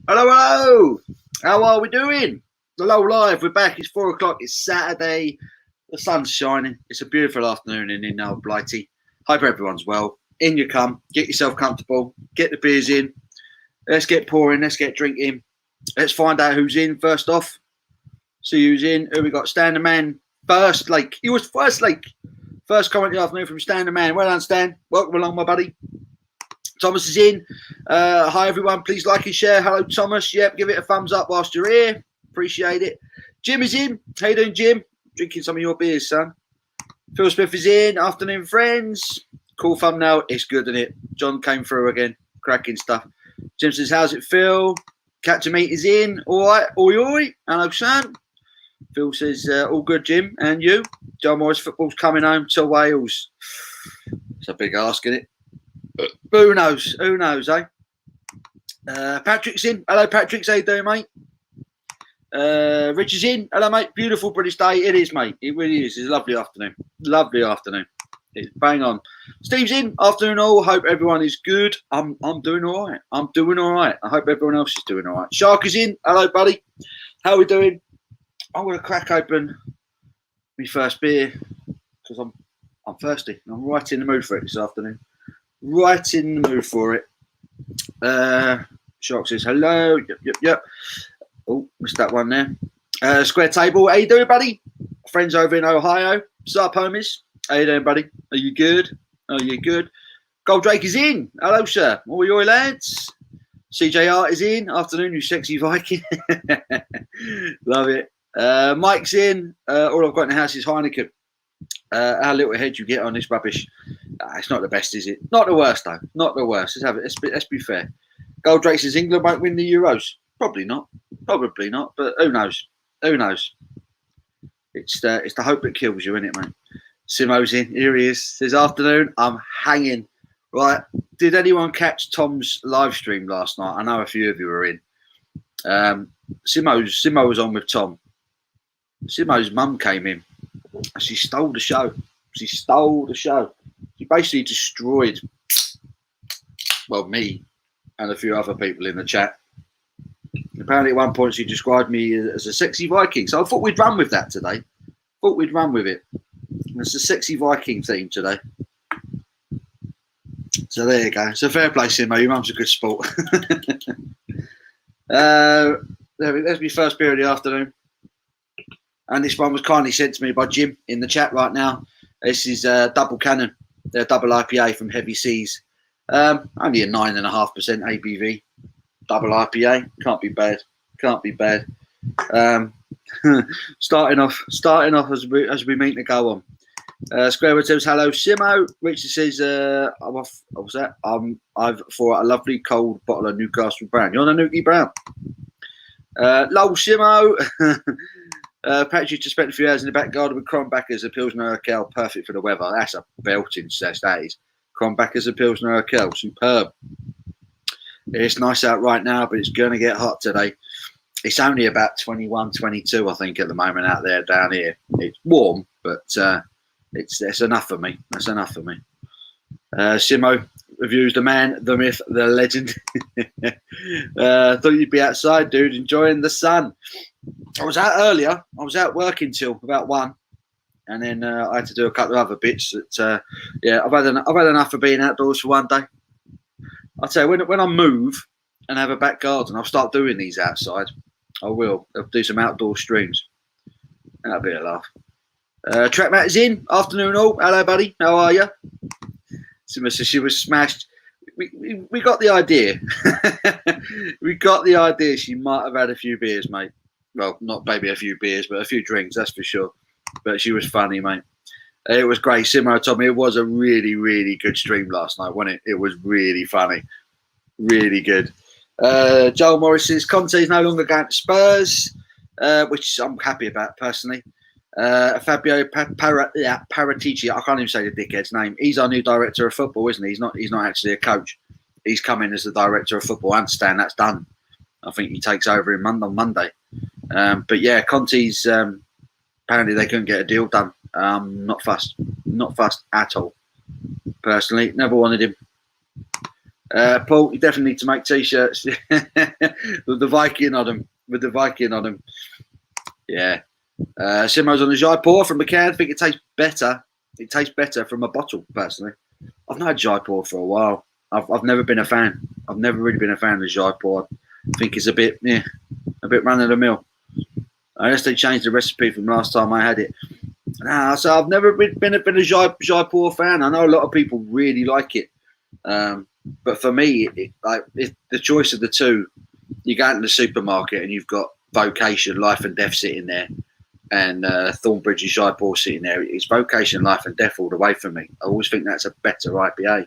Hello, hello. How are we doing? The Low Live. We're back. It's 4 o'clock. It's Saturday. The sun's shining. It's a beautiful afternoon in Blighty. Hope everyone's well. In you come. Get yourself comfortable. Get the beers in. Let's get pouring. Let's get drinking. Let's find out who's in first off. See who's in. Who we got? Stan the Man. First Lake. He was first Lake. First comment of the afternoon from Stan the Man. Well done, Stan. Welcome along, my buddy. Thomas is in. Hi, everyone. Please like and share. Hello, Thomas. Yep, give it a thumbs up whilst you're here. Appreciate it. Jim is in. How you doing, Jim? Drinking some of your beers, son. Phil Smith is in. Afternoon, friends. Cool thumbnail. It's good, isn't it? John came through again. Cracking stuff. Jim says, how's it feel? Catch a meat is in. All right. Oi, oi. Hello, son. Phil says, all good, Jim. And you? John Morris football's coming home to Wales. It's a big ask, isn't it? Who knows? Who knows, eh? Patrick's in. Hello, Patrick. How you doing, mate? Rich is in. Hello, mate. Beautiful British day. It is, mate. It really is. It's a lovely afternoon. Lovely afternoon. It's bang on. Steve's in. Afternoon all. Hope everyone is good. I'm doing all right. I'm doing all right. I hope everyone else is doing all right. Shark is in. Hello, buddy. How are we doing? I'm going to crack open my first beer because I'm thirsty. I'm right in the mood for it this afternoon. Right in the mood for it. Shark says hello. Yep. Oh, missed that one there. Square Table. How you doing, buddy? Friends over in Ohio. What's up, homies? How you doing, buddy? Are you good? Are you good? Goldrake is in. Hello, sir. All your lads. CJ Art is in. Afternoon, you sexy Viking. Love it. Mike's in. All I've got in the house is Heineken. How little head you get on this rubbish. It's not the best, is it? Not the worst, though. Not the worst. Let's be fair. Goldrake says England won't win the Euros. Probably not. Probably not. But who knows? Who knows? It's the hope that kills you, isn't it, mate? Simo's in. Here he is. Says afternoon. I'm hanging. Right. Did anyone catch Tom's live stream last night? I know a few of you were in. Simo was on with Tom. Simo's mum came in. She stole the show. She basically destroyed, well, me and a few other people in the chat. Apparently at one point she described me as a sexy Viking. So I thought we'd run with that today. It's a sexy Viking theme today. So there you go. So fair play, Simo. Your mum's a good sport. There's my first beer of the afternoon. And this one was kindly sent to me by Jim in the chat right now. This is Double Cannon. They're double IPA from Heavy Seas. Only a 9.5% ABV. Double IPA. Can't be bad. Starting off as we mean to go on. Square says hello, Simo. Richard says what's that? I've for a lovely cold bottle of Newcastle Brown. You want a Nuki Brown? Lol, Simo. Patrick just spent a few hours in the back garden with Kronbachers, a Pilsner Urquell, perfect for the weather. That's a belting cess, that is. Kronbachers, a Pilsner Urquell, superb. It's nice out right now, but it's going to get hot today. It's only about 21, 22, I think, at the moment out there down here. It's warm, but it's enough for me. That's enough for me. Simo reviews the man, the myth, the legend. Thought you'd be outside, dude, enjoying the sun. I was out earlier. I was out working till about 1, and then I had to do a couple of other bits. That I've had enough of being outdoors for one day. I'll tell you, when I move and have a back garden, I'll start doing these outside. I will. I'll do some outdoor streams. That'll be a laugh. Track Matt is in. Afternoon all. Hello, buddy. How are you? Sima says she was smashed. We got the idea. We got the idea. She might have had a few beers, mate. Well, not maybe a few beers, but a few drinks, that's for sure. But she was funny, mate. It was great. Simo told me it was a really, really good stream last night, wasn't it? It was really funny. Really good. Joel Morris says Conte's no longer going to Spurs, which I'm happy about personally. Fabio Paratici, I can't even say the dickhead's name. He's our new director of football, isn't he? He's not actually a coach. He's coming as the director of football. I understand that's done. I think he takes over on Monday. But yeah, Conte's apparently they couldn't get a deal done. Not fussed at all. Personally, never wanted him. Paul, you definitely need to make t-shirts with the Viking on them. With the Viking on them. Yeah. Simo's on the Jaipur from McCann. I think it tastes better. It tastes better from a bottle, personally. I've not had Jaipur for a while. I've never been a fan. I've never really been a fan of Jaipur. I think it's a bit run of the mill. Unless they changed the recipe from last time I had it. So I've never been a Jaipur fan. I know a lot of people really like it. But for me, it's the choice of the two. You go into the supermarket and you've got Vocation, Life and Death sitting there, and Thornbridge's Jaipur sitting there. It's Vocation, Life and Death all the way for me. I always think that's a better IPA.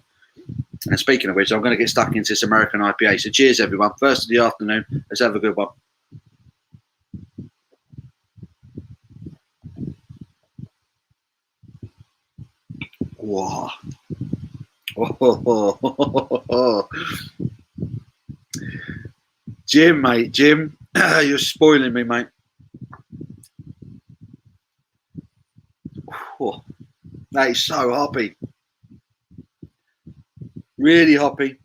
And speaking of which, I'm going to get stuck into this American IPA. So cheers, everyone. First of the afternoon. Let's have a good one. Wow. Oh. Jim, mate. Jim, you're spoiling me, mate. Oh, that is so hoppy. Really hoppy.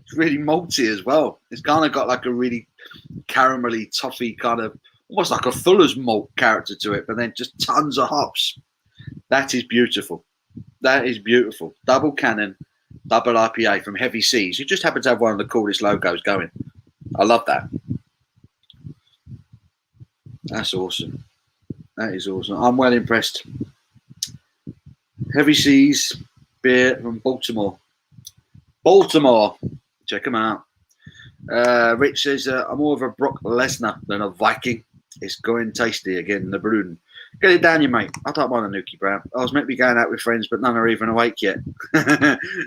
It's really malty as well. It's kind of got like a really caramelly, toffee kind of, almost like a Fuller's malt character to it, but then just tons of hops. That is beautiful. That is beautiful. Double Cannon, double IPA from Heavy Seas. You just happen to have one of the coolest logos going. I love that. That's awesome. That is awesome. I'm well impressed. Heavy Seas beer from Baltimore. Baltimore. Check them out. Rich says, I'm more of a Brock Lesnar than a Viking. It's going tasty again, the Bruden. Get it down, you mate. I don't mind a Nuki Brown. I was meant to be going out with friends, but none are even awake yet.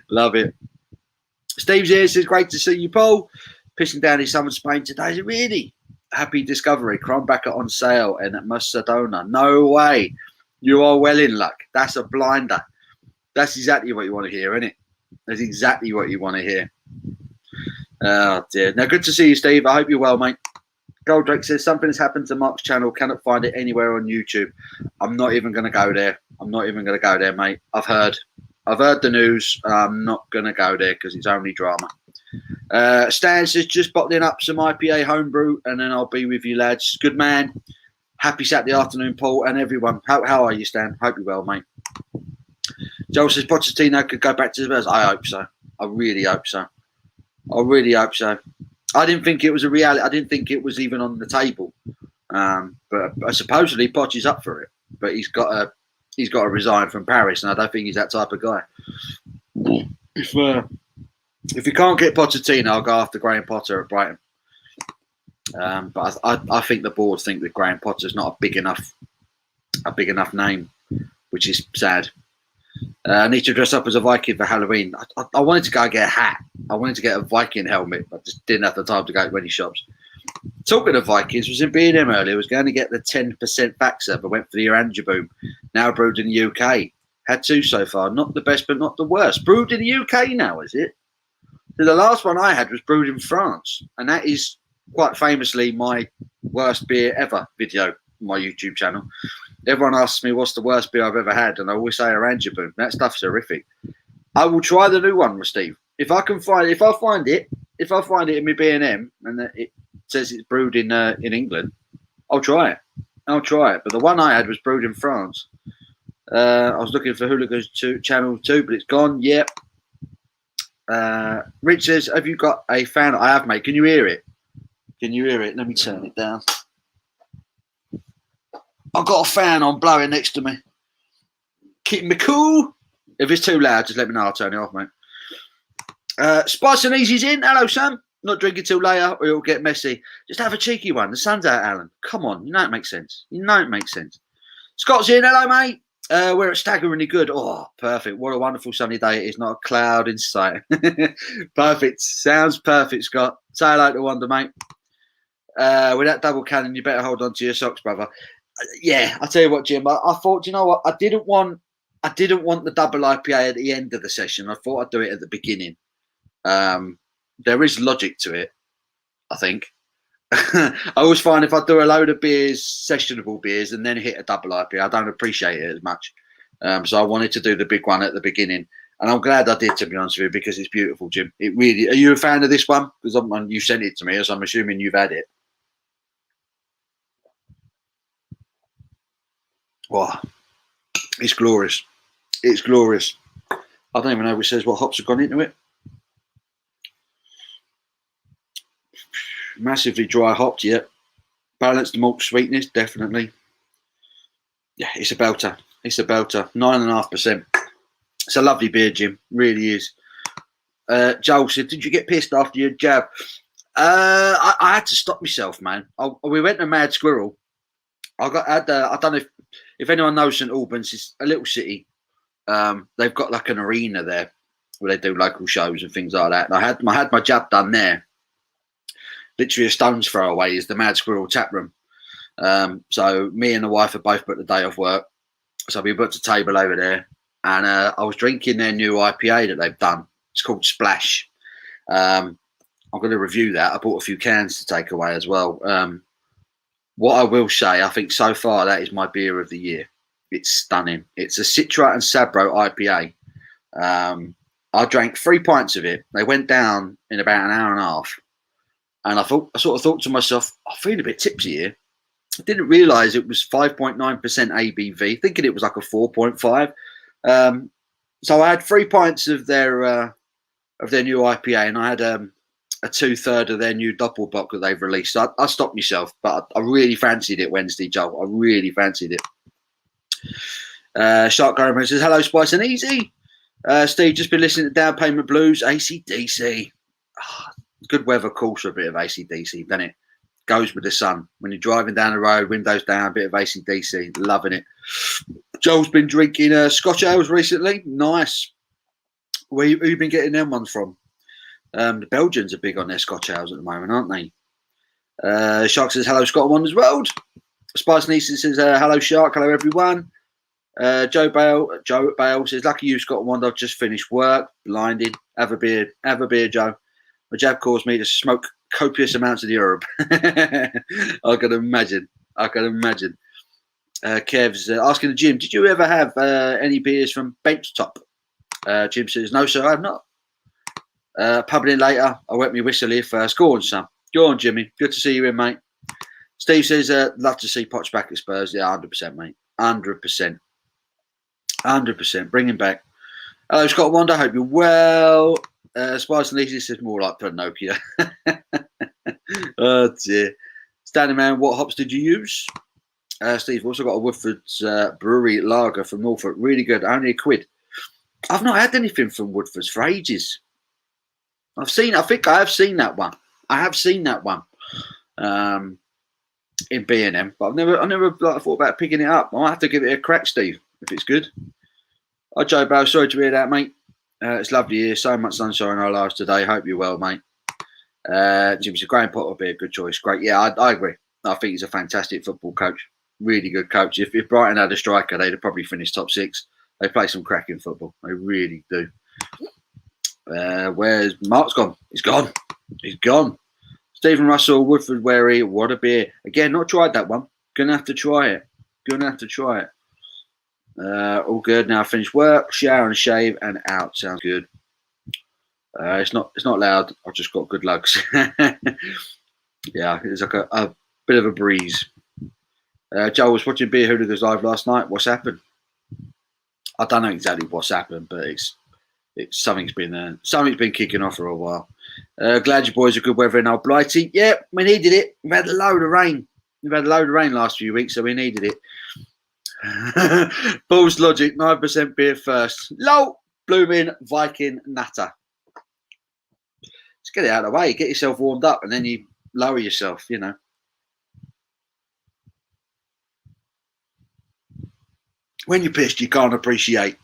Love it. Steve's here, says, great to see you, Paul. Pissing down his summer Spain today. Is it really? Happy discovery. Crombacker on sale and at Sedona. No way. You are well in luck. That's a blinder. That's exactly what you want to hear, isn't it? That's exactly what you want to hear. Oh, dear. Now, good to see you, Steve. I hope you're well, mate. Goldrake says, something has happened to Mark's channel. Cannot find it anywhere on YouTube. I'm not even going to go there. I'm not even going to go there, mate. I've heard the news. I'm not going to go there because it's only drama. Stan says, just bottling up some IPA homebrew and then I'll be with you, lads. Good man. Happy Saturday afternoon, Paul, and everyone. How are you, Stan? Hope you're well, mate. Joel says, Pochettino could go back to the Spurs. I hope so. I really hope so. I really hope so. I didn't think it was a reality. I didn't think it was even on the table. But supposedly Poch is up for it. But he's got to resign from Paris, and I don't think he's that type of guy. If you can't get Pochettino, I'll go after Graham Potter at Brighton. But I think the board think that Graham Potter's not a big enough name, which is sad. I need to dress up as a Viking for Halloween. I wanted to go get a hat. I wanted to get a Viking helmet. I just didn't have the time to go to any shops. Talking of Vikings, was in B&M earlier. Was going to get the 10% Vaxer, but went for the Oranjeboom. Now brewed in the UK. Had two so far. Not the best, but not the worst. Brewed in the UK now, is it? So the last one I had was brewed in France. And that is quite famously my worst beer ever video on my YouTube channel. Everyone asks me what's the worst beer I've ever had, and I always say Oranjeboom. That stuff's horrific. I will try the new one with Steve. If I find it in my B&M and it says it's brewed in England, I'll try it. But the one I had was brewed in France. I was looking for Hooligans Channel 2, but it's gone. Yep. Rich says, have you got a fan? I have, mate. Can you hear it? Let me turn it down. I've got a fan on blowing next to me. Keep me cool. If it's too loud, just let me know. I'll turn it off, mate. Spice and Easy's in. Hello, Sam. Not drinking till later or it'll get messy. Just have a cheeky one. The sun's out, Alan. Come on. You know it makes sense. Scott's in. Hello, mate. We're at Staggeringly Good. Oh, perfect. What a wonderful sunny day it is. Not a cloud in sight. Perfect. Sounds perfect, Scott. Say hello to Wonder, mate. With that double cannon, you better hold on to your socks, brother. Yeah, I'll tell you what, Jim. I thought, you know what? I didn't want the double IPA at the end of the session. I thought I'd do it at the beginning. There is logic to it, I think. I always find if I do a load of beers, sessionable beers, and then hit a double IPA, I don't appreciate it as much. So I wanted to do the big one at the beginning. And I'm glad I did, to be honest with you, because it's beautiful, Jim. It really. Are you a fan of this one? Because you sent it to me, so I'm assuming you've had it. Wow, it's glorious. It's glorious. I don't even know if it says what hops have gone into it. Massively dry hopped, yeah. Balanced malt sweetness, definitely. Yeah, it's a belter. It's a belter. 9.5%. It's a lovely beer, Jim. Really is. Joel said, "Did you get pissed after your jab?" I had to stop myself, man. We went to Mad Squirrel. I don't know if anyone knows St Albans. It's a little city. They've got like an arena there where they do local shows and things like that. And I had my jab done there. Literally a stone's throw away is the Mad Squirrel tap room. So me and the wife have both put the day off work. So we booked a table over there, and I was drinking their new IPA that they've done. It's called Splash. I'm going to review that. I bought a few cans to take away as well. What I will say, I think so far that is my beer of the year. It's stunning. It's a Citra and Sabro IPA. I drank 3 pints of it. They went down in about an hour and a half. And I sort of thought to myself, I feel a bit tipsy here. I didn't realise it was 5.9% ABV, thinking it was like a 4.5. So I had 3 pints of their new IPA, and I had a 2/3 of their new Doppelbock that they've released. So I stopped myself, but I really fancied it Wednesday, Joe. I really fancied it. Shark Gomez says, "Hello, Spice and Easy." Steve, just been listening to Down Payment Blues, AC/DC. Oh, good weather calls for a bit of AC/DC, doesn't it? Goes with the sun. When you're driving down the road, windows down, a bit of AC/DC, loving it. Joel's been drinking Scotch ales recently. Nice. Who you been getting them ones from? The Belgians are big on their Scotch ales at the moment, aren't they? Shark says, "Hello, Scott Wonders World." Spice Neeson says, "Hello, Shark. Hello, everyone." Joe Bale says, "Lucky you, Scott Wonder. I've just finished work. Blinded. Have a beer, Joe. My jab caused me to smoke copious amounts of the herb." I can imagine. Kev's asking the Jim, "Did you ever have any beers from Benchtop?" Jim says, "No, sir, I have not." Pubbing in later. I wet me whistle here first. Go on, son. Go on, Jimmy. Good to see you in, mate. Steve says, "Love to see Poch back at Spurs." Yeah, 100%, mate. 100%. 100%. Bring him back. Hello, Scott Wonder. Hope you're well. Spice and Lisa says, "More like Pinocchio." Oh, dear. Standing man, what hops did you use? Steve, also got a Woodford's Brewery Lager from Norfolk. Really good. Only £1. I've not had anything from Woodford's for ages. I think I have seen that one. In B&M, but I never thought about picking it up. I'll have to give it a crack, Steve, if it's good. Hi, Joe Bale. Sorry to hear that, mate. It's lovely here. So much sunshine in our lives today. Hope you're well, mate. Jim's a Graham Potter will be a good choice. Great. Yeah, I agree. I think he's a fantastic football coach. Really good coach. If Brighton had a striker, they'd have probably finished top 6. They play some cracking football. They really do. Where's Mark's gone? He's gone. Stephen Russell, Woodford Wary, what a beer. Again, not tried that one. Gonna have to try it. All good. Now I finished work, shower and shave, and out. Sounds good. It's not loud. I've just got good lugs. Yeah, it's like a bit of a breeze. Joe was watching Beer Hooligans live last night. What's happened? I don't know exactly what's happened, but it's something's been kicking off for a while. Glad you boys are good weather in Old Blighty. Yeah, we needed it. We've had a load of rain. Last few weeks, so we needed it. Balls Logic, 9% beer first. Low blooming Viking natter. Just get it out of the way. Get yourself warmed up, and then you lower yourself. You know. When you're pissed, you can't appreciate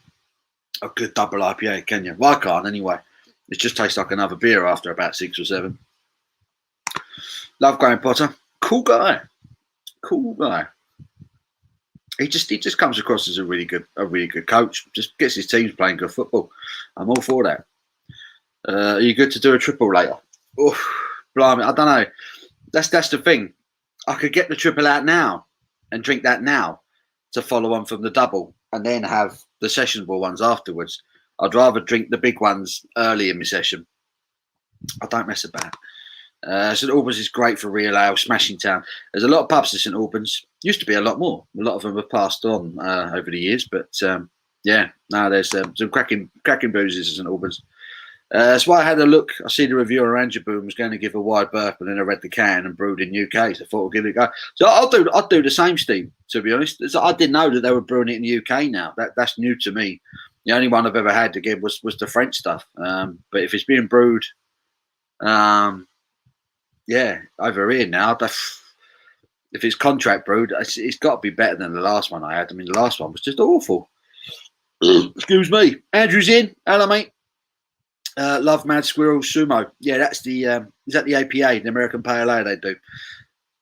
a good double IPA, can you? Well, I can't anyway. It just tastes like another beer after about 6 or 7. Love Graham Potter. Cool guy. He just comes across as a really good coach. Just gets his teams playing good football. I'm all for that. Are you good to do a triple later? Oh, blimey, I don't know. That's the thing. I could get the triple out now and drink that now to follow on from the double, and then have the sessionable ones afterwards. I'd rather drink the big ones early in my session. I don't mess about. St Albans is great for real ale, smashing town. There's a lot of pubs in St Albans. Used to be a lot more. A lot of them have passed on over the years, but yeah, now there's some cracking boozes in St Albans. That's why I had a look. I see the review on Rangerboom was going to give a wide berth, and then I read the can and brewed in UK. So I thought I'll give it a go. So I'll do the same, Steve. To be honest, I didn't know that they were brewing it in the UK now. That's new to me. The only one I've ever had to give was the French stuff. But if it's being brewed, yeah, over here now, if it's contract brewed, it's got to be better than the last one I had. I mean, the last one was just awful. Excuse me. Andrew's in. Hello, mate. Love Mad Squirrel Sumo. Yeah, that's the is that the APA, the American Pale Ale they do.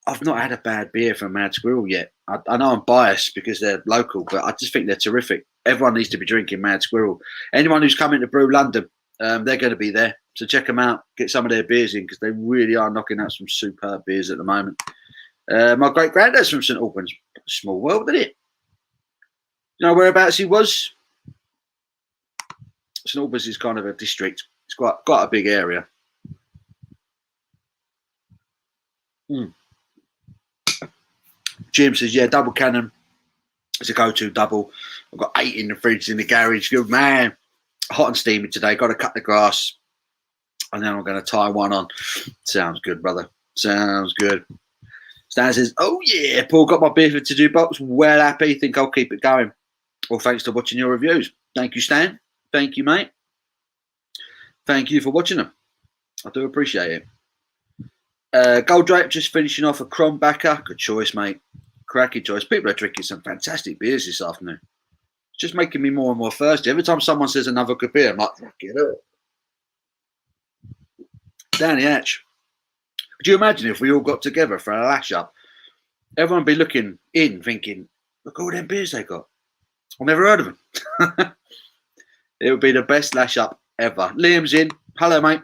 I've not had a bad beer from Mad Squirrel yet. I know I'm biased because they're local, but I just think they're terrific. Everyone needs to be drinking Mad Squirrel. Anyone who's coming to Brew London, they're going to be there. So check them out. Get some of their beers in because they really are knocking out some superb beers at the moment. My great granddad's from St Albans. Small world, isn't it? You know whereabouts he was? St Albans is kind of a district. It's quite a big area. Jim says, yeah, double cannon is a go-to double. I've got 8 in the fridge in the garage. Good man. Hot and steamy today. Got to cut the grass. And then I'm going to tie one on. Sounds good, brother. Sounds good. Stan says, oh, yeah, Paul, got my beer for to-do box. Well happy. Think I'll keep it going. Well, thanks for watching your reviews. Thank you, Stan. Thank you, mate. Thank you for watching them. I do appreciate it. Goldrake just finishing off a Kronbacher. Good choice, mate. Cracking choice. People are drinking some fantastic beers this afternoon. It's just making me more and more thirsty. Every time someone says another good beer, I'm like, fuck it up. Danny Hatch. Could you imagine if we all got together for a lash up? Everyone would be looking in, thinking, look at all them beers they got. I've never heard of them. It would be the best lash up ever. Liam's in. Hello, mate.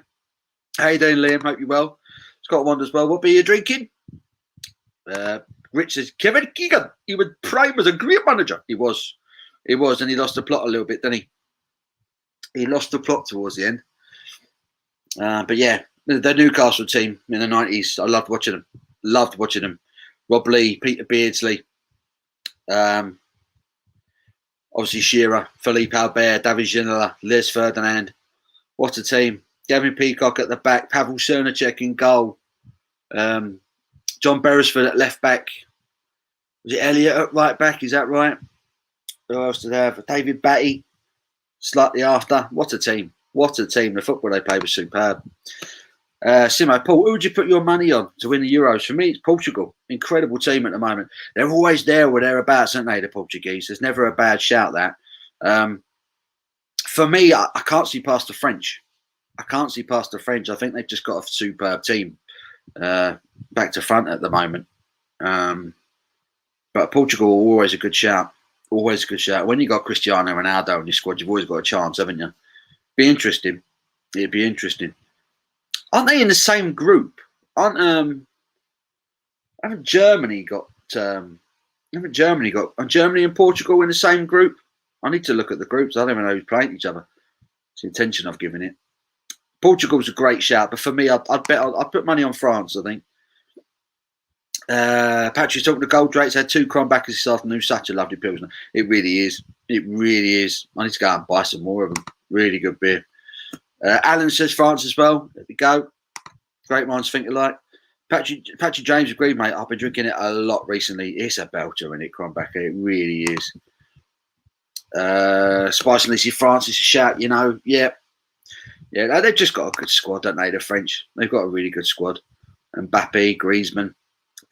How you doing, Liam? Hope you're well. Scott wonders, well, what beer you drinking? Rich says, Kevin Keegan. He was prime as a great manager. He was. He was, and he lost the plot a little bit, didn't he? He lost the plot towards the end. But yeah, the Newcastle team in the 90s, I loved watching them. Loved watching them. Rob Lee, Peter Beardsley, obviously Shearer, Philippe Albert, David Ginola, Les Ferdinand. What a team. Gavin Peacock at the back, Pavel Cernacek in goal. John Beresford at left back. Was it Elliott at right back? Is that right? Who else did they have? David Batty, slightly after. What a team. What a team. The football they played was superb. Simo, Paul, who would you put your money on to win the Euros? For me, it's Portugal. Incredible team at the moment. They're always there or thereabouts, aren't they, the Portuguese? There's never a bad shout, that. For me, I can't see past the French. I can't see past the French. I think they've just got a superb team back to front at the moment. But Portugal, always a good shout. Always a good shout. When you got Cristiano Ronaldo in your squad, you've always got a chance, haven't you? Be interesting. It'd be interesting. Aren't they in the same group? Haven't Germany got Germany and Portugal in the same group? I need to look at the groups. I don't even know who's playing each other. It's the intention I've given it. Portugal's a great shout, but for me, I'd put money on France, I think. Patrick's talking to Goldrake's had 2 Kronbackers this afternoon. Such a lovely Pilsner. It really is. It really is. I need to go out and buy some more of them. Really good beer. Alan says France as well. There we go. Great minds think alike. Patrick James agreed, mate. I've been drinking it a lot recently. It's a belter, isn't it, Kronbacher? It really is. Spice and Lizzie, France is a shout, you know. Yeah. Yeah, they've just got a good squad, don't they, the French? They've got a really good squad. And Mbappe, Griezmann,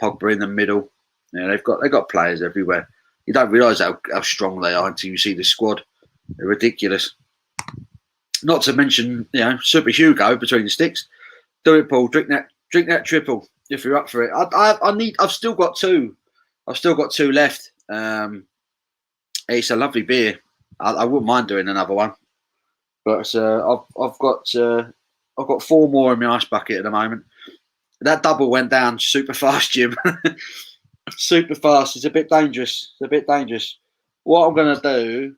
Pogba in the middle. Yeah, they've got players everywhere. You don't realise how strong they are until you see the squad. They're ridiculous. Not to mention, you know, Super Hugo between the sticks. Do it, Paul. Drink that triple if you're up for it. I've still got 2. I've still got 2 left. It's a lovely beer. I wouldn't mind doing another one, but I've got 4 more in my ice bucket at the moment. That double went down super fast, Jim. Super fast. It's a bit dangerous. What I'm going to do,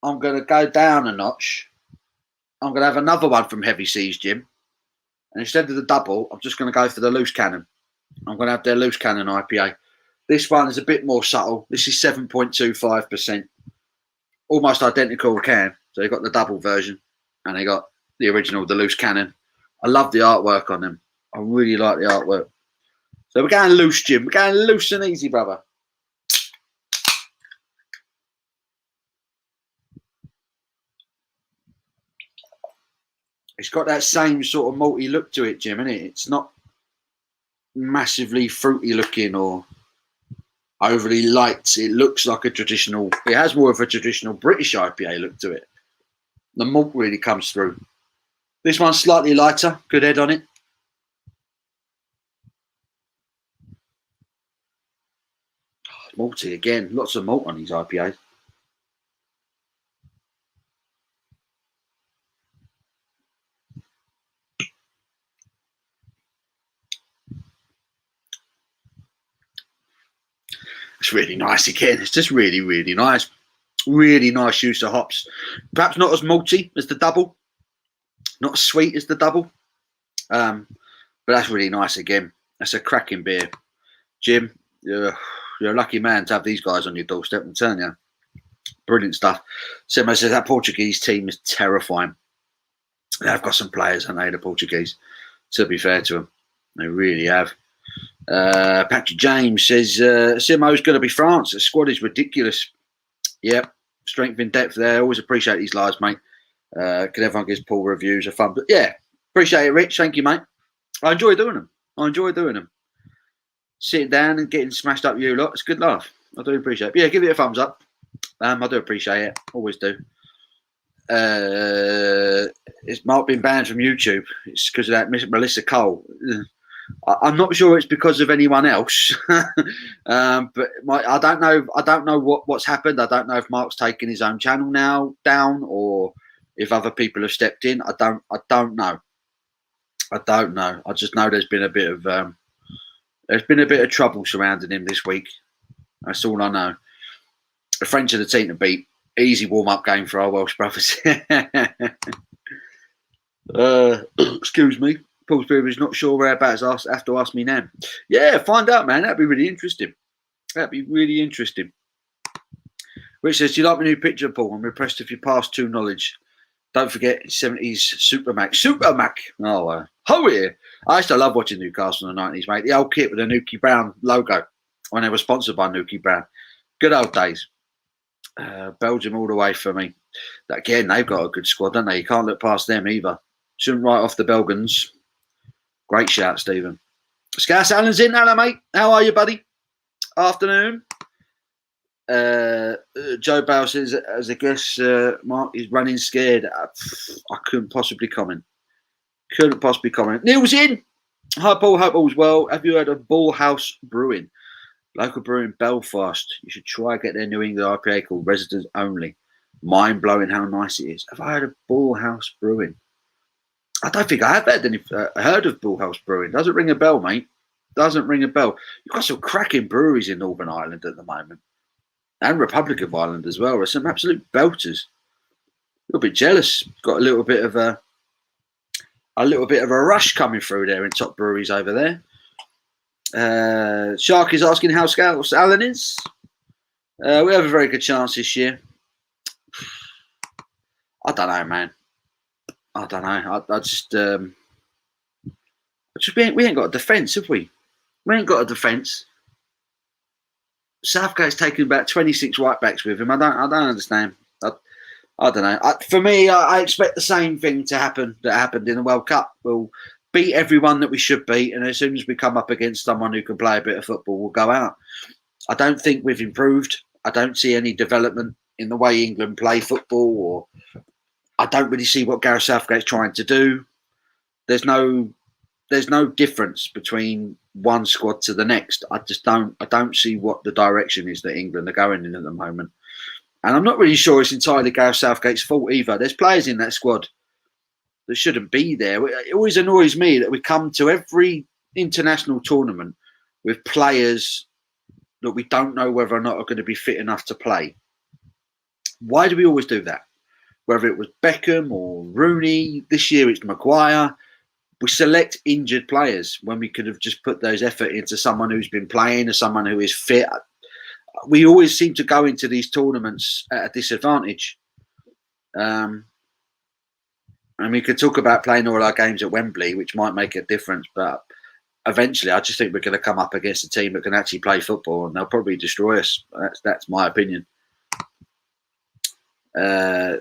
I'm going to go down a notch. I'm going to have another one from Heavy Seas, Jim. And instead of the double, I'm just going to go for the loose cannon. I'm going to have their loose cannon IPA. This one is a bit more subtle. This is 7.25%. Almost identical can. So they got the double version and they got the original, the loose cannon. I love the artwork on them. I really like the artwork. So we're going loose, Jim. We're going loose and easy, brother. It's got that same sort of malty look to it, Jim, isn't it? It's not massively fruity looking or overly light. It looks like a traditional, it has more of a traditional British IPA look to it. The malt really comes through. This one's slightly lighter, good head on it. Malty again, lots of malt on these IPAs. It's really nice again. It's just really, really nice. Really nice use of hops. Perhaps not as malty as the double. Not as sweet as the double. But that's really nice again. That's a cracking beer. Jim, you're a lucky man to have these guys on your doorstep, I'm telling you. Brilliant stuff. Simo says that Portuguese team is terrifying. They've got some players, haven't they, the Portuguese? To be fair to them. They really have. Patrick James says Simo's going to be France. The squad is ridiculous. Yep, strength in depth there. Always appreciate these lives, mate. Can everyone gives Paul reviews are fun, but yeah, appreciate it, Rich. Thank you, mate. I enjoy doing them. Sitting down and getting smashed up, you lot. It's a good laugh. I do appreciate it. But yeah, give it a thumbs up. I do appreciate it. Always do. Is Mark been banned from YouTube? It's because of that Melissa Cole. I'm not sure it's because of anyone else, but I don't know. I don't know what's happened. I don't know if Mark's taken his own channel now down, or if other people have stepped in. I don't know. I just know there's been a bit of trouble surrounding him this week. That's all I know. The French are the team to beat. Easy warm-up game for our Welsh brothers. Excuse me. Paul Spear is not sure whereabouts. Have to ask me now. Yeah, find out, man. That'd be really interesting. Rich says, do you like my new picture, Paul? I'm impressed with your past two knowledge. Don't forget 70s Supermac. Oh, yeah. I used to love watching Newcastle in the 90s, mate. The old kit with the Nuki Brown logo when they were sponsored by Nuki Brown. Good old days. Belgium all the way for me. Again, they've got a good squad, don't they? You can't look past them either. Shouldn't write off the Belgians. Great shout, Stephen. Scouse Allen's in. Hello, mate. How are you, buddy? Afternoon. Joe Bale says, as a guess, Mark is running scared. I couldn't possibly comment. Neil's in. Hi, Paul. Hope all's well. Have you heard of Bull House Brewing? Local brew in Belfast. You should try get their New England IPA called Residents Only. Mind blowing how nice it is. Have I heard of Bull House Brewing? I don't think I have heard of Bull House Brewing. Doesn't ring a bell, mate. Doesn't ring a bell. You've got some cracking breweries in Northern Ireland at the moment, and Republic of Ireland as well. There's some absolute belters. A little bit jealous. Got a little bit of a rush coming through there in top breweries over there. Shark is asking how Scouse Allen is. We have a very good chance this year. I don't know, man. I don't know. We ain't got a defence, have we? We ain't got a defence. Southgate's taken about 26 right backs with him. I don't understand. I don't know. For me, I expect the same thing to happen that happened in the World Cup. We'll beat everyone that we should beat, and as soon as we come up against someone who can play a bit of football, we'll go out. I don't think we've improved. I don't see any development in the way England play football, or I don't really see what Gareth Southgate's trying to do. There's no difference between one squad to the next. I don't see what the direction is that England are going in at the moment. And I'm not really sure it's entirely Gareth Southgate's fault either. There's players in that squad that shouldn't be there. It always annoys me that we come to every international tournament with players that we don't know whether or not are going to be fit enough to play. Why do we always do that? Whether it was Beckham or Rooney, this year it's Maguire. We select injured players when we could have just put those effort into someone who's been playing or someone who is fit. We always seem to go into these tournaments at a disadvantage. And we could talk about playing all our games at Wembley, which might make a difference, but eventually I just think we're going to come up against a team that can actually play football, and they'll probably destroy us. That's my opinion.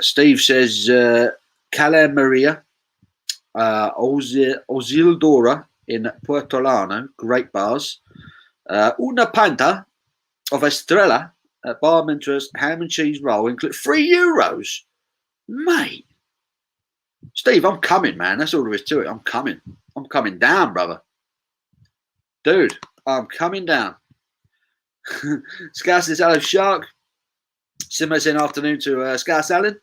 Steve says, Cala Maria, Osildora in Puertolano, great bars. Una panta of Estrella at Barmenter's ham and cheese roll, include €3. Mate. Steve, I'm coming, man. That's all there is to it. I'm coming. I'm coming down, brother. Dude, I'm coming down. Scouse says, hello, Shark. Similar saying afternoon to Scouse Allen.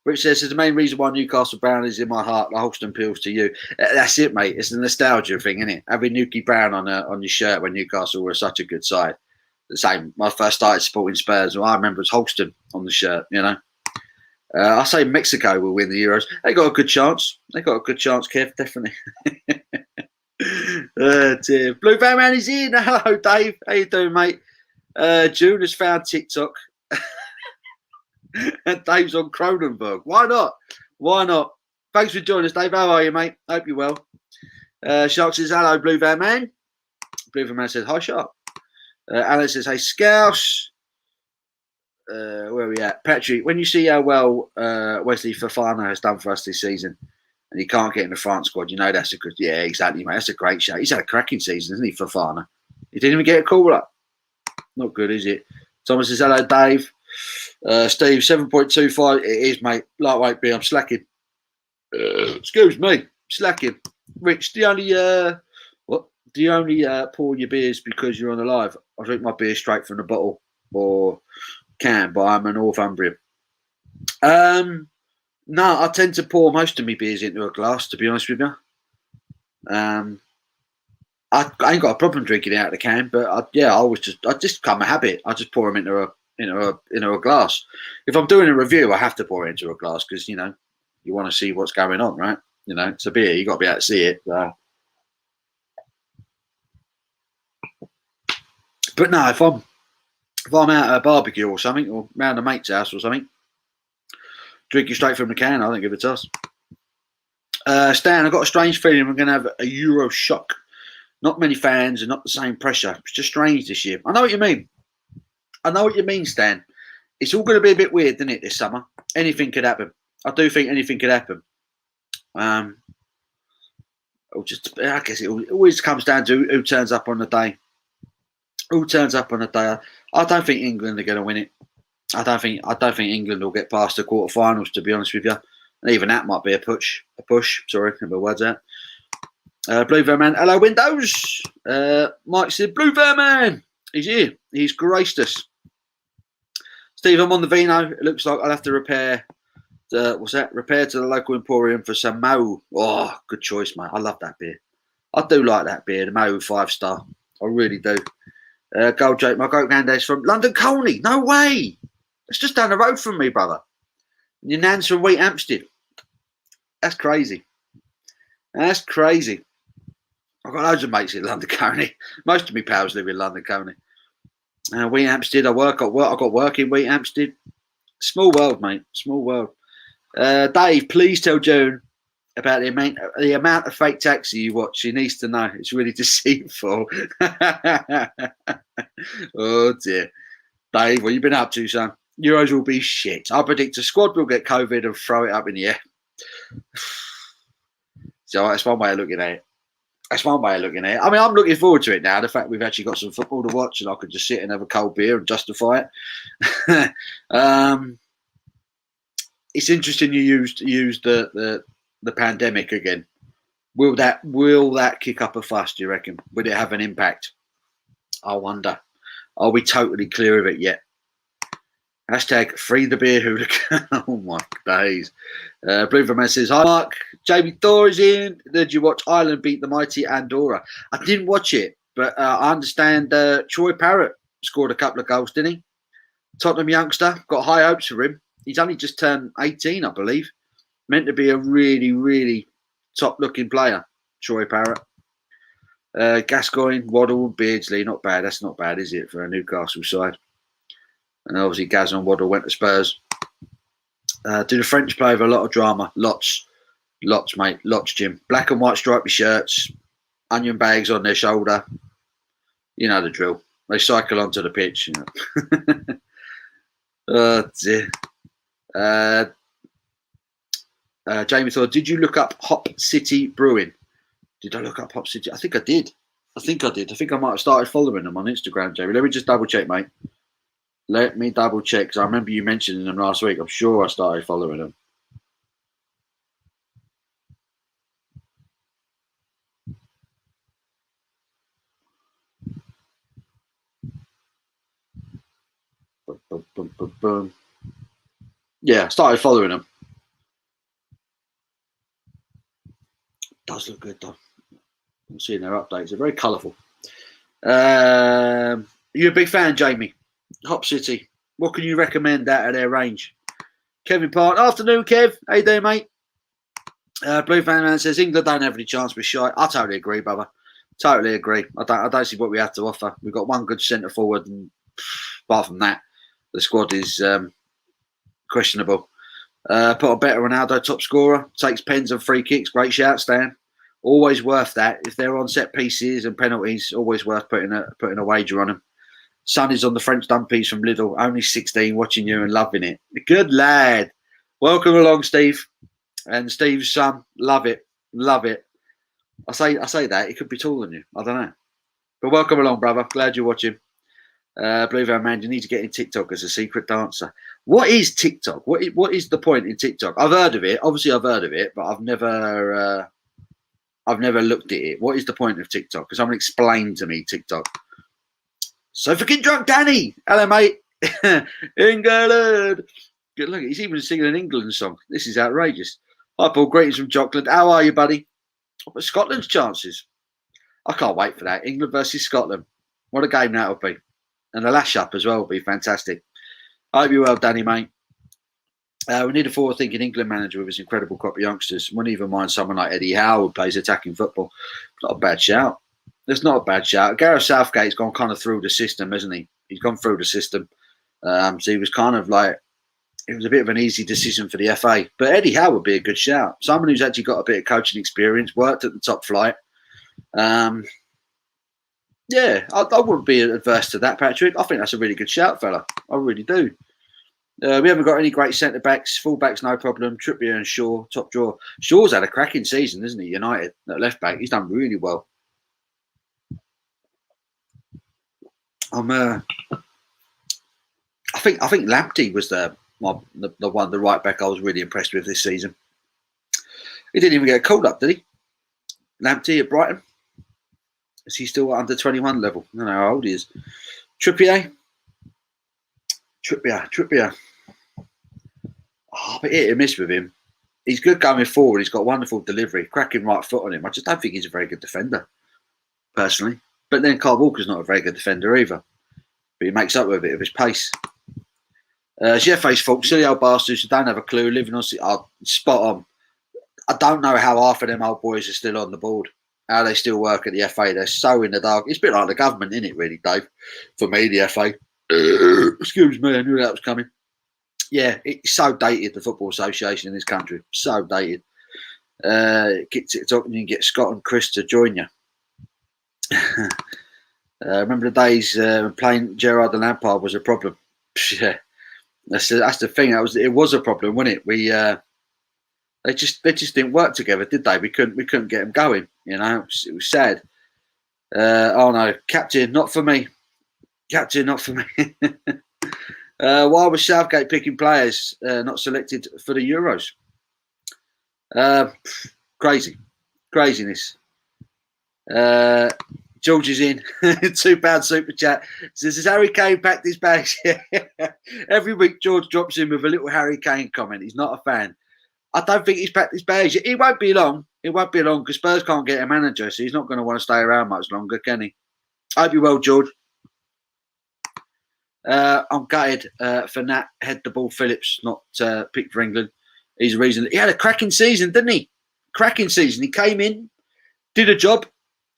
Rich says, the main reason why Newcastle Brown is in my heart. The Holston appeals to you. That's it, mate. It's the nostalgia thing, isn't it? Having Newkie Brown on your shirt when Newcastle were such a good side. The same. When I first started supporting Spurs, I remember it was Holston on the shirt, you know. I say Mexico will win the Euros. They got a good chance. Kev, definitely. Dear. Blue Van Man is in. Hello, Dave. How you doing, mate? June has found TikTok. And Dave's on Cronenberg. Why not? Thanks for joining us, Dave. How are you, mate? Hope you're well. Shark says, hello, Blue Van Man. Blue Van Man says, hi, Shark. Alan says, hey, Scouse. Where are we at? Patrick, when you see how well Wesley Fofana has done for us this season and he can't get in the France squad, you know that's a good... Yeah, exactly, mate. That's a great shout. He's had a cracking season, hasn't he, Fofana? He didn't even get a call up. Not good, is it? Thomas says, hello, Dave. Steve, 7.25. It is, mate. Lightweight beer. I'm slacking. Excuse me. Slacking. Rich, do you only pour your beers because you're on the live? I drink my beer straight from the bottle or can, but I'm a Northumbrian. No, I tend to pour most of my beers into a glass, to be honest with you. I ain't got a problem drinking it out of the can, but I just become a habit. I just pour them into a glass. If I'm doing a review, I have to pour it into a glass because you want to see what's going on, right? It's a beer. You got to be able to see it. But no, if I'm out at a barbecue or something, or round a mate's house or something, drinking straight from the can, I don't give a toss. Stan, I've got a strange feeling we're going to have a Euro shock. Not many fans and not the same pressure. It's just strange this year. I know what you mean, Stan. It's all going to be a bit weird, isn't it, this summer? Anything could happen. I do think anything could happen. I guess it always comes down to who turns up on the day. I don't think England are going to win it. I don't think England will get past the quarterfinals, to be honest with you. And even that might be a push. Sorry, get my words out. Blue Verman, hello Windows. Mike said, Blue Verman, he's here. He's graced us. Steve, I'm on the vino. It looks like I'll have to repair. Repair to the local emporium for some Mau. Oh, good choice, mate. I love that beer. I do like that beer, the Mau 5-star. I really do. Gold joke. My great granddad's from London Colney. No way. It's just down the road from me, brother. And your nan's from Wheat Hampstead. That's crazy. I've got loads of mates in London Colney. Most of my pals live in London Colney. Wheat Hampstead. I got work in Wheat Hampstead. Small world, mate. Small world. Dave, please tell Joan about the amount of fake taxi you watch. She needs to know. It's really deceitful. Oh dear. Dave, what you been up to, son? Euros will be shit. I predict a squad will get COVID and throw it up in the air. So that's one way of looking at it. I mean, I'm looking forward to it now. The fact we've actually got some football to watch and I could just sit and have a cold beer and justify it. It's interesting you used the pandemic again. Will that kick up a fuss, do you reckon? Would it have an impact? I wonder. Are we totally clear of it yet? Hashtag free the beer hooligan. Oh my days. Blue says, hi Mark. Jamie Thor is in. Did you watch Ireland beat the mighty Andorra? I didn't watch it, but I understand Troy Parrott scored a couple of goals, didn't he? Tottenham youngster. Got high hopes for him. He's only just turned 18, I believe. Meant to be a really, really top-looking player, Troy Parrott. Gascoigne, Waddle, Beardsley, not bad. That's not bad, is it, for a Newcastle side? And obviously Gazza and Waddle went to Spurs. Do the French play with a lot of drama? Lots, mate. Lots, Jim. Black and white stripy shirts, onion bags on their shoulder. You know the drill. They cycle onto the pitch. You know. Oh, dear. Jamie thought, did you look up Hop City Brewing? Did I look up Hop City? I think I did. I think I might have started following them on Instagram, Jamie. Let me just double check, mate. Let me double check, because I remember you mentioning them last week. I'm sure I started following them. Boom, boom, boom, boom. Yeah, started following them. Does look good, though. I'm seeing their updates. They're very colourful. Are you a big fan, Jamie? Hop City. What can you recommend out of their range? Kevin Part. Afternoon, Kev. How you doing, mate? Blue Fan Man says England don't have any chance. We're shy. I totally agree, brother. Totally agree. I don't see what we have to offer. We've got one good centre forward, and apart from that, the squad is questionable. Put a better Ronaldo top scorer. Takes pens and free kicks. Great shout, Stan. Always worth that. If they're on set pieces and penalties, always worth putting a wager on them. Son is on the French dumpies from Lidl. Only 16, watching you and loving it. Good lad. Welcome along, Steve. And Steve's son, love it. Love it. I say that. He could be taller than you. I don't know. But welcome along, brother. Glad you're watching. Blue Van Man, you need to get in TikTok as a secret dancer. What is TikTok? What is the point in TikTok? I've heard of it. Obviously, I've heard of it, but I've never looked at it. What is the point of TikTok? Because someone explained to me TikTok. So fucking drunk, Danny. Hello, mate. England. Good look. He's even singing an England song. This is outrageous. Hi, Paul. Greetings from Jockland. How are you, buddy? But Scotland's chances. I can't wait for that. England versus Scotland. What a game that would be. And the lash up as well would be fantastic. I hope you're well, Danny, mate. We need a forward-thinking England manager with his incredible crop of youngsters. Wouldn't even mind someone like Eddie Howe who plays attacking football. Not a bad shout. It's not a bad shout. Gareth Southgate's gone kind of through the system, hasn't he? He's gone through the system. So he was kind of like, it was a bit of an easy decision for the FA. But Eddie Howe would be a good shout. Someone who's actually got a bit of coaching experience, worked at the top flight. Yeah, I wouldn't be adverse to that, Patrick. I think that's a really good shout, fella. I really do. We haven't got any great centre-backs. Full-backs, no problem. Trippier and Shaw, top drawer. Shaw's had a cracking season, isn't he? United, at left-back. He's done really well. I think Lamptey was the right back I was really impressed with this season. He didn't even get called up, did he? Lamptey at Brighton. Is he still under 21 level? I don't know how old he is. Trippier. Oh, but hit and miss with him. He's good going forward. He's got wonderful delivery, cracking right foot on him. I just don't think he's a very good defender, personally. But then Kyle Walker's not a very good defender either. But he makes up with it of his pace. Jeffrey's fault. Silly old bastards who don't have a clue. Living on spot on. I don't know how half of them old boys are still on the board. How they still work at the FA. They're so in the dark. It's a bit like the government, isn't it, really, Dave? For me, the FA. Excuse me, I knew that was coming. Yeah, it's so dated, the Football Association in this country. So dated. Get TikTok and you can get Scott and Chris to join you. Remember the days playing Gerrard and Lampard was a problem? Yeah, that's the thing. It was a problem, wasn't it? They just didn't work together, did they? We couldn't get them going. You know, it was sad. Oh no, captain, not for me. Captain, not for me. Why was Southgate picking players not selected for the Euros? Craziness. George is in. £2 super chat. Says, has Harry Kane packed his bags? Every week George drops in with a little Harry Kane comment. He's not a fan. I don't think he's packed his bags. It won't be long. It won't be long because Spurs can't get a manager, so he's not going to want to stay around much longer, can he? I hope you're well, George. I'm gutted for Nat Head the Ball Phillips not picked for England. He's the reason. He had a cracking season, didn't he? Cracking season. He came in, did a job,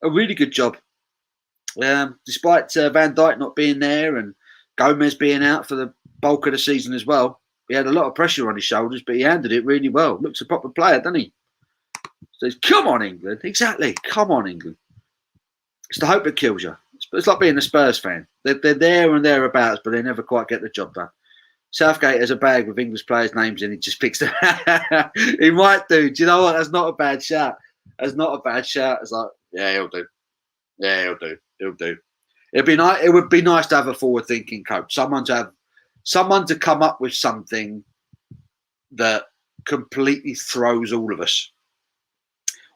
a really good job. Despite Van Dijk not being there and Gomez being out for the bulk of the season as well, he had a lot of pressure on his shoulders, but he handled it really well. Looks a proper player, doesn't he? So come on, England. Exactly. Come on, England. It's the hope that kills you. It's like being a Spurs fan. They're there and thereabouts, but they never quite get the job done. Southgate has a bag with English players' names and he just picks them. He might do. Do you know what? That's not a bad shout. That's not a bad shout. It's like, yeah, he'll do. Yeah, he'll do. He'll do. It'd be nice. It would be nice to have a forward-thinking coach. Someone to come up with something that completely throws all of us.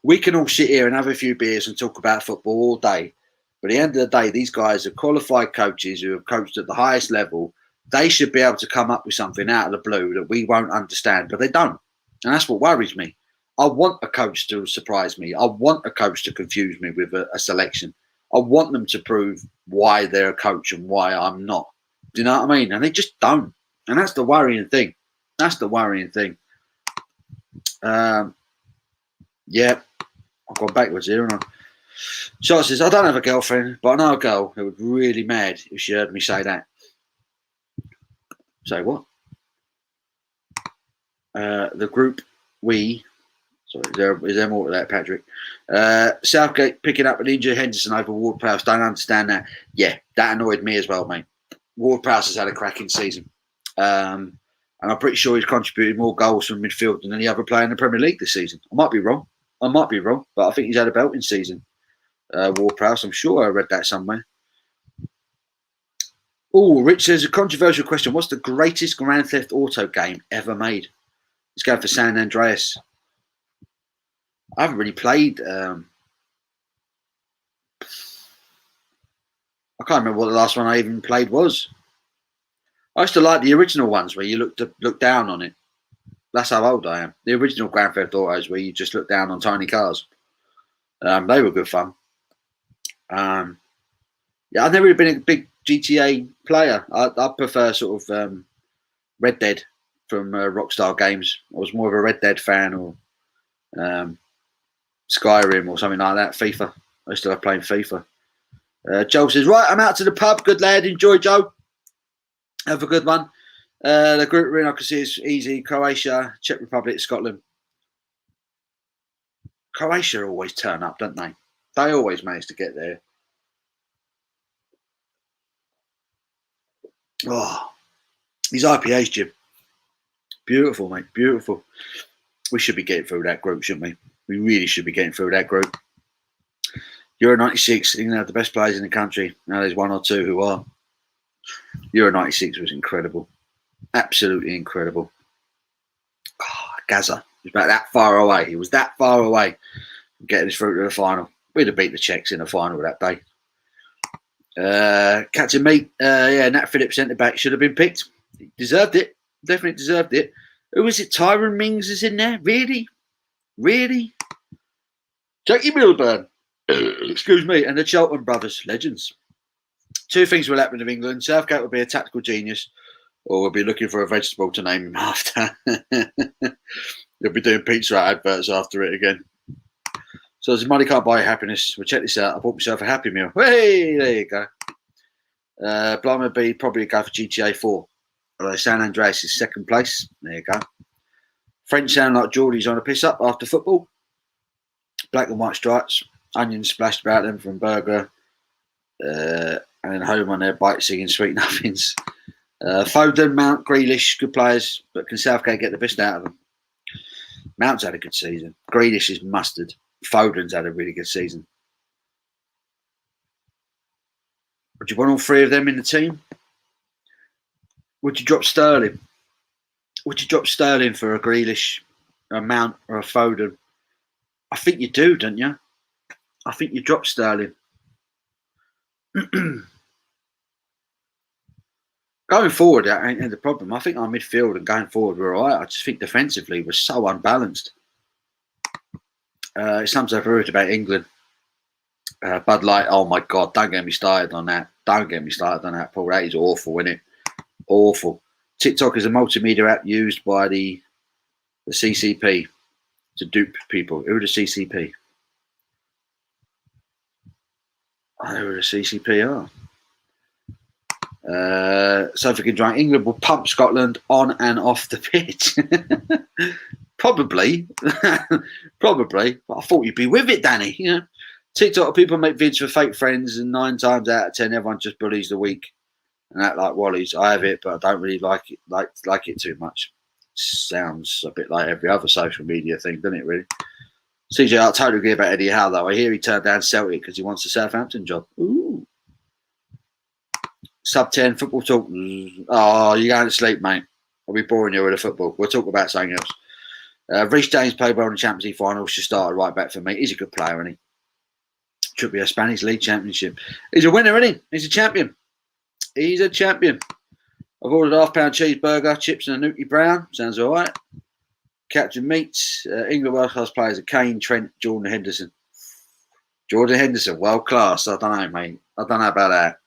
We can all sit here and have a few beers and talk about football all day. But at the end of the day, these guys are qualified coaches who have coached at the highest level. They should be able to come up with something out of the blue that we won't understand, but they don't. And that's what worries me. I want a coach to surprise me. I want a coach to confuse me with a selection. I want them to prove why they're a coach and why I'm not. Do you know what I mean? And they just don't. And that's the worrying thing. That's the worrying thing. Yeah, I've gone backwards here, haven't I? Charles says, I don't have a girlfriend, but I know a girl who would be really mad if she heard me say that. Say what? The group sorry, is there more to that, Patrick? Southgate picking up an injured Henderson over Ward-Prowse. Don't understand that. Yeah, that annoyed me as well, mate. Ward-Prowse has had a cracking season. And I'm pretty sure he's contributed more goals from midfield than any other player in the Premier League this season. I might be wrong, but I think he's had a belting season. Ward-Prowse, I'm sure I read that somewhere. Oh, Rich says, a controversial question. What's the greatest Grand Theft Auto game ever made? He's going for San Andreas. I haven't really played. I can't remember what the last one I even played was. I used to like the original ones where you look down on it. That's how old I am. The original Grand Theft Autos where you just look down on tiny cars. They were good fun. Yeah, I've never really been a big GTA player. I prefer sort of Red Dead from Rockstar Games. I was more of a Red Dead fan, or Skyrim or something like that. FIFA. I used to love playing FIFA. Joe says, right, I'm out to the pub. Good lad. Enjoy, Joe. Have a good one. The group we're in, I can see it's easy. Croatia, Czech Republic, Scotland. Croatia always turn up, don't they? They always manage to get there. Oh, these IPAs, Jim. Beautiful, mate. Beautiful. We should be getting through that group, shouldn't we? We really should be getting through that group. Euro 96, England have the best players in the country. Now there's one or two who are. Euro 96 was incredible. Absolutely incredible. Oh, Gaza was about that far away. He was that far away from getting us through to the final. We'd have beat the Czechs in the final that day. Captain Meat, yeah, Nat Phillips centre back should have been picked. He deserved it. Definitely deserved it. Who is it? Tyrone Mings is in there? Really? Really? Jackie Milburn. Excuse me. And the Charlton brothers, legends. Two things will happen in England. Southgate will be a tactical genius, or we'll be looking for a vegetable to name him after. He'll be doing pizza adverts after it again. So as money can't buy happiness. Well, check this out. I bought myself a Happy Meal. Hey, there you go. Blimey B probably go for GTA 4. Although San Andreas is second place. There you go. French sound like Geordie's on a piss up after football. Black and white stripes. Onions splashed about them from burger. And then home on their bike singing Sweet Nothings. Foden, Mount, Grealish, good players. But can Southgate get the best out of them? Mount's had a good season. Grealish is mustard. Foden's had a really good season. Would you want all three of them in the team? Would you drop Sterling? Would you drop Sterling for a Grealish, a Mount, or a Foden? I think you do, don't you? I think you drop Sterling. Going forward, that ain't the problem. I think our midfield and going forward we're all right. I just think defensively we're so unbalanced. It's something I've heard about England. Bud Light, oh my God, don't get me started on that. Don't get me started on that, Paul. That is awful, isn't it? Awful. TikTok is a multimedia app used by the CCP to dupe people. Who are the CCP? I know who the CCP are. Sophie can drink. England will pump Scotland on and off the pitch. Probably. Probably. But I thought you'd be with it, Danny. You know, TikTok people make vids for fake friends, and 9 times out of 10, everyone just bullies the weak and act like Wallies. I have it, but I don't really like it too much. Sounds a bit like every other social media thing, doesn't it, really? CJ, I totally agree about Eddie Howe, though. I hear he turned down Celtic because he wants the Southampton job. Ooh. Sub 10 football talk. Oh, you're going to sleep, mate. I'll be boring you with the football. We'll talk about something else. Reece James played well in the Champions League final. Should start right back for me. He's a good player, isn't he? Should be a Spanish League Championship. He's a winner, isn't he? He's a champion. He's a champion. I've ordered a £1 cheeseburger, chips and a Nuki Brown. Sounds all right. Captain Meats. England world-class players are Kane, Trent, Jordan Henderson. Jordan Henderson, world class. I don't know, mate. I don't know about that.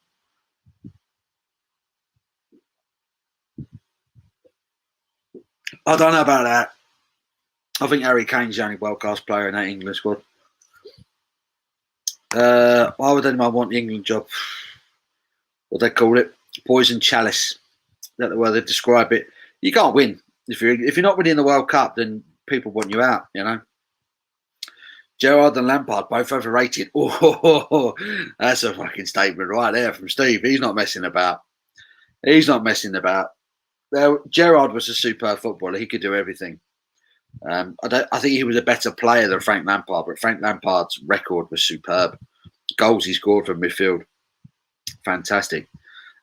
I don't know about that. I think Harry Kane's the only world-class player in that England squad. Why would anyone want the England job? What they call it? Poison chalice. Is that the way they describe it? You can't win. If you're not winning the World Cup, then people want you out, you know. Gerrard and Lampard, both overrated. Oh, that's a fucking statement right there from Steve. He's not messing about. He's not messing about. Gerrard was a superb footballer. He could do everything. I think he was a better player than Frank Lampard, but Frank Lampard's record was superb. Goals he scored from midfield, fantastic.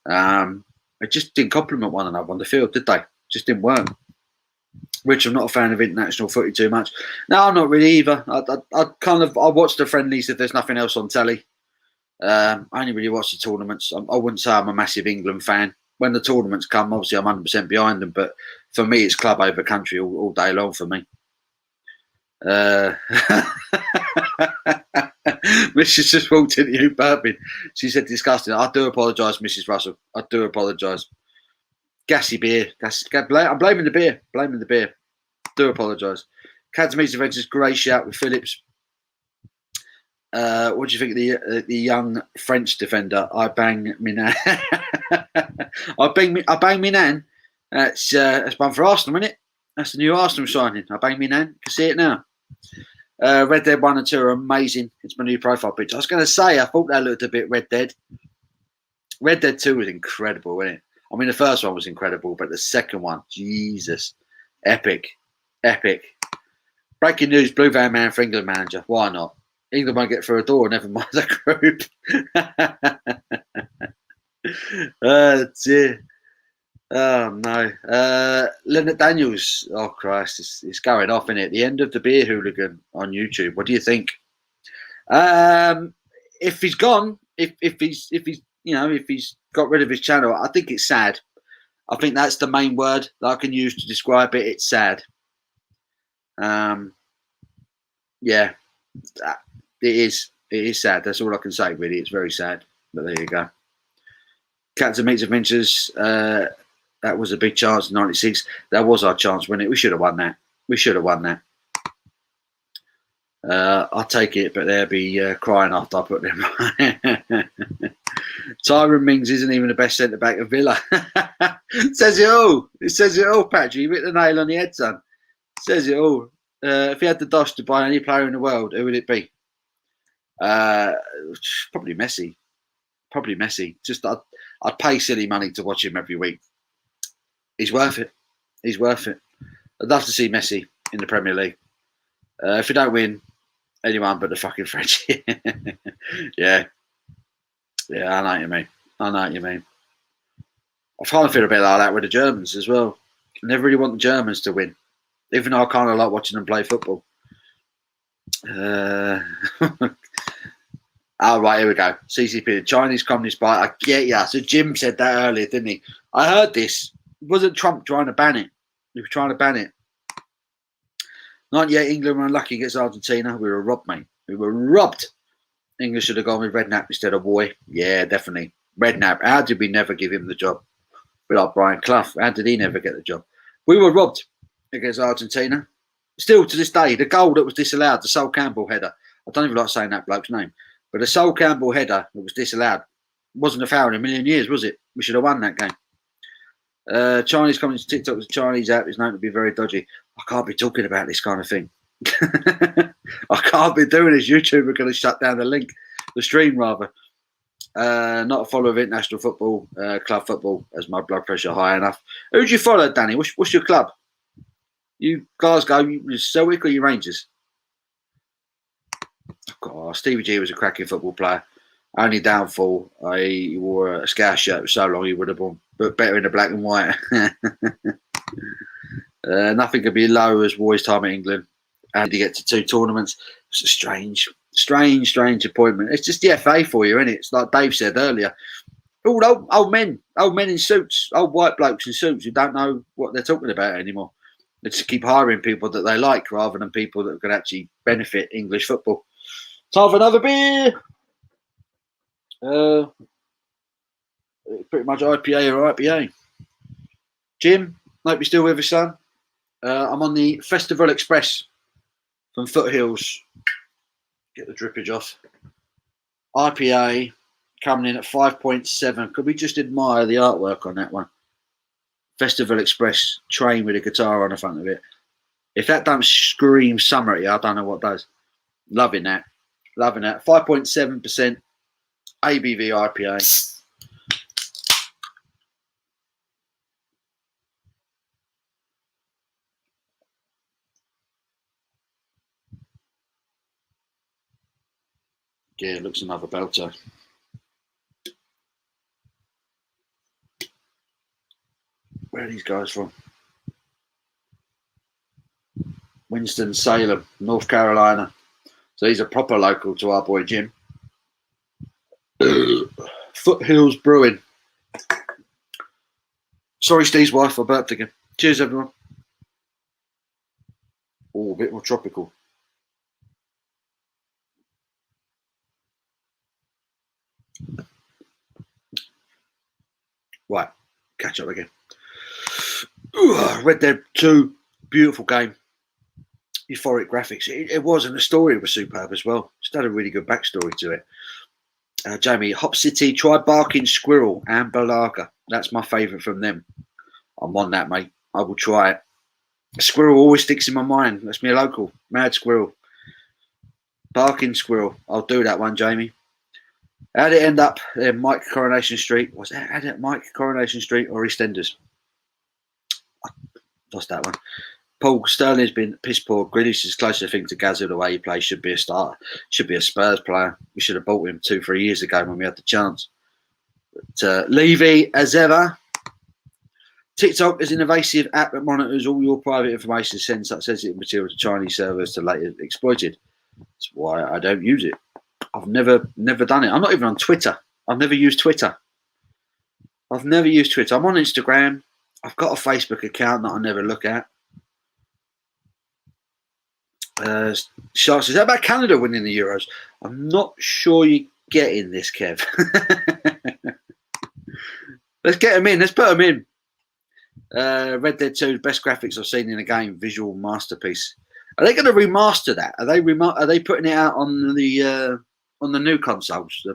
They just didn't complement one another on the field, did they? Just didn't work. Which I'm not a fan of international footy too much. No, I'm not really either. I watch the friendlies if there's nothing else on telly. I only really watch the tournaments. I wouldn't say I'm a massive England fan. When the tournaments come, obviously I'm 100% behind them. But for me, it's club over country all day long for me. Mrs. just walked into you burping. She said disgusting. I do apologise, Mrs. Russell. I do apologise. Gassy beer. I'm blaming the beer. Blaming the beer. Do apologise. Cadme's Adventures, great shout with Phillips. What do you think of the young French defender? I bang me nan. I bang me nan. That's one for Arsenal, isn't it? That's the new Arsenal signing. I bang me nan. Can see it now. Red Dead 1 and 2 are amazing. It's my new profile picture. I was going to say, I thought that looked a bit Red Dead. Red Dead 2 was incredible, wasn't it? I mean, the first one was incredible, but the second one, Jesus, epic. Breaking news, Blue Van Man for England manager. Why not? England won't get through a door, never mind the group. Dear. Oh, no. Leonard Daniels. Oh, Christ. It's going off, isn't it? The end of the beer hooligan on YouTube. What do you think? If he's gone, if he's got rid of his channel, I think it's sad. I think that's the main word that I can use to describe it. It's sad. Yeah, it is. It is sad. That's all I can say, really. It's very sad. But there you go. Captain Meets Adventures. That was a big chance in '96. That was our chance, wasn't it? We should have won that. We should have won that. I'll take it, but they'll be crying after I put them right. Tyrone Mings isn't even the best centre back of Villa. Says it all. It says it all, Patrick. You hit the nail on the head, son. Says it all. If you had the dosh to buy any player in the world, who would it be? Probably Messi. Probably Messi. Just I'd pay silly money to watch him every week. He's worth it. He's worth it. I'd love to see Messi in the Premier League. If we don't win, anyone but the fucking French. Yeah. Yeah, I know what you mean. I know what you mean. I kind of feel a bit like that with the Germans as well. I never really want the Germans to win, even though I kind of like watching them play football. Oh, right, here we go. CCP, the Chinese Communist Party. I get ya. So Jim said that earlier, didn't he? I heard this. Wasn't Trump trying to ban it? He was trying to ban it. Not yet. England were unlucky against Argentina. We were robbed, mate. We were robbed. England should have gone with Redknapp instead of Boy. Yeah, definitely. Redknapp. How did we never give him the job? We're like Brian Clough. How did he never get the job? We were robbed against Argentina. Still to this day, the goal that was disallowed, the Sol Campbell header. I don't even like saying that bloke's name, but the Sol Campbell header that was disallowed wasn't a foul in a million years, was it? We should have won that game. Chinese coming to TikTok, the Chinese app is known to be very dodgy. I can't be talking about this kind of thing. I can't be doing this. YouTube are going to shut down the stream rather. Not a follower of international football, club football, as my blood pressure high enough. Who do you follow, Danny? What's your club? You Glasgow, you Celtic or you Rangers? Oh, Stevie G was a cracking football player. Only downfall, he wore a Scouse shirt for so long he would have been better in the black and white. Nothing could be low as Roy's time at England. And to get to 2 tournaments. It's a strange appointment. It's just the FA for you, isn't it? It's like Dave said earlier. All old men in suits, old white blokes in suits who don't know what they're talking about anymore. They just keep hiring people that they like rather than people that could actually benefit English football. Time for another beer. Pretty much IPA or IPA. Jim, hope you're still with us, son. I'm on the Festival Express from Foothills. Get the drippage off. IPA coming in at 5.7. Could we just admire the artwork on that one? Festival Express train with a guitar on the front of it. If that don't scream summer at you, I don't know what does. Loving that. 5.7% ABV IPA. Yeah, it looks another belter. Where are these guys from? Winston-Salem, North Carolina. So he's a proper local to our boy Jim. Foothills Brewing. Sorry, Steve's wife, I burped again. Cheers, everyone. Oh, a bit more tropical. Right, catch up again. Red Dead 2, beautiful game. Euphoric graphics. It was, and the story was superb as well. It's had a really good backstory to it. Jamie, Hop City, try Barking Squirrel, Amber Lager. That's my favourite from them. I'm on that, mate. I will try it. Squirrel always sticks in my mind. That's me a local. Mad Squirrel. Barking Squirrel. I'll do that one, Jamie. How'd it end up? Mike Coronation Street. Was that Mike Coronation Street or EastEnders? I lost that one. Paul Sterling's been piss poor. Grealish is closer thing to Gazza the way he plays. Should be a starter. Should be a Spurs player. We should have bought him 2-3 years ago when we had the chance. But Levy, as ever. TikTok is an invasive app that monitors all your private information, sends such sensitive material to Chinese servers to later exploited. That's why I don't use it. I've never done it. I'm not even on Twitter. I've never used Twitter. I'm on Instagram. I've got a Facebook account that I never look at. Shark says, how about Canada winning the Euros? I'm not sure you're getting this, Kev. Let's get them in. Let's put them in. Red Dead 2, best graphics I've seen in a game. Visual masterpiece. Are they going to remaster that? Are they putting it out on the new consoles,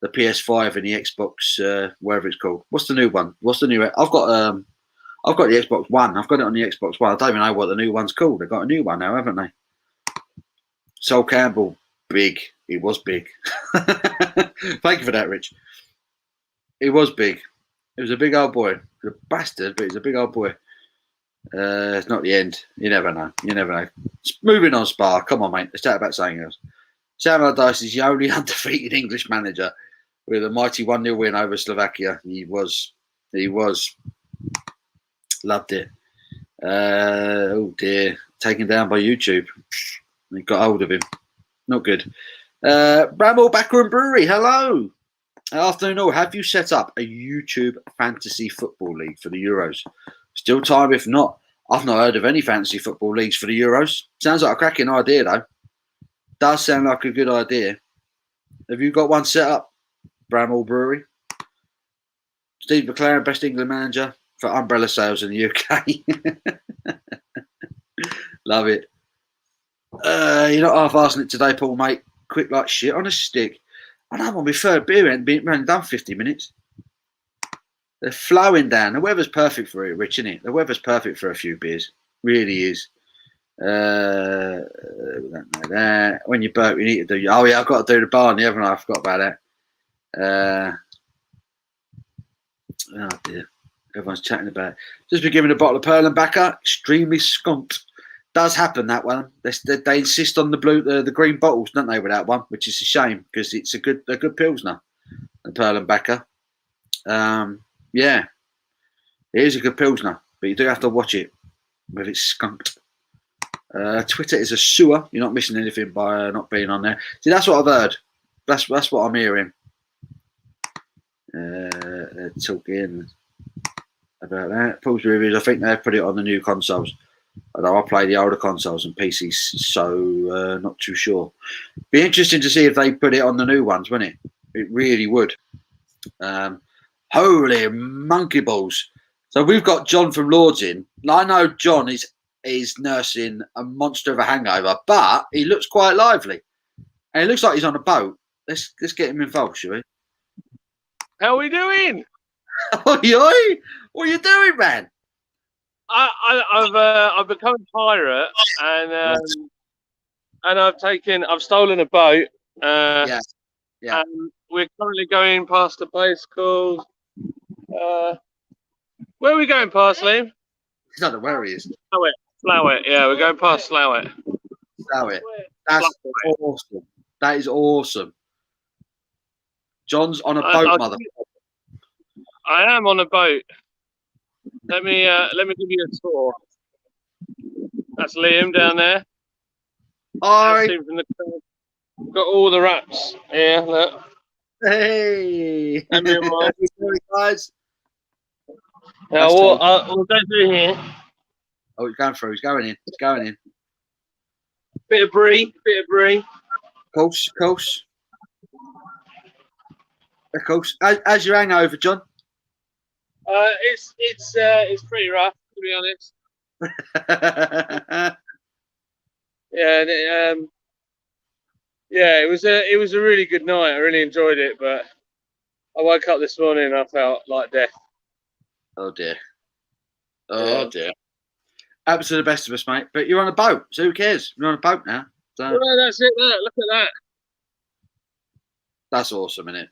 the PS5 and the Xbox, wherever it's called? What's the new one? What's the new? I've got the Xbox One. I've got it on the Xbox One. I don't even know what the new one's called. They've got a new one now, haven't they? Sol Campbell, big. He was big. Thank you for that, Rich. He was big. He was a big old boy. A bastard, but he's a big old boy. It's not the end. You never know. Moving on, Spar. Come on, mate. Let's chat about something else. Sam Allardyce is the only undefeated English manager with a mighty 1-0 win over Slovakia. He was. Loved it. Oh, dear. Taken down by YouTube. They got hold of him. Not good. Bramble Backroom Brewery. Hello. Afternoon all. Have you set up a YouTube fantasy football league for the Euros? Still time if not. I've not heard of any fantasy football leagues for the Euros. Sounds like a cracking idea though. Does sound like a good idea. Have you got one set up, Bramall Brewery? Steve McLaren, best England manager for umbrella sales in the UK. Love it. You're not half-arsing it today, Paul, mate. Quick like shit on a stick. I know I'm on my third beer and we haven't done 50 minutes. They're flowing down. The weather's perfect for it, Rich, isn't it? The weather's perfect for a few beers. Really is. We don't know that. When you burp, you need to do. Oh yeah, I've got to do the Barney, haven't I? I forgot about that. Oh dear, everyone's chatting about it. Just been given a bottle of Perlenbacher. Extremely skunked. Does happen that one. They insist on the green bottles, don't they? With that one, which is a shame because it's a good pilsner, the Perlenbacher. Yeah, it is a good pilsner, but you do have to watch it with it skunked. Twitter is a sewer. You're not missing anything by not being on there. See, that's what I've heard. That's what I'm hearing. They're talking about that. Paul's reviews. I think they've put it on the new consoles. Although I play the older consoles and PCs, so not too sure. Be interesting to see if they put it on the new ones, wouldn't it? It really would. Holy monkey balls! So we've got John from Lords in. Now, I know John is nursing a monster of a hangover, but he looks quite lively, and it looks like he's on a boat. Let's get him involved, shall we? How are we doing? Oi, oi! What are you doing, man? I've become a pirate, and I've stolen a boat. Yeah. And we're currently going past a place called. Where are we going past, Liam? I don't know where he is. Slowett. Yeah, we're going past Slowett. That's awesome. That is awesome. John's on a boat, mother. I am on a boat. Let me give you a tour. That's Liam down there. Hi. Got all the wraps. Yeah, look. Hey. Guys. Now we'll go through here. Oh, he's going through. He's going in. Bit of brie. Course. Of course. How's your hangover, John? It's pretty rough, to be honest. It was a really good night. I really enjoyed it, but I woke up this morning and I felt like death. Oh dear. Dear. Happens to the best of us, mate. But you're on a boat, so who cares? You're on a boat now. So well, that's it. Look at that. That's awesome, isn't it?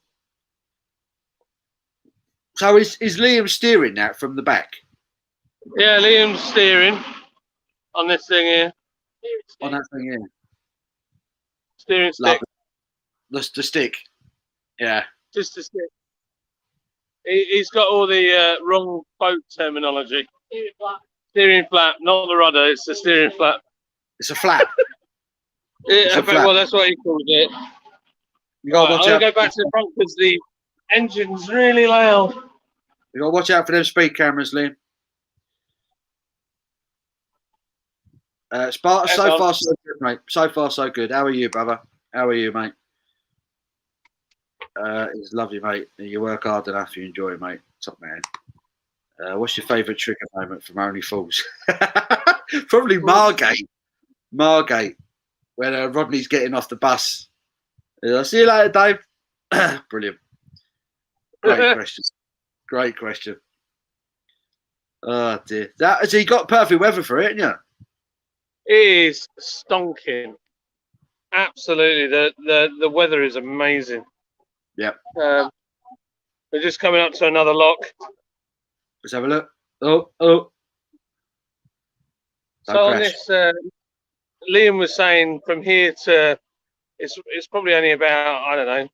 So is Liam steering now from the back? Yeah, Liam's steering on this thing here. On that thing here. Steering stick. The stick. Yeah. Just a stick. He's got all the wrong boat terminology. Steering flap, not the rudder. It's the steering flap. It's a flap. Well, that's what he calls it. You gotta I'm gonna go back to the front because the engine's really loud. You gotta watch out for them speed cameras, Liam. Sparta, so far so good, mate. So far so good. How are you, brother? How are you, mate? It's lovely, mate. You work hard enough, you enjoy it, mate. Top man. What's your favourite trigger moment from Only Fools? Probably Margate. When Rodney's getting off the bus. I'll see you later, Dave. Brilliant. Great question. Oh dear. Has he got perfect weather for it, yeah? It is stonking. Absolutely. The weather is amazing. Yep. We're just coming up to another lock. Let's have a look. Oh. So on this, Liam was saying from here to, it's probably only about, I don't know,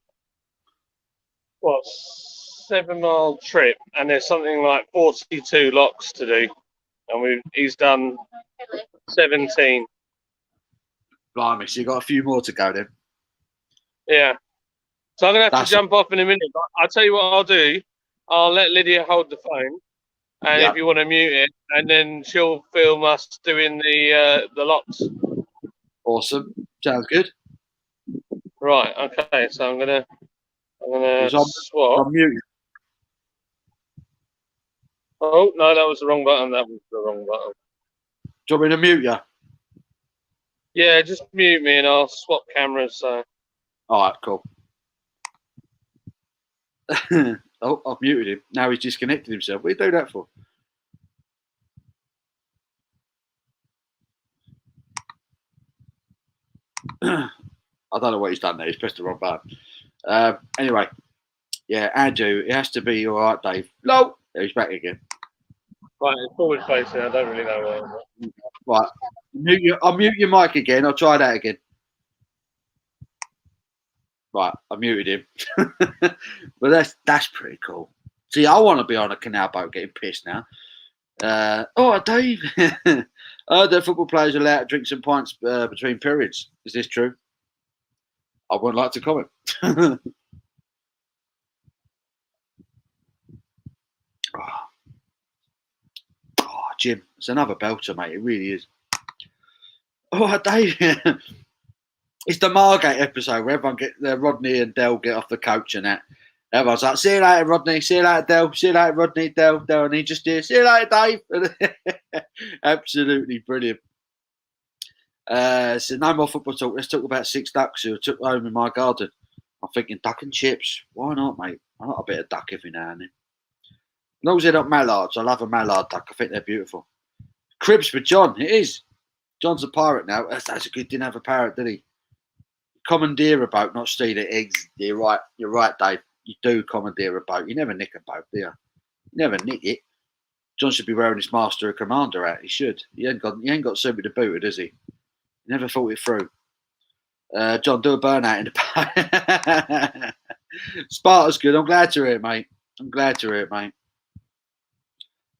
7-mile trip, and there's something like 42 locks to do, and he's done 17. Blimey, so you got a few more to go then. Yeah. So I'm going to have to jump off in a minute. But I'll tell you what I'll do. I'll let Lydia hold the phone. And if you want to mute it, and then she'll film us doing the locks. Awesome. Sounds good. Right. Okay. So I'm gonna swap. I'm muted. Oh, no, that was the wrong button. That was the wrong button. Do you want me to mute you? Yeah, just mute me and I'll swap cameras. So. All right, cool. Oh, I've muted him. Now he's disconnected himself. What do you do that for? I don't know what he's done there. He's pressed the wrong button. Anyway, yeah, Andrew, it has to be all right, Dave. No, there he's back again. Right, it's forward facing. I don't really know why. Right, I'll mute your mic again. I'll try that again. Right, I muted him. But that's pretty cool. See, I want to be on a canal boat getting pissed now. Dave. I heard that football players are allowed to drink some pints between periods. Is this true? I would like to comment. Jim, it's another belter, mate. It really is. Oh, Dave. It's the Margate episode where everyone Rodney and Dell get off the coach and that. Everyone's like, see you later, Rodney. See you later, Dell. See you later, Rodney. Dell. And he just did, see you later, Dave. Absolutely brilliant. So no more football talk. Let's talk about 6 ducks who took home in my garden. I'm thinking duck and chips. Why not, mate? I like a bit of duck every now and then. As long as they're not mallards. I love a mallard duck. I think they're beautiful. Cribs for John. It is. John's a pirate now. That's a good. Didn't have a parrot, did he? Commandeer a boat, not steal it. Eggs. You're right. You're right, Dave. You do commandeer a boat. You never nick a boat, do you? You never nick it. John should be wearing his master of commander out. He should. He ain't got something to boot it, does he? He never thought it through. John, do a burnout in the boat. Sparta's good. I'm glad to hear it, mate. I'm glad to hear it, mate.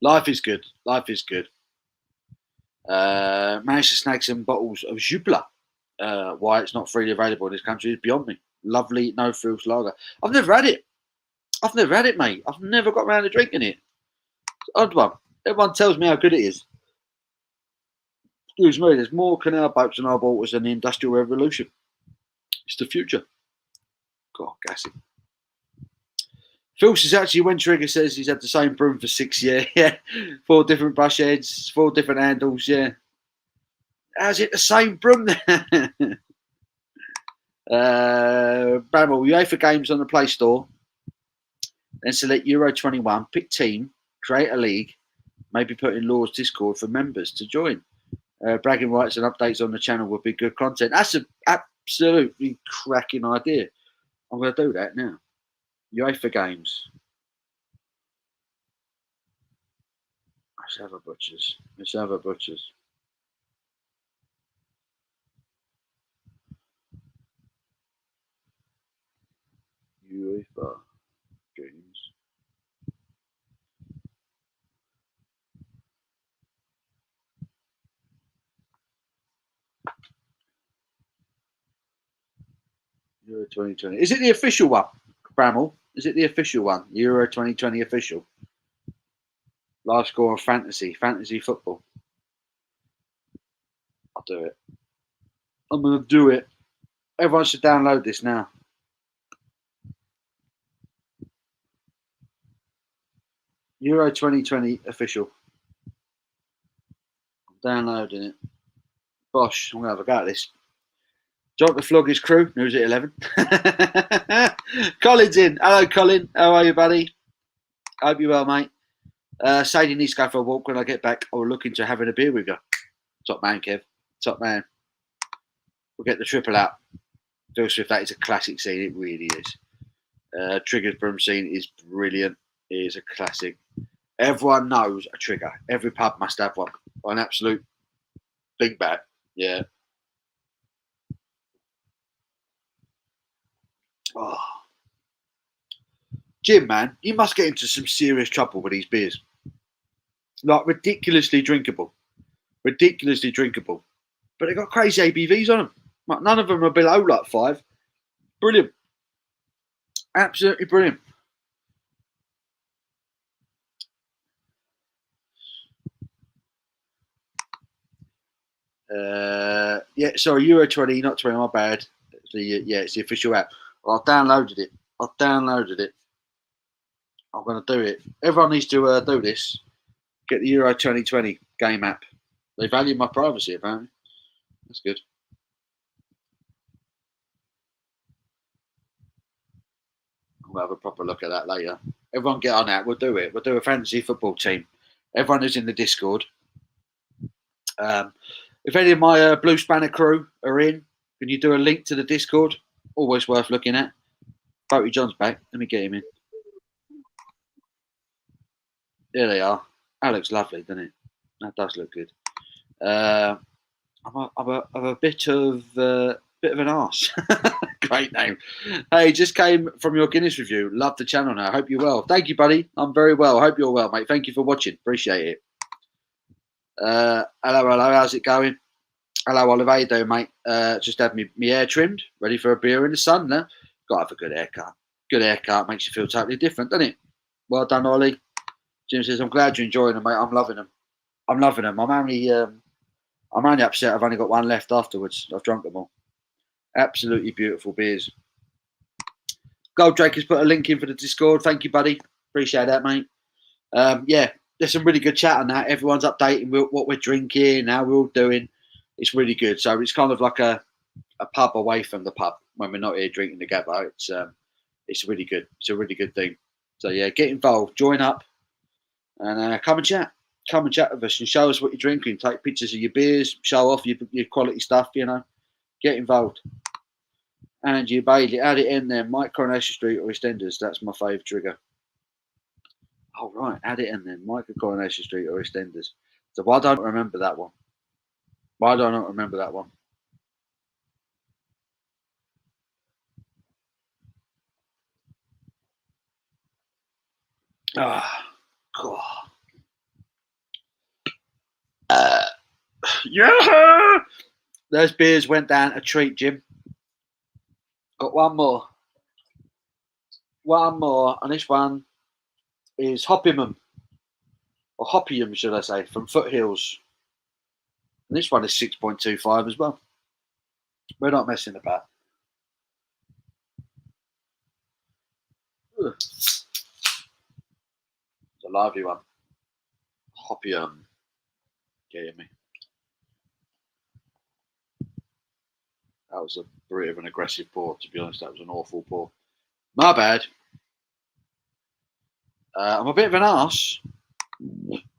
Life is good. Life is good. Managed to snag some bottles of Jubla. Why it's not freely available in this country is beyond me. Lovely, no frills lager. I've never had it. I've never had it, mate. I've never got around to drinking it. It's an odd one. Everyone tells me how good it is. Excuse me, there's more canal boats than our waters than the Industrial Revolution. It's the future. God, gassy. Phil says actually when Trigger says he's had the same broom for 6 years. Yeah. 4 different brush heads, 4 different handles, yeah. How's it the same broom then? Bramble, UEFA games on the Play Store. Then select Euro 21, pick team, create a league, maybe put in Law's Discord for members to join. Bragging rights and updates on the channel would be good content. That's an absolutely cracking idea. I'm going to do that now. UEFA games. Let's have a butchers. Let's have a butchers. UEFA games. Euro 2020. Is it the official one, Bramall? Is it the official one? Euro 2020 official? Live score of fantasy football. I'll do it. I'm going to do it. Everyone should download this now. Euro 2020 official. I'm downloading it. Bosh, I'm going to have a go at this. John to flog his crew. News at 11. Colin's in. Hello, Colin. How are you, buddy? Hope you're well, mate. Sadie needs to go for a walk when I get back. I'll look into having a beer with you. Top man, Kev. Top man. We'll get the triple out. Phil Swift, that is a classic scene. It really is. Trigger's broom scene is brilliant. It is a classic. Everyone knows a trigger. Every pub must have one. An absolute big bat. Yeah. Oh. Jim, man, you must get into some serious trouble with these beers. Like, ridiculously drinkable. Ridiculously drinkable. But they've got crazy ABVs on them. Like, none of them are below, like, 5. Brilliant. Absolutely brilliant. Yeah, sorry, Euro 20, not 20, my bad. It's the official app. Well, I've downloaded it. I'm going to do it. Everyone needs to do this. Get the Euro 2020 game app. They value my privacy, apparently. That's good. We'll have a proper look at that later. Everyone get on that. We'll do it. We'll do a fantasy football team. Everyone who's in the Discord. If any of my Blue Spanner crew are in, can you do a link to the Discord? Always worth looking at. Boaty John's back. Let me get him in. There they are. That looks lovely, doesn't it? That does look good. I'm a bit of an arse. Great name. Hey, just came from your Guinness review. Love the channel now. Hope you're well. Thank you, buddy. I'm very well. Hope you're well, mate. Thank you for watching. Appreciate it. Hello. How's it going? Hello, Oliver. How you doing, mate? Just had me hair trimmed, ready for a beer in the sun now. Got to have a good haircut. Good haircut makes you feel totally different, doesn't it? Well done, Ollie. Jim says, I'm glad you're enjoying them, mate. I'm loving them. I'm only upset I've only got one left afterwards. I've drunk them all. Absolutely beautiful beers. Gold Drake has put a link in for the Discord. Thank you, buddy. Appreciate that, mate. Yeah, there's some really good chat on that. Everyone's updating what we're drinking, how we're all doing. It's really good. So it's kind of like a pub away from the pub when we're not here drinking together. It's really good. It's a really good thing. So yeah, get involved, join up, and come and chat. Come and chat with us and show us what you're drinking. Take pictures of your beers, show off your quality stuff. You know, get involved. And you Bailey, add it in there. Mike Coronation Street or EastEnders. That's my fave trigger. Oh right, add it in then. Mike Coronation Street or EastEnders. So why don't I remember that one? Why do I not remember that one? Ah, God. Yeah. Those beers went down a treat, Jim. Got one more. One more, and this one is Hopium, or Hopium, should I say, from Foothills. And this one is 6.25 as well. We're not messing about. Ugh. It's a lively one. Hopium. Get me. That was a bit of an aggressive pour, to be honest. That was an awful pour. My bad. I'm a bit of an arse.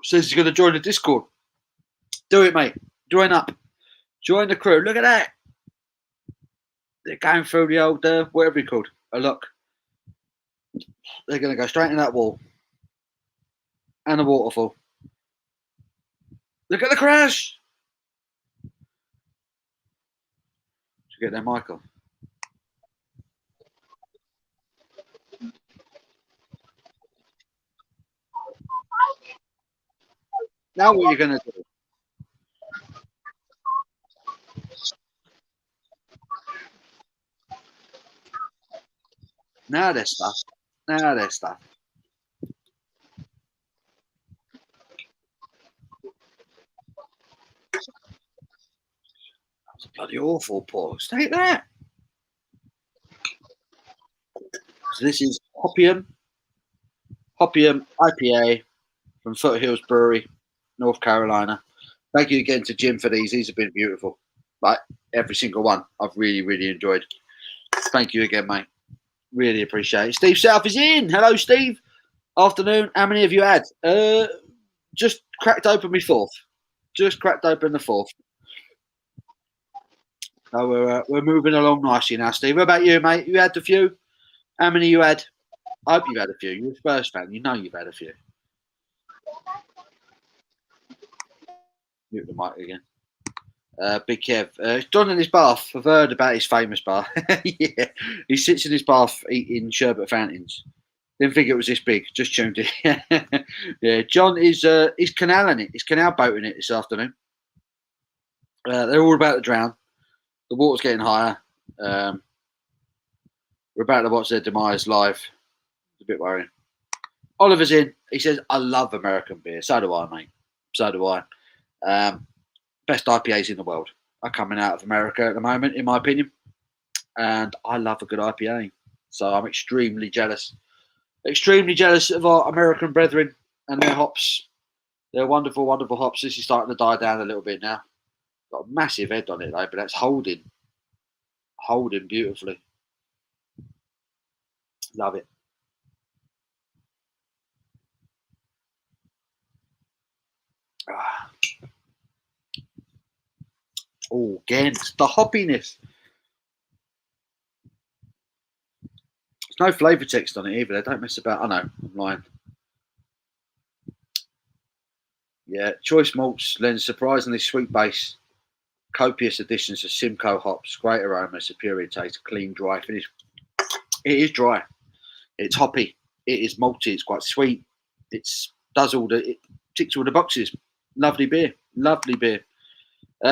Says he's going to join the Discord. Do it, mate. Join up. Join the crew. Look at that. They're going through the old, whatever it's called. A look. They're going to go straight in that wall. And a waterfall. Look at the crash. Should get their mic on. Now what are you going to do? Now there's stuff. Now there's stuff. That was a bloody awful pause. Take that. So this is Hopium IPA from Foothills Brewery, North Carolina. Thank you again to Jim for these. These have been beautiful. Like every single one, I've really, really enjoyed. Thank you again, mate. Really appreciate it. Steve South is in. Hello, Steve. Afternoon. How many have you had? Just cracked open my fourth. Just cracked open the fourth. So we're moving along nicely now, Steve. What about you, mate? You had a few? How many you had? I hope you've had a few. You're a Spurs fan. You know you've had a few. Mute the mic again. Big Kev. John in his bath. I've heard about his famous bath. Yeah. He sits in his bath eating sherbet fountains. Didn't think it was this big. Just tuned in. Yeah. John is he's canaling it. He's canal boating it this afternoon. They're all about to drown. The water's getting higher. We're about to watch their demise live. It's a bit worrying. Oliver's in. He says, I love American beer. So do I, mate. So do I. Best IPAs in the world are coming out of America at the moment, in my opinion. And I love a good IPA. So I'm extremely jealous. Extremely jealous of our American brethren and their hops. They're wonderful, wonderful hops. This is starting to die down a little bit now. Got a massive head on it though, but that's holding beautifully. Love it. Oh, again, the hoppiness. There's no flavour text on it either. They don't mess about. I know, I'm lying. Yeah, choice malts lend surprisingly sweet base, copious additions of Simcoe hops, great aroma, superior taste, clean, dry finish. It is dry. It's hoppy. It is malty. It's quite sweet. It ticks all the boxes. Lovely beer. Lovely beer.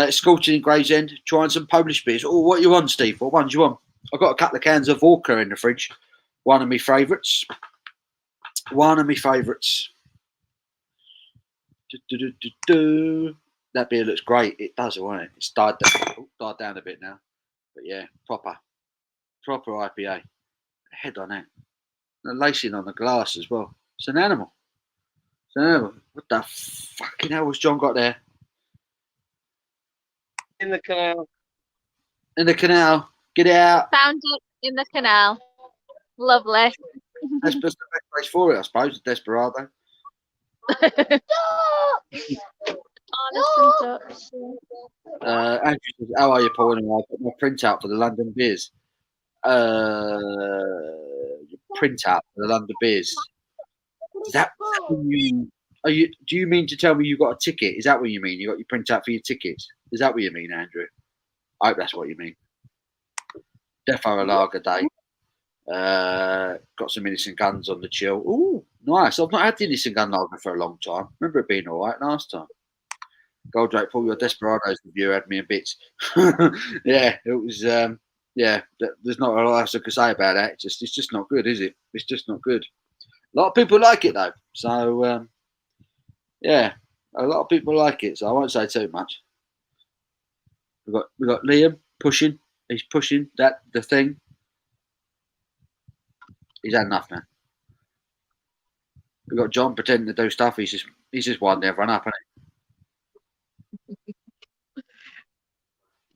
Scorching in Gravesend. Trying some Polish beers. Oh, what you want, Steve? What ones you want? I've got a couple of cans of Vodka in the fridge. One of my favourites. That beer looks great. It does, won't it? It's died down a bit now. But yeah, proper IPA. Head on it. The lacing on the glass as well. It's an animal. What the fucking hell was John got there? In the canal. Get it out. Found it in the canal. Lovely. That's just the best place for it, I suppose. Desperado. Andrew says, how are you, Paul? And I put my printout for the London beers. Printout for the London beers. Is that do you mean to tell me you got a ticket? Is that what you mean? You got your printout for your tickets? Is that what you mean, Andrew? I hope that's what you mean. Defo a lager day. Got some innocent guns on the chill. Ooh, nice. I've not had the innocent gun lager for a long time. Remember it being all right last time. Goldrake, Paul, your Desperados review had me in bits. Yeah, it was. Yeah, there's not a lot else I could say about that. It's just not good, is it? It's just not good. A lot of people like it though, so yeah, a lot of people like it. So I won't say too much. We got Liam pushing. He's pushing the thing. He's had enough now. We got John pretending to do stuff. He's just winding everyone up, hasn't he?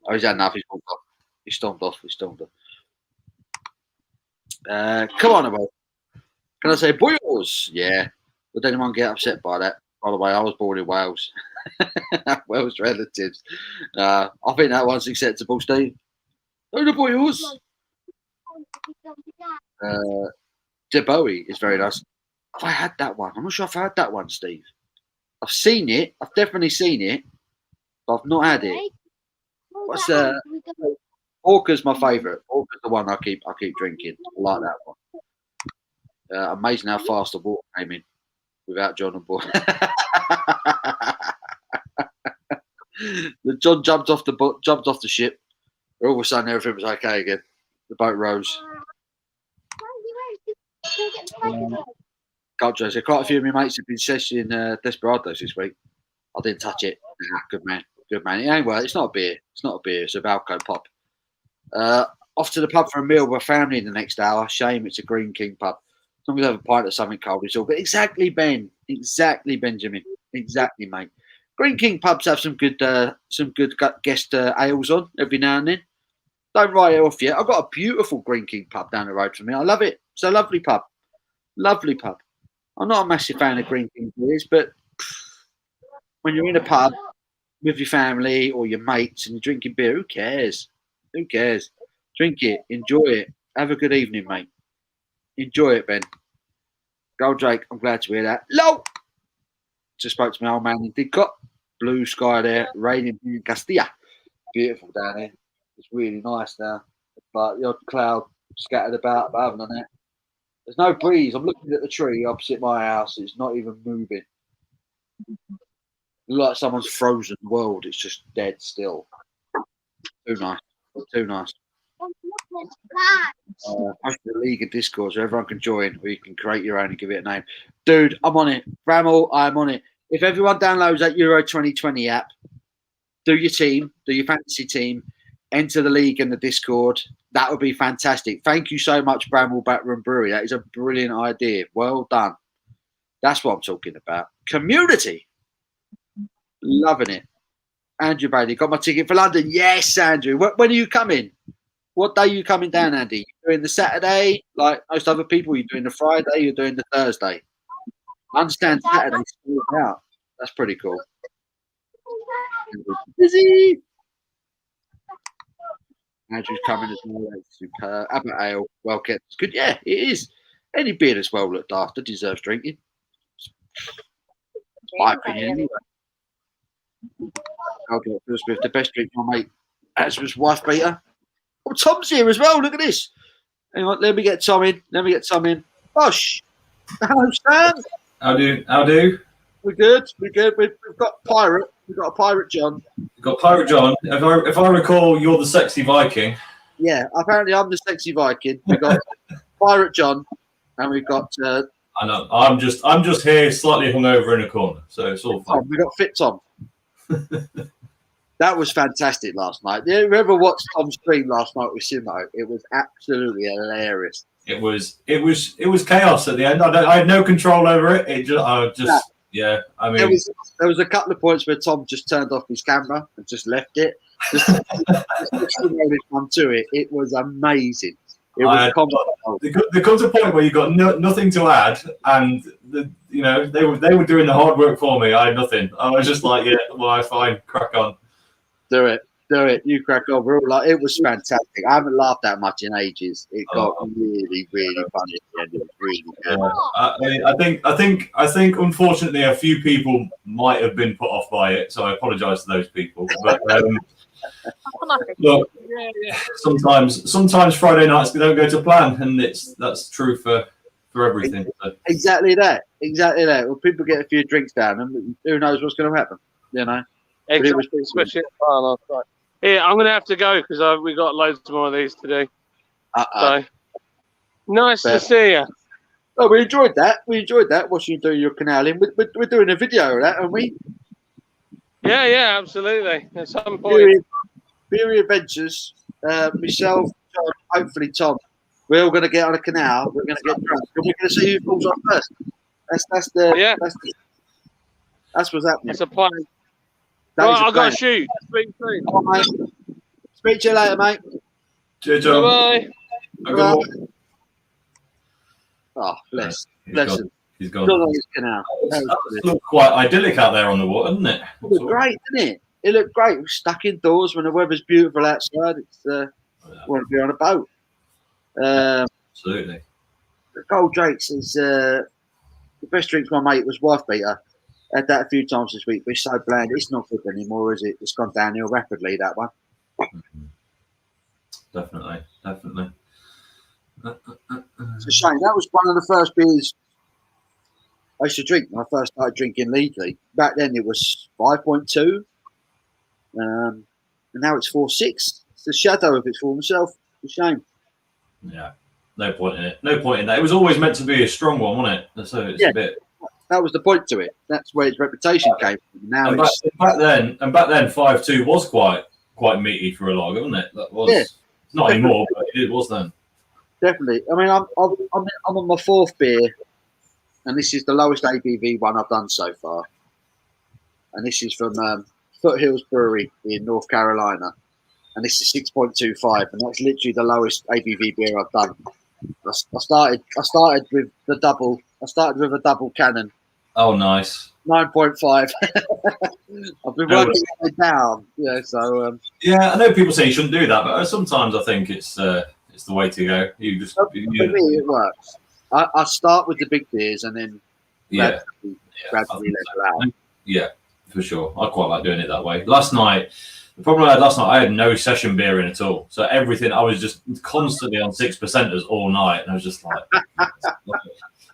Oh, he's had enough. He's stormed off. Come on, about. Can I say boys? Yeah. Would anyone get upset by that? By the way, I was born in Wales. Wales relatives. I think that one's acceptable, Steve. Oh, the boys. De Bowie is very nice. Have I had that one? I'm not sure if I had that one, Steve. I've seen it. I've definitely seen it, but I've not had it. What's Orca's my favourite. Orca's the one I keep drinking. I like that one. Amazing how fast the water came in without John on board. The John jumped off the ship. All of a sudden, everything was okay again. The boat rose. Culture said quite a few of my mates have been sessioning Desperados this week. I didn't touch it. Nah, good man. It ain't well. It's not a beer. It's a Valco pop. Off to the pub for a meal with family in the next hour. Shame it's a Green King pub. As long as I have a pint of something cold, it's all good. Exactly, Ben. Exactly, Benjamin. Exactly, mate. Green King pubs have some good guest ales on every now and then. Don't write it off yet. I've got a beautiful Green King pub down the road from me. I love it. It's a lovely pub. Lovely pub. I'm not a massive fan of Green King beers, but when you're in a pub with your family or your mates and you're drinking beer, who cares? Who cares? Drink it. Enjoy it. Have a good evening, mate. Enjoy it, Ben. Goldrake, I'm glad to hear that. Low! Just spoke to my old man in Didcot. Blue sky there. Raining in Castilla. Beautiful down there. It's really nice now. But the odd cloud scattered about, but other than that, there's no breeze. I'm looking at the tree opposite my house. It's not even moving. Like someone's frozen the world. It's just dead still. Too nice. Post the league and Discord so everyone can join, or you can create your own and give it a name. Dude, I'm on it. Bramall, I'm on it. If everyone downloads that Euro 2020 app, do your team, do your fantasy team, enter the league and the Discord. That would be fantastic. Thank you so much, Bramall Backroom Brewery. That is a brilliant idea. Well done. That's what I'm talking about. Community. Loving it. Andrew Bailey, got my ticket for London. Yes, Andrew. When are you coming? What day are you coming down, Andy? You doing the Saturday, like most other people? You doing the Friday? You're doing the Thursday? I understand Saturday's sold out. That's pretty cool. Busy. Andrew's coming as well. Superb. Abbott Ale, well kept. Good, yeah, it is. Any beer that's well looked after deserves drinking. My opinion, anyway. I'll get first with the best drink my mate. As was wife beater. Oh, Tom's here as well. Look at this. Hang on, let me get Tom in. Bosh. Hello, Sam. How do? We're good. We've got Pirate. We've got a Pirate John. You've got Pirate John. If I recall, you're the sexy Viking. Yeah, apparently I'm the sexy Viking. We've got Pirate John, and we've got. I know. I'm just here, slightly hungover in a corner, so it's all fine. We got Fit Tom. That was fantastic last night. Whoever watched Tom's stream last night with Simo, it was absolutely hilarious. It was chaos at the end. I had no control over it. Yeah. I mean, there was a couple of points where Tom just turned off his camera and just left it. Just to it. It was amazing. It was there comes a point where you've got nothing to add, and they were doing the hard work for me. I had nothing. I was just like, yeah, well, fine, crack on. Do it. You crack on. We're all like, it was fantastic. I haven't laughed that much in ages. It got really, really funny at the end. It was really good. I think, unfortunately, a few people might have been put off by it, so I apologise to those people. But look, sometimes Friday nights don't go to plan, and that's true for everything. So. Exactly that. Well, people get a few drinks down, and who knows what's going to happen? Exactly, especially at the bar last night. Yeah, I'm going to have to go because we got loads more of these to do. So, nice to see you. Oh, we enjoyed that. Watching you do your canaling. We're doing a video of that, aren't we? Yeah, absolutely. At some point. Beery Adventures, myself, John, hopefully Tom. We're all going to get on a canal. We're going to get drunk. And we're going to see who falls off first. That's what's happening. That's a plan. Right, I've got to shoot. Speak soon. Oh, mate. Speak to you later, mate. Cheers, John. Bye-bye. Oh, bless him. He's gone. On his canal. It looked quite idyllic out there on the water, didn't it? It looked great, didn't it? It looked great. We're stuck indoors when the weather's beautiful outside. It's want to be on a boat. Absolutely. The Gold Drakes is the best drinks my mate was wife beater. Had that a few times this week, but it's so bland. It's not good anymore, is it? It's gone downhill rapidly, that one. Definitely. It's a shame. That was one of the first beers I used to drink when I first started drinking legally. Back then it was 5.2, and now it's 4.6. It's the shadow of its former self. It's a shame. Yeah, no point in it. No point in that. It was always meant to be a strong one, wasn't it? So it's a bit. That was the point to it. That's where its reputation came from. Now and back then, 5.2 was quite meaty for a lager, wasn't it? That was not definitely. Anymore, but it was then. Definitely. I mean, I'm on my fourth beer, and this is the lowest ABV one I've done so far. And this is from Foothills Brewery in North Carolina, and this is 6.25, and that's literally the lowest ABV beer I've done. I started with the double. I started with a double cannon. Oh, nice. 9.5. I've been working it down. Yeah, so. Yeah, I know people say you shouldn't do that, but sometimes I think it's the way to go. For me, it works. I start with the big beers and then gradually level out. Yeah, for sure. I quite like doing it that way. The problem I had last night, I had no session beer in at all. So everything, I was just constantly on 6%ers all night, and I was just like,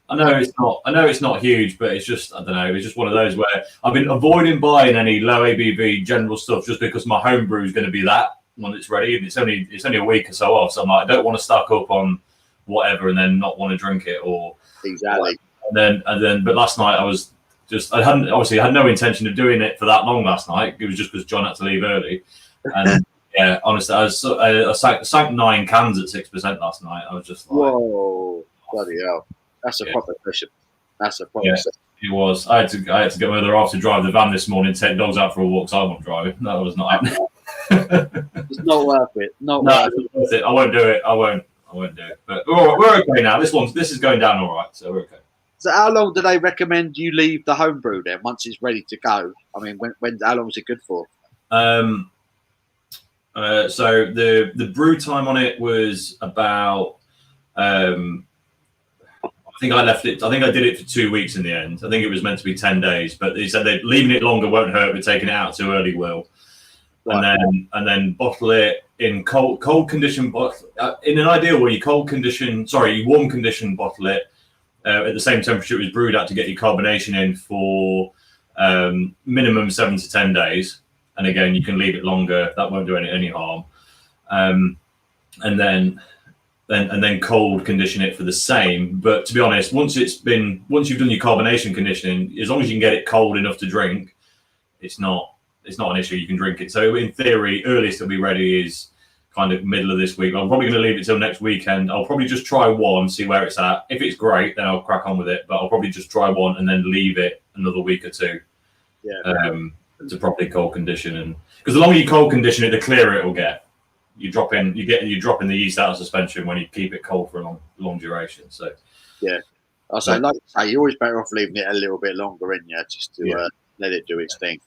I know it's not huge, but it's just, I don't know, it's just one of those where I've been avoiding buying any low ABV general stuff just because my homebrew is going to be that when it's ready, and it's only a week or so off. So I'm like, I don't want to stock up on whatever and then not want to drink it or exactly. And then, but last night I had no intention of doing it for that long last night. It was just because John had to leave early, and yeah, honestly, I sank 9 cans at 6% last night. I was just like, whoa, bloody hell. That's a proper session. That's a proper session. It was. I had to get my other half to drive the van this morning, take dogs out for a walk. So I wasn't driving. That was not happening. It's not worth it. Not No, worth it. I won't do it. I won't do it. But we're okay now. This is going down all right, so we're okay. So how long do they recommend you leave the homebrew then once it's ready to go? I mean, how long is it good for? So the brew time on it was about. I think I did it for 2 weeks in the end. I think it was meant to be 10 days, but they said that leaving it longer won't hurt, but taking it out too early will. Right. And then bottle it in cold condition. In an ideal way, you warm condition bottle it at the same temperature it was brewed at to get your carbonation in for minimum 7 to 10 days. And again, you can leave it longer. That won't do any harm. And then cold condition it for the same. But to be honest, once you've done your carbonation conditioning, as long as you can get it cold enough to drink, it's not an issue. You can drink it. So in theory, earliest it'll be ready is kind of middle of this week. I'm probably going to leave it till next weekend. I'll probably just try one, see where it's at. If it's great, then I'll crack on with it. But I'll probably just try one and then leave it another week or two. Yeah. To properly cold condition, and because the longer you cold condition it, the clearer it will get. You're dropping the yeast out of suspension when you keep it cold for a long duration. So yeah, I say, like I say, you're always better off leaving it a little bit longer in there just to let it do its thing.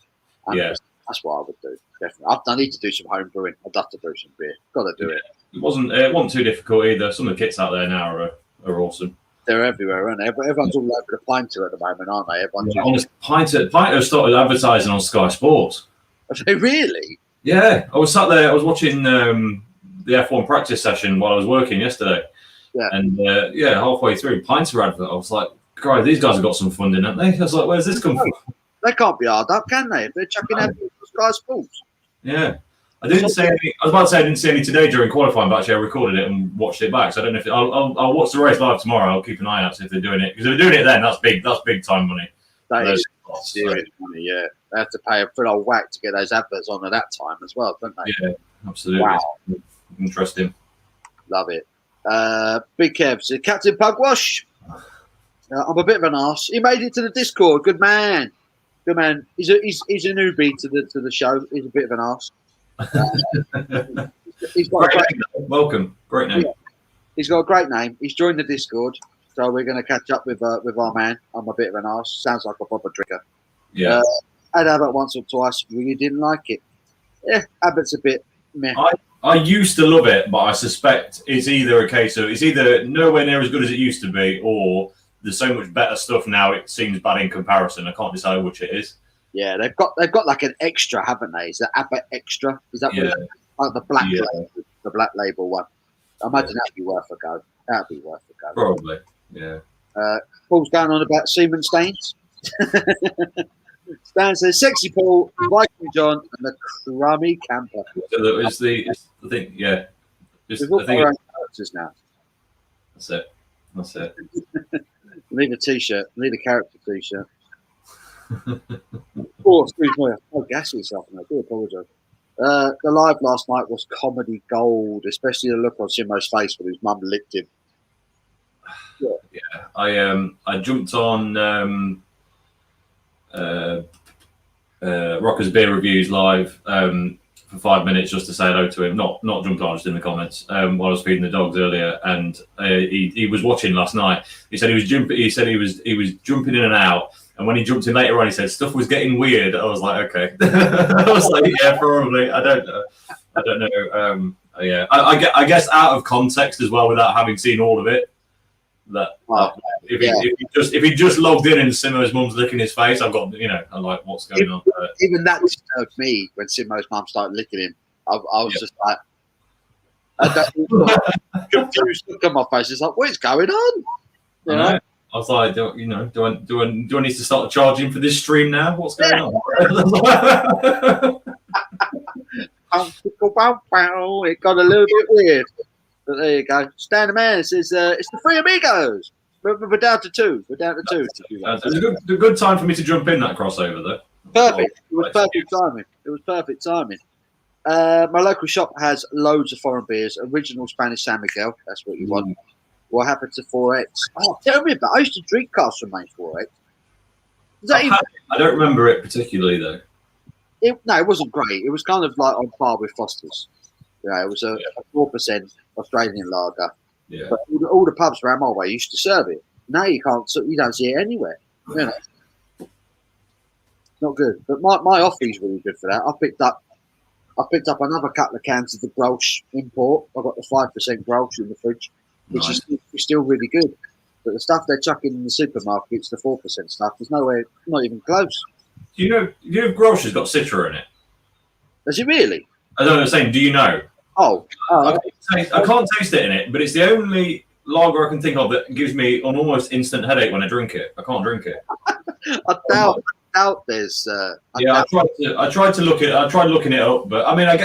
And that's what I would do. Definitely, I need to do some home brewing. I'd love to brew some beer. Got to do it. It wasn't too difficult either. Some of the kits out there now are awesome. They're everywhere, aren't they? Everyone's all over the Pinter at the moment, aren't they? Honestly, Pinter started advertising on Sky Sports. Are they really? Yeah, I was sat there. I was watching the F1 practice session while I was working yesterday. Yeah. And halfway through, Pinter advert, I was like, "God, these guys have got some funding, haven't they?" I was like, "Where's this come from?" They can't be hard up, can they? If they're chucking out Sky Sports. Yeah. I didn't say any. I was about to say I didn't see any today during qualifying, but actually I recorded it and watched it back. So I don't know if I'll watch the race live tomorrow. I'll keep an eye out see if they're doing it, because if they're doing it then, that's big time money. That is serious money. Yeah, they have to pay a full old whack to get those adverts on at that time as well, don't they? Yeah, absolutely. Wow, interesting. Love it. Big Kev, so Captain Pugwash. I'm a bit of an arse. He made it to the Discord. Good man. Good man. He's a newbie to the show. He's a bit of an arse. He's got great name. Welcome. Great name. Yeah. He's got a great name. He's joined the Discord, so we're going to catch up with our man. I'm a bit of an arse. Sounds like a proper drinker. Yeah. I'd have it once or twice. Really didn't like it. Yeah, Abbott's a bit meh. I used to love it, but I suspect it's either a case of it's either nowhere near as good as it used to be, or there's so much better stuff now it seems bad in comparison. I can't decide which it is. Yeah, they've got like an extra, haven't they? Is that Abbott Extra? Is that like the black label, the black label one? I imagine that'd be worth a go. That'd be worth a go. Probably, yeah. Paul's going on about semen stains. Stan says, "Sexy Paul, Viking John, and the crummy camper." So that was the thing, yeah. We've all got our own characters now. That's it. We need a t-shirt. We need a character t-shirt. Oh, excuse me. Oh, gas yourself, and I do apologise. The live last night was comedy gold, especially the look on Simo's face when his mum licked him. Yeah, I jumped on Rocker's Beer Reviews live for 5 minutes just to say hello to him. Not jumped on, just in the comments while I was feeding the dogs earlier, and he was watching last night. He said he was jumping. He said he was jumping in and out. And when he jumped in later on, he said stuff was getting weird. I was like, okay. I was like, yeah, probably. I don't know. Yeah, I guess out of context as well, without having seen all of it. If he just logged in and Simo's mum's licking his face, I'm like, what's going on? Even that disturbed me when Simo's mum started licking him. I was just like, confused look on my face. It's like, what is going on? You know? I was like, do I need to start charging for this stream now? What's going on? It got a little bit weird. But there you go. Stan the Man says, it's the Three Amigos. We're down to two. We're down to two. It's a good time for me to jump in that crossover, though. Perfect. It was perfect timing. My local shop has loads of foreign beers. Original Spanish San Miguel. That's what you want. What happened to 4X? Oh, tell me about it. I used to drink Castle Maine 4X. I don't remember it particularly though. No, it wasn't great. It was kind of like on par with Foster's. It was a 4% Australian lager. Yeah. But all the pubs around my way used to serve it. Now you can't. You don't see it anywhere. Not good. But my offie's really good for that. I picked up another couple of cans of the Grolsch import. I got the 5% Grolsch in the fridge, which is still really good. But the stuff they're chucking in the supermarkets, the 4% stuff, there's nowhere, not even close. Do you know Grolsch has got Citra in it? Does it really? I don't know. Saying, do you know? I can't taste it in it, but it's the only lager I can think of that gives me an almost instant headache when I drink it. I can't drink it. I doubt there's. I tried looking it up, but I mean, I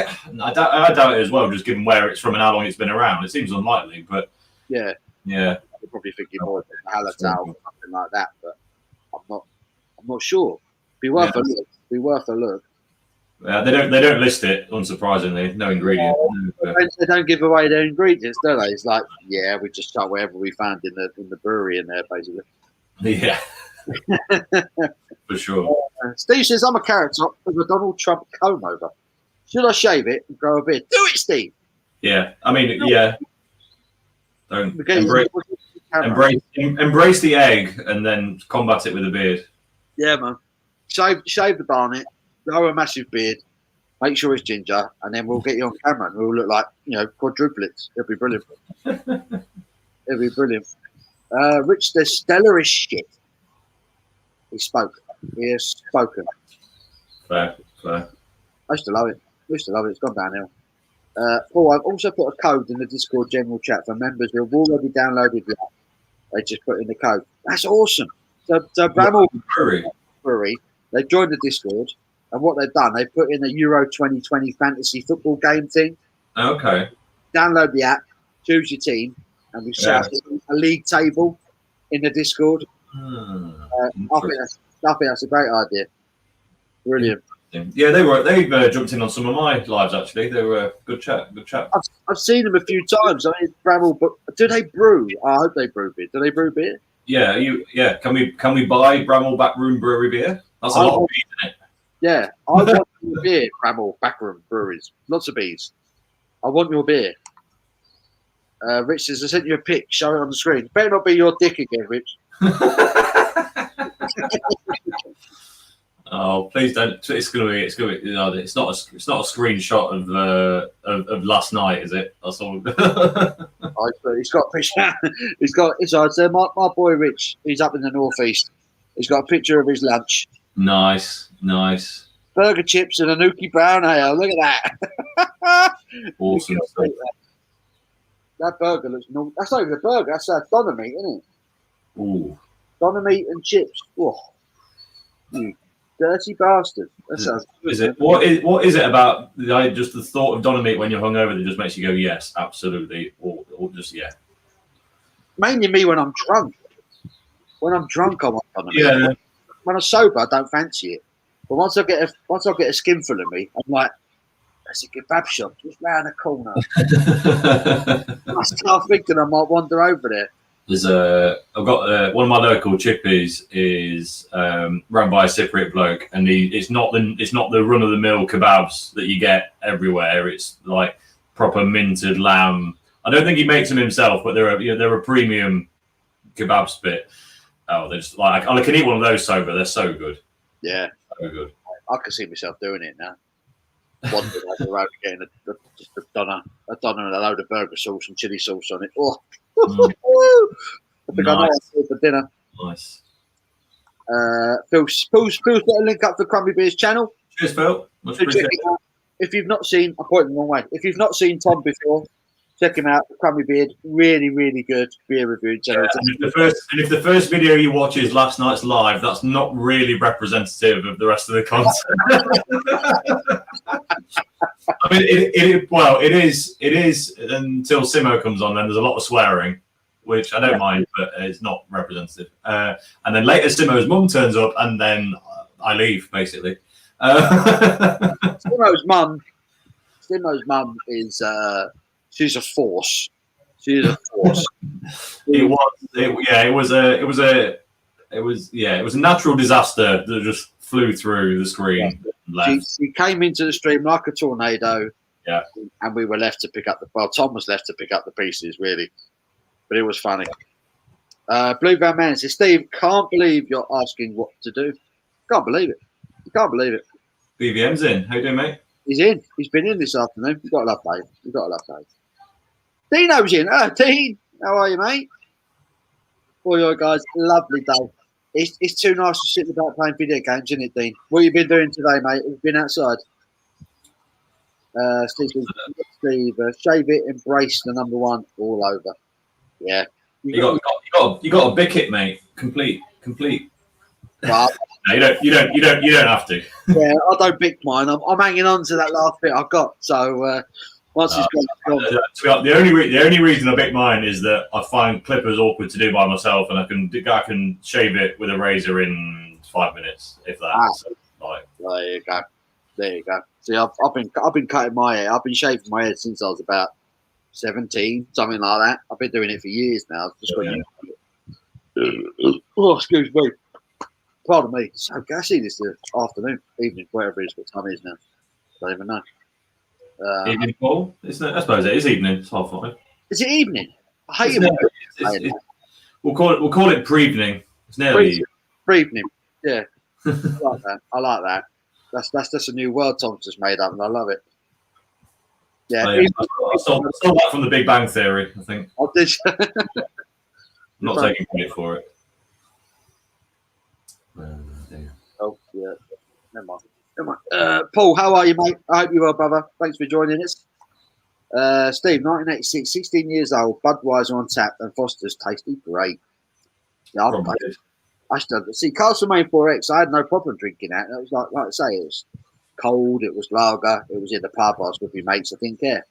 doubt it as well, just given where it's from and how long it's been around. It seems unlikely, but yeah. You're probably thinking more of Hallertau or something like that, but I'm not sure. Be worth a look. Be worth a look. They don't list it, unsurprisingly. No ingredients. They don't give away their ingredients, do they? It's like, we just chuck whatever we found in the brewery in there, basically. Yeah, for sure. Steve says, I'm a carrot top with a Donald Trump comb over. Should I shave it and grow a beard? Do it, Steve. Yeah, I mean, yeah. Don't embrace the egg and then combat it with a beard. Yeah, man. Shave the barnet, grow a massive beard, make sure it's ginger, and then we'll get you on camera and we'll look like, quadruplets. It'll be brilliant. It'll be brilliant. Rich, the stellar is shit. He spoke. He has spoken. Fair. I used to love it. It's gone downhill. Paul, I've also put a code in the Discord general chat for members who have already downloaded the app. They just put in the code. That's awesome. So Bramall Brewery, they've joined the Discord, and what they've done, they've put in a Euro 2020 fantasy football game thing. Okay. Download the app, choose your team, and we set up a league table in the Discord. I think that's a great idea. Brilliant. Yeah, they've jumped in on some of my lives actually. They were good chat. I've seen them a few times. I mean, Bramall, but do they brew? I hope they brew beer. Do they brew beer? Yeah, Can we buy Bramall Backroom Brewery beer? That's a lot of bees, isn't it? Yeah, I want your beer, Bramall Backroom Breweries. Lots of bees. I want your beer. Rich says, I sent you a pic. Show it on the screen. Better not be your dick again, Rich. Oh, please don't! It's gonna be. It's not a screenshot of last night, is it? That's all. He's got a picture. My boy Rich. He's up in the northeast. He's got a picture of his lunch. Nice. Burger chips and a Nuki brown ale. Look at that. Awesome. That burger looks. That's not even a burger. That's a doner meat, isn't it? Ooh. Doner meat and chips. Whoa. Dirty bastard. That sounds. What is it about just the thought of doner meat when you're hungover that just makes you go yes, absolutely, or just yeah? Mainly me when I'm drunk. When I'm drunk, I want doner meat. Yeah. When I'm sober, I don't fancy it. But once I get a skinful of me, I'm like, there's a kebab shop just round the corner. I start thinking I might wander over there. I've got one of my local chippies is run by a Cypriot bloke, and it's not the run of the mill kebabs that you get everywhere. It's like proper minted lamb. I don't think he makes them himself, but they're a premium kebab spit. Oh, they're just like I can eat one of those sober. They're so good. Yeah, so good. I can see myself doing it now. Wandering over the road, getting a doner and a load of burger sauce and chili sauce on it. Oh. I think I know what I'll do for dinner. Nice. Phil's got a link up for Crummy Beer's channel. Cheers, Phil. Much appreciated. If you've not seen, I'm pointing the wrong way. If you've not seen Tom before, check him out. Crummy Beard, really, really good beer review channel. Yeah, and if the first video you watch is last night's live, that's not really representative of the rest of the content. I mean, it is until Simo comes on. Then there's a lot of swearing, which I don't mind, but it's not representative. And then later, Simo's mum turns up, and then I leave basically. Simo's mum is she's a force. She is a force. It was It was a natural disaster that just flew through the screen. Yeah. She came into the stream like a tornado. Yeah. And we were left to pick up Tom was left to pick up the pieces, really. But it was funny. Blue Van Man says, Steve, can't believe you're asking what to do. Can't believe it. You can't believe it. BVM's in. How you doing, mate? He's in. He's been in this afternoon. You've got to love Dave. You've got to love Dave. Dino's in. Dean, how are you, mate? All you guys, lovely day. It's too nice to sit about playing video games, isn't it, Dean? What have you been doing today, mate? Have you been outside? Steve, shave it, embrace the number one all over. Yeah. You got a bick it, mate. Complete. Well, No, you don't have to. Yeah, I don't bick mine. I'm hanging on to that last bit I've got. So once it's gone. The only reason I bick mine is that I find clippers awkward to do by myself, and I can shave it with a razor in 5 minutes, if that. So, like, there you go. See, I've been cutting my hair. I've been shaving my head since I was about 17, something like that. I've been doing it for years now. Oh, excuse me. Pardon me. So gassy this afternoon, evening, whatever it is, what time it is now. I don't even know. Evening, Paul? I suppose it is evening. It's 5:30. Is it evening? I hate it. We'll call it pre-evening. It's nearly pre-evening. Yeah, I like that. I like that. That's just a new word Tom's just made up, and I love it. Yeah, I stole that from the Big Bang Theory, I think. I did. I'm not taking credit for it. Oh yeah, never mind. Paul, how are you, mate? I hope you're well, brother. Thanks for joining us. Steve, 1986, 16 years old, Budweiser on tap, and Foster's tasty great. Yeah, I still see Castlemaine 4X. I had no problem drinking that. It was like I say, it was cold. It was lager. It was in the pub. I was with my mates. I didn't care.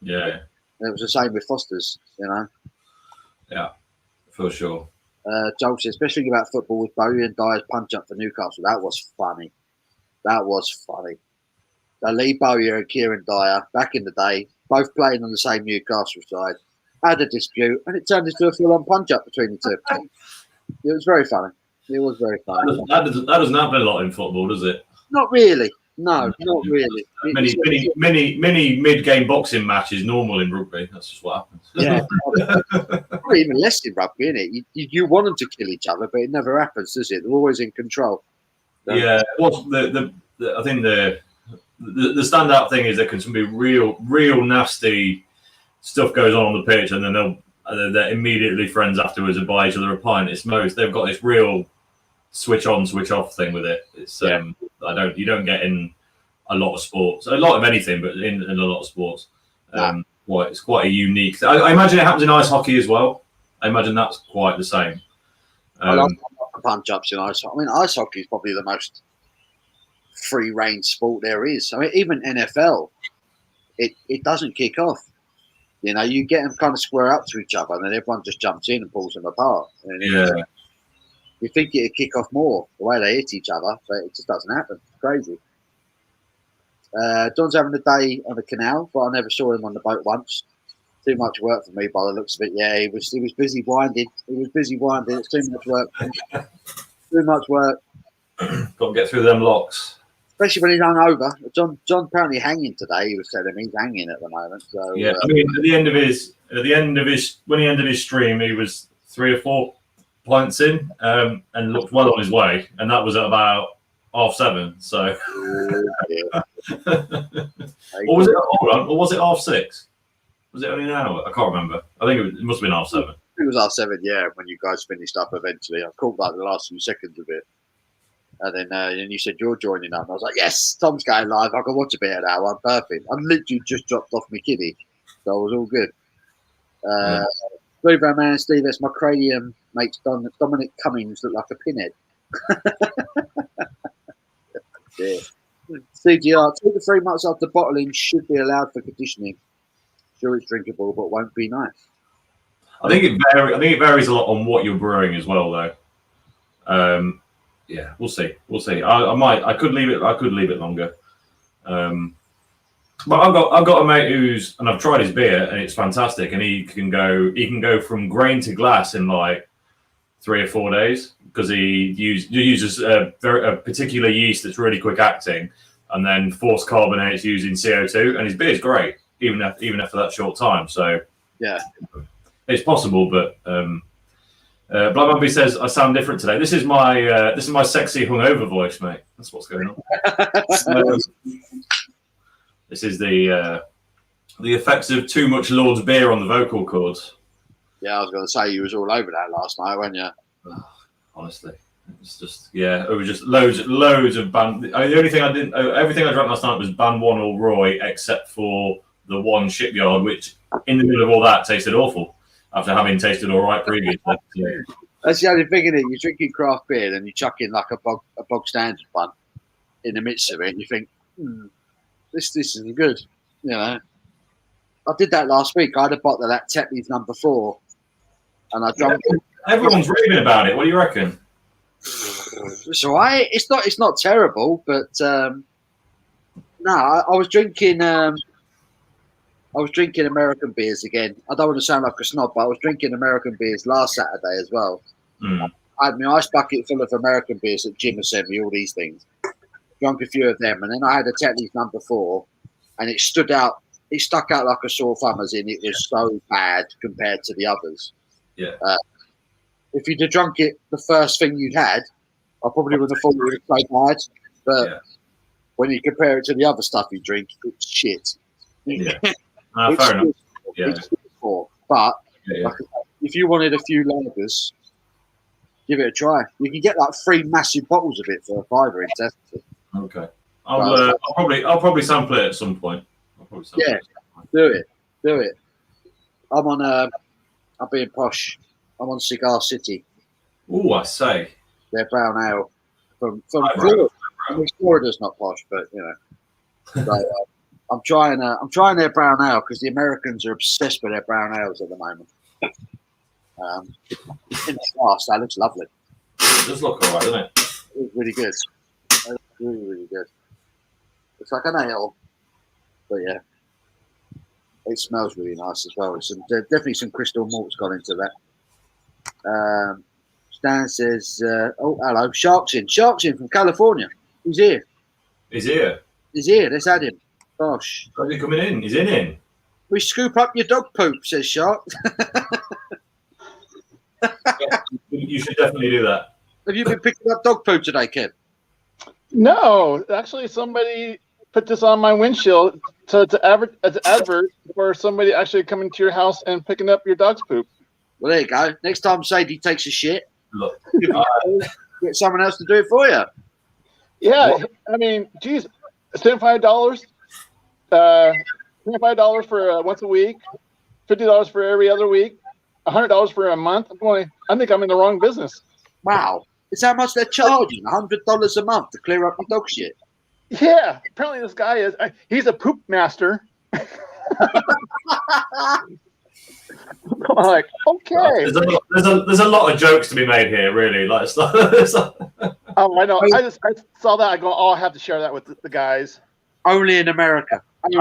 Yeah. And it was the same with Foster's, you know. Yeah, for sure. Joel says, especially about football with Bowie and Dyer's punch up for Newcastle. That was funny. Lee Bowyer and Kieran Dyer, back in the day, both playing on the same Newcastle side, had a dispute, and it turned into a full-on punch-up between the two. It was very funny. That doesn't happen a lot in football, does it? Not really. No, not really. Many mid-game boxing matches normal in rugby. That's just what happens. Yeah, probably even less in rugby, isn't it? You want them to kill each other, but it never happens, does it? They're always in control. Yeah. Well, I think the standout thing is there can be real nasty stuff goes on the pitch, and then they're immediately friends afterwards and buy each other a pint. They've got this real switch on, switch off thing with it. It's you don't get in a lot of sports, a lot of anything, but in a lot of sports. It's quite a unique. I imagine it happens in ice hockey as well. I imagine that's quite the same. I love the punch-ups in ice hockey. I mean, ice hockey is probably the most free-range sport there is. I mean, even NFL, it doesn't kick off. You know, you get them kind of square up to each other, and then everyone just jumps in and pulls them apart. And you think it'd kick off more the way they hit each other, but it just doesn't happen. It's crazy. John's having a day on the canal, but I never saw him on the boat once. Too much work for me by the looks of it. Yeah, he was busy winding. It's too much work. Too much work. Got to get through them locks. Especially when he's hungover. John apparently hanging today. He was telling me he's hanging at the moment. So yeah, I mean, when he ended his stream, he was 3 or 4 pints in, and looked well on his way, and that was at about 7:30. So, or was it? Hold on, or was it 6:30? Was it only an hour? I can't remember. I think it must have been 7:30. It was 7:30. Yeah, when you guys finished up eventually, I caught like the last few seconds of it. And then you said you're joining up. And I was like, yes, Tom's going live. I can watch a bit of that one. Perfect. I literally just dropped off my kiddie. So it was all good. Blue Brown Man, Steve, that's my cranium makes Dominic Cummings look like a pinhead. Yeah. CGR, 2 to 3 months after bottling should be allowed for conditioning. Sure, it's drinkable, but won't be nice. I think it varies a lot on what you're brewing as well, though. Yeah, we'll see. I could leave it longer. But I've got a mate and I've tried his beer and it's fantastic, and he can go from grain to glass in like 3 or 4 days because he uses a particular yeast that's really quick acting, and then force carbonates using CO2, and his beer's great even after that short time. So yeah, it's possible, but. Black Bambi says I sound different today. This is my sexy hungover voice, mate. That's what's going on. This is the effects of too much Lord's beer on the vocal cords. Yeah, I was going to say you was all over that last night, weren't you? Honestly, it's just it was just loads of band. I mean, the only thing I didn't, everything I drank last night was Band 1 or Roy, except for the one Shipyard, which in the middle of all that tasted awful. After having tasted all right previously. That's the only thing in it. You're drinking craft beer and you chuck in like a bog standard one in the midst of it, and you think, this isn't good. You know, I did that last week. I had a bottle of that Tetley's No. 4, and I drank. Everyone's raving about it. What do you reckon? It's all right. It's not terrible, but no, I was drinking. I was drinking American beers again. I don't want to sound like a snob, but I was drinking American beers last Saturday as well. I had my ice bucket full of American beers that Jim has sent me, all these things. Drunk a few of them, and then I had a Tetley's No. 4, and it stood out. It stuck out like a sore thumb, as in it was so bad compared to the others. Yeah. If you'd have drunk it the first thing you'd had, I probably would have thought it was so bad. But when you compare it to the other stuff you drink, it's shit. Yeah. Fair enough. Yeah. But like, if you wanted a few lagers, give it a try. You can get like 3 massive bottles of it for a $5 in Tesco. Okay. I'll probably sample it at some point. Do it. I'm being posh. I'm on Cigar City. Oh, I say. Their brown ale from Florida. I mean, Florida's not posh, but you know. So, I'm trying their brown ale because the Americans are obsessed with their brown ales at the moment. In the glass, that looks lovely. It does look alright, doesn't it? It's really good. It's really, really good. It's like an ale, but yeah, it smells really nice as well. There's definitely some crystal malt's gone into that. Stan says, "Oh, hello, Shark's in from California. He's here. He's here. Let's add him. Gosh. Is he coming in? He's in. We scoop up your dog poop," says Shark. You should definitely do that. Have you been picking up dog poop today, Kev? No, actually, somebody put this on my windshield as an advert for somebody actually coming to your house and picking up your dog's poop. Well, there you go. Next time Sadie takes a shit, Look, get someone else to do it for you. Yeah, I mean, geez, $75. $25 for once a week, $50 for every other week, $100 for a month. I think I'm in the wrong business. Wow, it's how much they're charging, $100 a month to clear up your dog shit. Yeah, apparently this guy he's a poop master. I'm like, okay. There's a lot of jokes to be made here, really. Like, Oh, I know. I saw that. I go, I have to share that with the guys. Only in America. You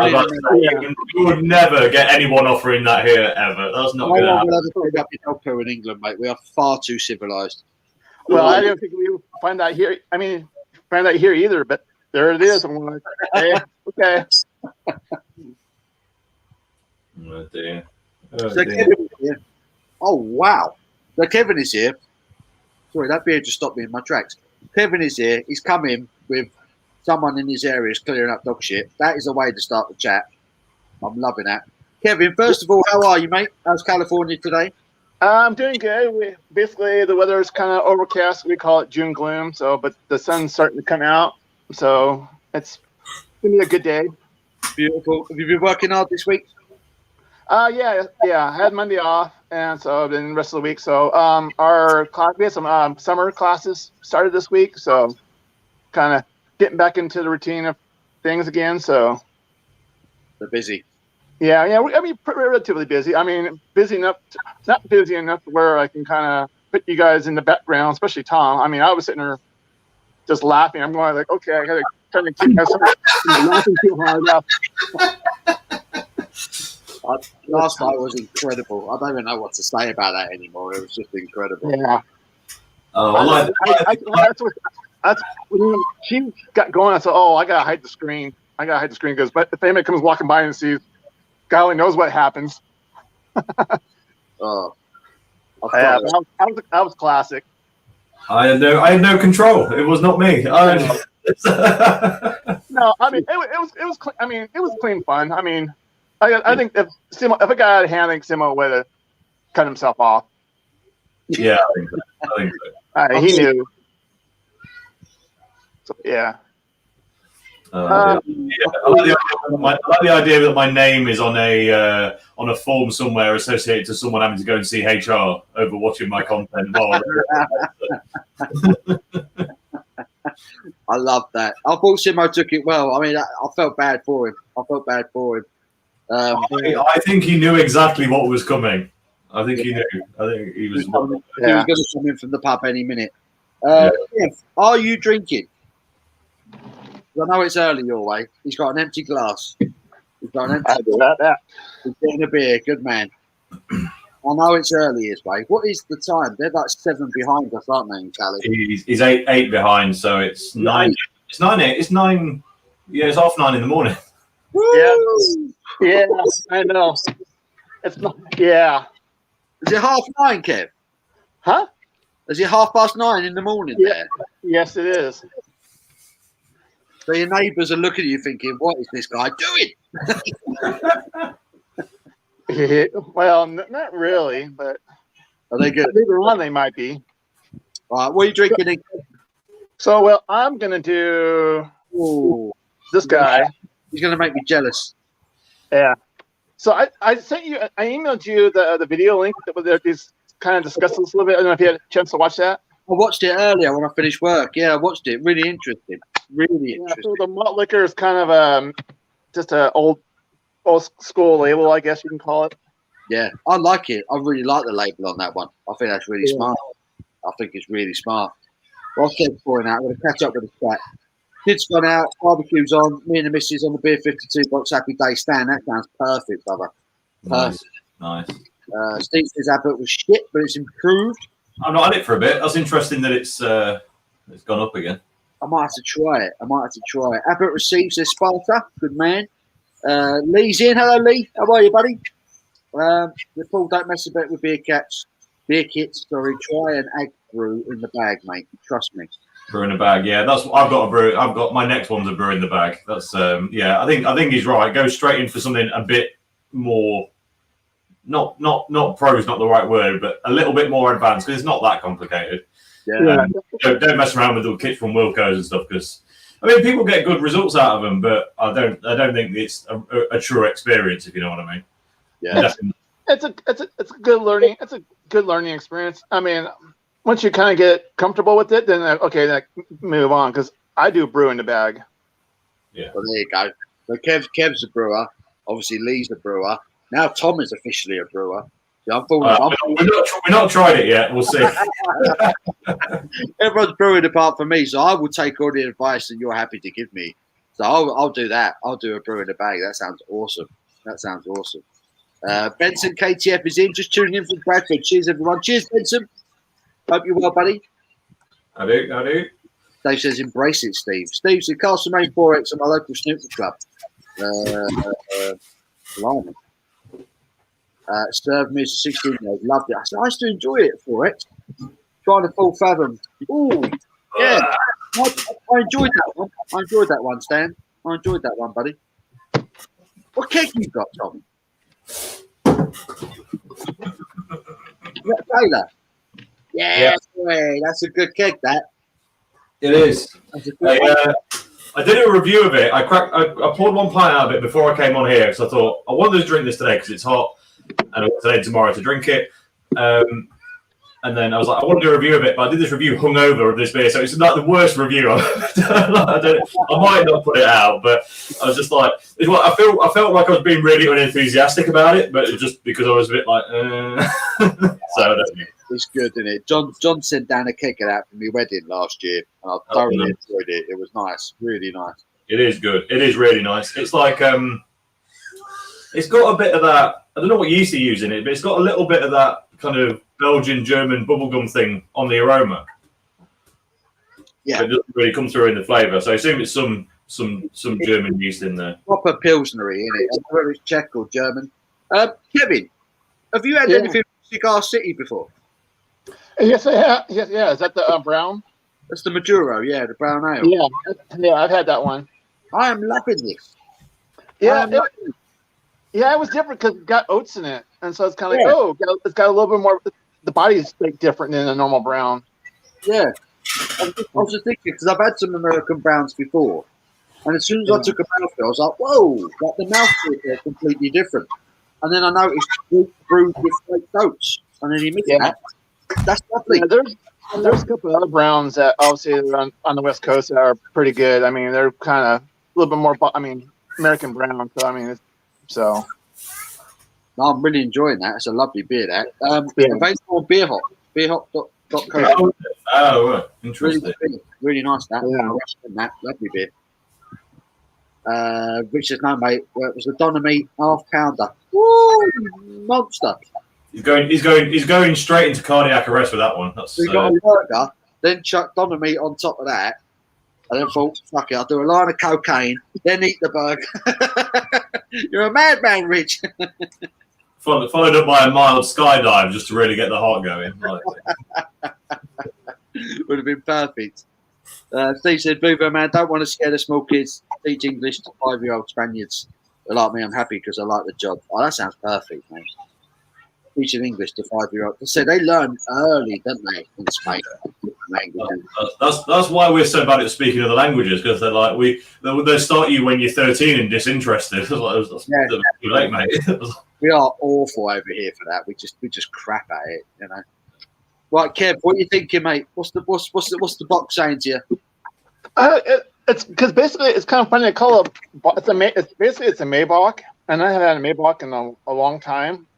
would never get anyone offering that here ever. That's not going to happen. We'll ever pick up your dog poo in England, mate. We are far too civilized. Well, I don't think we find that here. I mean, find that here either. But there it is. I'm like, hey, okay. Oh dear. Kevin is here. Oh wow! So Kevin is here. Sorry, that beer just stopped me in my tracks. Kevin is here. He's come in with someone in his area is clearing up dog shit. That is a way to start the chat. I'm loving that. Kevin, first of all, how are you, mate? How's California today? I'm doing good. Basically, the weather is kind of overcast. We call it June gloom. But the sun's starting to come out. So it's gonna be a good day. Beautiful. Have you been working hard this week? Yeah. I had Monday off, and so then the rest of the week. So our class, we had some summer classes started this week. So kind of getting back into the routine of things again. So they're busy. Yeah. I mean, relatively busy. I mean, busy enough, not busy enough where I can kind of put you guys in the background, especially Tom. I mean, I was sitting there just laughing. I'm going like, okay, I got to kind of keep myself laughing too hard. Last night was incredible. I don't even know what to say about that anymore. It was just incredible. Yeah. That's when she got going. I said, "Oh, I gotta hide the screen. Because but if anybody comes walking by and sees, God only knows what happens." Oh, yeah, that was classic. I had no control. It was not me. No, I mean it was clean fun. I mean, I think if it got out of hand, I think Simo would have cut himself off. Yeah, I think so. He knew. So, yeah. I like the idea that my name is on a form somewhere associated to someone having to go and see HR over watching my content. I love that. I thought Simo took it well. I mean, I felt bad for him. I think he knew exactly what was coming. I think he knew. I think he was. He was going to come in from the pub any minute. Kev, are you drinking? I know it's early your way. He's got an empty glass. He's getting a beer. Good man. I know it's early his way. What is the time? They're like 7 behind us, aren't they, in Cali? He's eight behind, so it's 9. It's 9:08. It's 9. Yeah, it's 9:30 in the morning. Yeah, I know. It's not. Yeah. Is it 9:30, Kev? Huh? Is it 9:30 in the morning there? Yes, it is. So your neighbours are looking at you thinking, what is this guy doing? Well, not really, but are they good? Later on, they might be. All right, what are you drinking? So, well, I'm going to do this guy. He's going to make me jealous. Yeah. So I sent you, I emailed you the video link that was there. These kind of discussed this a little bit. I don't know if you had a chance to watch that. I watched it earlier when I finished work. Yeah, I watched it. Really interesting. Really interesting. So the malt liquor is kind of just an old school label, I guess you can call it. Yeah, I like it. I really like the label on that one. I think that's really smart. I think it's really smart. Well, I'll keep pouring out. I'm going to catch up with the chat. Kids gone out, barbecue's on, me and the missus on the Beer 52 box. Happy day, Stan. That sounds perfect, brother. Perfect. Nice. Steve says advert was shit, but it's improved. I've not had it for a bit. That's interesting that it's gone up again. I might have to try it. Abbott receives says Sparta. Good man. Lee's in. Hello, Lee. How are you, buddy? Paul, don't mess about with beer kits. Sorry, try an egg brew in the bag, mate. Trust me. Brew in the bag, yeah. That's I've got a brew. I've got my next one's a brew in the bag. That's yeah. I think he's right. Go straight in for something a bit more. Not pro is not the right word, but a little bit more advanced because it's not that complicated. Yeah. Don't mess around with the kits from Wilco's and stuff because I mean people get good results out of them, but I don't think it's a true experience if you know what I mean. Yeah. It's a good learning. It's a good learning experience. I mean, once you kind of get comfortable with it, then okay, then move on because I do brew in the bag. Yeah. Well, there you go. So Kev's a brewer. Obviously, Lee's a brewer. Now Tom is officially a brewer. Yeah, we're not tried it yet. We'll see. Everyone's brewing apart from me, so I will take all the advice that you're happy to give me. So I'll do that. I'll do a brew in the bag. That sounds awesome. Benson KTF is in, just tuning in from Bradford. Cheers, everyone. Cheers, Benson. Hope you're well, buddy. I do. Dave says, embrace it, Steve. Steve said, Castlemaine 4X at my local snooker club. Blimey. Served me as a 16-year-old. Loved it. I used to enjoy it, 4X. Trying to full fathom. Ooh, yeah. I enjoyed that one. I enjoyed that one, Stan. I enjoyed that one, buddy. What cake you got, Tom? Taylor. Yeah, that's a good cake, that. It is. I did a review of it. I poured one pint out of it before I came on here because I thought I wanted to drink this today because it's hot, and I want today and tomorrow to drink it. And then I was like, I want to do a review of it, but I did this review hungover of this beer, so it's not the worst review I've done. I might not put it out, but I was just like, I felt like I was being really unenthusiastic about it, but just because I was a bit like, so it's good, isn't it? John sent down a cake of that for my wedding last year, and I thoroughly enjoyed it. It was nice, really nice. It is good. It is really nice. It's like it's got a bit of that. I don't know what yeast you use in it, but it's got a little bit of that kind of Belgian German bubblegum thing on the aroma. Yeah. But it doesn't really come through in the flavour. So I assume it's some German yeast in there. Proper Pilsnery, isn't it? Whether it's Czech or German. Kevin, have you had anything from Cigar City before? Yes, I have. Yes, yeah. Is that the brown? That's the Maduro, yeah, the brown ale. Yeah, I've had that one. I am loving this. Yeah, it was different because it got oats in it, and so it's kind of like, it's got a little bit more. The body is like different than a normal brown. Yeah, I was just thinking because I've had some American browns before, and as soon as I took a mouthful, I was like, "Whoa!" Like the mouthfeel is completely different. And then I noticed brewed with flaked oats, and then you mix that. That's lovely. Yeah, there's a couple of other browns that obviously are on the West Coast that are pretty good. I mean, they're kind of a little bit more. I mean, American brown. So I mean, no, I'm really enjoying that. It's a lovely beer. That available on Beerhop, beerhop.co. Oh, interesting. Really nice. That that lovely beer. Richard, no mate, it was the Donamite half pounder. Woo, monster. He's going straight into cardiac arrest with that one. That's we got a burger, then chuck Donamite on top of that, and then thought, fuck it, I'll do a line of cocaine, then eat the burger. You're a madman, Rich. Followed up by a mild skydive just to really get the heart going. Would have been perfect. Steve said, Boover, man, don't want to scare the small kids. Teach English to 5-year-old Spaniards. They're like me, I'm happy because I like the job. Oh, that sounds perfect, mate. Teaching English to 5-year-olds. So they learn early, don't they, in Spain? That's why we're so bad at speaking other languages, because they're like, they'll start you when you're 13 and disinterested. That's too late, mate. We are awful over here for that. We just crap at it, you know. Right, Kev, what are you thinking, mate? What's the box saying to you? It's because basically it's kind of funny to call it. It's a Maybach, and I haven't had a Maybach in a long time.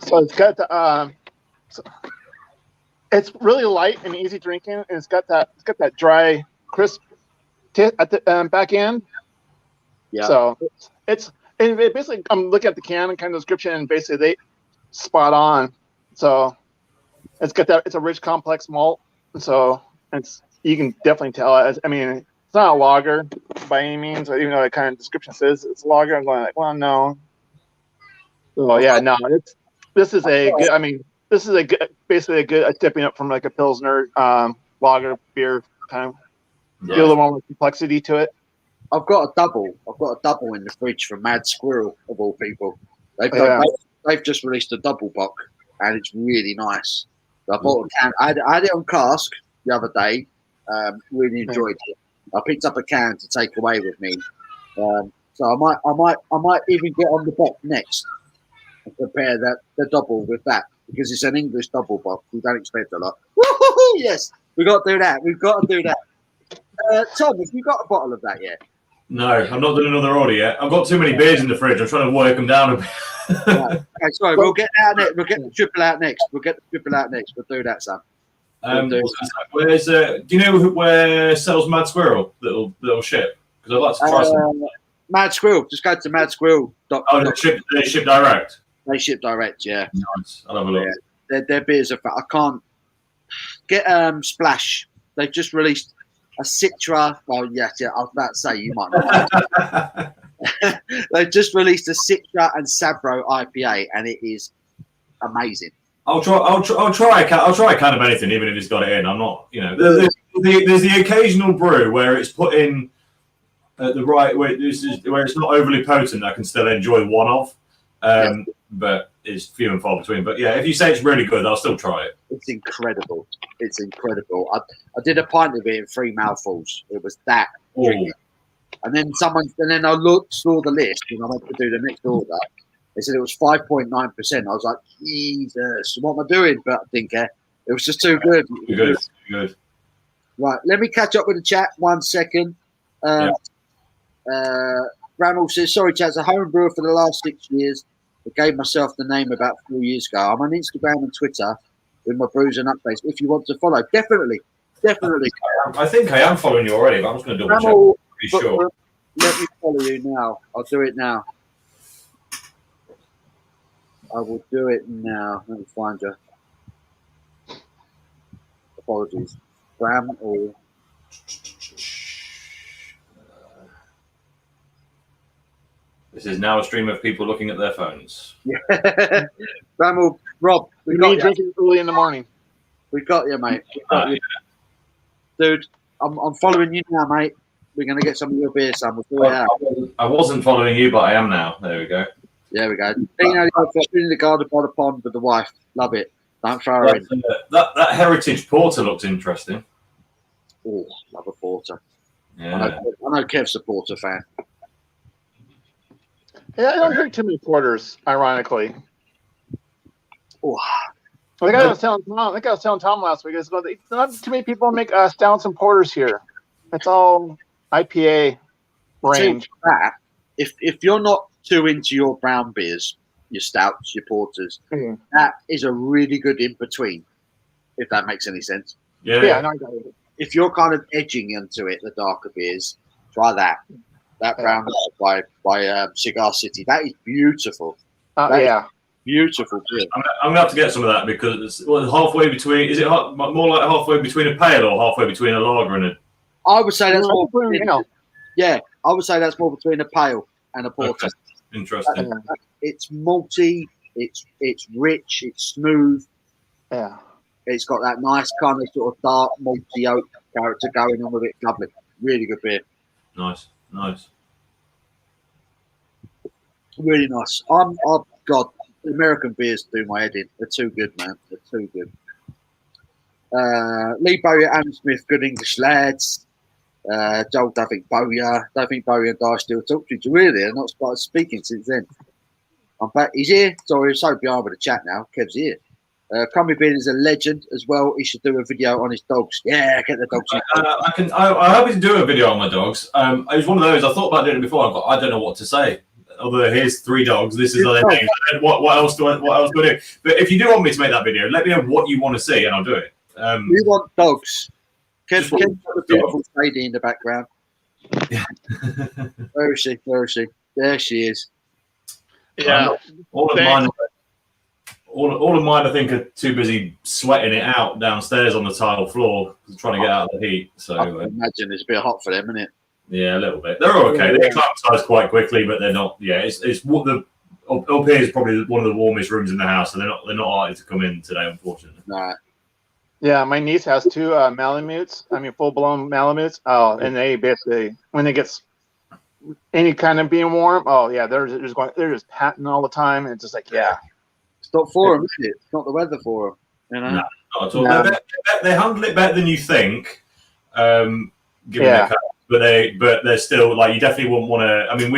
So it's got the it's really light and easy drinking, and it's got that dry, crisp at the back end. Yeah. So and basically I'm looking at the can and kind of description, and basically they spot on. So it's got that. It's a rich, complex malt. So you can definitely tell. I mean, it's not a lager by any means, even though the kind of description says it's a lager. I'm going like, well, no. So yeah, no. This is a good. I mean, this is basically a good stepping up from like a Pilsner lager beer kind of. Get a little more complexity to it. I've got a double in the fridge from Mad Squirrel of all people. They've just released a double bock, and it's really nice. So I bought a can. I had it on cask the other day. Really enjoyed it. I picked up a can to take away with me. So I might even get on the box next and compare the double with that, because it's an English double box. We don't expect a lot. Woo-hoo-hoo! Yes, we've got to do that. Tom, have you got a bottle of that yet? No, I've not done another order yet. I've got too many beers in the fridge. I'm trying to work them down a bit. Right. Okay, sorry, we'll get that next. We'll get the triple out next. We'll do that, Sam. Where's do you know where sells Mad Squirrel little ship? Because I'd like to try some. Mad Squirrel. Just go to madsquirrel.com. Oh, they ship direct. They ship direct, yeah. Nice. I'll have a look. Yeah. Their beers are fat. I can't get Splash. They've just released a Citra. Well, yeah. I was about to say you might not. They've just released a Citra and Sabro IPA, and it is amazing. I'll try a can of anything, even if it's got it in. I'm not, There's the occasional brew where it's put in the right way, where it's not overly potent. I can still enjoy one of, but it's few and far between. But yeah, if you say it's really good, I'll still try it. It's incredible. I did a pint of it in 3 mouthfuls. It was that. And then I saw the list, and I went to do the next order. They said it was 5.9%. I was like, Jesus, what am I doing? But I didn't care. It was just too good. Good. Right, let me catch up with the chat 1 second. Bramall says, sorry, chat, as a home brewer for the last 6 years. I gave myself the name about 4 years ago. I'm on Instagram and Twitter with my brews and updates. If you want to follow, definitely. I think I am following you already, but I'm just going to double check. Be sure. Let me follow you now. I'll do it now. I will do it now. Let me find you. Apologies. Bram or? This is now a stream of people looking at their phones. Yeah. Bram or Rob? We got drinking early in the morning. We got you, mate. We got you. Dude, I'm following you now, mate. We're going to get some of your beer, Sam. I wasn't following you, but I am now. There we go. There we go. Being in the garden by the pond with the wife. Love it. Don't throw her in. That Heritage Porter looks interesting. Oh, love a porter. Yeah. I know Kev's a porter fan. Yeah, I don't drink too many porters, ironically. Oh. Like I was telling Tom last week, not too many people make stouts and porters here. It's all IPA range. That, if you're not too into your brown beers, your stouts, your porters, that is a really good in between. If that makes any sense. Yeah. No, I got it. If you're kind of edging into it, the darker beers, try that. That brown by Cigar City. That is beautiful. Beautiful beer. I'm gonna have to get some of that because it's halfway between. Is it more like halfway between a pale or halfway between a lager and a? I would say that's more. Yeah, I would say that's more between a pale and a porter. Okay. Interesting. It's malty. It's rich. It's smooth. Yeah. It's got that nice kind of sort of dark malty oak character going on with it. Lovely. Really good beer. Nice. Really nice. God, American beers do my head in. They're too good, man. They're too good. Lee Bowyer, Adam Smith, good English lads. Joel, don't think Bowyer and Di still talk to you. Really, they're not started speaking since then. I'm back. He's here. Sorry, we're so behind with the chat now. Kev's here. Crummy Bean is a legend as well. He should do a video on his dogs. Yeah, get the dogs. I hope he can do a video on my dogs. It was one of those. I thought about doing it before. I don't know what to say. Although here's 3 dogs. This is their names. What else do I do? But if you do want me to make that video, let me know what you want to see, and I'll do it. We want dogs. Kev's got a beautiful lady in the background. Where is she? There she is. Yeah. All of mine, I think, are too busy sweating it out downstairs on the tile floor, trying to get out of the heat. So I can imagine it's a bit hot for them, isn't it? Yeah, a little bit. They're okay. They acclimatise quite quickly, but they're not. Yeah, it's what the up here is probably one of the warmest rooms in the house, so they're not likely to come in today, unfortunately. No. Yeah, my niece has 2 Malamutes. I mean, full-blown Malamutes. Oh, and they basically, when it gets any kind of being warm, they're just patting all the time, and it's just like, yeah. It's not for them, is it? It's not the weather for them. You know? No, not at all. No. They handle it better than you think. Given the cut. But they're still like, you definitely wouldn't want to. I mean,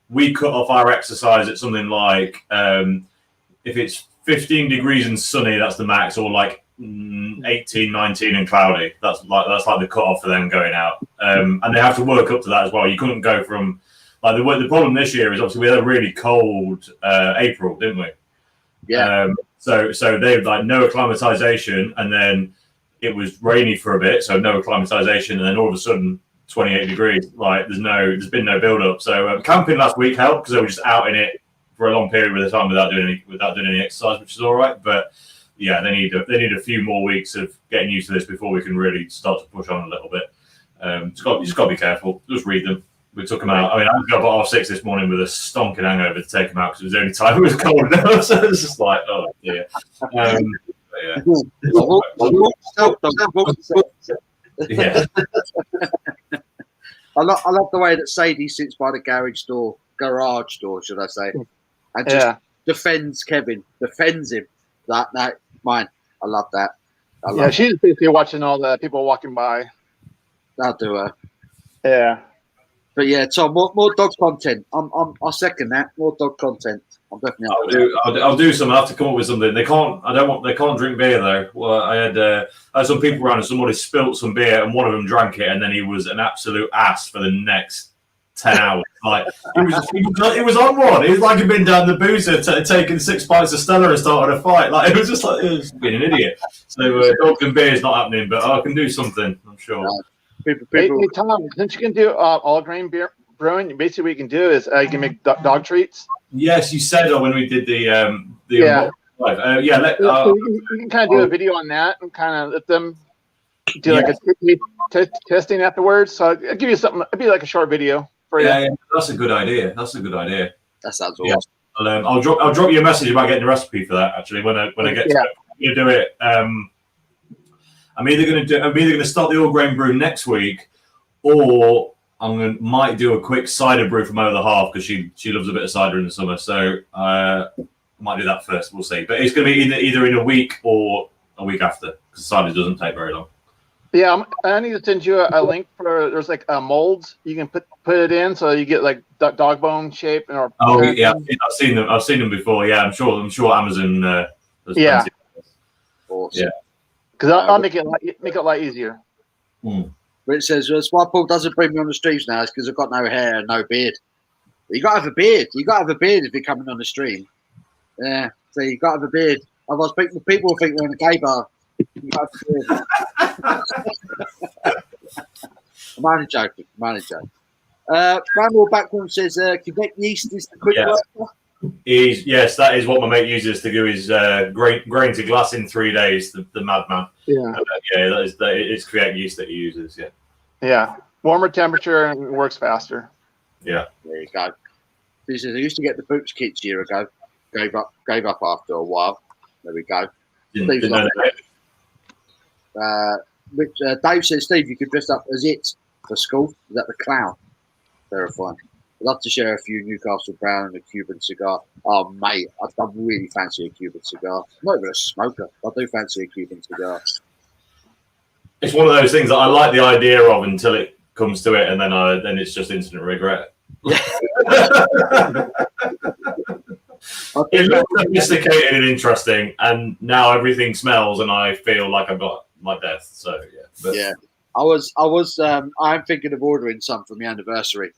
we cut off our exercise at something like if it's 15 degrees and sunny, that's the max, or like 18, 19 and cloudy. That's like the cut off for them going out. And they have to work up to that as well. You couldn't go from like the problem this year is obviously we had a really cold April, didn't we? Yeah. So they had like no acclimatization, and then it was rainy for a bit, so no acclimatization, and then all of a sudden 28 degrees. Like there's been no build up. So camping last week helped because they were just out in it for a long period of time without doing any exercise, which is all right. But yeah, they need a few more weeks of getting used to this before we can really start to push on a little bit. You just got to be careful. Just read them. We took them out. I mean, I got off 6 this morning with a stonking hangover to take them out because it was the only time it was cold enough. So it's just like, oh dear. Yeah. I love the way that Sadie sits by the garage door, should I say, and just defends Kevin, defends him. That mine. I love that. She's basically watching all the people walking by. I'll do her. Yeah. But yeah, Tom, more dog content. I second that. More dog content. I'm definitely. I'll do some. I have to come up with something. They can't drink beer though. Well, I had some people around and somebody spilt some beer and one of them drank it and then he was an absolute ass for the next 10 hours. Like he was on one. It was like he'd been down the boozer taking 6 pints of Stella and started a fight. Like it was just like it was being an idiot. So dog and beer is not happening, but I can do something. I'm sure. People. Hey, Tom, since you can do all grain beer brewing, basically what you can do is you can make dog treats. Yes, you said when we did the yeah. Live. So you can kind of do a video on that and kind of let them do like a testing afterwards. So I'll give you something. It'd be like a short video for you. Yeah, that's a good idea. That sounds awesome. Yeah. I'll drop you a message about getting a recipe for that. Actually, when I get to it, you do it. I'm either going to start the all grain brew next week, or might do a quick cider brew from over the half because she loves a bit of cider in the summer. So might do that first. We'll see. But it's going to be either in a week or a week after because cider doesn't take very long. Yeah, I need to send you a link for. There's like molds you can put it in, so you get like dog bone shape. Or yeah, I've seen them. I've seen them before. Yeah, I'm sure Amazon. Yeah. Awesome. Yeah. Because I'll make it a lot easier. But it says that's why Paul doesn't bring me on the streams now. It's because I've got no hair and no beard. You got to have a beard. You got to have a beard if you're coming on the stream. Yeah, so you got to have a beard. Otherwise, people will think we're in a gay bar. You got to have a beard. I'm only joking. Randall Backward says Quebec yeast is the quick worker. Yes, that is what my mate uses to do his grain to glass in 3 days. The madman. Yeah. It's Quebec yeast that he uses. Yeah. Yeah. Warmer temperature and it works faster. Yeah. There you go. He says I used to get the boots kits a year ago. Gave up after a while. There we go. Dave says, Steve, you could dress up as it for school. Is that the clown? Terrifying. I'd love to share a few Newcastle Brown and a Cuban cigar. Oh, mate, I really fancy a Cuban cigar. I'm not even a smoker. I do fancy a Cuban cigar. It's one of those things that I like the idea of until it comes to it, and then it's just instant regret. It looks sophisticated and interesting, and now everything smells, and I feel like I've got my death. So yeah. I'm thinking of ordering some for my anniversary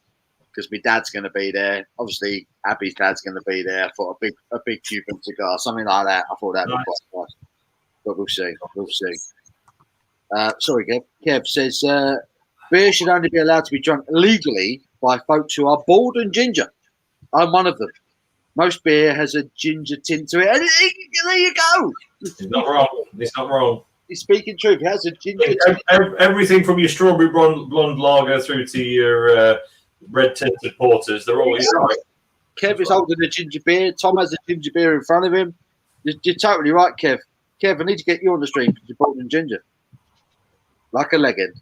because my dad's going to be there. Obviously, Abby's dad's going to be there. I thought a big Cuban cigar, something like that. I thought that'd be quite nice. But we'll see. Sorry, Kev. Kev says beer should only be allowed to be drunk legally by folks who are bald and ginger. I'm one of them. Most beer has a ginger tint to it. And there you go. It's not wrong. He's speaking truth. It has a ginger tint. Everything from your strawberry blonde lager through to your red tinted porters, they're all right. Kev is holding a ginger beer. Tom has a ginger beer in front of him. You're totally right, Kev. Kev, I need to get you on the stream because you're bald and ginger. Like a legend.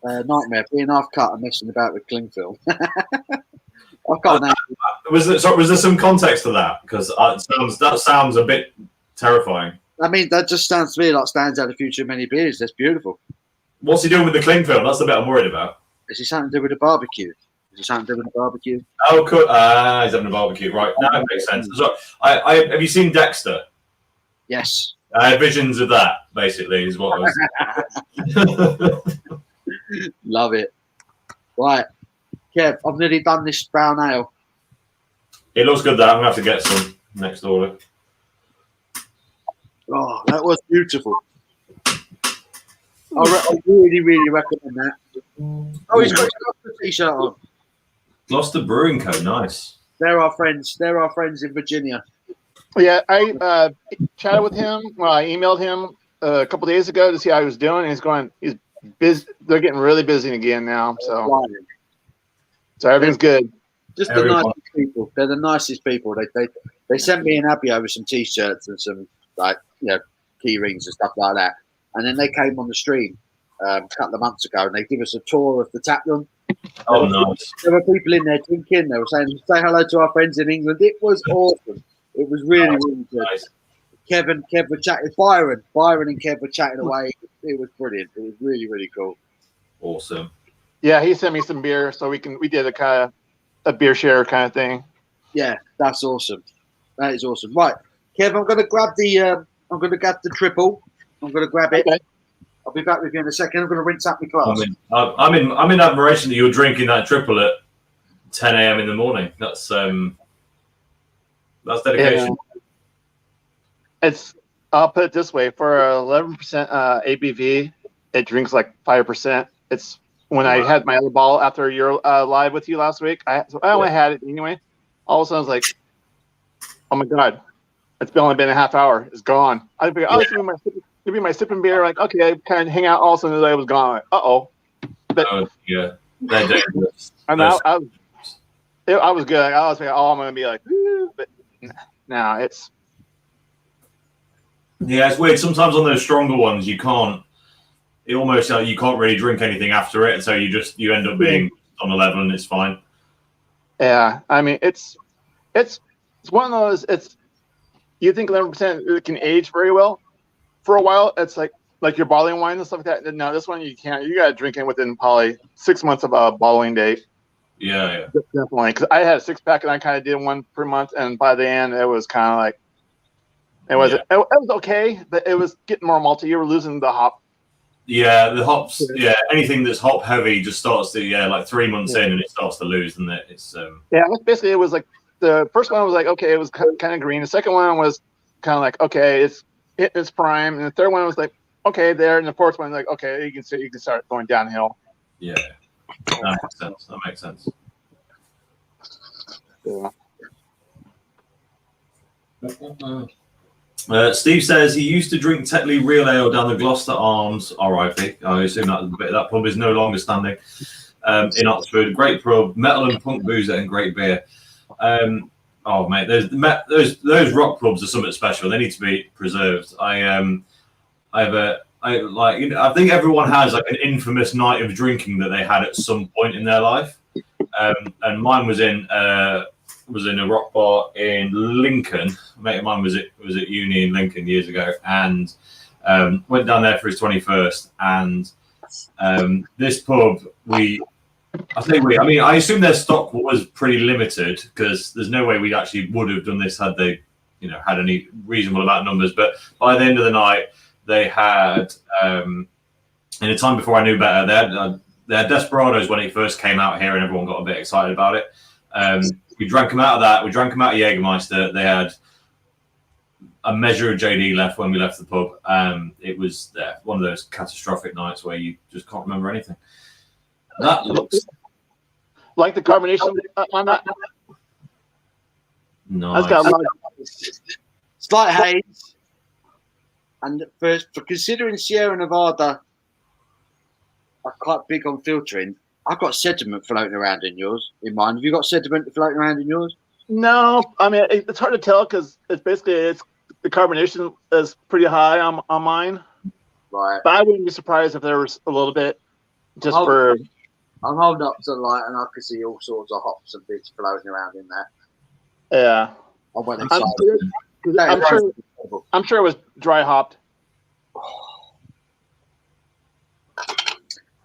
Nightmare. Being half cut and messing about with cling film. I can't was there some context to that? Because that sounds a bit terrifying. I mean, that just sounds to me like stands out the future of many beers. That's beautiful. What's he doing with the cling film? That's the bit I'm worried about. Is he something to do with a barbecue? Oh, cool. He's having a barbecue. Right. Now it makes sense. So, have you seen Dexter? Yes. I had visions of that, basically, is what I was. Love it. Right. Kev, I've nearly done this brown ale. It looks good, though. I'm going to have to get some next order. Oh, that was beautiful. I really, really recommend that. Oh, he's got his Gloucester t-shirt on. Gloucester Brewing Co. Nice. They're our friends. They're our friends in Virginia. Yeah, I chatted with him. Well, I emailed him a couple days ago to see how he was doing. And he's busy. They're getting really busy again now. So everything's good. Just the nicest people. They're the nicest people. They sent me and Abby over some t-shirts and some key rings and stuff like that. And then they came on the stream a couple of months ago and they give us a tour of the tap room. Oh, nice. There were people in there drinking. They were saying, say hello to our friends in England. It was awesome. It was really, really good. Nice. Kev were chatting. Byron and Kev were chatting away. It was brilliant. It was really, really cool. Awesome. Yeah, he sent me some beer, so we did a kind of a beer share kind of thing. Yeah, that's awesome. That is awesome. Right, Kev, I'm going to grab the triple. I'm going to grab it. Okay. I'll be back with you in a second. I'm going to rinse out my glass. I'm in admiration that you were drinking that triple at 10 a.m. in the morning. That's dedication. Yeah. I'll put it this way: for 11% ABV, it drinks like 5%. It's when I had my other ball after your live with you last week. I only had it anyway. All of a sudden, I was like, "Oh my god, it's only been a half hour. It's gone." I figured, give me my sipping beer. Like, okay, I kind of hang out. All of a sudden, I was gone. Like, But yeah, they're dangerous. and I was good. Like, I was like, I'm gonna be like, but now it's. Yeah, it's weird. Sometimes on those stronger ones, you can't. It almost you can't really drink anything after it, so you end up being on the level, and it's fine. Yeah, I mean, it's one of those. It's you think 11% can age very well. For a while, it's like your bottling wine and stuff like that. No, this one you can't. You got to drink it within probably 6 months of a bottling date. Yeah. Definitely. Because I had a 6-pack and I kind of did one per month, and by the end, it was kind of like it was okay, but it was getting more malty. You were losing the hop. Yeah, the hops. Yeah, anything that's hop heavy just starts to like 3 months in, and it starts to lose, and it's basically it was like the first one was like okay, it was kind of green. The second one was kind of like okay, it's its prime, and the third one was like okay there, and the fourth one like okay, you can start going downhill. Yeah, that makes sense. Yeah. Steve says he used to drink Tetley Real Ale down the Gloucester Arms, RIP. I assume that pub is no longer standing in Oxford. Great pub, metal and punk boozer, and great beer. Oh mate, those rock pubs are something special. They need to be preserved. I think everyone has like an infamous night of drinking that they had at some point in their life, and mine was in a rock bar in Lincoln. A mate of mine was at uni in Lincoln years ago, and went down there for his 21st. And this pub, I assume their stock was pretty limited because there's no way we actually would have done this had they, had any reasonable amount of numbers. But by the end of the night, they had, in a time before I knew better, they had Desperados when it first came out here, and everyone got a bit excited about it. We drank them out of that. We drank them out of Jägermeister. They had a measure of JD left when we left the pub. It was one of those catastrophic nights where you just can't remember anything. That looks like the carbonation on that. Nice. Slight haze. And for considering Sierra Nevada are quite big on filtering, I've got sediment floating around in mine. Have you got sediment floating around in yours? No, I mean it's hard to tell because it's the carbonation is pretty high on mine. Right. But I wouldn't be surprised if there was a little bit I'm holding up to the light and I can see all sorts of hops and bits floating around in there. Yeah. I went inside. I'm sure it was dry hopped.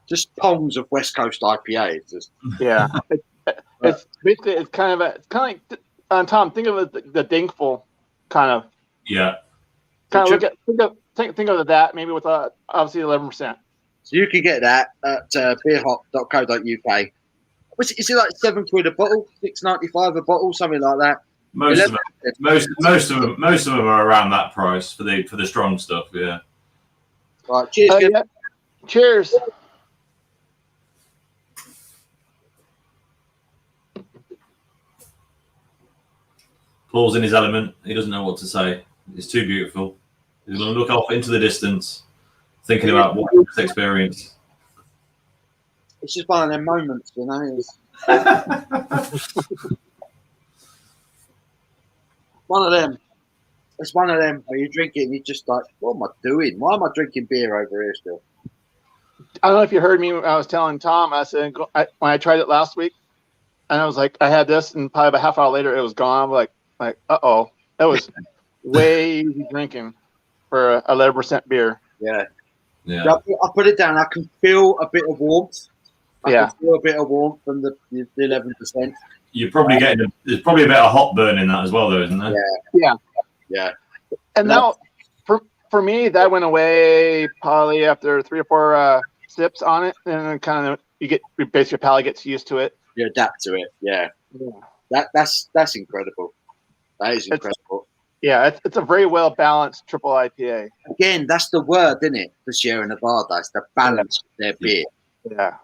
Just pongs of West Coast IPA. Yeah. It's basically it's kind of like Tom, think of it the Dinkful kind of. Yeah. Kind of think of that maybe with obviously 11%. So you can get that at beerhop.co.uk. Is it like £7 a bottle, $6.95 a bottle, something like that? Most of them are around that price for the strong stuff. Yeah. Right. Cheers. Yeah. Cheers. Paul's in his element. He doesn't know what to say. It's too beautiful. He's going to look off into the distance, thinking about what he's experienced. It's just one of them moments, One of them. It's one of them where you drink it and you're just like, what am I doing? Why am I drinking beer over here still? I don't know if you heard me. I was telling Tom, I said, when I tried it last week, and I was like, I had this, and probably about a half hour later, it was gone. I'm like, uh-oh. That was way easy drinking for 11% beer. Yeah. I put it down. I can feel a bit of warmth. I can feel a bit of warmth from the 11%. You're probably there's probably a bit of hot burn in that as well, though, isn't there? Yeah. And now, for me, that went away probably after 3 or 4 sips on it, and then kind of basically your palate gets used to it. You adapt to it. Yeah. That's incredible. That is incredible. It's a very well balanced triple IPA. Again, that's the word, isn't it? For Sierra Nevada, it's the balance of their beer. Yeah.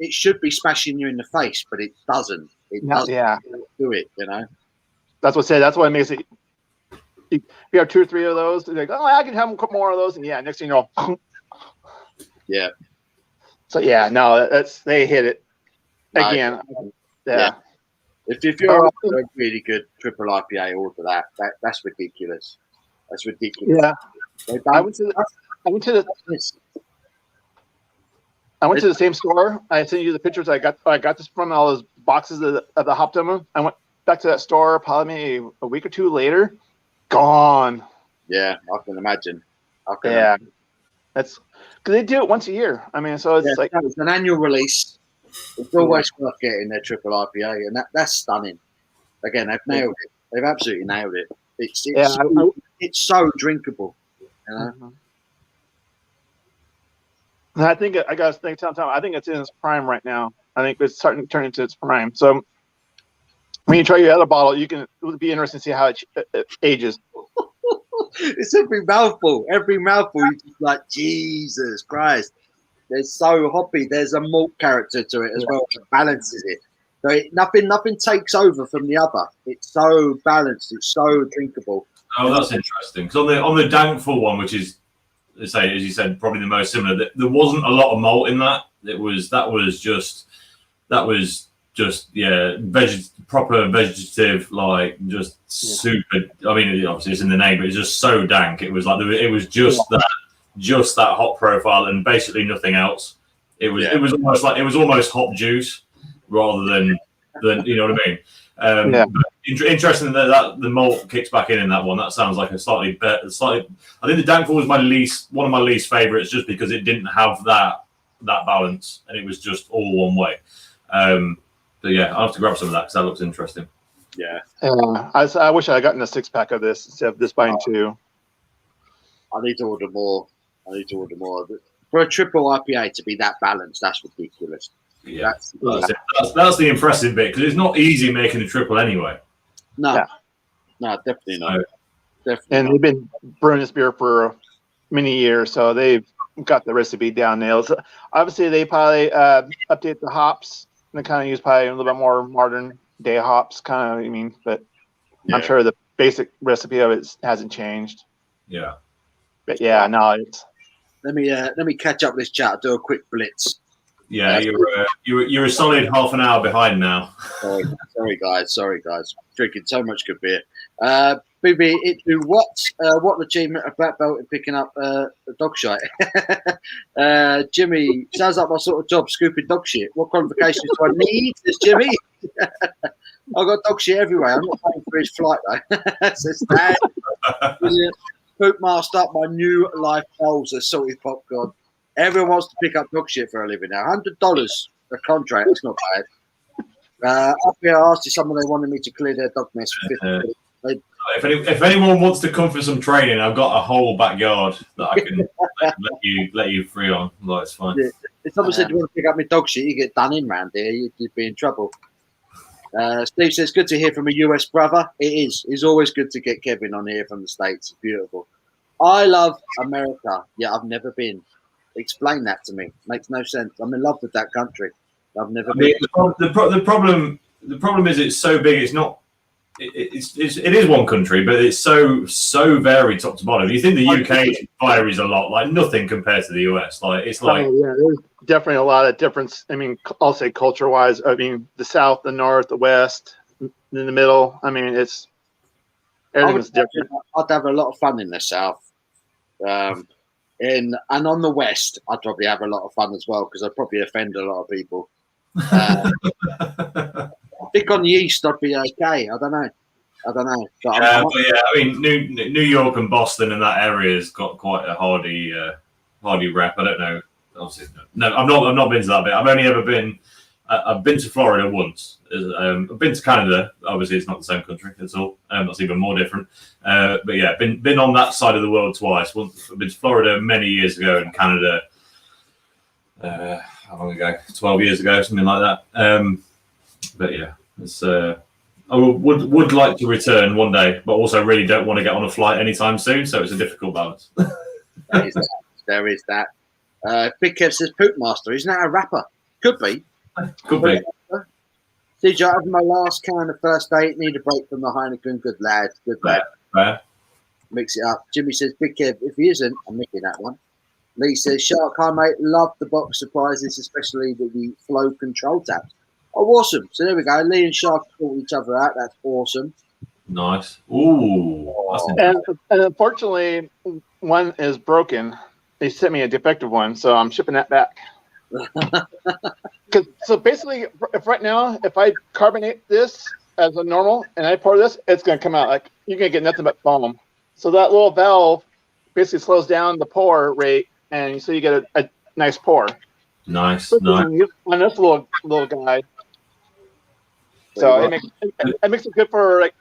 It should be smashing you in the face, but it doesn't. It doesn't do it, That's what makes it. you have 2 or 3 of those. They're like, oh, I can have a couple more of those, and yeah, next thing you know, Yeah. So yeah, no, they hit it again. Yeah. If you're a really good triple IPA, order that's ridiculous. That's ridiculous. Yeah. I went to the same store. I sent you the pictures. I got this from all those boxes of the Hop Demo. I went back to that store probably maybe a week or 2 later. Gone. Yeah, I can imagine. That's because they do it once a year. I mean, so it's like it's an annual release. It's always worth getting their triple IPA, and that's stunning. Again, they've nailed it. They've absolutely nailed it. It's so drinkable. You know? And I think I got to think sometime. I think it's in its prime right now. I think it's starting to turn into its prime. So when you try your other bottle, it would be interesting to see how it ages. It's every mouthful. Every mouthful, you're just like, Jesus Christ. They're so hoppy. There's a malt character to it as well that balances it. So nothing takes over from the other. It's so balanced. It's so drinkable. Oh, that's interesting. Because on the Dankful one, which is, as you said, probably the most similar, there wasn't a lot of malt in that. That was just proper vegetative, like just super. I mean, obviously it's in the name, but it's just so dank. It was just that hop profile and basically nothing else. It was almost hop juice rather than you know what I mean. Interesting that the malt kicks back in that one. That sounds like a slightly better. I think the Dankful was one of my least favorites, just because it didn't have that balance and it was just all one way. But yeah, I'll have to grab some of that because that looks interesting. Yeah. I wish I had gotten a 6-pack of this instead of just buying 2. I need to order more. For a triple IPA to be that balanced, that's ridiculous. Yeah, that's the impressive bit, because it's not easy making a triple anyway. No, definitely not. And they've been brewing this beer for many years, so they've got the recipe down nails. Obviously, they probably update the hops and they kind of use probably a little bit more modern day hops, kind of. I mean, but I'm sure the basic recipe of it hasn't changed. Yeah. But yeah, no, it's. Let me catch up this chat. Do a quick blitz. Yeah, you're a solid half an hour behind now. Sorry guys. Drinking so much good beer. BB, what achievement of black belt in picking up dog shit? Jimmy, sounds like my sort of job, scooping dog shit. What qualifications do I need? Says Jimmy. I've got dog shit everywhere. I'm not paying for his flight though. Says Dad. Brilliant. Poop master, my new life goals are salty popcorn. Everyone wants to pick up dog shit for a living now. $100 a contract. That's not bad. Up here, I asked if someone they wanted me to clear their dog mess for 50 quid. If anyone wants to come for some training, I've got a whole backyard that I can let you free on. Like, it's fine. Yeah. If someone said you want to pick up my dog shit, you get done in round here. You'd be in trouble. Steve says, good to hear from a US brother. It is. It's always good to get Kevin on here from the States. It's beautiful. I love America. Yeah, I've never been. Explain that to me. Makes no sense. I'm in love with that country. I've never been. The problem is it's so big. It's not. It is one country, but it's so varied top to bottom. You think the UK varies a lot, like nothing compared to the US. Like it's like there's definitely a lot of difference. I mean, I'll say culture-wise. I mean, the South, the North, the West, in the middle. I mean, everything's different. I'd have a lot of fun in the South, and on the West, I'd probably have a lot of fun as well because I'd probably offend a lot of people. I think on the East, I'd be okay. I don't know. But I mean, New York and Boston and that area has got quite a hardy rep. I don't know. Obviously, no, I've not been to that bit. I've only ever been. I've been to Florida once. I've been to Canada. Obviously, it's not the same country at all. That's even more different. But yeah, been on that side of the world twice. Once I've been to Florida many years ago, and Canada. How long ago? 12 years ago, something like that. But yeah, it's. I would like to return one day, but also really don't want to get on a flight anytime soon. So it's a difficult balance. There is that. Big Kev says Poop Master. Isn't that a rapper? Could be. Could be. Did you have my last can of first date? Need a break from the Heineken. Good lad. Fair. Mix it up. Jimmy says, Big Kev, if he isn't, I'm nicking that one. Lee says, Shark, hi mate, love the box surprises, especially with the flow control tabs. Oh, awesome. So there we go. Lee and Shark caught each other out. That's awesome. Nice. Ooh. And unfortunately, one is broken. They sent me a defective one, so I'm shipping that back. So basically, if right now, if I carbonate this as a normal and I pour this, it's going to come out like you're going to get nothing but foam. So that little valve basically slows down the pour rate, and so you get a nice pour. Nice. On this little guy. So it makes it good for like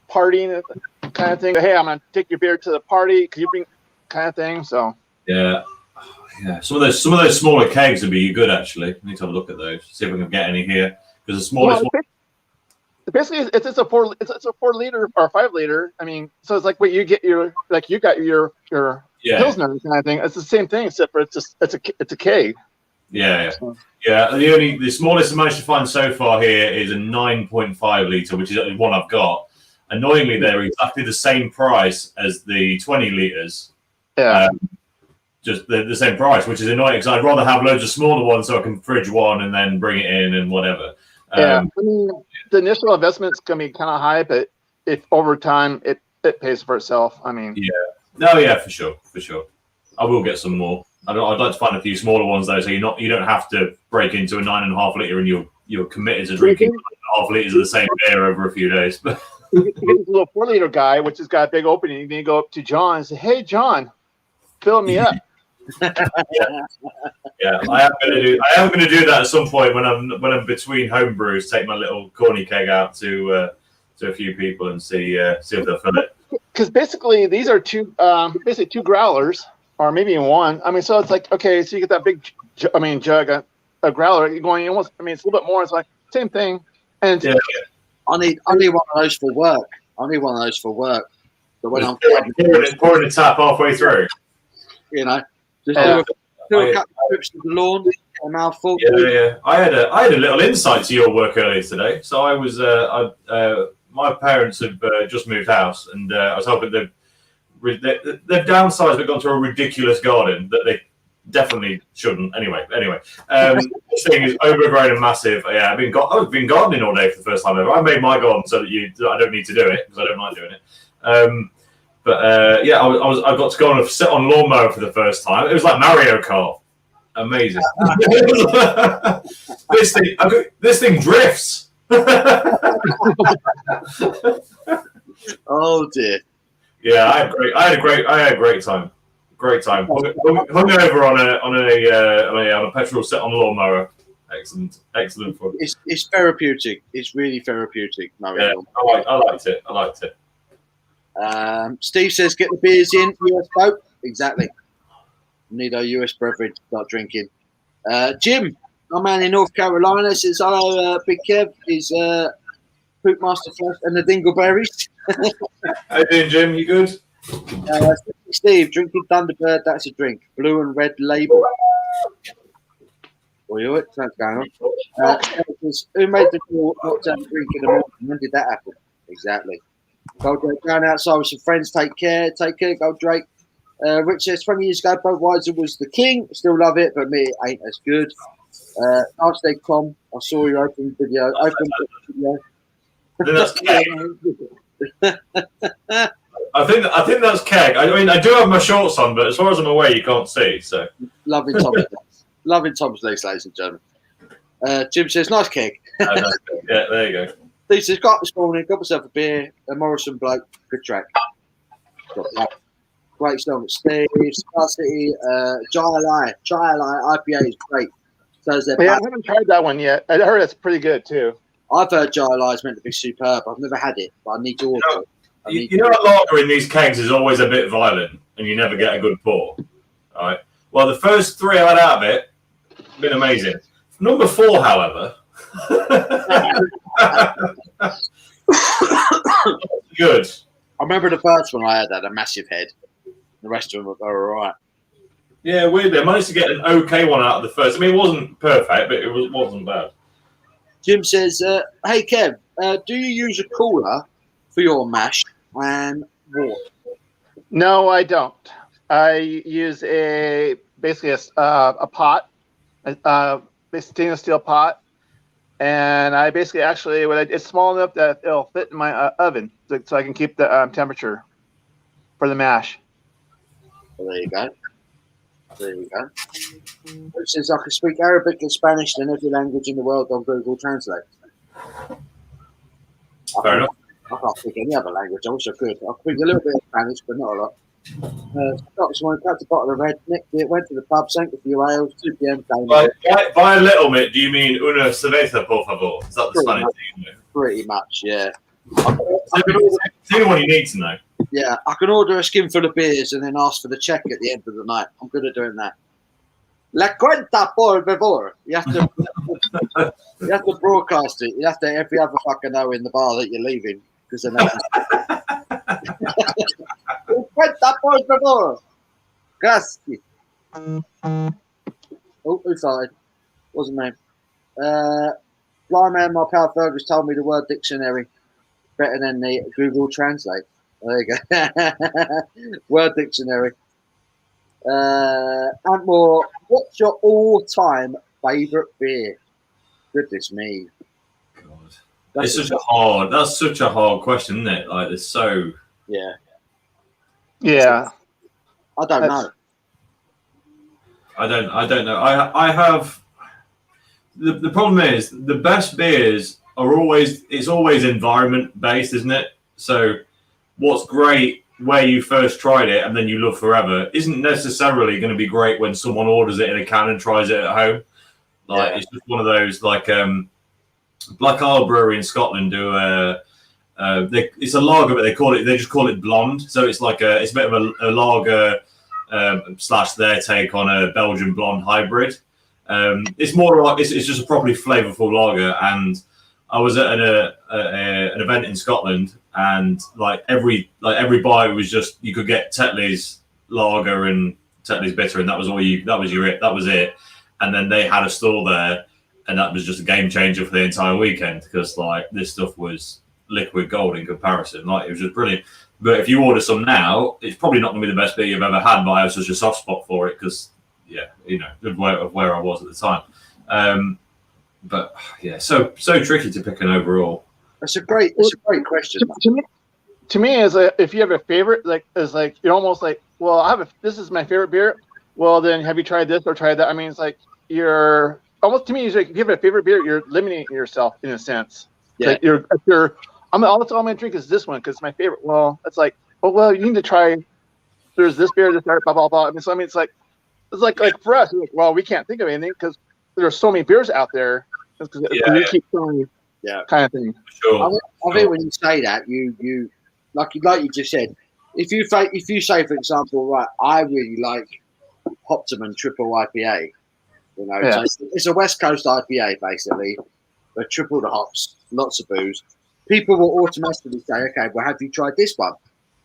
partying kind of thing. Hey, I'm going to take your beer to the party. Could you bring kind of thing? So yeah. Some of those smaller kegs would be good actually. I need to have a look at those. See if we can get any here because the smallest one. Basically, it's a 4 liter or 5 liter. I mean, so it's like what you get you got your Pilsner kind of thing. It's the same thing except for it's a keg. Yeah. The smallest I managed to find so far here is a 9.5 liter, which is the one I've got. Annoyingly, they're exactly the same price as the 20 liters. Yeah. Just the same price, which is annoying because I'd rather have loads of smaller ones so I can fridge one and then bring it in and whatever. I mean, the initial investment's going to be kind of high, but if over time it pays for itself. I mean, for sure. I will get some more. I'd like to find a few smaller ones though, so you don't have to break into a 9.5 liter and you're committed to drinking 9.5 liters of the same beer over a few days. You get this little 4 liter guy, which has got a big opening. You can go up to John and say, "Hey, John, fill me up." Yeah, I am going to do that at some point when I'm between home brews. Take my little corny keg out to a few people and see if they'll fill it. Because basically these are two growlers, or maybe even one. I mean, so it's like okay, so you get that big, jug, a growler. You're going almost. I mean, it's a little bit more. It's like same thing. And I need one of those for work. But when I'm pouring the tap halfway through, just do a couple of trips to the lawn, a mouthful. Yeah. I had a little insight to your work earlier today. So I was, my parents have just moved house, and I was hoping they've downsized but gone to a ridiculous garden that they definitely shouldn't. Anyway, this thing is overgrown and massive. Yeah, I've been gardening all day for the first time ever. I made my garden so that I don't need to do it because I don't like doing it. I got to go and sit on lawnmower for the first time. It was like Mario Kart. Amazing. This thing drifts. Oh dear. Yeah, I had a great time. Hung over on a petrol set on a lawnmower. Excellent fun. It's therapeutic. It's really therapeutic. Mario. Yeah, I liked it. Steve says, get the beers in, US boat. Exactly. Need our US brethren to start drinking. Jim, our man in North Carolina, says, hello, Big Kev. Is Poop Master Flush and the Dingleberries. How you doing, Jim? You good? Steve, drinking Thunderbird, that's a drink. Blue and red label. What's going on? Who made the call not to have a drink in the morning? When did that happen? Exactly. Gold Drake going outside with some friends. Take care, Gold Drake. Rich says 20 years ago, Budweiser was the king. Still love it, but me, it ain't as good. Nice day, Tom. I saw your open video. I think that's keg. I mean, I do have my shorts on, but as far as I'm aware, you can't see. So loving Tom's legs, ladies and gentlemen. Jim says nice keg. Yeah, there you go. Steve says, got up this morning, got myself a beer, a Morrison bloke, good track. Great song. Steve, Star City, Chai IPA is great. So is I haven't tried that one yet. I heard it's pretty good too. I've heard Chai is meant to be superb. I've never had it, but I need to order it. You know, a lager in these kegs is always a bit violent, and you never get a good pour. All right. Well, the first 3 I had out of it, been amazing. Number 4, however. Good. I remember the first one I had a massive head. The rest of them were all right. Yeah, weirdly, I managed to get an okay one out of the first. I mean, it wasn't perfect, but it wasn't bad. Jim says, hey, Kev, do you use a cooler for your mash and water? No, I don't. I use basically a pot, a stainless steel pot, and I basically it's small enough that it'll fit in my oven, so I can keep the temperature for the mash. Well, there you go. There you go. It says I can speak Arabic and Spanish and every language in the world on Google Translate. Fair enough. I can't speak any other language. I wish I could. I speak a little bit of Spanish, but not a lot. Got this one, cracked a bottle of red, nicked it, went to the pub, sank a few ales, 2 p.m. came By a little bit, do you mean una cerveza, por favor? Is that the Spanish thing? Pretty much, yeah. Say the one you need to know. Yeah, I can order a skinful of beers and then ask for the check at the end of the night. I'm good at doing that. La cuenta, por favor. You have to broadcast it. You have to every other fucker know in the bar that you're leaving because then La cuenta, por favor. Gracias. Oh, who started? Wasn't me. Blind man, my pal Fergus told me the word dictionary better than the Google Translate. There you go. Word dictionary. And more. What's your all-time favourite beer? Goodness me. God. That's such a hard question, isn't it? Like, it's so. Yeah. Yeah. I don't know. I don't know. I have. The problem is the best beers are always environment based, isn't it? So what's great where you first tried it and then you love forever isn't necessarily going to be great when someone orders it in a can and tries it at home. Like It's just one of those, like Black Isle Brewery in Scotland do it's a lager, but they just call it blonde. So it's like it's a bit of a lager / their take on a Belgian blonde hybrid. It's more like it's just a properly flavorful lager. And I was at an event in Scotland, and every bar was just, you could get Tetley's lager and Tetley's bitter, and that was it. And then they had a stall there, and that was just a game changer for the entire weekend because this stuff was liquid gold in comparison. It was just brilliant. But if you order some now, it's probably not going to be the best beer you've ever had. But I have such a soft spot for it because, of where I was at the time. But yeah, so tricky to pick an overall. It's a great question. To me, is if you have a favorite, you're almost like, well, this is my favorite beer. Well, then have you tried this or tried that? I mean, it's like you're almost, to me, it's like if you have a favorite beer, you're limiting yourself in a sense. Yeah. All I'm gonna drink is this one because it's my favorite. Well, it's like, you need to try. There's this beer, blah blah blah. It's like for us, we can't think of anything because there's so many beers out there. You keep trying, kind of thing. Sure. I think when you say that, you like you just said, if you say, for example, right, I really like Optimum Triple IPA. So it's a West Coast IPA basically, but triple the hops, lots of booze. People will automatically say, okay, well, have you tried this one?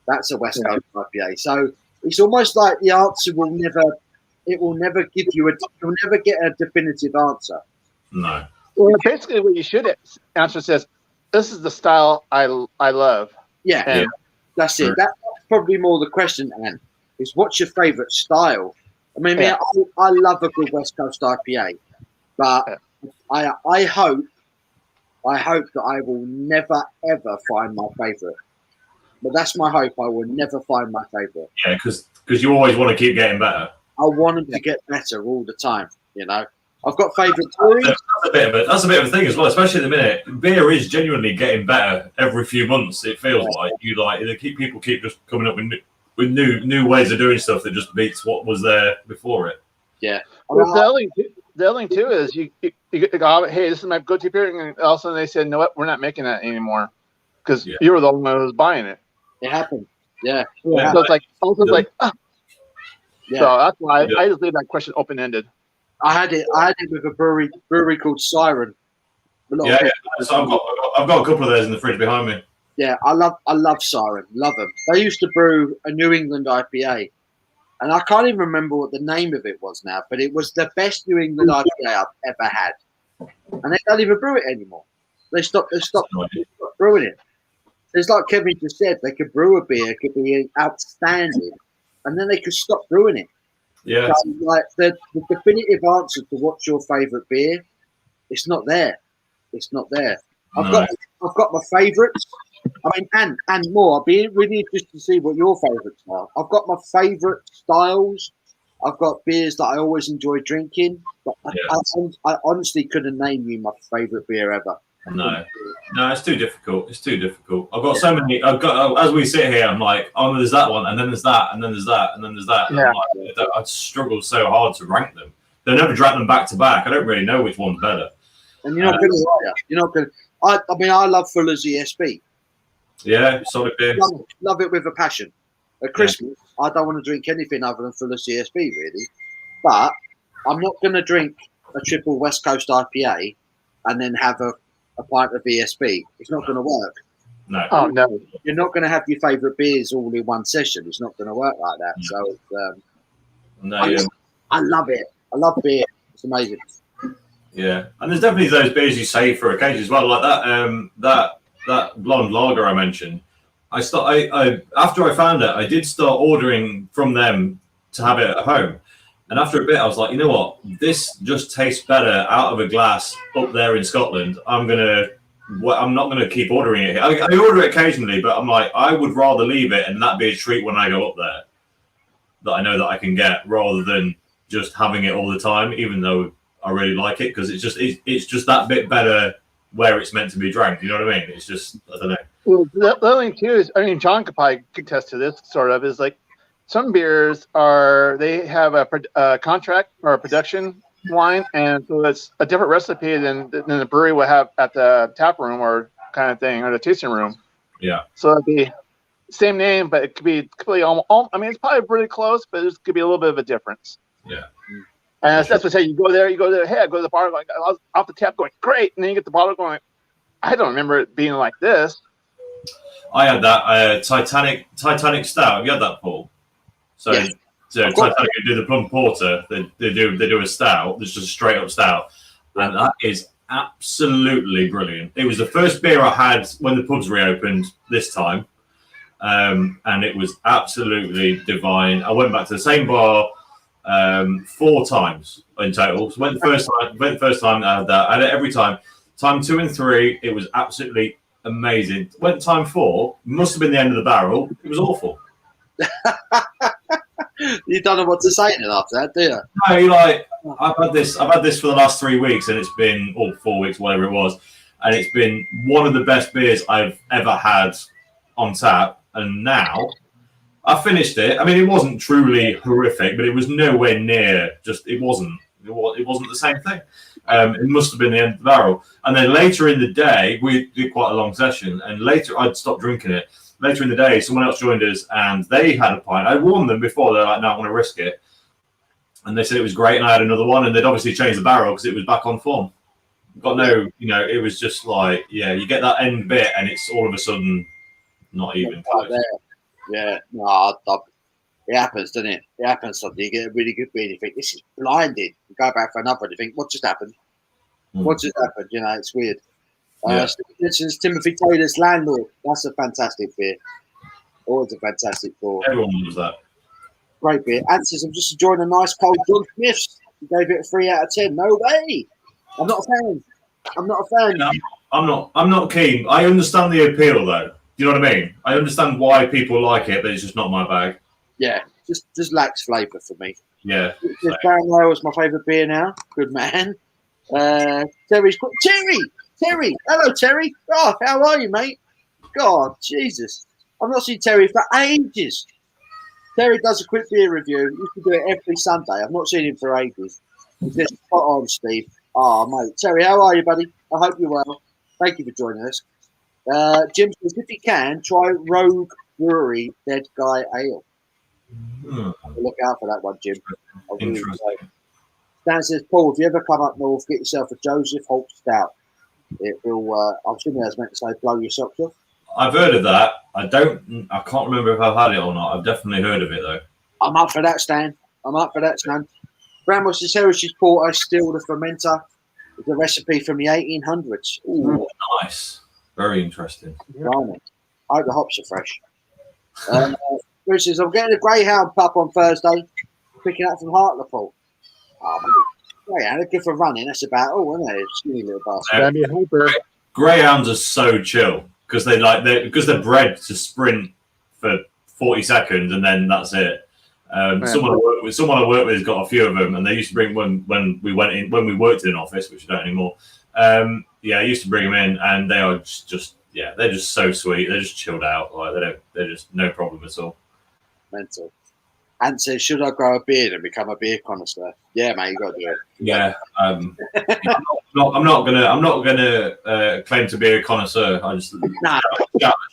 That's a West Coast IPA. So it's almost like the answer will never give you you'll never get a definitive answer. No. Well, basically what you should answer says, this is the style I love. Yeah. That's it. That's probably more the question, Anne, is what's your favourite style? I mean, I love a good West Coast IPA, but I hope that I will never, ever find my favourite. But that's my hope. I will never find my favourite. Yeah, because you always want to keep getting better. I want them to get better all the time, I've got favourite breweries. That's a bit of a thing as well, especially at the minute. Beer is genuinely getting better every few months. It feels like people keep just coming up with new ways of doing stuff that just beats what was there before it. Yeah. Well, the other thing too is you go, hey, this is my go-to beer, and all of a sudden they said, no, we're not making that anymore because you were the one who was buying it. It happened. Yeah. So it's like, So that's why I just leave that question open-ended. I had it with a brewery called Siren. So I've got a couple of those in the fridge behind me. Yeah, I love Siren. Love them. They used to brew a New England IPA, and I can't even remember what the name of it was now, but it was the best New England IPA I've ever had. And they don't even brew it anymore. They stopped brewing it. it's like Kevin just said, they could brew a beer, could be outstanding, and then they could stop brewing it. Yeah. So, like the definitive answer to what's your favourite beer, it's not there. It's not there. I've got my favourites. I mean, and more. I'd be really interested to see what your favourites are. I've got my favourite styles. I've got beers that I always enjoy drinking. But I honestly couldn't name you my favourite beer ever. No, it's too difficult. It's too difficult. I've got so many. I've got as we sit here, I'm like, oh, there's that one, and then there's that, and then there's that, and then there's that. Yeah. I struggle so hard to rank them. They never drank them back to back. I don't really know which one's better. And you're not going to. You're not going to. I mean, I love Fuller's ESB. Yeah, solid beer. Love it with a passion. At Christmas, I don't want to drink anything other than Fuller's ESB, really. But I'm not going to drink a triple West Coast IPA and then have a pint of ESB. It's not going to work. No. Oh no. You're not going to have your favourite beers all in one session. It's not going to work like that. So I love it. I love beer. It's amazing. Yeah, and there's definitely those beers you save for occasions as well, like that blonde lager I mentioned. I after I found it, I did start ordering from them to have it at home. And after a bit, I was like, you know what? This just tastes better out of a glass up there in Scotland. I'm not gonna keep ordering it here. I order it occasionally, but I'm like, I would rather leave it and that be a treat when I go up there that I know that I can get, rather than just having it all the time. Even though I really like it, because it's just that bit better where it's meant to be drank. You know what I mean? It's just, I don't know. Well, the other thing too is, I mean, John could probably contest to this sort of, is like some beers they have a contract or a production wine, and so it's a different recipe than the brewery would have at the tap room or kind of thing, or the tasting room. Yeah. So it'd be same name, but it could be completely I mean, it's probably really close, but it could be a little bit of a difference. Yeah. And that's what I say. You go there. Hey, I go to the bar, like I was off the tap, going great, and then you get the bottle going. I don't remember it being like this. I had that Titanic Stout. Have you had that, Paul? So, yes. So Titanic do the plum porter. They do a stout. That's just a straight up stout, and that is absolutely brilliant. It was the first beer I had when the pubs reopened this time, and it was absolutely divine. I went back to the same bar 4 times in total. So went the first time I had that. I had it every time. Time 2 and 3, it was absolutely amazing. Went time 4, must have been the end of the barrel. It was awful. You don't know what to say then after that, do you? No, you're like, I've had this for the last 3 weeks, and it's been 4 weeks, whatever it was, and it's been one of the best beers I've ever had on tap. And now I finished it. I mean, it wasn't truly horrific, but it was nowhere near. It wasn't the same thing. It must have been the end of the barrel. And then later in the day, we did quite a long session, and later I'd stopped drinking it. Later in the day, someone else joined us, and they had a pint. I warned them before. They're like, no, I want to risk it. And they said it was great, and I had another one, and they'd obviously changed the barrel because it was back on form. Got no, it was just like, yeah, you get that end bit, and it's all of a sudden not even close. Yeah, no, it happens, doesn't it? It happens something. You get a really good beer, and you think, this is blinding. You go back for another, and you think, what just happened? What just happened? It's weird. This is Timothy Taylor's Landlord. That's a fantastic beer. Always a fantastic beer. Everyone loves that. Great beer. And says, I'm just enjoying a nice cold John Smith's. He gave it a 3 out of 10. No way. I'm not a fan. I'm not keen. I understand the appeal, though. Do you know what I mean? I understand why people like it, but it's just not my bag. Yeah, just lacks flavour for me. Yeah. Barrow is my favourite beer now. Good man. Terry. Hello, Terry. Oh, how are you, mate? God, Jesus. I've not seen Terry for ages. Terry does a quick beer review. He used to do it every Sunday. I've not seen him for ages. He's just spot on, Steve. Oh, mate. Terry, how are you, buddy? I hope you're well. Thank you for joining us. Jim says, if you can, try Rogue Brewery Dead Guy Ale. Look out for that one, Jim. Interesting. Dan says, Paul, if you ever come up north, get yourself a Joseph Holt Stout. It will, I'm assuming that's meant to say blow your socks off. I've heard of that. I can't remember if I've had it or not. I've definitely heard of it, though. I'm up for that, Stan. Bramwell's Heritage Porter, still the fermenter. It's a recipe from the 1800s. Ooh. Nice. Very interesting. Blimey. I hope the hops are fresh. Bruce says, I'm getting a greyhound pup on Thursday, picking up from Hartlepool. Oh, man. Greyhound, they're good for running. That's about all, isn't it? Skinny little bastard. That'd be a hooper. Greyhounds are so chill because they're bred to sprint for 40 seconds and then that's it. Someone I work with has got a few of them, and they used to bring when we worked in an office, which we don't anymore. I used to bring them in, and they are just they're just so sweet. They're just chilled out. Like they're just no problem at all. Mental. Ant says, should I grow a beard and become a beer connoisseur? Yeah, mate, you got to do it. Yeah, I'm not gonna claim to be a connoisseur. I just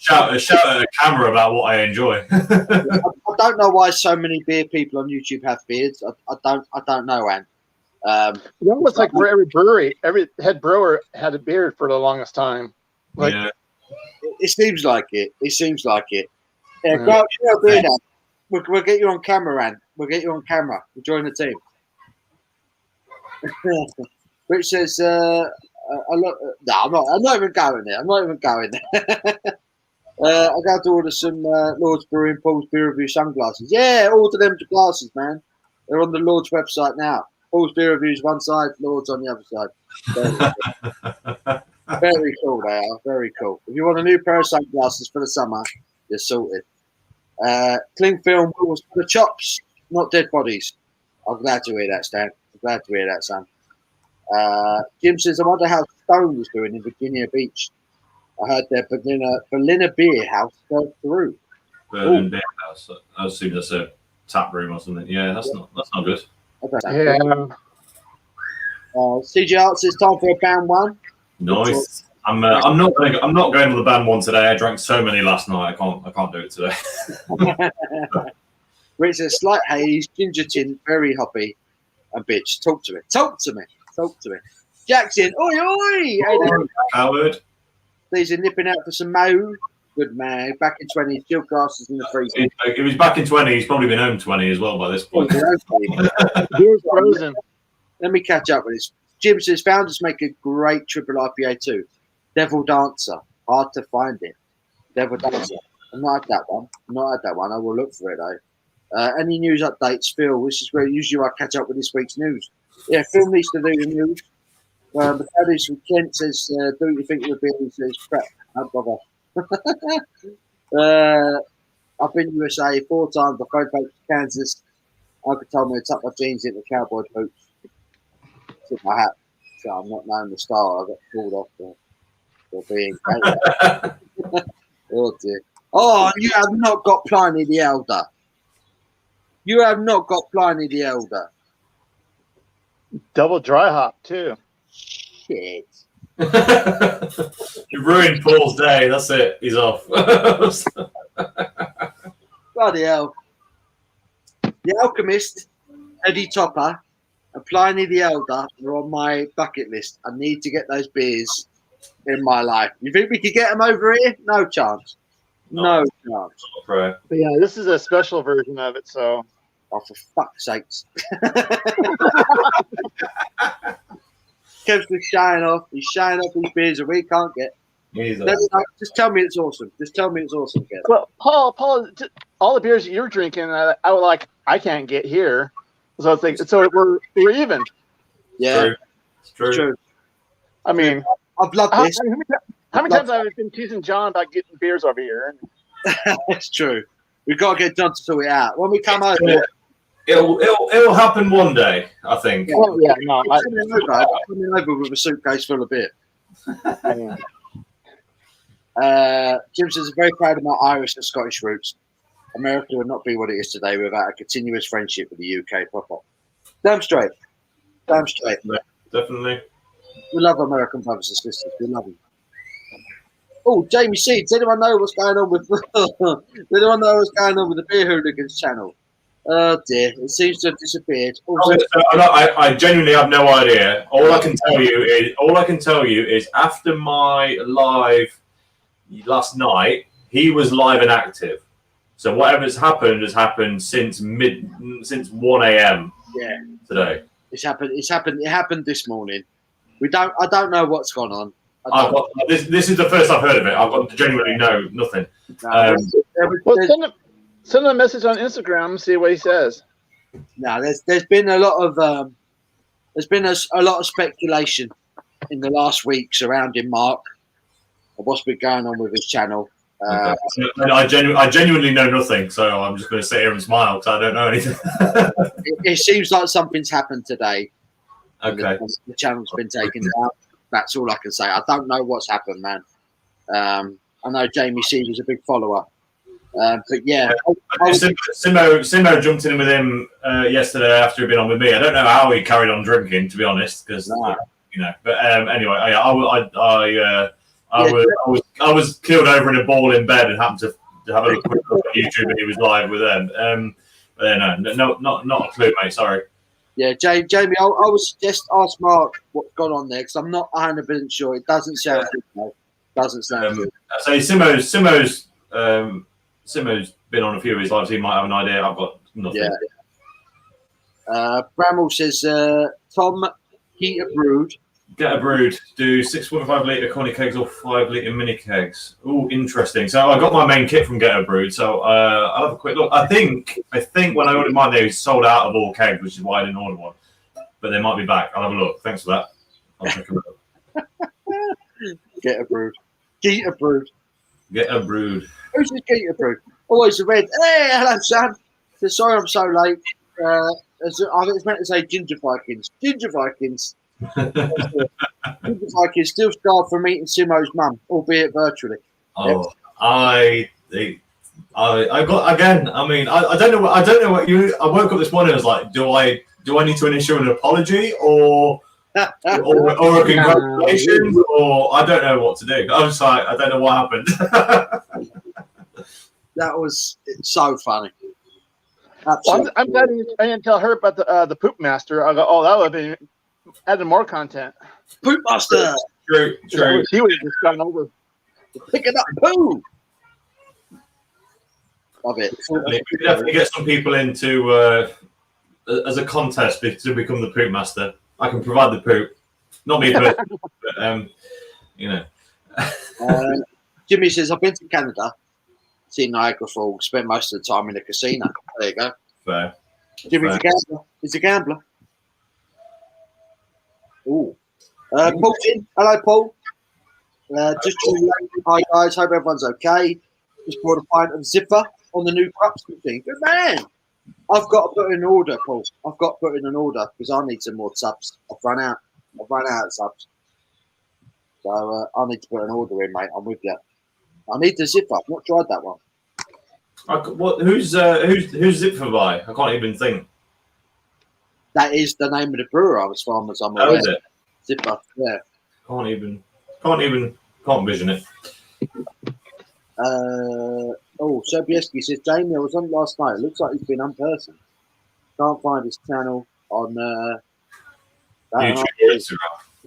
shout at a camera about what I enjoy. I don't know why so many beer people on YouTube have beards. I don't know, Ant. It almost like for every brewery, every head brewer had a beard for the longest time. Like, yeah. It seems like it. Yeah, grow a beard out. We'll get you on camera, Ant. We'll get you on camera. We'll join the team. Which says, I'm not even going there. I got to order some Lord's Brewing Paul's Beer Review sunglasses. Yeah, order them glasses, man. They're on the Lord's website now. Paul's Beer Reviews one side, Lord's on the other side. Very cool, they are. Very cool. If you want a new pair of sunglasses for the summer, you're sorted. Cling film was for the chops, not dead bodies. I'm glad to hear that, Stan. I'm glad to hear that, son. Jim says, I wonder how Stone was doing in Virginia Beach. I heard their Berliner Beer House fell through. Berlin Beer House. I assume that's a tap room or something. Yeah, that's not good. yeah. CJ Art says, time for a band one. Nice. I'm not going to the band one today. I drank so many last night. I can't do it today. It's a slight haze, ginger tin, very hoppy, and bitch. Talk to me. Jackson, oi oi! Howard. These are nipping out for some mo. Good man. Back in 20s, still glasses in the freezer. If he's back in 20, he's probably been home 20 as well by this point. Beer's frozen. Let me catch up with this. Jim says, founders make a great triple IPA too. Devil Dancer. Hard to find it. Devil Dancer. I've not had that one. I will look for it though. Any news updates, Phil? This is where usually I catch up with this week's news. Yeah, Phil needs to do the news. The Paddy's from Kent says, do what you think of the beer? He says, crap. Don't bother. I've been to USA 4 times. I've gone back to Kansas. Uncle told me to tuck my jeans into cowboy boots. Took my hat. So I'm not knowing the style. I got pulled off for being oh dear. Oh, you have not got Pliny the Elder. Double dry hop too. Shit. You ruined Paul's day. That's it. He's off. Bloody hell. The Alchemist, Eddie Topper, and Pliny the Elder are on my bucket list. I need to get those beers in my life. You think we could get them over here? No chance. No chance. But yeah, this is a special version of it, so. Oh, for fuck's sakes. Kev's just showing off. He's showing off these beers that we can't get. Just tell me it's awesome. Kev. Well, Paul, all the beers that you're drinking, I can't get here. So I think we're even. Yeah, it's true. I mean, I've loved this. How many times have I been teasing John about getting beers over here? It's true. We've got to get John to sort it out. When we come over, it'll happen one day, I think. Oh, yeah, no. I'm coming over with a suitcase full of beer. Jim says, I'm very proud of my Irish and Scottish roots. America would not be what it is today without a continuous friendship with the UK proper. Damn straight. Definitely. We love American brothers and sisters. We love them. Oh, Jamie C. Does anyone know what's going on with the Beer Hooligans channel? Oh dear, it seems to have disappeared. I genuinely have no idea. All I can tell you is after my live last night, he was live and active. So whatever's happened has happened since 1 a.m. Yeah, today. It happened this morning. I don't know what's gone on. This is the first I've heard of it. I've got genuinely nothing. Well, send him a message on Instagram and see what he says. No, there's been a lot of a lot of speculation in the last week surrounding Mark and what's been going on with his channel. I genuinely know nothing, so I'm just going to sit here and smile because I don't know anything. it seems like something's happened today. Okay. The channel's been taken down. That's all I can say. I don't know what's happened, man. I know Jamie C was a big follower. But yeah. Simo jumped in with him yesterday after he'd been on with me. I don't know how he carried on drinking, to be honest, because, But anyway, I was keeled over in a ball in bed and happened to have a quick look at YouTube and he was live with them. But not a clue, mate. Sorry. Yeah, Jamie, I was just ask Mark what's gone on there because I'm not 100% sure. It doesn't sound good. No. Doesn't sound good. I say Simo's been on a few of his lives. He might have an idea. I've got nothing. Yeah. Bramall says, Tom, heat a brood. Get a brood. Do 6.5 litre conny kegs or 5 litre mini kegs. Oh, interesting. So I got my main kit from Get a Brood. So I'll have a quick look. I think when I ordered mine, they sold out of all kegs, which is why I didn't order one. But they might be back. I'll have a look. Thanks for that. I'll check them out. Get a brood. Get a brood. Get a brood. Who's this Get a Brood? Always the red. Hey, hello, Sam. So sorry I'm so late. I was meant to say Ginger Vikings. Ginger Vikings. Ginger Vikings still scarred from meeting Simo's mum, albeit virtually. Oh, I got again. I mean, I don't know what you. I woke up this morning. I was like, do I need to initiate an apology or a congratulations or I don't know what to do. I was like, I don't know what happened. That was so funny. Well, I'm glad I didn't tell her about the poop master. I go, oh, that would have been added more content. Poop master. True. He would have just gone over. Picking up poo. Love it. We could definitely get some people into as a contest to become the poop master. I can provide the poop, not me personally, but Jimmy says I've been to Canada, seen Niagara Falls, spent most of the time in the casino. There you go. Fair. Jimmy's a gambler. He's a gambler. Ooh. Paul's in. Hello, Paul. Just hi guys. Hope everyone's okay. Just bought a pint of zipper on the new Crups machine. Good man. I've got to put in an order, Paul. I've got to put in an order because I need some more subs. I've run out of subs. So I need to put an order in, mate. I'm with you. I need the zipper. I've not tried that one. Who's Zipfer by? I can't even think. That is the name of the brewer, as far as I'm aware. Oh, is it? Zipper, yeah. Can't vision it. Sobieski says, Jamie, I was on last night. It looks like he's been unpersoned. Can't find his channel on YouTube or Instagram.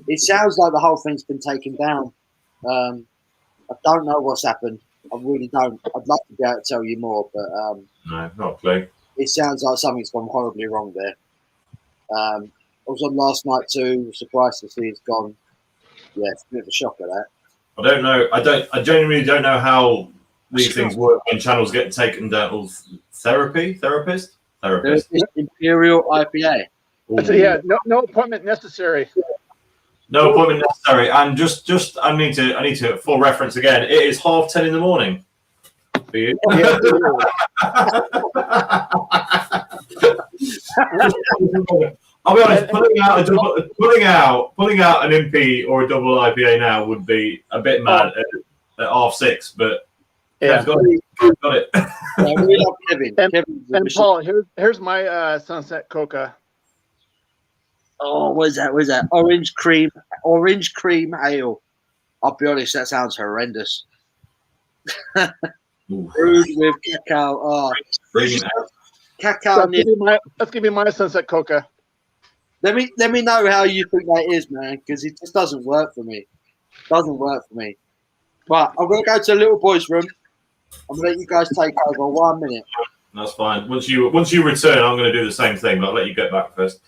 It sounds like the whole thing's been taken down. I don't know what's happened. I really don't. I'd love to be able to tell you more, but no, not a clue. It sounds like something's gone horribly wrong there. I was on last night too. Surprised to see it's gone. Yeah, it's a bit of a shock at that. I don't know. I genuinely don't know how these things work when channels get taken down. Therapist. There's this Imperial IPA. So, yeah, no appointment necessary. No appointment necessary. And just I need to full reference again. It is 10:30 in the morning for you. I'll be honest. Pulling out an MP or a double IPA now would be a bit mad at 6:30. But yeah, got it. Yeah, we love Kevin. And Paul, here's my Sunset Coca. Oh, what is that? Orange cream ale. I'll be honest, that sounds horrendous. Brewed with cacao. Oh, cacao. Let's give you my Sunset Coca. Let me know how you think that is, man, because it just doesn't work for me. Right, I'm gonna go to the little boy's room. I'm gonna let you guys take over 1 minute. That's fine. Once you return, I'm gonna do the same thing, but I'll let you get back first.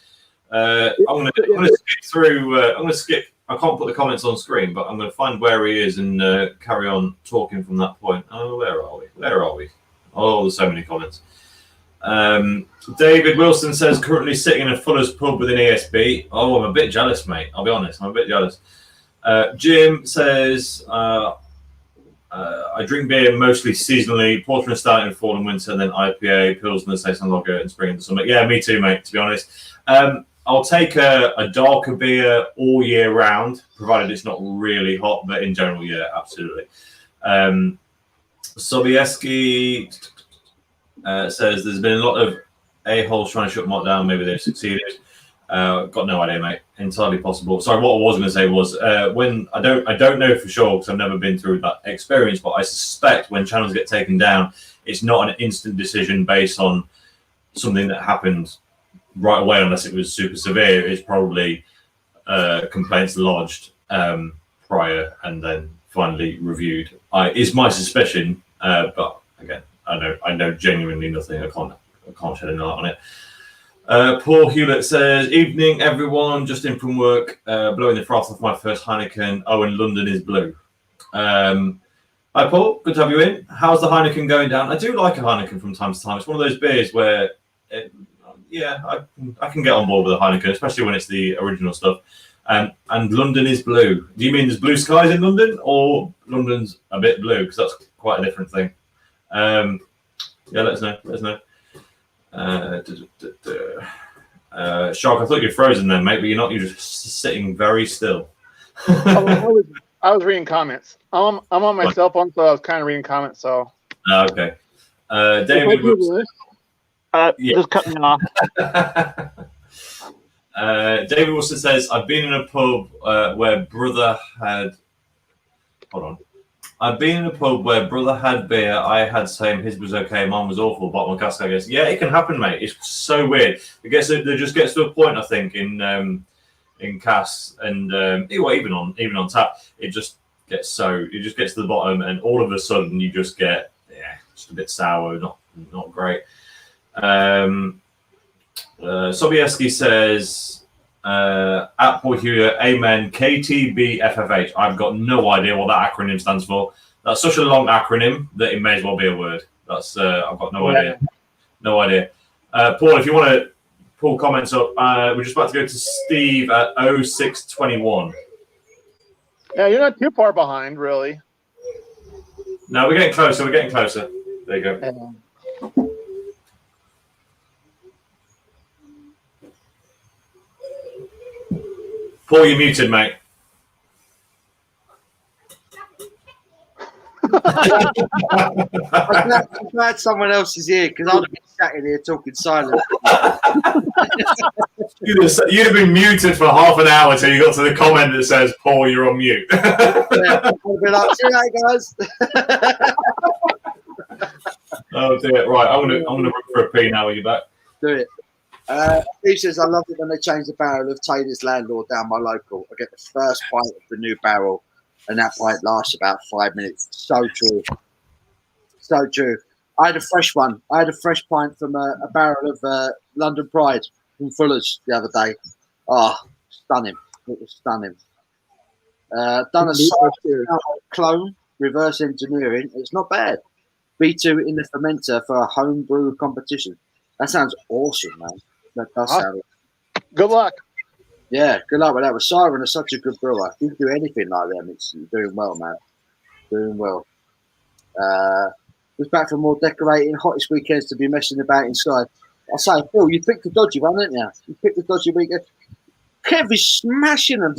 I'm going to skip through. I'm going to skip. I can't put the comments on screen, but I'm going to find where he is and carry on talking from that point. Oh, where are we? Where are we? Oh, there's so many comments. David Wilson says currently sitting in a Fuller's pub with an ESB. Oh, I'm a bit jealous, mate. I'll be honest. I'm a bit jealous. Jim says I drink beer mostly seasonally, porter and stout in fall and winter, and then IPA, Pilsner, Saison Lager in spring and summer. Yeah, me too, mate. To be honest, I'll take a darker beer all year round, provided it's not really hot. But in general, yeah, absolutely. Sobieski says there's been a lot of a-holes trying to shut Mott down. Maybe they've succeeded. Got no idea, mate. Entirely possible. Sorry, what I was going to say was when I don't know for sure because I've never been through that experience, but I suspect when channels get taken down, it's not an instant decision based on something that happened right away, unless it was super severe. It's probably complaints lodged prior and then finally reviewed. It's my suspicion, but again, I know genuinely nothing. I can't shed any light on it. Paul Hewlett says, evening everyone, just in from work, blowing the froth off my first Heineken. Oh, and London is blue. Hi Paul, good to have you in. How's the Heineken going down? I do like a Heineken from time to time. It's one of those beers where I can get on board with a Heineken, especially when it's the original stuff. And London is blue. Do you mean there's blue skies in London, or London's a bit blue? Because that's quite a different thing. Yeah, let us know. Shark, I thought you're frozen then, mate, but you're not. You're just sitting very still. I was reading comments. I'm on my cell phone, so I was kind of reading comments. So okay. David Wilson. Just cut me off. David Wilson says, I've been in a pub where brother had. Hold on. I've been in a pub where brother had beer, I had same, his was okay, mine was awful, bottom of cask, I guess. Yeah, it can happen, mate. It's so weird. There just gets to a point, I think, in casks and even on tap, it just gets to the bottom, and all of a sudden you just get just a bit sour, not great. Sobieski says, at Paul Hewitt, amen, KTBFFH. I've got no idea what that acronym stands for. That's such a long acronym that it may as well be a word. That's I've got no idea. No idea. Paul, if you want to pull comments up, we're just about to go to Steve at 0621. Yeah, you're not too far behind, really. No, we're getting closer. There you go. Paul, you're muted, mate. I'm glad someone else is here because I'd have been sat in here talking silent. You'd have been muted for half an hour till you got to the comment that says, Paul, you're on mute. Yeah, I'd be like, see you later, guys. Oh dear. Right, I'm gonna run for a pee now. Are you back? Do it. Steve says, I love it when they change the barrel of Taylor's Landlord down my local. I get the first pint of the new barrel, and that pint lasts about 5 minutes. So true. So true. I had a fresh one. I had a fresh pint from a barrel of London Pride from Fuller's the other day. Oh, stunning. It was stunning. Done a clone, reverse engineering. It's not bad. B2 in the fermenter for a home brew competition. That sounds awesome, man. That does sound. Good luck. Yeah, good luck with that. Siren is such a good brewer. If you do anything like them, it's doing well, man. Doing well. Who's back for more decorating? Hottest weekends to be messing about inside. I say, Phil, you picked the dodgy one, didn't you? You picked the dodgy weekend. Kev is smashing them.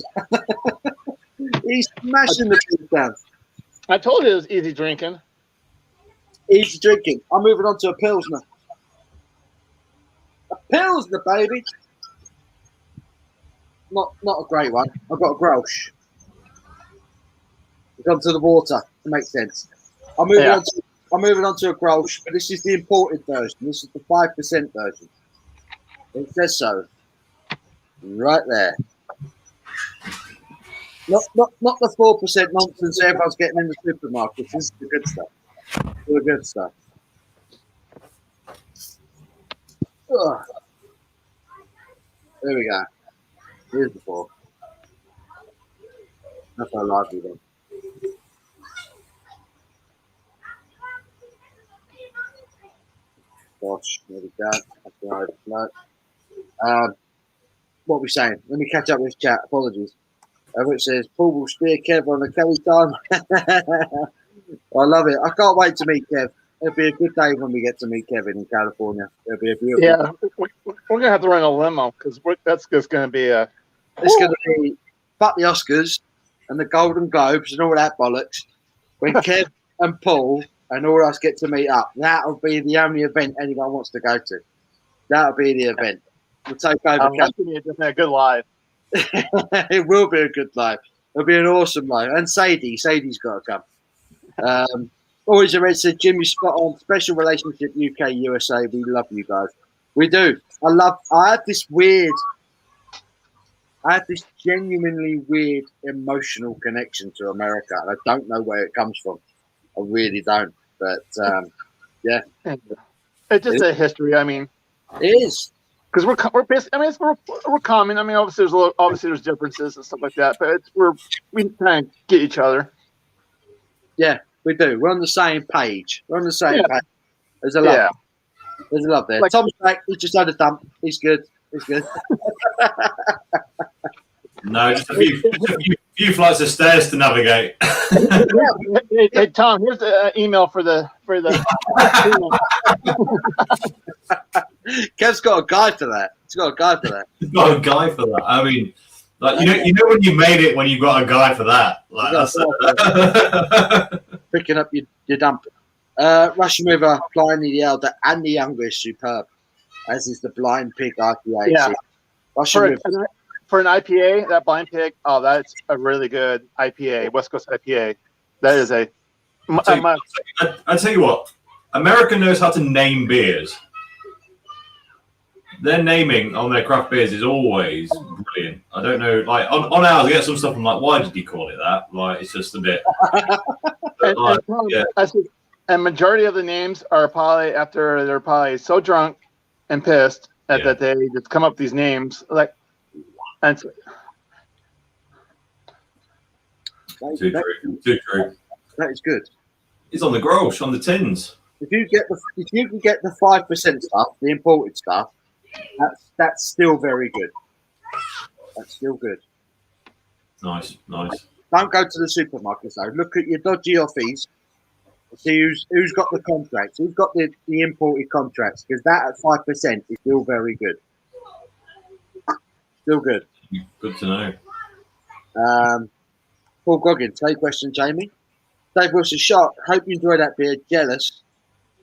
He's smashing the things down. I told you it was easy drinking. Easy drinking. I'm moving on to a Pilsner. A Pilsner, baby. Not a great one. I've got a Grolsch. We've gone to the water. It makes sense. I'm moving on to a Grolsch, but this is the imported version. This is the 5% version. It says so. Right there. Not the 4% nonsense everyone's getting in the supermarkets. This is the good stuff. The good stuff. Ugh. There we go. Here's the 4. That's how lively then. Gosh, there we go. That's the overflow. What are we saying? Let me catch up with chat. Apologies. Which says Paul will spear Kev on the Kelly time. I love it. I can't wait to meet Kev. It'll be a good day when we get to meet Kevin in California. It'll be a beautiful. Yeah, we're gonna have to run a limo because that's just gonna be a. It's gonna be fuck the Oscars and the Golden Globes and all that bollocks. When Kev and Paul and all us get to meet up, that'll be the only event anyone wants to go to. That'll be the event. We'll take over. That's gonna be a good live. It will be a good live. It'll be an awesome live. And Sadie's got to come. Always a red said Jimmy spot on. Special relationship UK USA. We love you guys. We do. I had this genuinely weird emotional connection to America. And I don't know where it comes from. I really don't. But yeah. It's just a history. I mean, it is. Because we're basically, I mean, we're common. I mean, obviously there's differences and stuff like that, but we kind of get each other. Yeah, we do. We're on the same page. Page. There's a love. Yeah. There's a love there. Tom's back. He just had a dump. He's good. No, just a few flights of stairs to navigate. Hey, Tom, here's the email for the. Kev's got a guy for that. He's got a guy for that. I mean, like you know when you made it when you got a guy for that. Like that's picking up your dump. Russian River, Pliny the Elder, and the Younger is superb, as is the Blind Pig IPA. Yeah. Russian River. For an IPA, that Blind Pig, that's a really good IPA, West Coast IPA. That is a. I'll tell you what, America knows how to name beers. Their naming on their craft beers is always brilliant. I don't know, like on ours, I get some stuff. I'm like, why did you call it that? Like, it's just a bit. And majority of the names are probably after they're probably so drunk and pissed that they just come up with these names like. And too true. That is good. It's on the Grosh, on the tins. If you can get the 5% stuff, the imported stuff, that's still very good. That's still good. Nice. Don't go to the supermarkets though. Look at your dodgy offies. See who's got the contracts, who's got the imported contracts, because that at 5% is still very good. Still good. Good to know. Paul Goggins, same question, Jamie. Dave Wilson, Shark, hope you enjoy that beer. Jealous,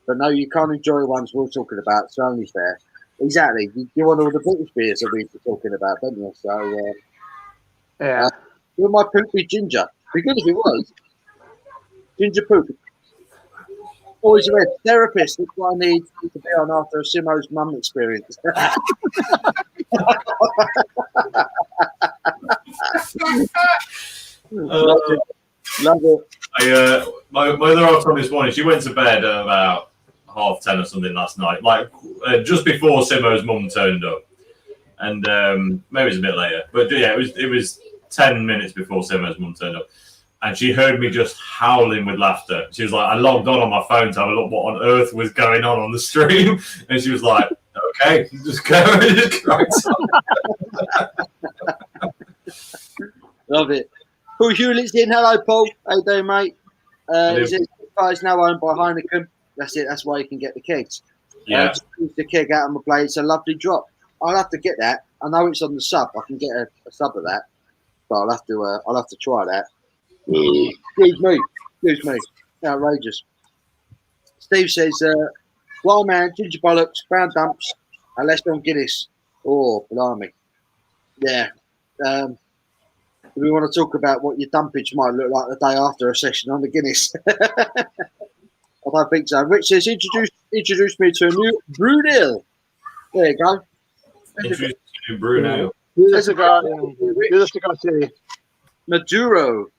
but no, you can't enjoy ones we're talking about. So only fair. Exactly. You want all the British beers that we're talking about, don't you? So, yeah. Will my poop be ginger? Be good if it was. Ginger poop. Always a red therapist. That's what I need to be on after Simo's mum experience. Love it. My other half from this morning, she went to bed at about 10:30 or something last night, like just before Simo's mum turned up, and maybe it was a bit later, but yeah, it was 10 minutes before Simo's mum turned up. And she heard me just howling with laughter. She was like, I logged on my phone to have a look what on earth was going on the stream. And she was like, okay, just go. Love it. Paul Hewlett's in. Hello, Paul. How you doing, mate? It's now owned by Heineken. That's it. That's why you can get the kegs. Yeah. Just use the keg out on the blade. It's a lovely drop. I'll have to get that. I know it's on the sub. I can get a sub of that. But I'll have to try that. Excuse me. Outrageous. Steve says, wild man, ginger bollocks, brown dumps, and less on Guinness. Oh, blimey. Yeah. Do we want to talk about what your dumpage might look like the day after a session on the Guinness? I don't think so. Rich says, introduce me to a new brew deal. There you go. Introduce me to brew deal. Do the cigar city. Maduro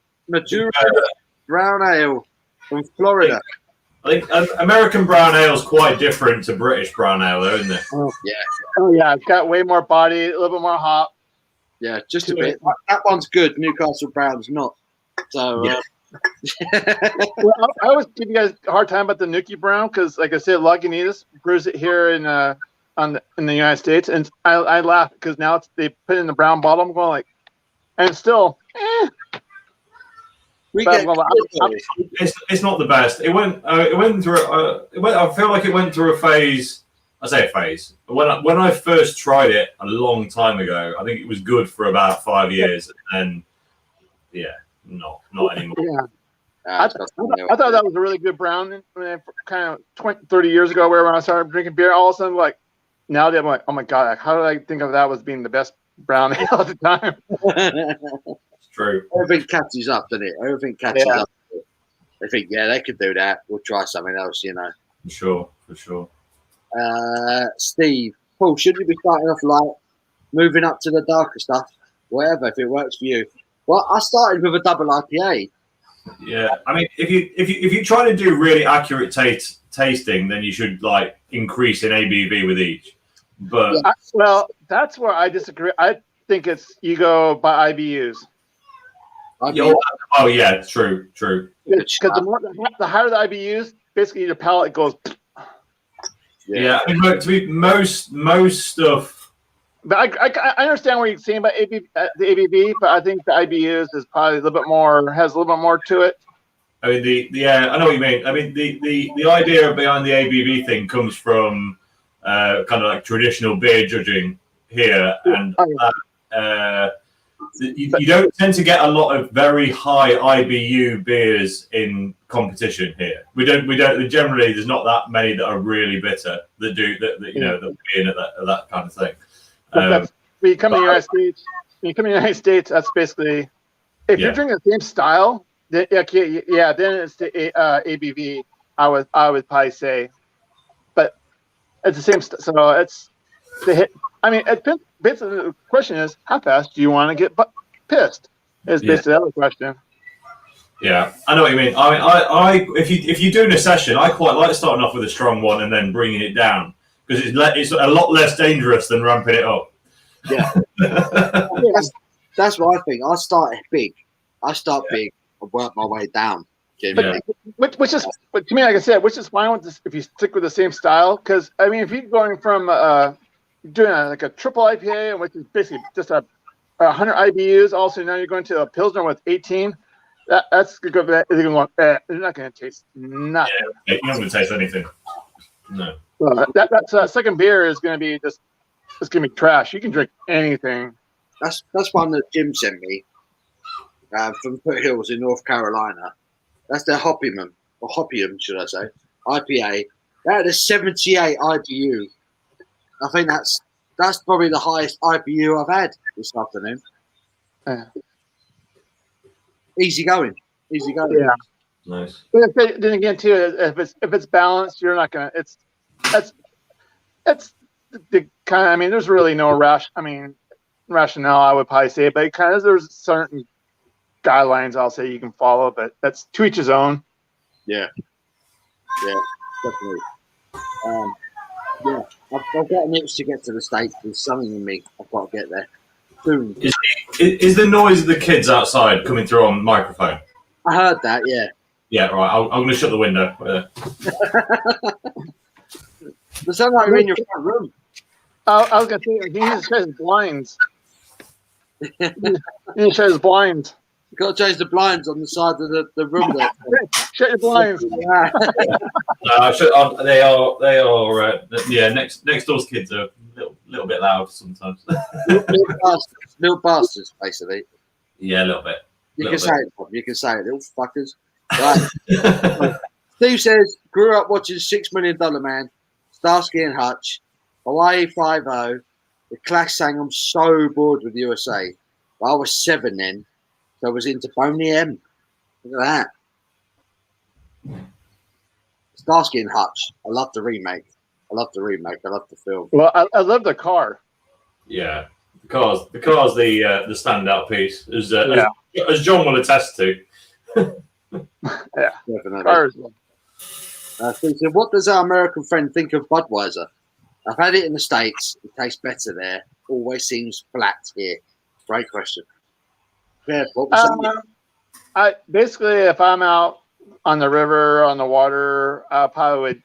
brown ale from Florida. I think American brown ale is quite different to British brown ale, though, isn't it? Oh Yeah. It's got way more body, a little bit more hop. Yeah, just a bit. That one's good. Newcastle Brown's not. So, Well, I always give you guys a hard time about the Nuki Brown because, like I said, Lagunitas brews it here in the United States, and I laugh because now they put it in the brown bottle. I'm going like, and still, it's not the best. It went through. I feel like it went through a phase. I say a phase. When I first tried it a long time ago, I think it was good for about 5 years, and not anymore. Yeah. I thought that was a really good brown. Kind of 20, 30 years ago, where when I started drinking beer, all of a sudden, like nowadays, I'm like, oh my god, how did I think of that as being the best brown ale at the time? It's true. Everything catches up, doesn't it? Everything catches up. They think, yeah, they could do that. We'll try something else, For sure. Steve, Paul, should you be starting off light, moving up to the darker stuff, whatever, if it works for you? Well, I started with a double IPA. Yeah, I mean, if you try to do really accurate tasting, then you should like increase in ABV with each. But well, that's where I disagree. I think it's you go by IBUs. Oh yeah, true. Because the higher the IBUs, basically your palate goes. Yeah, I mean, to be most stuff. But I understand what you're saying about the ABV, but I think the IBUs is probably a little bit more, has a little bit more to it. I mean, I know what you mean. I mean, the idea behind the ABV thing comes from kind of like traditional beer judging here, and you don't tend to get a lot of very high IBU beers in competition here. We don't generally. There's not that many that are really bitter that do that that being at that kind of thing. When you come to the United States, that's basically if you're drinking the same style. Then it's the ABV. I would probably say, but it's the same. So it's the hit. I mean, basically the question is, how fast do you want to get pissed? Is basically the other question. Yeah, I know what you mean. I if you're doing a session, I quite like starting off with a strong one and then bringing it down because it's a lot less dangerous than ramping it up. Yeah, that's what I think. I start big. I start big. I work my way down. Which is, but to me, like I said, which is fine with this if you stick with the same style. Because I mean, if you're going from doing like a triple IPA, which is basically just 100 IBUs, also now you're going to a Pilsner with 18. That's good. They're not going to taste nothing. Yeah, you're not going to taste anything. No. That second beer is going to be it's going to be trash. You can drink anything. That's one that Jim sent me. From Foothills in North Carolina. That's their Hopium, should I say, IPA. That is 78 IBU. I think that's probably the highest IBU I've had this afternoon. Easy going. Yeah. Nice. But then again, too, if it's balanced, you're not gonna. It's the kind of. I mean, there's really no rationale. I would probably say, but there's certain guidelines I'll say you can follow, but that's to each his own. Yeah, definitely. I've got an itch to get to the States. There's something in me. I've got to get there soon. Is the noise of the kids outside coming through on microphone? I heard that. Yeah. Yeah. Right. I'm going to shut the window. It sounds like you're in your front room. I was going to say he needs to shut his blinds. He needs to shut his blinds. You've got to change the blinds on the side of the room there. Shut your blinds. They are. Next door's kids are a little bit loud sometimes. Little bastards, basically. Yeah, a little bit. You can say it, little fuckers. Right. Steve says, grew up watching $6 Million Man, Starsky and Hutch, Hawaii 5-0. The Clash sang, I'm so bored with USA. Well, I was 7 then. So I was into Boney M. Look at that. Starsky and Hutch. I love the remake. I love the film. Well, I love the car. Yeah, the car's the standout piece, as John will attest to. Yeah, definitely. Cars. So what does our American friend think of Budweiser? I've had it in the States. It tastes better there. Always seems flat here. Great question. Yeah, what was that? I basically, if I'm out on the river, on the water, I probably would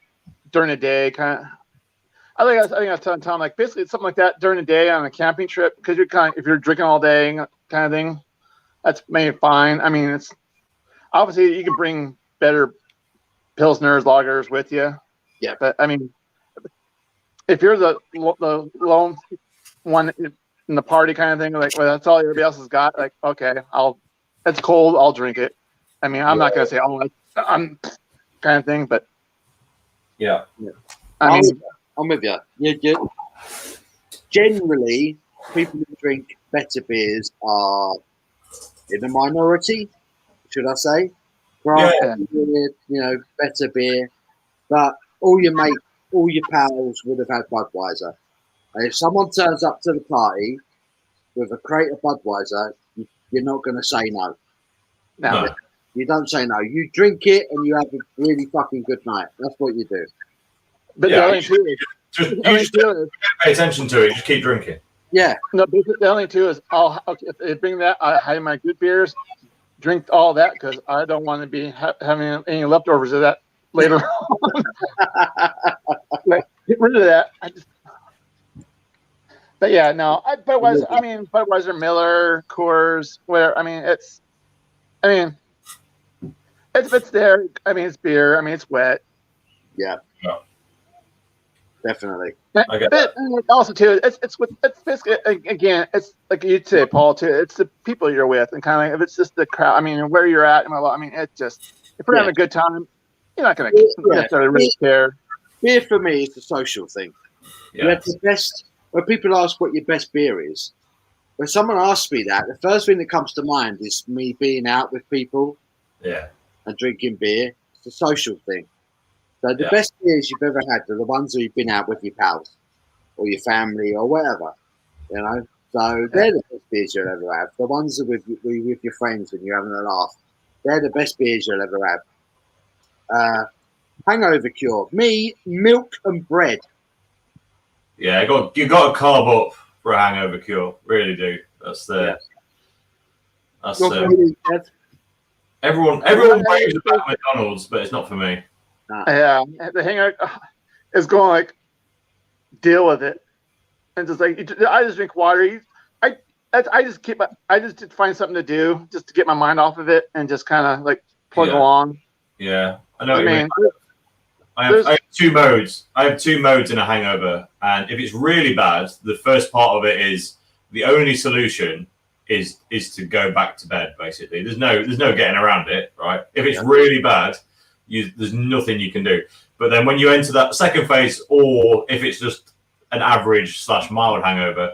during the day kind of. I think I was telling Tom, like basically it's something like that during the day on a camping trip, because you're if you're drinking all day kind of thing, that's maybe fine. I mean, it's obviously you can bring better pilsners, lagers with you. Yeah. But I mean, if you're the lone one in the party kind of thing, like, well, that's all everybody else has got. Like, okay, it's cold, I'll drink it. I mean, I'm not gonna say I'm kind of thing, but yeah. I mean, I'm with you. Generally, people who drink better beers are in the minority, should I say? Craft beer, better beer. But all your mates, all your pals would have had Budweiser. And if someone turns up to the party with a crate of Budweiser, you're not going to say no. no. You don't say no. You drink it and you have a really fucking good night. That's what you do. But the only two is just pay attention to it. Just keep drinking. Yeah. No, the only two is if they bring that, I have my good beers, drink all that, because I don't want to be having any leftovers of that later on. Like, get rid of that. But yeah, no. Budweiser, Miller, Coors, whatever. I mean, it's there. I mean, it's beer. I mean, it's wet. Yeah. Definitely. But also too, it's basically, again, it's like you'd say, Paul, too. It's the people you're with, and kind of if it's just the crowd. I mean, where you're at. I mean, it just, if we're having a good time, you're not going to necessarily really care. Beer for me is the social thing. Yeah. The best. When people ask what your best beer is, when someone asks me that, the first thing that comes to mind is me being out with people. Yeah. And drinking beer. It's a social thing. So the best beers you've ever had are the ones that you've been out with your pals or your family or whatever, So they're the best beers you'll ever have. The ones that with your friends when you're having a laugh, they're the best beers you'll ever have. Hangover cure. Me, milk and bread. Yeah, you got to carb up for a hangover cure. Really do. That's everyone raves about McDonald's, but it's not for me. Yeah, the hangover is going like deal with it, and just like I just drink water. I just find something to do just to get my mind off of it and just kind of like plug along. Yeah, I know what you mean. I have two modes. I have two modes in a hangover, and if it's really bad, the first part of it is the only solution is to go back to bed. Basically, there's no getting around it, right? If it's really bad, there's nothing you can do. But then when you enter that second phase, or if it's just an average / mild hangover,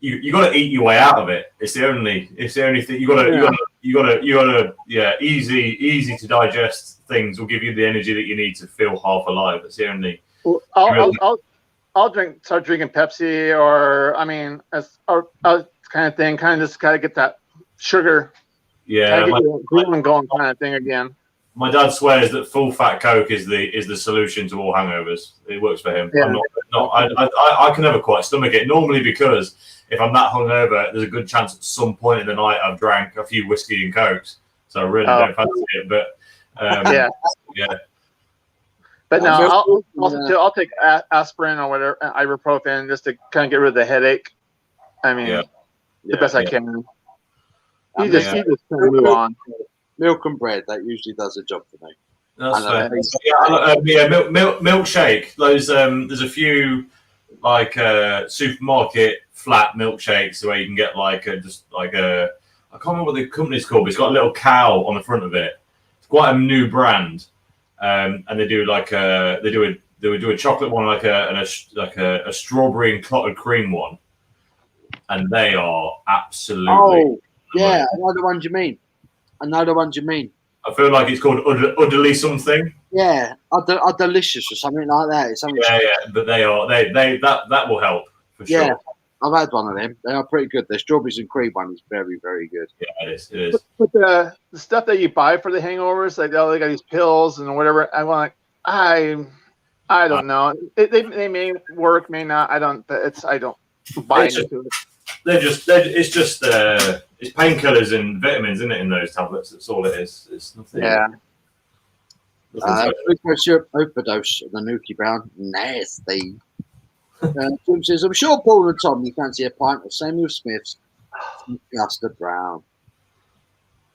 you got to eat your way out of it. It's the only thing you got to easy to digest things will give you the energy that you need to feel half alive. It's the only. Well, I'll start drinking Pepsi, or I mean, kind of thing, kind of just kind of get that sugar. Yeah, going kind of thing again. My dad swears that full fat Coke is the solution to all hangovers. It works for him. Yeah. I can never quite stomach it. Normally, because if I'm that hungover, there's a good chance at some point in the night I've drank a few whiskey and Cokes. So I really don't fancy it. But yeah. But no, I'll take aspirin or whatever, ibuprofen, just to kind of get rid of the headache. I mean, the best I can. You just kind of move on. Milk and bread, that usually does the job for me. That's fair. Milkshake. Those there's a few like supermarket flat milkshakes where you can get like I can't remember what the company's called, but it's got a little cow on the front of it. It's quite a new brand, and they do a chocolate one, like a strawberry and clotted cream one, and they are absolutely. Oh yeah, I know the ones you mean. I feel like it's called Udderly something. Yeah, are delicious or something like that. But that will help for sure. Yeah, I've had one of them. They are pretty good. The strawberries and cream one is very, very good. Yeah, it is. But the stuff that you buy for the hangovers, like they got these pills and whatever. I don't know. They may work, may not. I don't buy into it. It's painkillers and vitamins, isn't it? In those tablets, that's all it is. It's nothing. Yeah. Glucose syrup overdose of the Nuki Brown. Nasty. Jim says, I'm sure Paul and Tom, you fancy a pint of Samuel Smith's Custard Brown.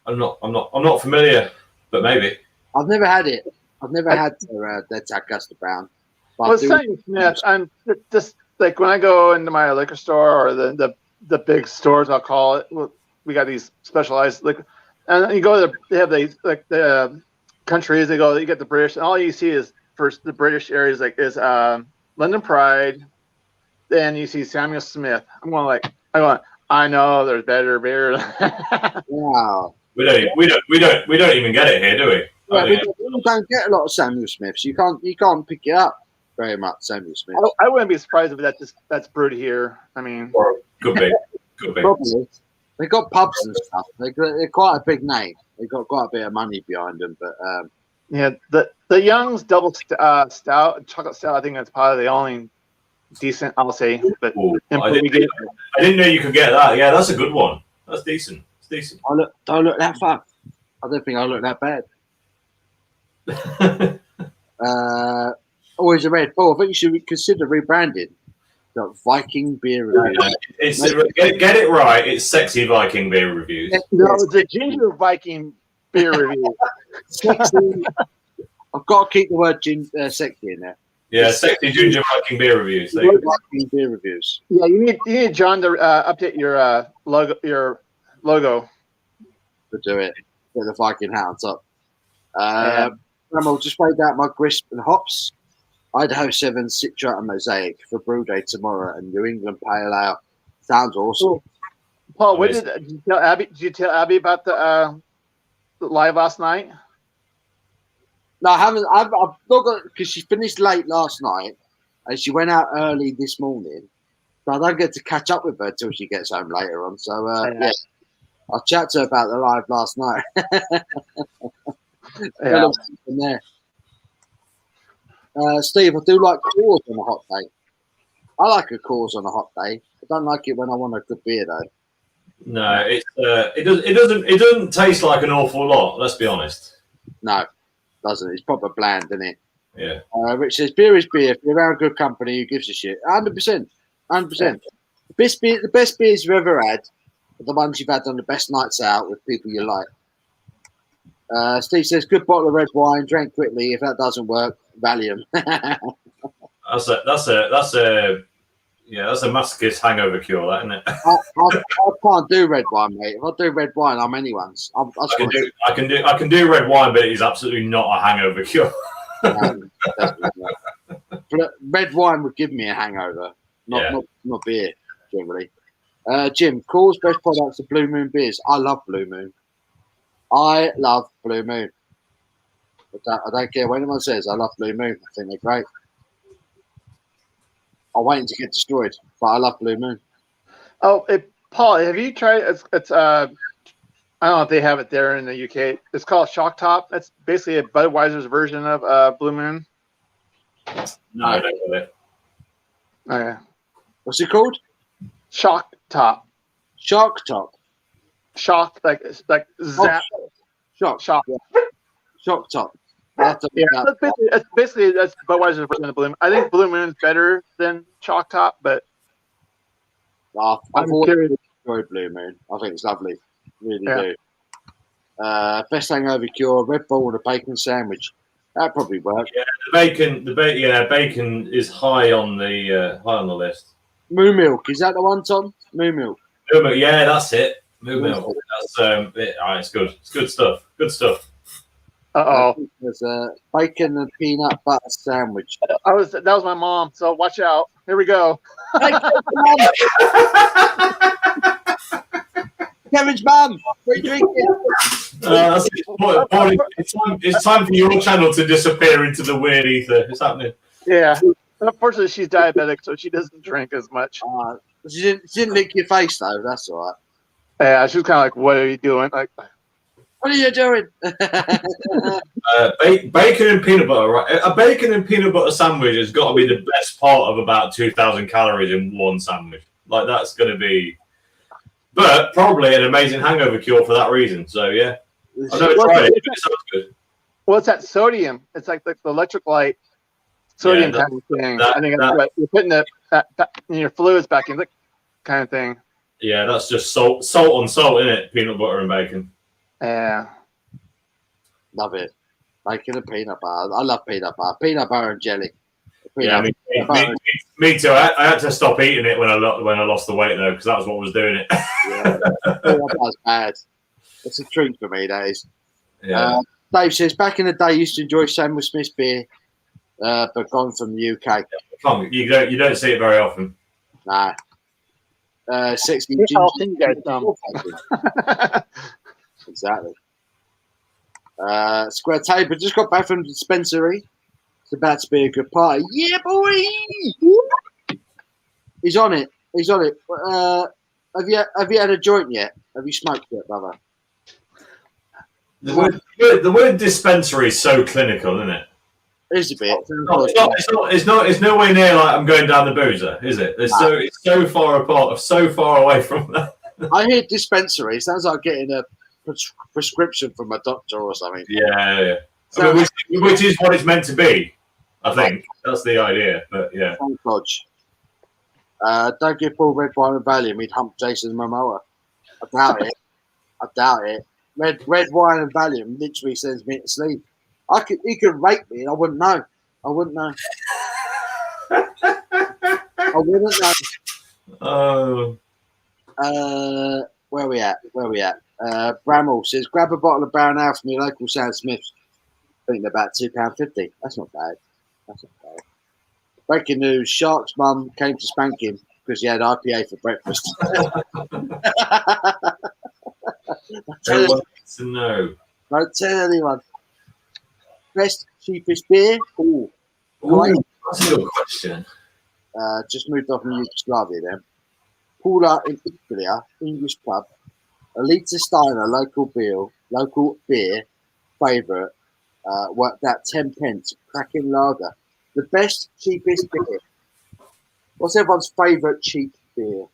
I'm not familiar, but maybe. I've never had it. I've never had their Custard Brown. Well, Samuel Smith, I'm just like when I go into my liquor store or the big stores, I'll call it. We got these specialized liquor, and you go to they have the countries. They go, you get the British, and all you see is first the British areas is London Pride. Then you see Samuel Smith. I know there's better beer. Wow. We don't even get it here, do we? Yeah, we don't get a lot of Samuel Smiths. You can't pick it up very much, Samuel Smith. I wouldn't be surprised if that's brewed here. I mean, could be. Probably. They got pubs and stuff. They're quite a big name. They got quite a bit of money behind them, but yeah, the Young's double stout, chocolate stout. I think that's probably the only decent, I'll say. But I didn't know you could get that. Yeah, that's a good one. That's decent. It's decent. Don't look that far. I don't think I look that bad. Always a red. Oh, I think you should consider rebranding. Got Viking beer reviews. Get it right. It's sexy Viking beer reviews. No, it's a ginger Viking beer review. Sexy. I've got to keep the word sexy in there. Yeah, sexy ginger Viking beer reviews. Viking beer reviews. Yeah, you need John to update your logo. To do it. Get the Viking hat on top. I'll just break out my grist and hops. Idaho 7 Citra and Mosaic for brew day tomorrow and New England Pale Ale. Sounds awesome. Paul, did you tell Abby? Did you tell Abby about the live last night? No, I haven't. I've not got because she finished late last night and she went out early this morning. So I don't get to catch up with her till she gets home later on. So yeah, I'll chat to her about the live last night. There. Steve, I do like Coors on a hot day. I like a Coors on a hot day. I don't like it when I want a good beer though. No, it doesn't taste like an awful lot. Let's be honest. No, it doesn't. It's proper bland, isn't it? Yeah. Rich says beer is beer. If you're around good company, who gives a shit? 100%. The best beers you've ever had are the ones you've had on the best nights out with people you like. Steve says, good bottle of red wine, drank quickly. If that doesn't work, Valium. That's a masochist hangover cure, that, isn't it? I can't do red wine, mate. If I do red wine, I'm anyone's. I can do red wine, but it is absolutely not a hangover cure. Red wine would give me a hangover, not beer, generally. Jim, Coors best products are Blue Moon beers. I love Blue Moon. I love Blue Moon. I don't care what anyone says. I love Blue Moon. I think they're great. I'm waiting to get destroyed, but I love Blue Moon. Oh, Paul, have you tried? It's I don't know if they have it there in the UK. It's called Shock Top. That's basically a Budweiser's version of Blue Moon. No, I don't get it. Okay. What's it called? Shock Top. Shark Top. Shock like zap. Shock. Yeah. Shock Top. That's basically Budweiser's version of Blue Moon. I think Blue Moon's better than Shock Top, but I've always enjoyed Blue Moon. I think it's lovely. Really do. Best hangover cure: Red Bull and a bacon sandwich. That probably works. Yeah, bacon is high on the list. Moo Milk, is that the one, Tom? Moo Milk. Moo Milk, yeah, that's it. Moo Milk. That's it's good. It's good stuff. Good stuff. There's a bacon and peanut butter sandwich. That was my mom. So watch out. Here we go. Kevin's mum. What are you drinking? It's time for your channel to disappear into the weird ether. It's happening. Yeah. Unfortunately, she's diabetic, so she doesn't drink as much. She didn't lick your face though. That's all right. Yeah, she was kind of like, "What are you doing?" Like, What are you doing? Bacon and peanut butter, right? A bacon and peanut butter sandwich has got to be the best part of about 2,000 calories in one sandwich. Like, that's going to be, but probably an amazing hangover cure for that reason. So, yeah. I've never tried it, but it sounds good. Well, it's that sodium. It's like the electric light sodium kind of thing. I think that's what you're putting your fluids back in, that kind of thing. Yeah, that's just salt on salt, isn't it? Peanut butter and bacon. Yeah. Love it. Bacon and peanut butter. I love peanut butter. Peanut butter and jelly. Me too. I had to stop eating it when I lost the weight, though, because that was what was doing it. Yeah. Peanut butter's bad. It's a treat for me, that is. Yeah. Dave says, back in the day, I used to enjoy Samuel Smith's beer, but gone from the UK. You don't see it very often. Nah. 60 Exactly. Square Table just got back from the dispensary. It's about to be a good party. Yeah, boy! He's on it. Have you had a joint yet? Have you smoked yet, brother? The word dispensary is so clinical, isn't it? It is a bit. It's nowhere near like I'm going down the boozer, is it? It's so far apart, so far away from that. I hear dispensary. It sounds like getting a prescription from a doctor or something. Yeah. So, which is what it's meant to be. I think that's the idea. But yeah. Dodge. Don't give Paul red wine and Valium. He'd hump Jason Momoa. I doubt it. Red wine and Valium literally sends me to sleep. He could rape me and I wouldn't know. I wouldn't know. Oh. Where we at? Bramall says, grab a bottle of Brown Ale from your local Sam Smith's. I think they're about £2.50. That's not bad. Breaking news, Shark's mum came to spank him because he had IPA for breakfast. Everyone needs to know. Don't tell anyone. Best, cheapest beer? Ooh, that's a good question. Just moved off from Yugoslavia then. Paula in Italia, English pub. Elita Steiner, local beer favourite. Worked out 10 pence. Cracking lager. The best, cheapest beer. What's everyone's favourite cheap beer?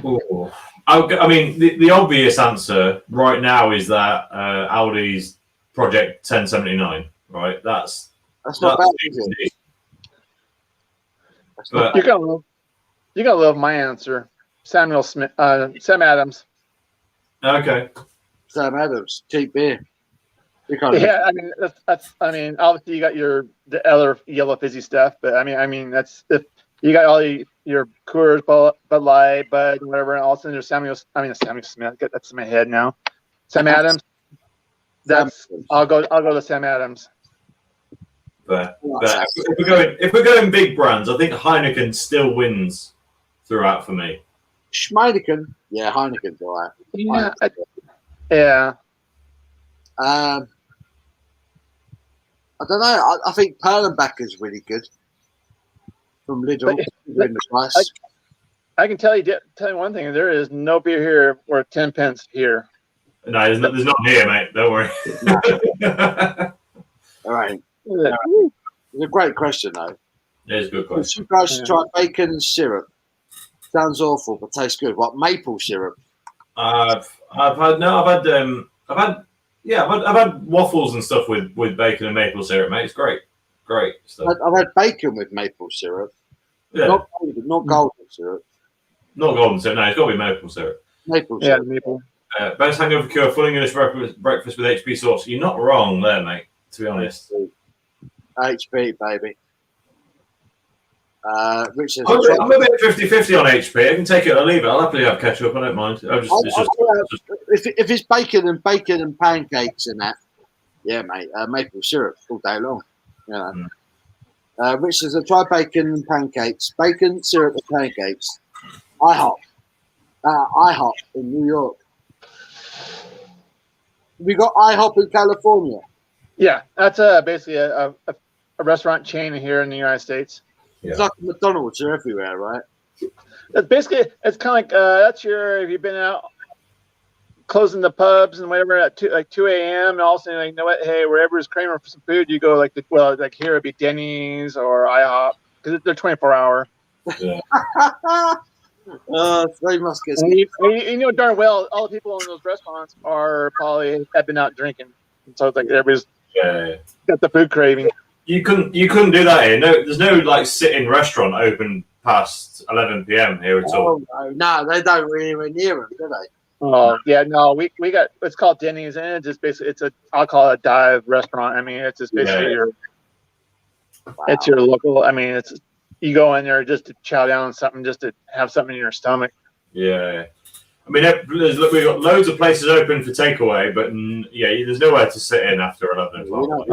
Ooh. I mean, the obvious answer right now is that Aldi's Project 1079, right? That's not bad, is it? You're gonna love my answer. Sam Adams. Okay. Sam Adams, cheap beer. Yeah, I mean that's obviously you got the other yellow fizzy stuff, but I mean that's if you got all your Coors, Bud Light, Bud, whatever, and all of a sudden there's Samuel Smith. That's in my head now. Sam Adams. I'll go to Sam Adams. But if we're going big brands, I think Heineken still wins throughout for me. Schmeineken, yeah, Heineken's all right. Yeah. I don't know. I think Perlenbacker's really good from Lidl. I can tell you one thing. There is no beer here worth 10 pence here. No, there's not here, mate. Don't worry. All right. It's a great question, though. It is a good question. You guys should try bacon and syrup. Sounds awful, but tastes good. What, maple syrup? I've had waffles and stuff with bacon and maple syrup, mate. It's great stuff. I've had bacon with maple syrup. Yeah. Not golden syrup. Not golden syrup. No, it's got to be maple syrup. Maple syrup. Yeah, maple. Best hangover cure: full English breakfast with HP sauce. You're not wrong there, mate. To be honest. HP, baby. Richard, I'm a bit 50-50 on HP. I can take it or leave it. I'll happily have ketchup. I don't mind. If it's bacon and pancakes and that, yeah, mate. Maple syrup all day long. You know. Richard says, try bacon and pancakes. Bacon, syrup, and pancakes. IHOP in New York. We got IHOP in California. Yeah, that's basically a restaurant chain here in the United States. Yeah. It's like McDonald's are everywhere, right? It's kind of like that's if you've been out closing the pubs and whatever at 2 a.m. and all of a sudden, like, you know what? Hey, wherever's Kramer for some food, you go like here it'd be Denny's or IHOP because they're 24-hour. Yeah. They must get. And you know darn well all the people in those restaurants have been out drinking, so it's like everybody's got the food craving. You couldn't do that here. No, there's no like sitting restaurant open past 11 p.m. here at all. No, they don't really near them, do they? Oh yeah, no, we got it's called Denny's, and it's just basically I'll call it a dive restaurant. I mean, it's just basically it's your local. I mean, it's you go in there just to chow down on something, just to have something in your stomach. Yeah, I mean, we've got loads of places open for takeaway, but there's nowhere to sit in after 11 o'clock.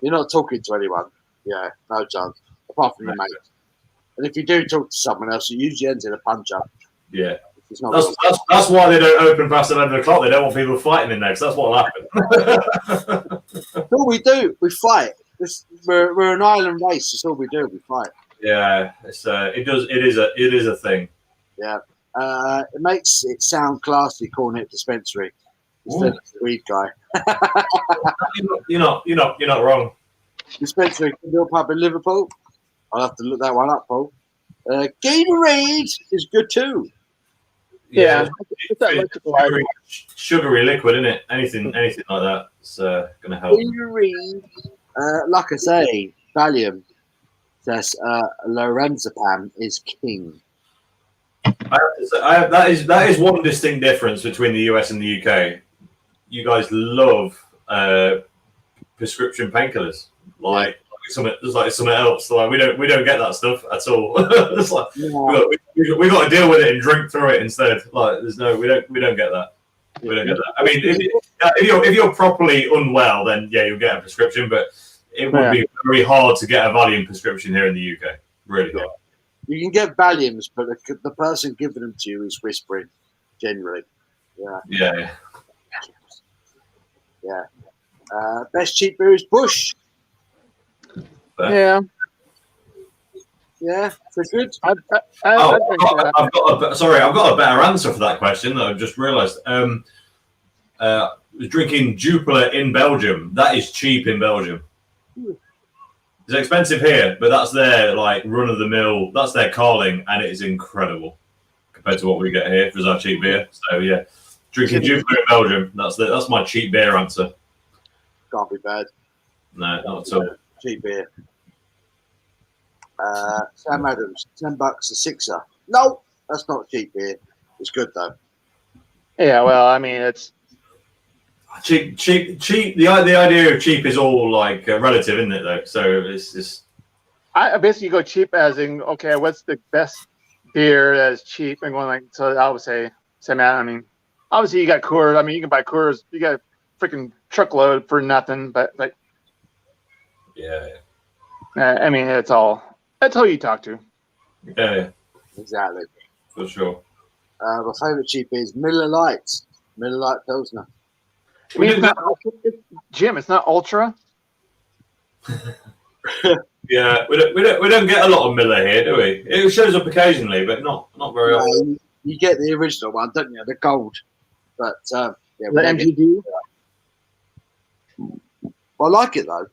You're not talking to anyone. Yeah, no chance, apart from your mate. And if you do talk to someone else, it usually ends in a punch up. Yeah. That's why they don't open past 11 o'clock. They don't want people fighting in there, because that's what will happen. All we do, we fight. We're an island race. That's all we do. We fight. Yeah, it is a thing. Yeah, it makes it sound classy calling it dispensary instead of the weed guy. You're not wrong. Dispensary pub in Liverpool. I'll have to look that one up, Paul. Gatorade is good too. Yeah, sugary liquid, isn't it? Anything like that is going to help. Like I say, Valium says lorazepam is king. That is one distinct difference between the US and the UK. You guys love prescription painkillers, like something else. Like we don't get that stuff at all. It's like we got to deal with it and drink through it instead. Like we don't get that. We don't get that. I mean, if you're properly unwell, then you'll get a prescription. But it would be very hard to get a Valium prescription here in the UK. Really hard. You can get Valiums, but the person giving them to you is whispering. Generally, yeah. Best cheap beer is Bush. Yeah. Yeah, so good. I've got a better answer for that question that I've just realised. Drinking Jupiler in Belgium. That is cheap in Belgium. It's expensive here, but that's their like run of the mill. That's their Carling, and it is incredible compared to what we get here for our cheap beer. So yeah, drinking Jupiler in Belgium. That's my cheap beer answer. Can't be bad. No, not at all. Cheap beer. Sam Adams, $10 a sixer. No, that's not cheap beer. It's good though. Yeah, well, I mean, it's cheap. The idea of cheap is all like relative, isn't it? Though, so it's just. I basically go cheap as in okay, what's the best beer that is cheap and going like so. I would say, man. I mean, obviously you got Coors. I mean, you can buy Coors. You got a freaking truckload for nothing, but like. Yeah. I mean, that's all you talk to. Yeah. Exactly. For sure. My favourite cheap is Miller Lite. Miller Lite Pilsner. I mean, it's not Jim. It's not Ultra. Yeah, we don't get a lot of Miller here, do we? It shows up occasionally, but not very often. You get the original one, don't you? The gold. But the MGD. I like it though.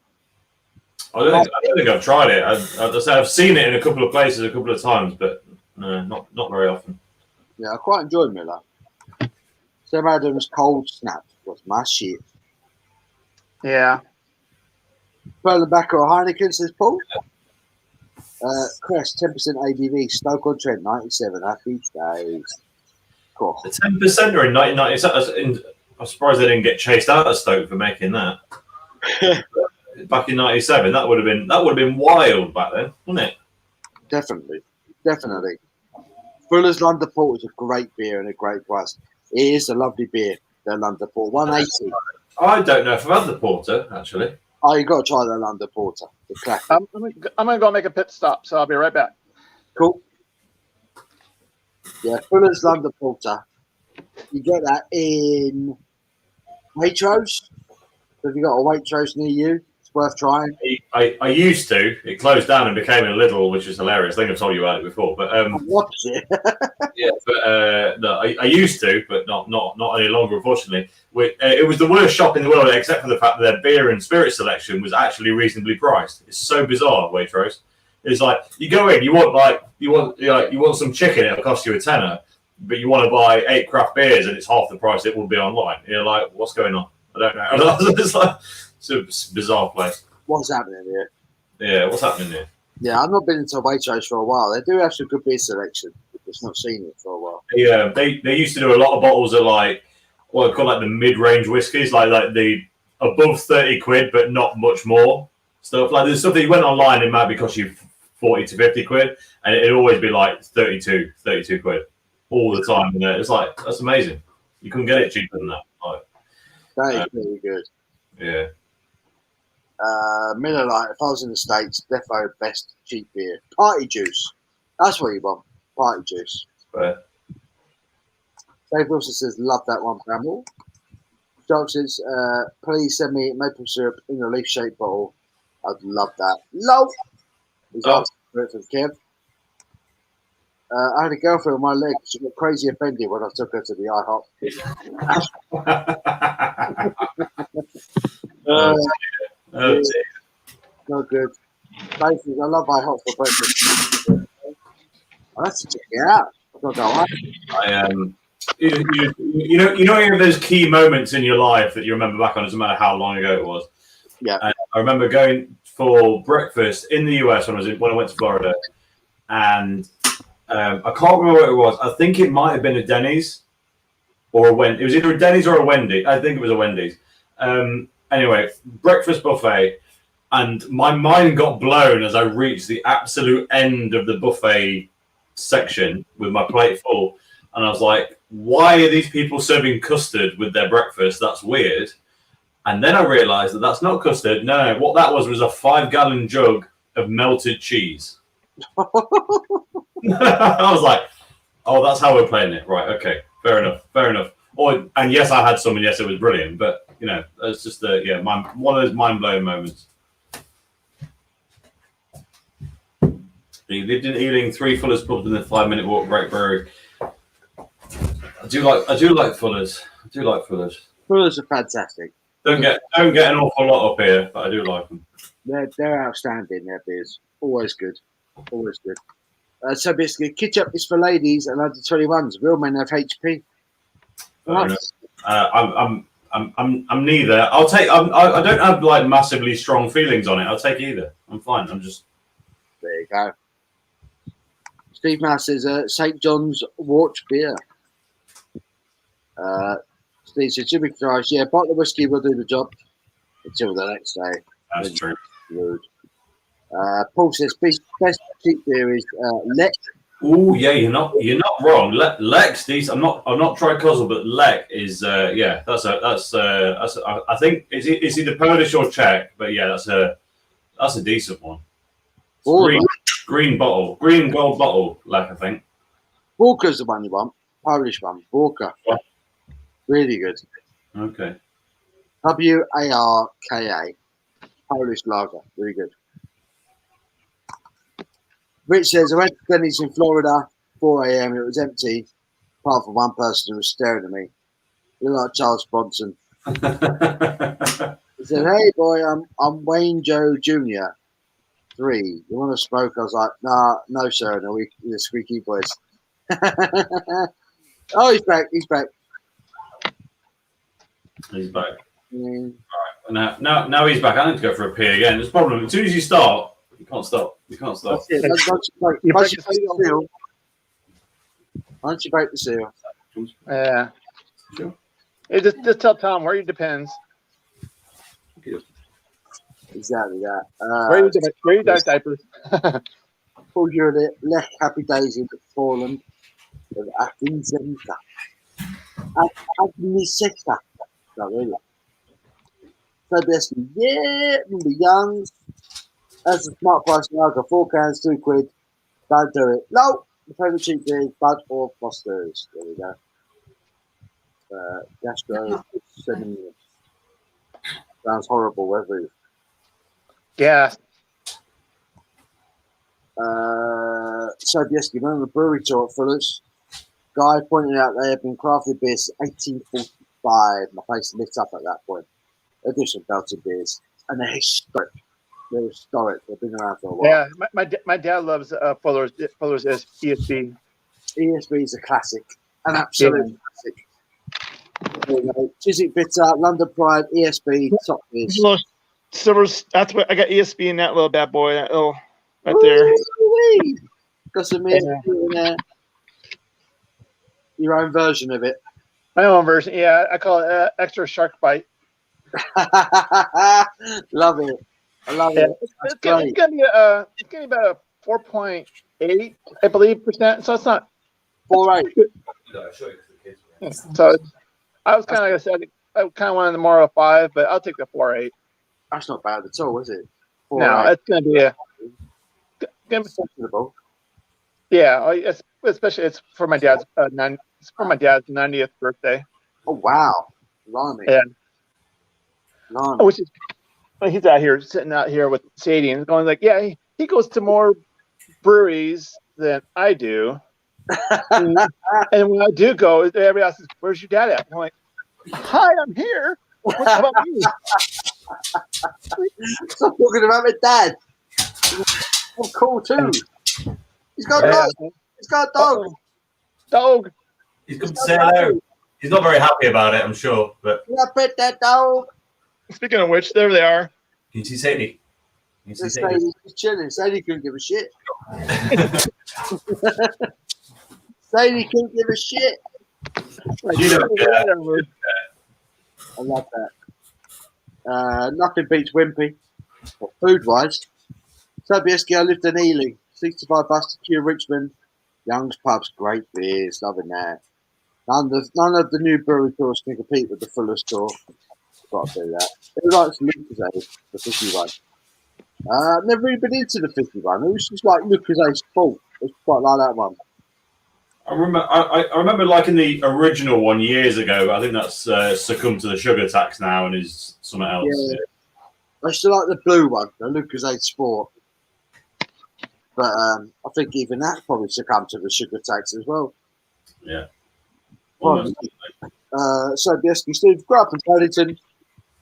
I don't think I've tried it. I've seen it in a couple of places a couple of times, but no, not very often. Yeah, I quite enjoy Miller. Sam Adams Cold Snap was my shit. Yeah. Perlenbacher or Heineken, says Paul. Crest, 10% ABV, Stoke-on-Trent, 97. Happy days. Cool. The 10% are in 1997. I'm surprised they didn't get chased out of Stoke for making that. Back in 97, that would have been wild back then, wouldn't it? Definitely. Fuller's London Port is a great beer and a great price. It is a lovely beer, the London Port, 180. I don't know if I've had the porter actually. Oh, you got to try the London Porter. The classic. I'm gonna go make a pit stop, so I'll be right back. Cool. Yeah, Fuller's London Porter. You get that in Waitrose. Have you got a Waitrose near you? It's worth trying. I used to. It closed down and became a little, which is hilarious. I think I've told you about it before. But What is it? yeah, but no, I used to, but not any longer, unfortunately. It was the worst shop in the world, except for the fact that their beer and spirit selection was actually reasonably priced. It's so bizarre, Waitrose. It's like you go in, you want some chicken, it'll cost you £10, but you want to buy 8 craft beers and it's half the price it would be online. You're like, what's going on? I don't know. It's a bizarre place. What's happening here? Yeah, what's happening here? Yeah, I've not been into Waitrose for a while. They do have some good beer selection. Just not seen it for a while. Yeah, they used to do a lot of bottles of like what I call like the mid-range whiskies, like the above 30 quid, but not much more stuff. Like there's stuff that you went online, it might be cost you 40 to 50 quid, and it'd always be like 32 quid all the time. And it's like that's amazing. You couldn't get it cheaper than that. Like, That is really good. Yeah. Miller Lite, if I was in the States, defo best cheap beer. Party juice. That's what you want. Party juice. Fair. Dave Wilson says, love that one, Bramble. Jock says, please send me maple syrup in a leaf-shaped bottle. I'd love that. Love! He's asking for it from Kev. I had a girlfriend on my leg. She got crazy offended when I took her to the IHOP. Not good. Basically, I love IHOP for breakfast. I'll have to check it out. I've got to go on. You know, you have those key moments in your life that you remember back on, doesn't matter how long ago it was. Yeah. I remember going for breakfast in the US when I went to Florida, and I can't remember what it was. I think it might have been a Denny's or a Wendy's. It was either a Denny's or a Wendy's. I think it was a Wendy's. Anyway, breakfast buffet, and my mind got blown as I reached the absolute end of the buffet section with my plate full, and I was like, why are these people serving custard with their breakfast? That's weird. And then I realized that that's not custard. No, what that was a 5-gallon jug of melted cheese. I was like, oh, that's how we're playing it. Right, okay, fair enough. And yes, I had some, and yes, it was brilliant, but it's just one of those mind-blowing moments. He lived in Ealing, 3 Fuller's pubs within a 5-minute walk, great brewery. I do like Fuller's. Fullers are fantastic. Don't get an awful lot up here, but I do like them. They're outstanding. Their beers, always good. So basically, ketchup is for ladies and under 21s. Real men have HP. Nice. I'm neither. I'll take. I don't have like massively strong feelings on it. I'll take either. I'm fine. I'm just. There you go. Steve Mouse says St. John's Wort beer. Steve says Jimmy Christ, yeah, bottle of whiskey will do the job until the next day. That's true. Rude. Paul says best cheap beer is Lek. Oh yeah, you're not wrong. Lek's decent. I'm not Tricozzle, but Lek is that's I think it's either Polish or Czech, but yeah, that's a decent one. Green gold bottle, Lek, I think. Walker's the one you want. Polish one. Walker. Yeah. Really good. Okay. Warka. Polish lager. Really good. Rich says, I went to Denny's in Florida, 4 a.m. It was empty, apart from one person who was staring at me. You look like Charles Bronson. He said, hey, boy, I'm Wayne Joe Jr. 3. You want to smoke? I was like, nah, no, sir. No, the squeaky voice. Oh, he's back. He's back. Mm. All right. Now he's back. I need to go for a pee again. There's a problem. As soon as you start, you can't stop. That's it. Once you break the seal. Yeah. Sure. It just tell Tom where you depends. Exactly that. Where you diapers? Paul Jurley, Lech Happy Days in Poland with Akinzenka. Agniseka. Not really. So basically, yeah, the Youngs. That's a smart price lager, 4 cans, £2. Don't do it. No! The favourite cheap beer is Bud or Foster's. There we go. Gastro 7 years. Sounds horrible, whatever it is. Yeah, Sobieski, remember the brewery tour at Fuller's? Guy pointed out they had been crafted beers since 1845. My face lit up at that point. They do some belted beers, and they're historic. They're historic. They've been around for a while. Yeah, my dad loves Fuller's ESB. ESB is a classic, an absolute classic. There you go. Chiswick Bitter, London Pride, ESB, top beers. Silver's. That's what I got. ESB in that little bad boy. That little right there. Ooh-wee. Got some ESB in there. Your own version of it. My own version. Yeah, I call it extra shark bite. Love it. I love it. It's gonna be about a 4.8, I believe, %. So it's not 4.8. So I was kind of, like I said, I kind of wanted more of a 5, but I'll take the 4.8. That's not bad at all, is it? 4.8. No, it's gonna be acceptable. Yeah, especially it's for my dad's 90th birthday. Oh wow, blimey. Yeah. Blimey. Which is, he's out here sitting out here with Sadie and going like, yeah, he goes to more breweries than I do. and when I do go, everybody asks, "Where's your dad at?" I'm like, "Hi, I'm here. What about you?" Stop talking about my dad. I'm cool too. He's got a dog. He's got a dog. Dog. He's come to say hello. He's not very happy about it, I'm sure. But yeah, pet that dog. Speaking of which, there they are. Can you see Sadie? He's chilling. Sadie couldn't give a shit. Sadie couldn't give a shit. You don't care. I love that. Nothing beats Wimpy. Food-wise. Sobieski, I lived in Ely. 65 bus to Kew, Richmond. Young's Pub's great beers. Loving that. None of the new brewery tours can compete with the Fuller's tour. Got to do that. It likes Lucasade, the 51. Never really been into the 51. It was just like Lucasade's fault. It's quite like that one. I remember liking the original one years ago. I think that's succumbed to the sugar tax now and is something else. Yeah. I still like the blue one, the Lucasade Sport. But I think even that probably succumbed to the sugar tax as well. Yeah. Sobieski, Steve, grew up in Paddington,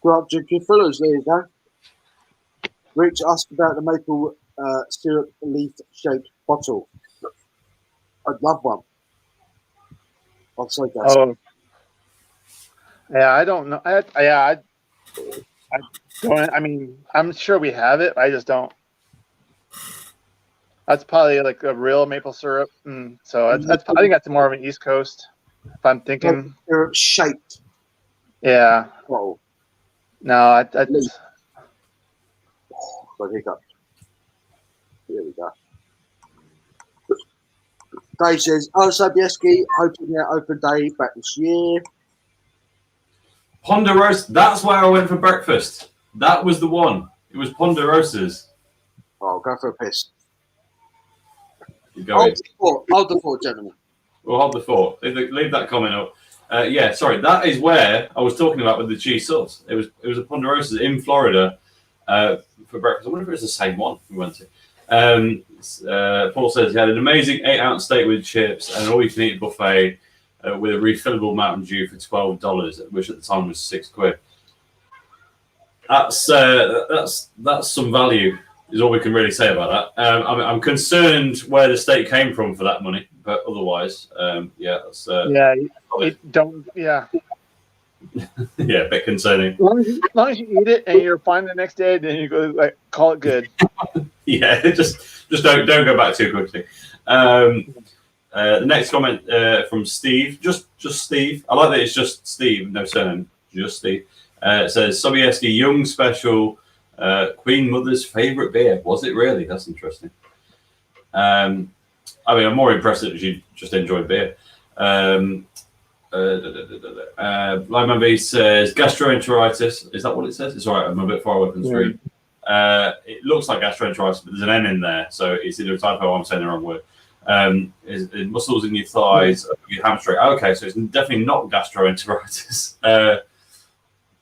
grew up drinking Fuller's. There you go. Rich asked about the maple syrup leaf-shaped bottle. I'd love one. I'll say that. Oh, yeah, I don't know. I don't. I mean, I'm sure we have it. I just don't. That's probably like a real maple syrup. So I think that's more of an East Coast. If I'm thinking syrup shaped. Yeah. Whoa. No, Here we go. Dave says, Sobieski, hoping their open day back this year. Ponderosa, that's where I went for breakfast. That was the one. It was Ponderosa's. Oh, go for a piss. Hold the fort, gentlemen. We'll hold the fort. Leave that comment up. Yeah, sorry. That is where I was talking about with the cheese sauce. It was a Ponderosa's in Florida for breakfast. I wonder if it's the same one we went to. Paul says he had an amazing 8-ounce steak with chips and an all-you-can-eat buffet with a refillable Mountain Dew for $12, which at the time was £6. That's some value. Is all we can really say about that. I'm concerned where the steak came from for that money, but otherwise, yeah, that's yeah, yeah, a bit concerning. As long as you eat it and you're fine the next day, then you go like call it good. Yeah, just don't go back too quickly. The next comment from Steve, just Steve. I like that it's just Steve, no surname, just Steve. It says Sobieski Young Special. Queen Mother's favorite beer. Was it really? That's interesting. I mean, I'm more impressed that she just enjoyed beer. Remember he says gastroenteritis. Is that what it says? It's all right. I'm a bit far away from the screen. It looks like gastroenteritis, but there's an N in there, so it's either a typo or I'm saying the wrong word. Muscles in your thighs, your hamstring. Okay, so it's definitely not gastroenteritis.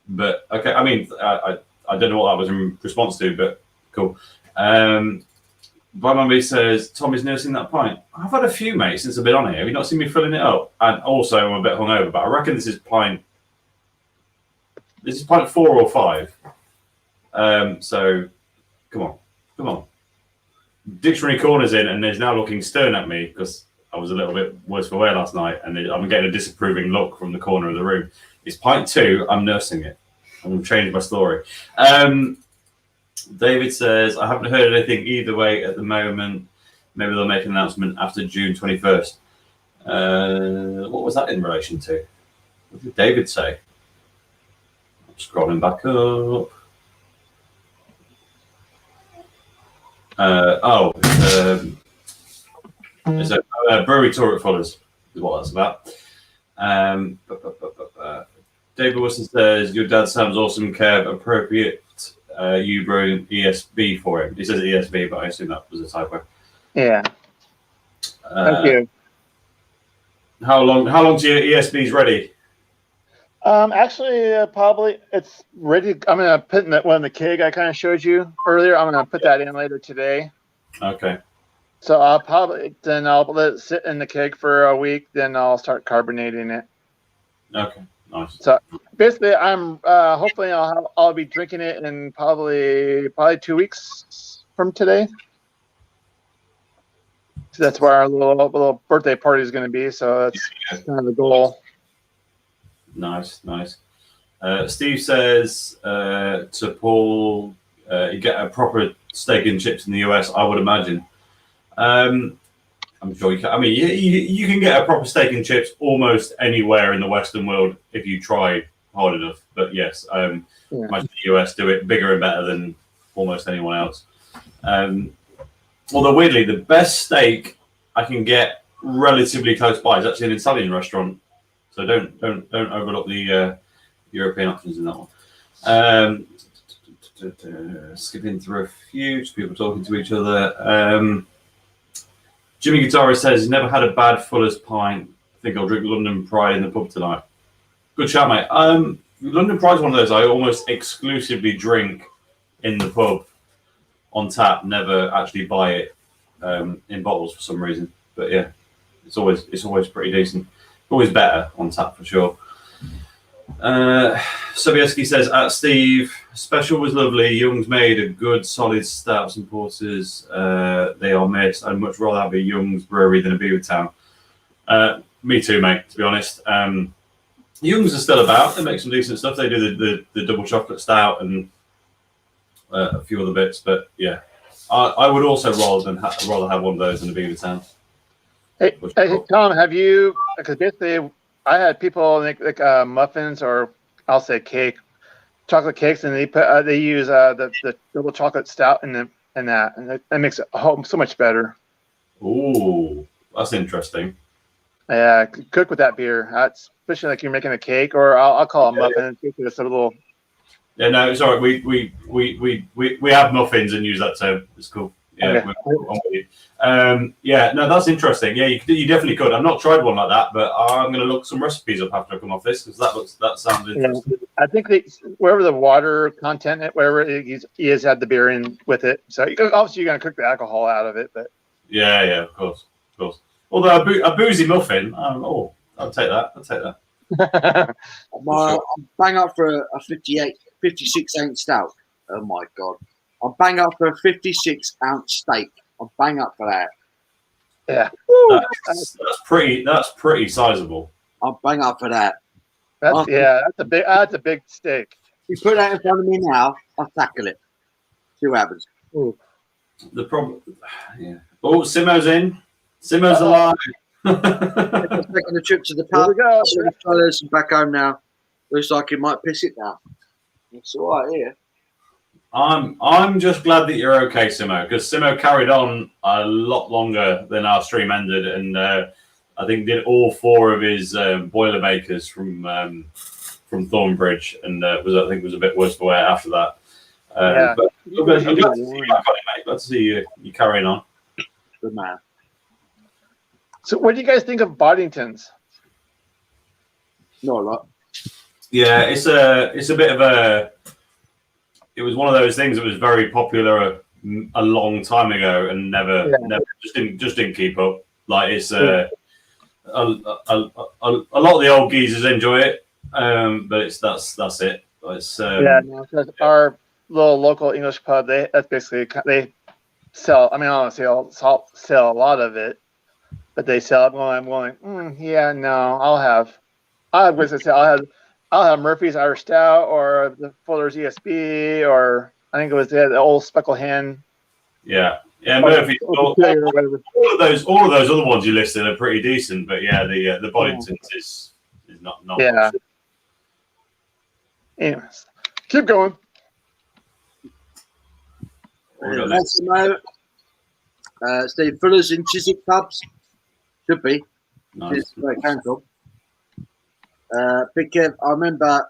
But okay, I mean, I don't know what that was in response to, but cool. Bumblebee says, Tommy's nursing that pint. I've had a few, mate, since I've been on here. Have you not seen me filling it up? And also, I'm a bit hungover, but I reckon this is pint 4 or 5. So, come on. Dictionary Corner's in, and he's now looking stern at me because I was a little bit worse for wear last night, and I'm getting a disapproving look from the corner of the room. It's pint 2. I'm nursing it. I'm going to change my story. David says, I haven't heard anything either way at the moment. Maybe they'll make an announcement after June 21st. What was that in relation to? What did David say? I'm scrolling back up. It's a brewery tour at Fuller's, is what that's about. David Wilson says, your dad sounds awesome, Kev. Appropriate you brewing ESB for him. He says ESB, but I assume that was a typo. Yeah. Thank you. How long till your ESB's ready? Actually, probably it's ready. I'm gonna put in that one in the keg I kind of showed you earlier. I'm gonna put that in later today. Okay. So I'll let it sit in the keg for a week. Then I'll start carbonating it. Okay. Nice. So basically, I'm hopefully I'll be drinking it in probably 2 weeks from today. So that's where our little birthday party is going to be. So that's kind of the goal. Nice. Steve says to Paul, you get a proper steak and chips in the US, I would imagine. I'm sure you can. I mean, you can get a proper steak and chips almost anywhere in the Western world if you try hard enough. But yes, imagine the US do it bigger and better than almost anyone else. Although weirdly, the best steak I can get relatively close by is actually an Italian restaurant. So don't overlook the European options in that one. Skipping through a few, just people talking to each other. Jimmy Guitarist says he's never had a bad Fuller's pint. I think I'll drink London Pride in the pub tonight. Good shout, mate. London Pride's one of those I almost exclusively drink in the pub on tap. Never actually buy it in bottles for some reason. But yeah, it's always pretty decent. Always better on tap for sure. Sobieski says, at Steve, special was lovely. Young's made a good solid stouts and porters. They are missed. I'd much rather have a Young's brewery than a Beavertown. Me too, mate, to be honest. Young's are still about. They make some decent stuff. They do the double chocolate stout and a few other bits. But yeah, I would also rather have one of those than a Beavertown. Hey, Tom, have you? Because basically, I had people make like muffins, or I'll say chocolate cakes, and they use the double chocolate stout and that makes it so much better. Ooh, that's interesting. Yeah, cook with that beer. That's especially like you're making a cake, or I'll call it a muffin. It's a little. Yeah, no, it's all right. We have muffins and use that term. It's cool. Yeah, okay. We're on with you. Yeah, no, that's interesting. Yeah, you definitely could. I've not tried one like that, but I'm going to look some recipes up after I come off this because that sounds interesting. Yeah, I think wherever the water content, wherever he has had the beer in with it. So obviously you're going to cook the alcohol out of it, but yeah, of course. Although a boozy muffin, I'll take that. I'm bang up for a 56-ounce stout. Oh my god. I'll bang up for a 56-ounce steak. I'll bang up for that. Yeah. That's pretty sizable. I'll bang up for that. That's a big steak. You put that in front of me now, I'll tackle it. See what happens. Ooh. The problem, yeah. Oh, Simo's in. Simo's alive. Taking a trip to the pub. Here we go. Fellas, back home now. Looks like it might piss it down. It's all right here. I'm just glad that you're okay, Simo, because Simo carried on a lot longer than our stream ended, and I think did all 4 of his Boilermakers from Thornbridge, and I think was a bit worse for wear after that. But I'm glad to see you back on it, mate. Glad to see you carrying on. Good man. So, what do you guys think of Boddingtons? Not a lot. Yeah, it's a bit of a. It was one of those things that was very popular a long time ago and never just didn't keep up. Like it's a lot of the old geezers enjoy it, but that's it. It's our little local English pub, that's basically they sell. I mean, I don't sell a lot of it, but they sell it. I'm going. I'll have Murphy's Irish Stout or the Fuller's ESB, or I think it was the old Speckled Hen. Yeah, Murphy. All of those other ones you listed are pretty decent, but the Boddingtons is not. Yeah. Much. Anyways, keep going. Steve Fuller's in Chiswick pubs. Should be. Nice. Big Kev, I remember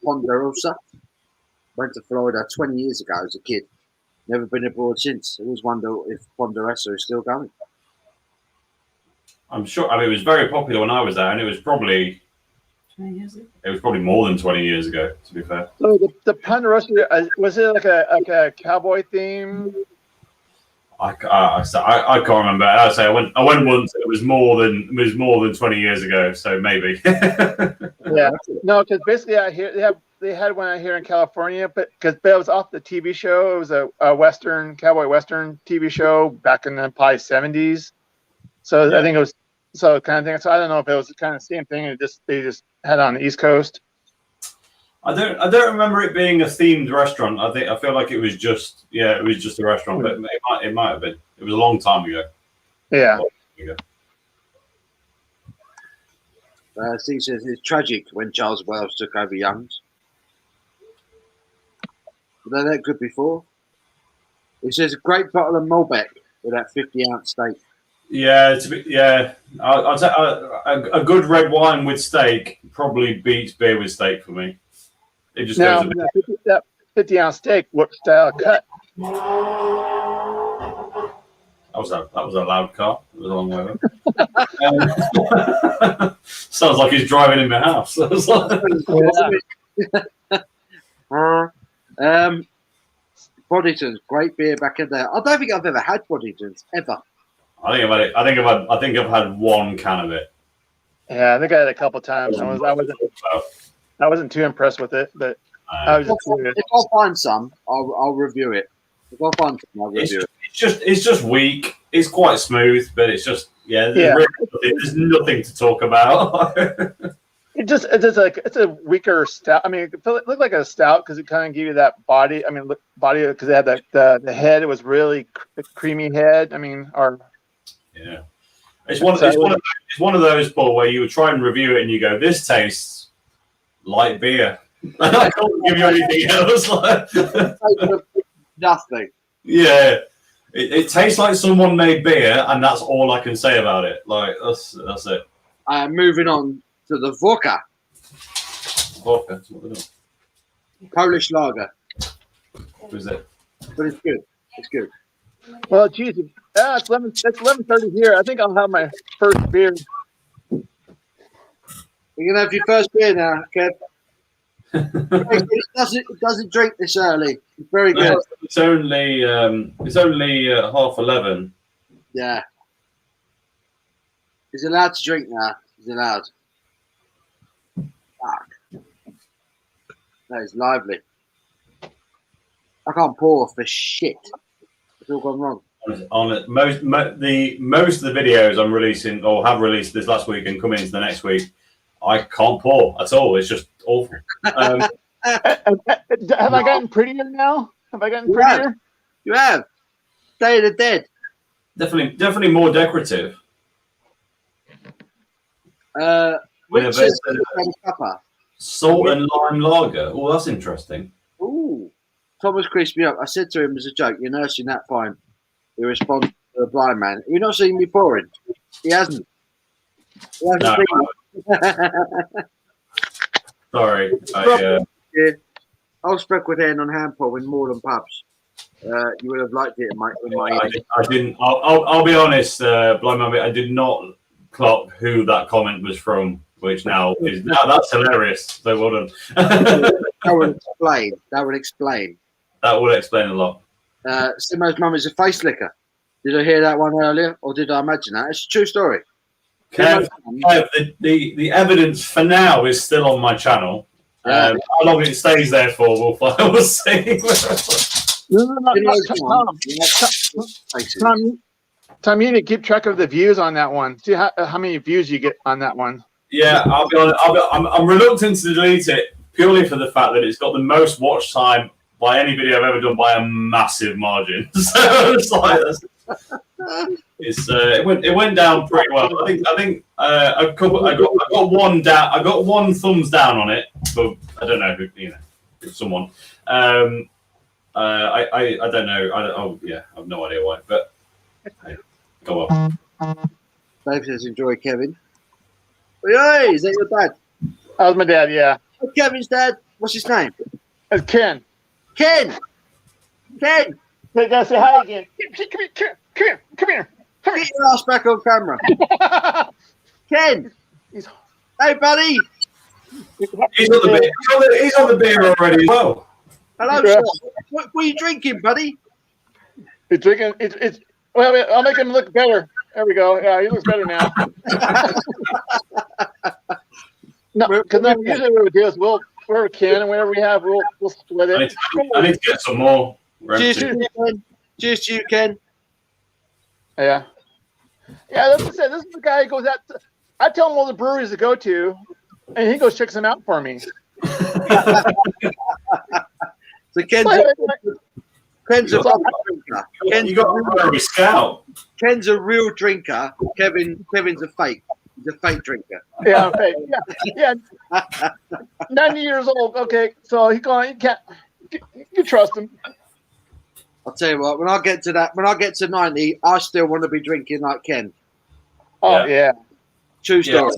Ponderosa. Went to Florida 20 years ago as a kid. Never been abroad since. I always wonder if Ponderosa is still going. I'm sure. I mean, it was very popular when I was there, and it was probably 20 years ago. It was probably more than 20 years ago, to be fair. So the Ponderosa, was it like a cowboy theme? I can't remember. I say I went once. It was more than 20 years ago. So maybe. Yeah. No, because basically I hear they had one here in California, but because it was off the TV show. It was a cowboy western TV show back in the probably 70s. So yeah. I think it was kind of thing. So I don't know if it was the kind of same thing. They just had it on the East Coast. I don't remember it being a themed restaurant. I feel like it was just a restaurant, but it might have been. It was a long time ago. Yeah. Steve says it's tragic when Charles Wells took over Young's. Were they that good before? He says a great bottle of Malbec with that 50-ounce steak. Yeah, I'd say a good red wine with steak probably beats beer with steak for me. It just goes that 50-ounce steak, what style cut? That was a loud car. It was a long way over. Sounds like he's driving in my house. Boddington's, great beer back in there. I don't think I've ever had Boddington's ever. I think I've had one can of it. Yeah, I think I had a couple times. I wasn't too impressed with it, but I was just curious. If I find some, I'll review it. If I find some, I'll review it. It's just weak. It's quite smooth, but it's just there's nothing to talk about. It's a weaker stout. I mean, it looked like a stout because it kind of gave you that body. I mean, body because it had the head. It was really creamy head. I mean, it's one of those, Paul, where you would try and review it and you go, "This tastes like beer." I can't give you anything else. Nothing. Yeah, it tastes like someone made beer, and that's all I can say about it. Like that's it. Moving on to the vodka. Vodka. That's what we're doing. Polish lager. What is it? But it's good. It's good. Well, geez, it's 11:30 here. I think I'll have my first beer. You're gonna have your first beer now, Kev. It doesn't drink this early. It's very good. It's only 11:30. Yeah. He's allowed to drink now. He's allowed. Fuck. That is lively. I can't pour for shit. It's all gone wrong. On it, most of the videos I'm releasing or have released this last week and come into the next week, I can't pour at all. It's just awful. Have I gotten prettier now? Have I gotten prettier? You have. Day of the Dead. Definitely more decorative. Which is salt and lime lager. Oh, that's interesting. Ooh. Thomas creased me up. I said to him as a joke, "You're nursing that fine." He responds to the blind man, "Have you not seen me pouring?" He hasn't. No. Sorry. I'll speckled hen on hand pull in more than pubs. You would have liked it in my I didn't. I'll be honest, blind man. I did not clock who that comment was from. Which now that's hilarious. So well done. That would explain. That would explain a lot. Simo's mum is a face licker. Did I hear that one earlier, or did I imagine that? It's a true story. Kev, the evidence for now is still on my channel. Yeah. How long it stays there for, we'll see. Tom, you need to keep track of the views on that one. See how many views you get on that one. Yeah, I'll be honest. I'm reluctant to delete it purely for the fact that it's got the most watch time by any video I've ever done by a massive margin. So it's like it went down pretty well. I think I got one down. I got one thumbs down on it, but I don't know who, someone. I don't know. I have no idea why. But hey, go on. Dave says enjoy Kevin. Hey, is that your dad? That was my dad. Yeah. Kevin's dad. What's his name? It's Ken. Ken. Ken. Hey, gotta say hi again. Come here. Get your ass back on camera. Ken. Hey, buddy. He's on the beer already as well. Hello, sir. What are you drinking, buddy? He's drinking. Well, I'll make him look better. There we go. Yeah, he looks better now. No, because usually what we do is we're a can, and whatever we have, we'll split it. I need to get some more. Cheers to you, Ken. Cheers to you, Ken. Yeah. Yeah, that's what I said. This is the guy who goes out. I tell him all the breweries to go to, and he goes checks them out for me. So Ken's a drinker. You got a brewery scout. Ken's a real drinker. Kevin's a fake. He's a fake drinker. Yeah, fake. Yeah. 90 years old. Okay, so you can't. You trust him. I'll tell you what. When I get to 90, I still want to be drinking like Ken. Oh yeah. True story.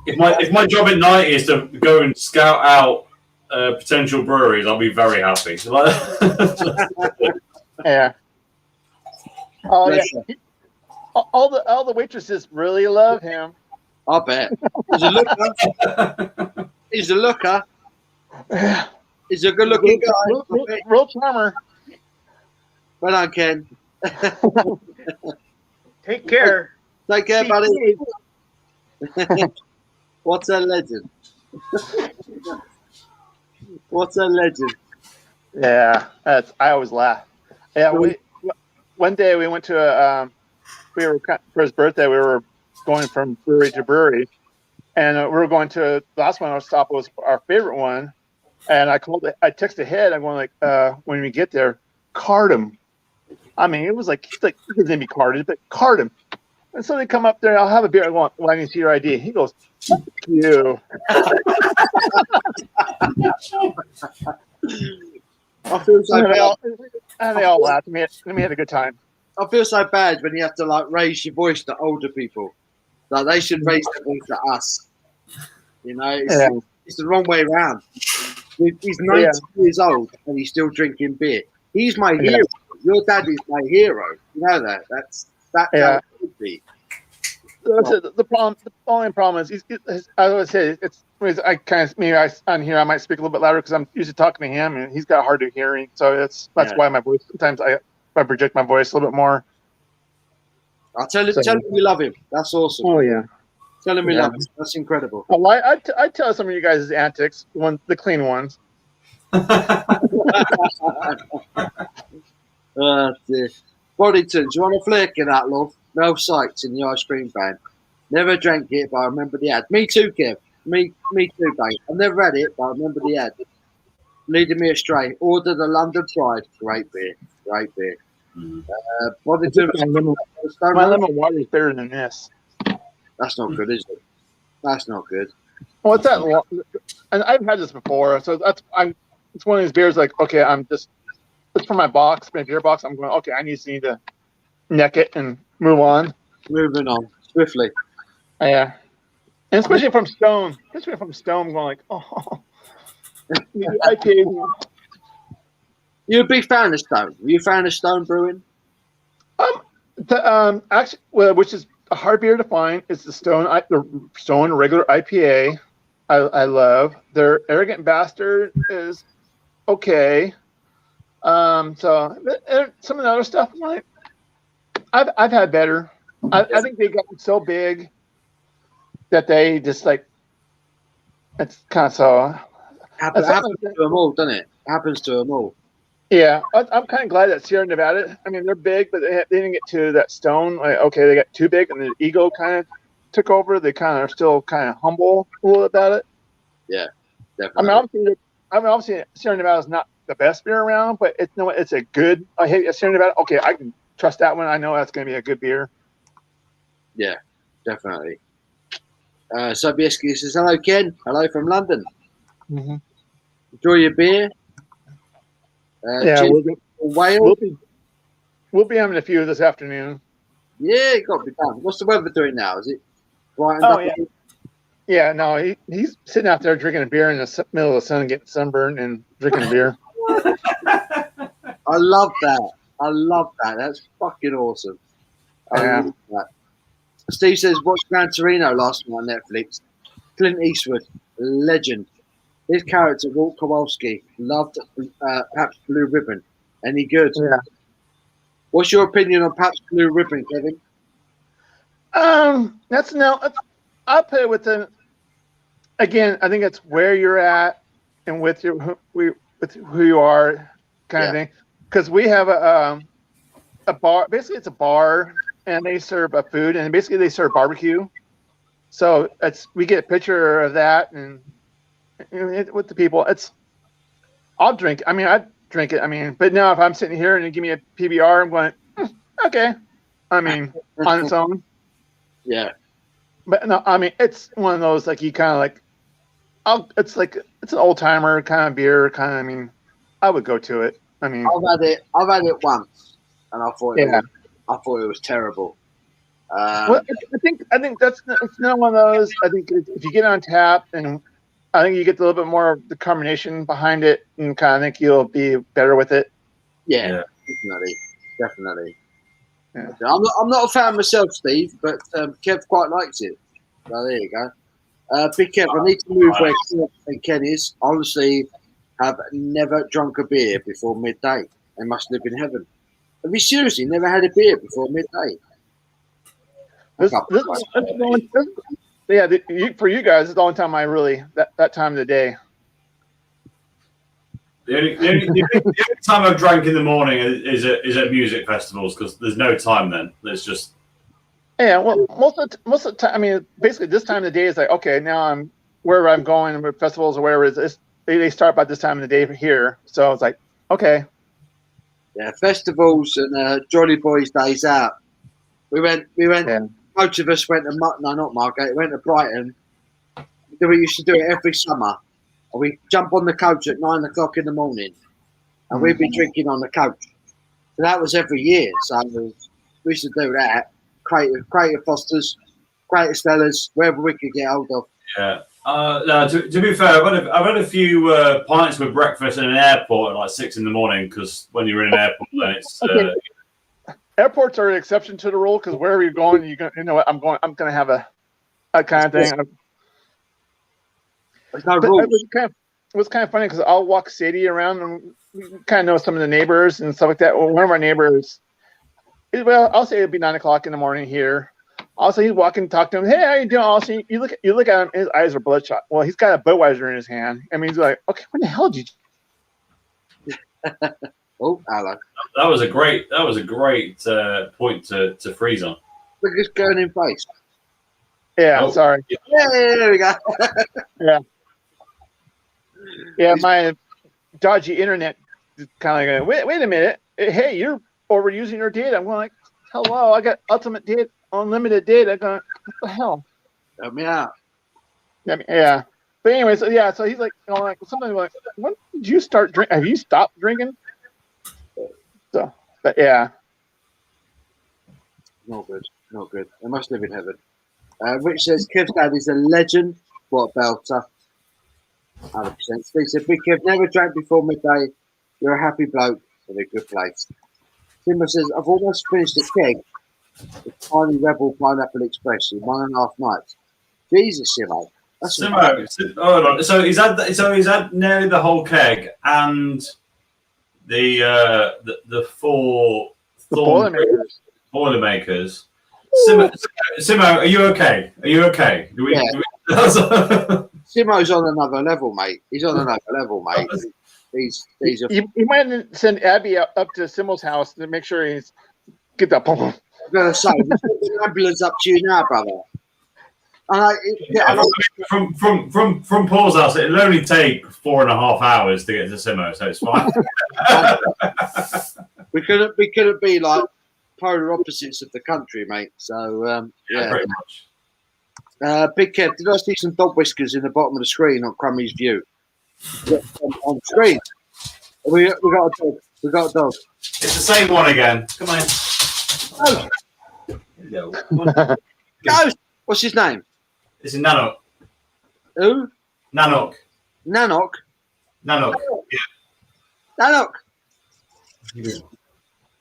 If my job at 90 is to go and scout out potential breweries, I'll be very happy. Yeah. Oh yeah. All the waitresses really love him. I bet. He's a looker. He's a looker. He's a good-looking guy. Real charmer. Well done, Ken. Take care. Take care, buddy. What's a legend? What's a legend? Yeah, I always laugh. Yeah, one day we went to for his birthday. We were going from brewery to brewery, and we were going to the last one. Our stop was our favorite one, and I texted ahead. I'm going like, when we get there, card him. I mean, it was like he's gonna be carded, but card him. And so they come up there. I'll have a beer. I go, well, I need to see your ID. He goes, "Fuck you." I feel so bad. And they all laughed. And we had a good time. I feel so bad when you have to like raise your voice to older people. Like they should raise their voice to us. You know, it's the wrong way around. He's 90 years old and he's still drinking beer. He's my hero. Your dad is my hero. You know that. That's how it should be. The only problem is, I always say I kind of on here I might speak a little bit louder because I'm used to talking to him and he's got hard of hearing, so that's why my voice sometimes I project my voice a little bit more. I'll tell him we love him. That's awesome. Oh yeah, tell him we love him. That's incredible. Well, I tell some of you guys' antics, the clean ones. Boddington, do you want a flick of that, love? Mel Sykes in the ice cream van. Never drank it, but I remember the ad. Me too, Kev. Me too, babe. I've never had it, but I remember the ad. Leading me astray. Order the London Pride. Great beer. Boddington. My lemon water is better than this. That's not good, is it? That's not good. Well, it's that. And I've had this before, so it's one of these beers. Like, okay, it's for my beer box. I'm going, okay, I need to neck it and move on. Moving on swiftly. Yeah, and especially from Stone. I'm going like, oh. You a big fan of Stone? Were you a fan of Stone Brewing? Actually, which is a hard beer to find. It's the Stone regular IPA. I love their Arrogant Bastard is okay. So some of the other stuff, like I've had better. I think they got so big that they just like it's kind of so. Happens to them all, doesn't it? Happens to them all. Yeah, I'm kind of glad that Sierra Nevada. I mean, they're big, but they didn't get to that stone. Like, okay, they got too big, and the ego kind of took over. They kind of are still kind of humble a little about it. Yeah, definitely. I mean, obviously, Sierra Nevada is not the best beer around, but it's a good. I hate Sierra Nevada. Okay, I can trust that one. I know that's going to be a good beer. Yeah, definitely. Sobieski says, hello, Ken. Hello from London. Mm-hmm. Enjoy your beer. Yeah, we'll be having a few this afternoon. Yeah, it got to be done. What's the weather doing now? Is it brightened Oh, up? yeah. Yeah, no, he's sitting out there drinking a beer in the middle of the sun, getting sunburned and drinking a beer. I love that. That's fucking awesome. I love that. Steve says, watched Gran Torino last night on Netflix. Clint Eastwood, legend. His character, Walt Kowalski, loved Pabst Blue Ribbon. Any good? Yeah. What's your opinion on Pabst Blue Ribbon, Kevin? I'll put it with again, I think it's where you're at and with who you are kind of thing. Because we have a bar, basically it's a bar, and they serve a food, and basically they serve barbecue. So we get a picture of that, and with the people, I'll drink. I mean, I drink it. I mean, but now if I'm sitting here and you give me a PBR, I'm going, okay. I mean, on its own. Yeah. But no, I mean, it's one of those like you kind of like, it's an old timer kind of beer. Kind of, I mean, I would go to it. I mean, I've had it once, and I thought it was terrible. Well, I think it's not one of those. I think if you get on tap, and I think you get a little bit more of the carbonation behind it, and kind of think you'll be better with it. Yeah. Definitely. Yeah. I'm not a fan myself, Steve, but Kev quite likes it. So there you go. Big Kev, I need to move where Kev and Ken is. Honestly, have never drunk a beer before midday. They must live in heaven. Have you seriously never had a beer before midday? For you guys, it's the only time I really that time of the day. The only time I've drank in the morning is at music festivals because there's no time then. There's just well, most of the time. I mean, basically this time of the day is like okay, now I'm wherever I'm going with festivals or wherever it is. They start by this time of the day here, so it's like okay. Yeah, festivals and Jolly Boys days out. We went. Yeah. Most of us went to not Margate. Went to Brighton. We used to do it every summer. And we jump on the coach at 9 o'clock in the morning, and we'd be drinking on the coach. So that was every year. So we used to do that. Creative Fosters, Creative Stellas, wherever we could get hold of. Yeah. No, to be fair, I've had a few pints with breakfast in an airport at like 6 in the morning because when you're in an airport, then it's. Airports are an exception to the rule because wherever you're going, you know what I'm going to have a kind of thing. It was kind of funny because I'll walk city around and we kind of know some of the neighbors and stuff like that. Well, one of our neighbors, I'll say it'd be 9 o'clock in the morning here. Also, he's walking, talk to him. Hey, how you doing? Also, you look at him. His eyes are bloodshot. Well, he's got a Budweiser in his hand. I mean, he's like, okay, what the hell did you? Oh, hello. That was a great point to freeze on. Look at his going face. Yeah, sorry. Yeah, there we go. Yeah, my dodgy internet is kind of like, wait a minute. Hey, you're overusing your data. I'm going like, hello, I got unlimited data. I'm going, what the hell? Help me out. Yeah. But anyway, so he's like, something like, when did you start drinking? Have you stopped drinking? So, but yeah. No good. They must live in heaven. Rich says, Kev's dad is a legend. What a belter. 100%. Steve said, Big Kev never drank before midday. You're a happy bloke in a good place. Timber says, I've almost finished a keg. The Tiny Rebel Pineapple Express in 1.5 nights. Jesus, Simo. Simo, hold on. So he's had nearly the whole keg and the four Boilermakers. Simo, are you okay? Are you okay? Simo's on another level, mate. He's on another level, mate. You might send Abby up to Simo's house to make sure he's get that pump. I'm gonna say, the ambulance up to you now, brother. From Paul's house, it'll only take 4.5 hours to get to Simo, so it's fine. we couldn't be like polar opposites of the country, mate. So yeah, pretty much. Big Kev, did I see some dog whiskers in the bottom of the screen on Crummy's view? On screen. We got a dog. We got a dog. It's the same one again. Come on. Oh. Hello. Ghost. What's his name? It's a Nanok. Who? Nanok. Nanok. Nanok. Yeah. Nanok.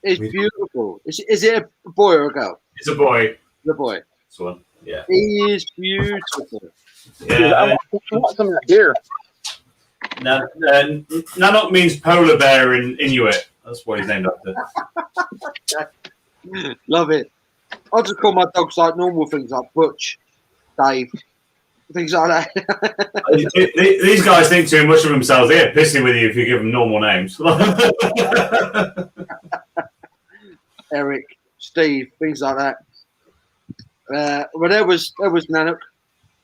It's beautiful. Is it a boy or a girl? It's a boy. The boy. This one. Yeah. He is beautiful. Yeah. I want some of that beer. Nanok means polar bear in Inuit. That's what he's named after. Love it. I'll just call my dogs like normal things like Butch, Dave, things like that. These guys think too much of themselves. They get pissy with you if you give them normal names. Eric, Steve, things like that. Well, there was Nanuk.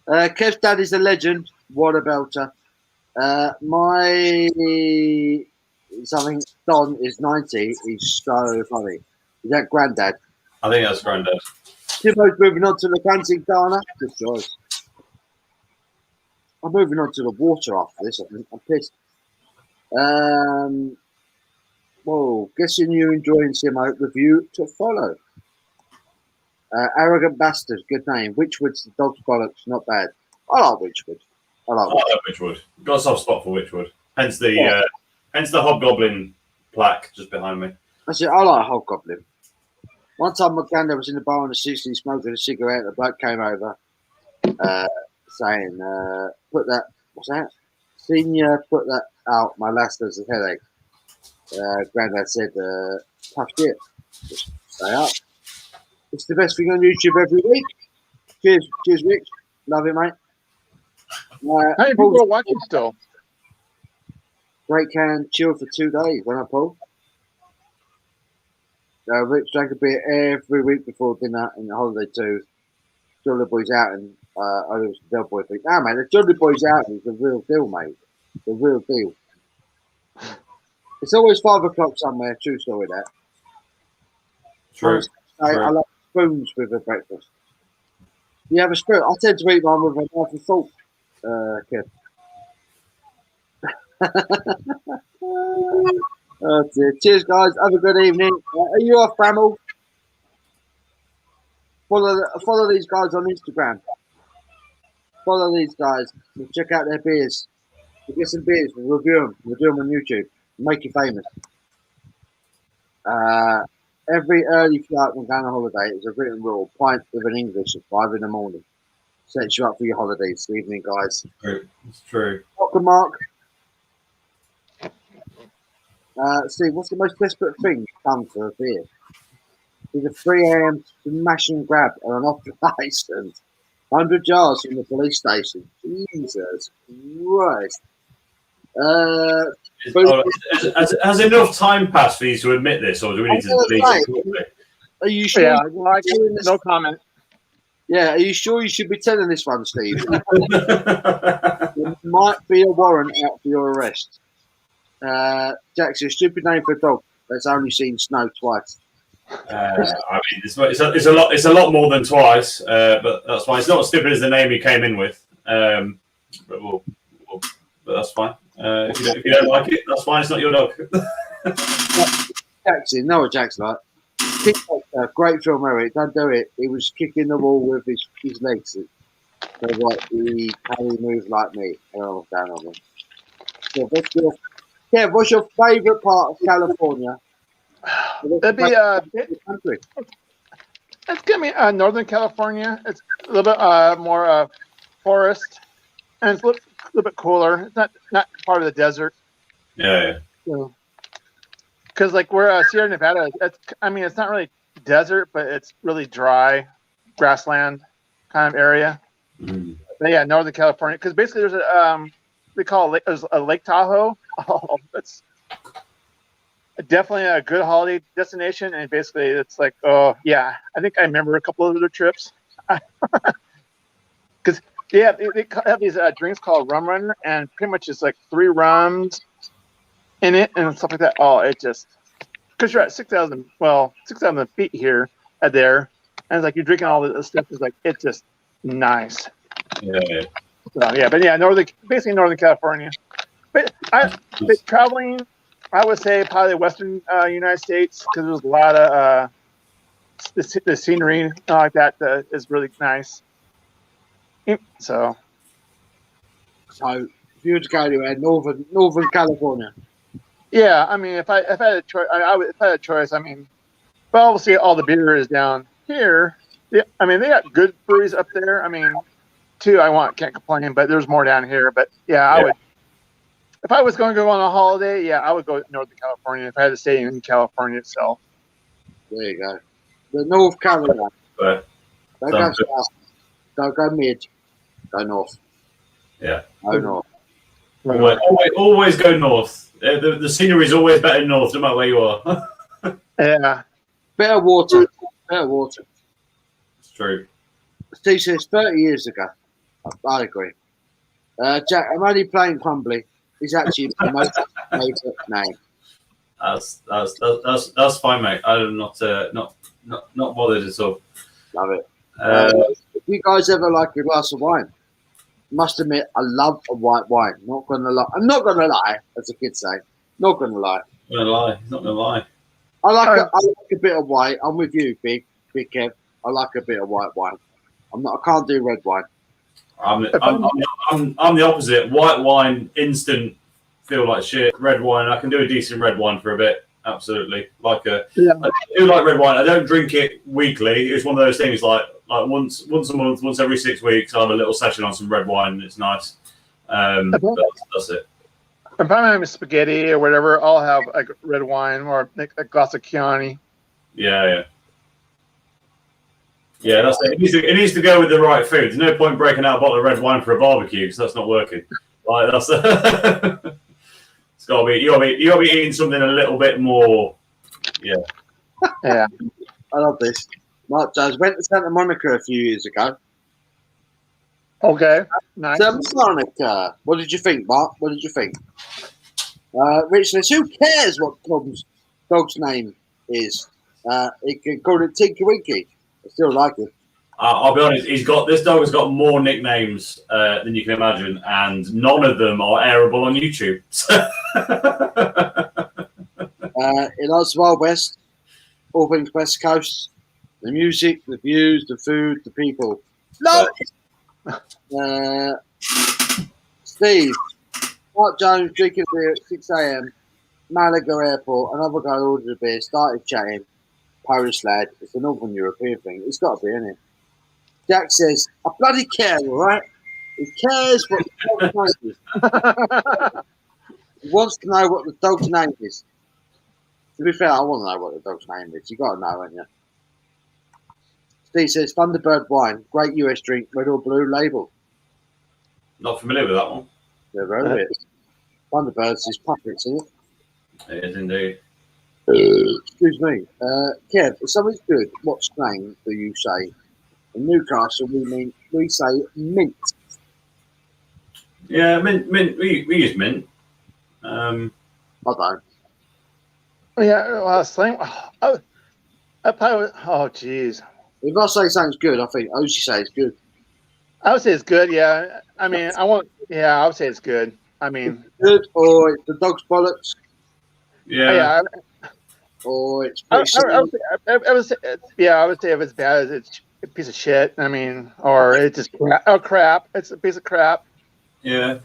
Kev's dad is a legend. What a belter. My something Don is 90. He's so funny. Is that granddad? I think that's granddad. Timo's moving on to the Canting Dana. Good choice. I'm moving on to the water after this. I'm pissed. Whoa, guessing you're enjoying Simo. Review to follow. Arrogant Bastard, good name. Witchwood's the dog's bollocks, not bad. I like Witchwood. I like Witchwood. Got a soft spot for Witchwood. Hence the Hobgoblin plaque just behind me. That's it. I like Hobgoblin. One time my granddad was in the bar in the 60s smoking a cigarette. The bloke came over saying, put that, what's that? Senior, put that out. My last has a headache. Granddad said, tough shit. Just stay up. It's the best thing on YouTube every week. Cheers, Rich. Love it, mate. How many people are watching still? Great can, chill for 2 days. When I pull. Rich drank a beer every week before dinner in the holiday too. Jolly Boys out and I was the Del Boy thing. Nah, man, the Jolly Boys out is the real deal, mate. The real deal. It's always 5 o'clock somewhere. True story, that. True. I like spoons with a breakfast. You have a spoon? I tend to eat mine with a knife and fork, Kev. Oh dear. Cheers, guys. Have a good evening. Are you off, Bramall? Follow these guys on Instagram. Follow these guys. We'll check out their beers. We'll get some beers. We'll review them. We'll do them on YouTube. Make you famous. Every early flight when going on holiday is a written rule. Pint with an English at 5 in the morning. Sets you up for your holidays. Good evening, guys. It's true. Welcome, Mark. Steve, what's the most desperate thing to come for a beer? Is a 3 a.m. smash and grab on an off-license. 100 jars from the police station. Jesus Christ. Has enough time passed for you to admit this, or do we need to delete it quickly? Are you sure? Yeah, no comment. Yeah, are you sure you should be telling this one, Steve? There might be a warrant out for your arrest. Jackson, stupid name for a dog that's only seen snow twice. I mean, it's a lot more than twice, but that's fine. It's not as stupid as the name you came in with, but that's fine. If you don't like it, that's fine. It's not your dog. Jackson, no, Jackson, like great film, Eric. Don't do it. He was kicking the wall with his legs. So like he moved like me. I don't know what's going on. So let's go. Kev, what's your favourite part of California? That'd be it's gonna be Northern California. It's a little bit more forest, and it's a little bit cooler. It's not part of the desert. Yeah. So, because like we're Sierra Nevada. I mean, it's not really desert, but it's really dry, grassland kind of area. Mm. But yeah, Northern California, because basically there's a they call it there's a Lake Tahoe. Oh, it's definitely a good holiday destination, and basically it's like, oh yeah, I think I remember a couple of other trips. Because they have these drinks called Rum Runner, and pretty much it's like 3 rums in it and stuff like that. Oh, it just because you're at 6,000 feet here and there, and it's like you're drinking all this stuff. It's like it's just nice. Yeah. So yeah, but yeah, basically Northern California. But traveling, I would say probably the Western United States, because there's a lot of the scenery like that is really nice. So if you were to go anywhere, Northern California. yeah, I mean, if I had a choice, if I had a choice, I mean, well, obviously all the beer is down here. Yeah, I mean, they got good breweries up there. I mean, can't complain, but there's more down here. But yeah, I would. If I was going to go on a holiday, yeah, I would go to Northern California if I had to stay in California itself. There you go. The North Carolina. But Don't go south. Don't go mid. Go north. yeah. Go north. Always go north. The scenery is always better north, no matter where you are. Yeah. Better water. Better water. It's true. Steve says 30 years ago. I agree. Jack, I'm only playing Crumbly. He's actually my most favourite name. That's fine, mate. I'm not bothered at all. Love it. If you guys ever like a glass of wine, must admit I love a white wine. Not gonna lie. I'm not gonna lie, as the kids say. Not gonna lie. Not gonna lie. I like a bit of white. I'm with you, Big Kev. I like a bit of white wine. I can't do red wine. I'm the opposite. White wine, instant, feel like shit. Red wine, I can do a decent red wine for a bit. Absolutely. I do like red wine. I don't drink it weekly. It's one of those things like once a month, once every 6 weeks, I have a little session on some red wine. It's nice. That's it. If I'm having spaghetti or whatever, I'll have like red wine or a glass of Chianti. Yeah. Yeah, that's it. It needs to go with the right food. There's no point breaking out a bottle of red wine for a barbecue because that's not working. Like that's it's gotta be you gotta be eating something a little bit more. Yeah. Yeah. I love this. Mark Jones went to Santa Monica a few years ago. Okay. Nice. Santa Monica. What did you think, Mark? What did you think? Rich says, who cares what Tom's dog's name is? He can call it Tinky Winky. I still like it. I'll be honest. This dog has got more nicknames than you can imagine, and none of them are airable on YouTube. He likes the Wild West, all things West Coast, the music, the views, the food, the people. No. Steve, Mark Jones drinking beer at 6 a.m. Malaga Airport. Another guy ordered a beer, started chatting. Polish lad. It's a Northern European thing. It's got to be, isn't it? Jack says, I bloody care, all right? He cares what the dog's name is. He wants to know what the dog's name is. To be fair, I want to know what the dog's name is. You got to know, haven't you? Steve says, Thunderbird wine, great US drink, red or blue label. Not familiar with that one. They're very weird. Thunderbirds is puppets, isn't it? It is indeed. Excuse me. Kev, if something's good, what slang do you say? In Newcastle, we say mint. Yeah, mint. We use mint. I don't. Yeah, slang. I probably. Oh, jeez. If I say something's good, I think I usually say it's good. I would say it's good. Yeah. I mean, I won't. Yeah, I would say it's good. I mean, it's good or it's the dog's bollocks. Yeah. Or it's I would say if it's bad, it's a piece of shit. I mean, or it's just crap. Oh, crap! It's a piece of crap. Yeah.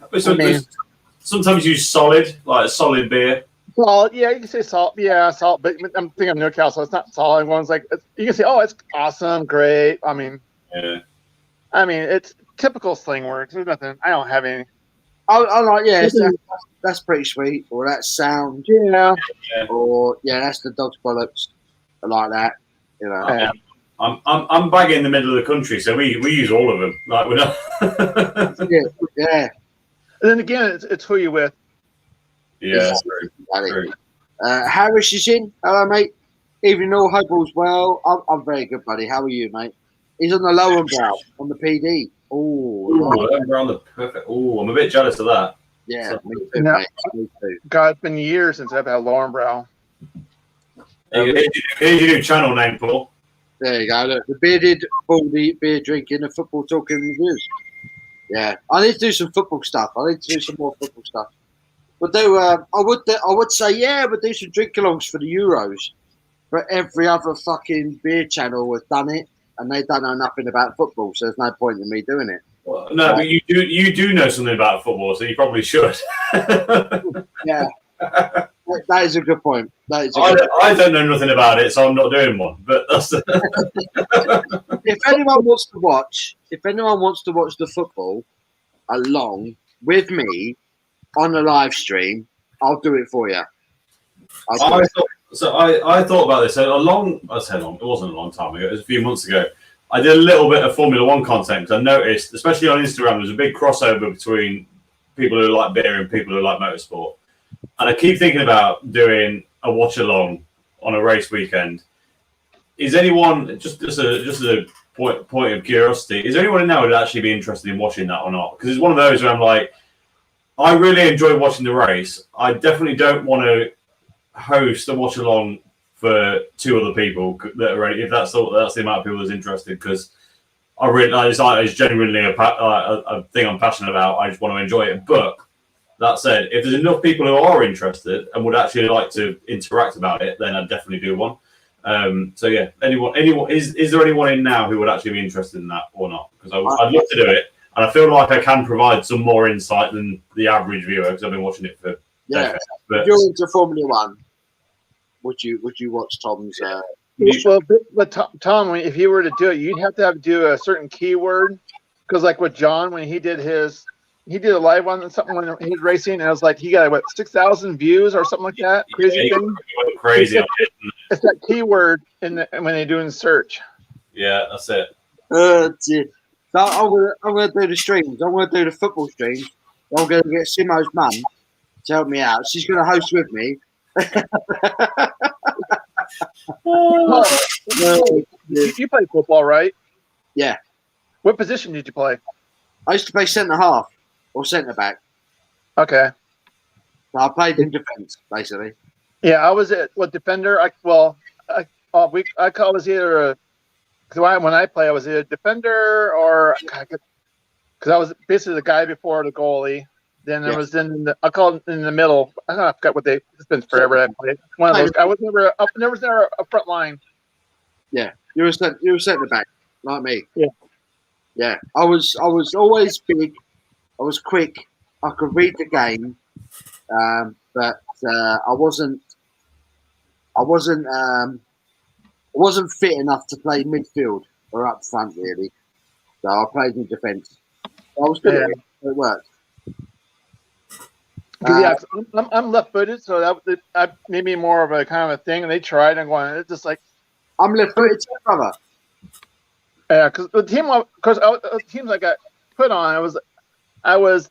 Sometimes you use solid, like a solid beer. Salt, yeah, you can say salt. Yeah, salt. But I'm thinking of Newcastle. It's not salt. Everyone's like, you can say, oh, it's awesome, great. I mean, yeah. it's typical slang words. There's nothing. I don't have any. I like, yeah, that's pretty sweet. Or that sound. Yeah. Or, yeah, that's the dog's bollocks. I like that. You know. Yeah. I'm back in the middle of the country, so we use all of them. Like we're not. Yeah. And then again, it's who you with. Yeah. Exactly. Harris is in. Hello, mate. Evening all. Hope all's well. I'm very good, buddy. How are you, mate? He's on the lower brow on the PD. We're on the perfect. Oh, I'm a bit jealous of that. Yeah, So, me too, no. mate. Me too. God, it's been years since I've had Lauren Brow. Here's your new channel name, Paul. There you go. Look, the bearded, baldy, beer drinking, and football talking reviews. Yeah, I need to do some football stuff. I need to do some more football stuff. But I would say, yeah, we'll do some drink-alongs for the Euros. But every other fucking beer channel has done it, and they don't know nothing about football, so there's no point in me doing it. Well, no, but you do know something about football, so you probably should. Yeah, that is a good point. I don't know nothing about it, so I'm not doing one. But that's if anyone wants to watch the football along with me on a live stream, I'll do it for you. I thought about this it wasn't a long time ago. It was a few months ago. I did a little bit of Formula One content because I noticed, especially on Instagram, there's a big crossover between people who like beer and people who like motorsport. And I keep thinking about doing a watch along on a race weekend. Is anyone just as a point of curiosity? Is there anyone now who'd actually be interested in watching that or not? Because it's one of those where I'm like, I really enjoy watching the race. I definitely don't want to host a watch along for two other people that are ready. If that's the amount of people that's interested, because it's genuinely a thing I'm passionate about. I just want to enjoy it. But that said, if there's enough people who are interested and would actually like to interact about it, then I'd definitely do one. So yeah, anyone is there anyone in now who would actually be interested in that or not? Because I'd love to do it, and I feel like I can provide some more insight than the average viewer because I've been watching it for decades. But if you're into Formula One, would you watch Tom's? But Tom, if you were to do it, you'd have to do a certain keyword, because like with John, when he did a live one and something when he was racing, and it was like he got 6,000 views or something like that. Crazy thing. Crazy. It's that keyword when they're doing search. Yeah, that's it. So I'm gonna do the streams. I'm gonna do the football streams. I'm gonna get Simo's mum to help me out. She's gonna host with me. You play football, right? Yeah. What position did you play? I used to play centre half or centre back. Okay. So I played in defence, basically. Yeah, I was defender. I was either when I play, I was either defender or because I was basically the guy before the goalie. Then I was I call it in the middle. I forgot what it's been forever. I played one of those. I was never a front line. Yeah, you were centre back like me. Yeah, yeah. I was always big. I was quick. I could read the game, but I wasn't fit enough to play midfield or up front really. So I played in defence. I was good at it. It worked. I'm left-footed, so that made me more of a kind of a thing. And they tried, and going, it's just like I'm left-footed too, brother. Yeah, because the teams I got put on, I was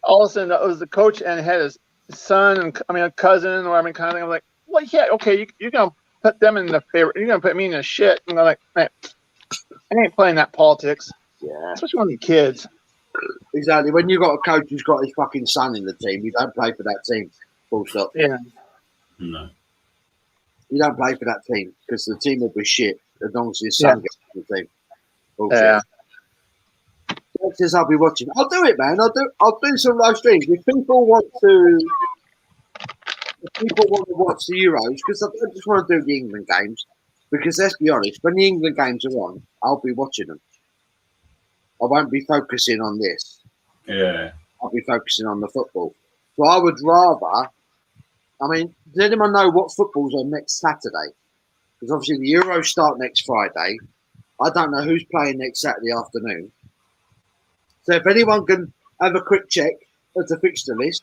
all of a sudden it was the coach and had his son and a cousin or kind of thing. I'm like, well, yeah, okay, you're gonna put them in the favor. You're gonna put me in the shit. And I'm like, man, I ain't playing that politics. Yeah, especially when the kids. Exactly. When you got a coach who's got his fucking son in the team, you don't play for that team. Full stop. Yeah. No. You don't play for that team because the team will be shit as long as his son gets in the team. Yeah. I'll be watching. I'll do it, man. I'll do some live streams. If people want to watch the Euros, because I don't just want to do the England games, because let's be honest, when the England games are on, I'll be watching them. I won't be focusing on this. Yeah. I'll be focusing on the football. So I would rather. I mean, does anyone know what football's on next Saturday? Because obviously the Euros start next Friday. I don't know who's playing next Saturday afternoon. So if anyone can have a quick check as a fixture list.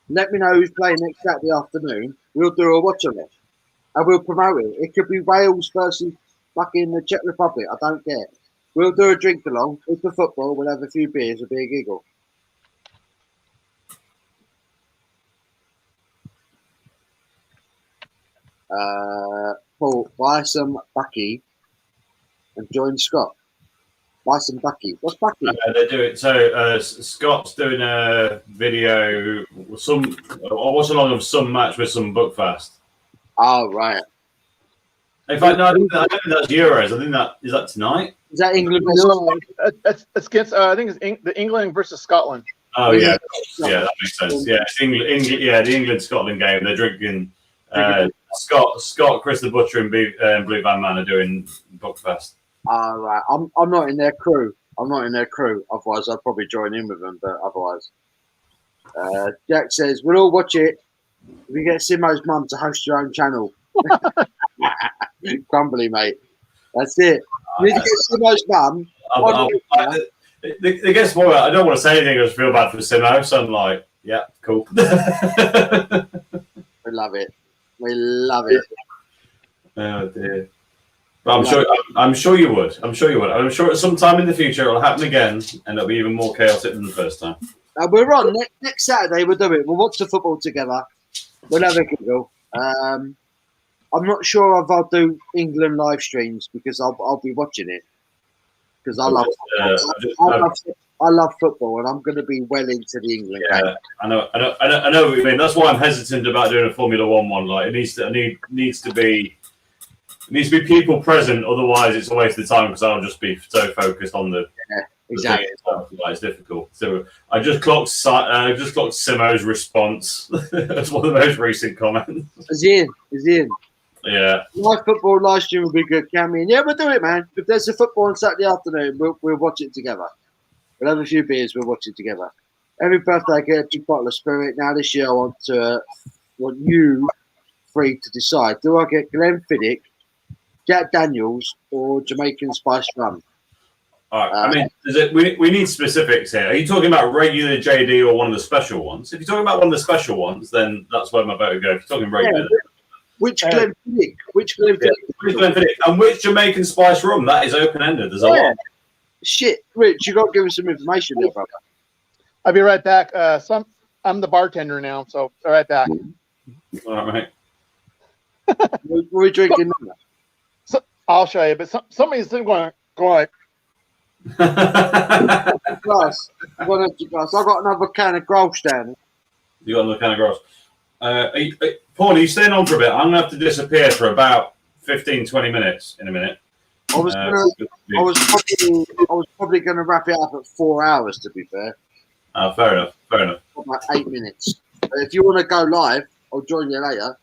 Let me know who's playing next Saturday afternoon. We'll do a watch on it. And we'll promote it. It could be Wales versus fucking the Czech Republic. I don't care. We'll do a drink along. It's the football. We'll have a few beers. It'll be a giggle. Paul, buy some Bucky and join Scott. Buy some Bucky. What's Bucky? They do it. So Scott's doing a video. I watched along of some match with some Buckfast. Oh, right. In fact, no, I don't think that's Euros. I think is that tonight. Is that England? No, it's against. I think it's the England versus Scotland. Oh yeah, that makes sense. Yeah, it's England. Yeah, the England-Scotland game. They're drinking. Scott, Chris the Butcher, and Blue Van Man are doing Buckfest. All right. I'm not in their crew. Otherwise, I'd probably join in with them. But otherwise, Jack says we'll all watch it. We get Simo's mum to host your own channel. Crumbly, mate. That's it. You need to get Simo's mum. I guess what I don't want to say anything. I just feel bad for Simo, so I'm like, yeah, cool. We love it. We love it. Oh dear. But I'm sure you would. I'm sure at some time in the future it'll happen again, and it'll be even more chaotic than the first time. We're on next Saturday. We'll do it. We'll watch the football together. We'll have a giggle. I'm not sure if I'll do England live streams because I'll be watching it because I love football and I'm going to be well into the England game. I know what you mean. That's why I'm hesitant about doing a Formula One. Like it needs to be people present. Otherwise, it's a waste of time because I'll just be so focused on the. Yeah, exactly. It's difficult. So I just clocked Simo's response. That's one of the most recent comments. Is he in? Yeah. Live football live stream will be good, can we? Yeah, we'll do it, man. If there's a football on Saturday afternoon, we'll watch it together. We'll have a few beers. We'll watch it together. Every birthday, I get a big bottle of spirit. Now this year, I want you free to decide. Do I get Glenfiddich, Jack Daniels, or Jamaican spiced rum? All right. I mean, we need specifics here. Are you talking about regular JD or one of the special ones? If you're talking about one of the special ones, then that's where my vote would go. If you're talking regular. Yeah, which Glenfiddich? Which Glenfiddich? And which Jamaican spice rum? That is open-ended. There's a lot. Shit, Rich, you got to give us some information there, brother. I'll be right back. I'm the bartender now, so be right back. All right. What are we drinking now? So, I'll show you, but somebody's going like. Glass. I got another can of Grolsch down. You got another can of Grolsch. Paul, are you staying on for a bit? I'm going to have to disappear for about 15-20 minutes in a minute. I was probably going to wrap it up at 4 hours, to be fair. Fair enough. About 8 minutes. If you want to go live, I'll join you later.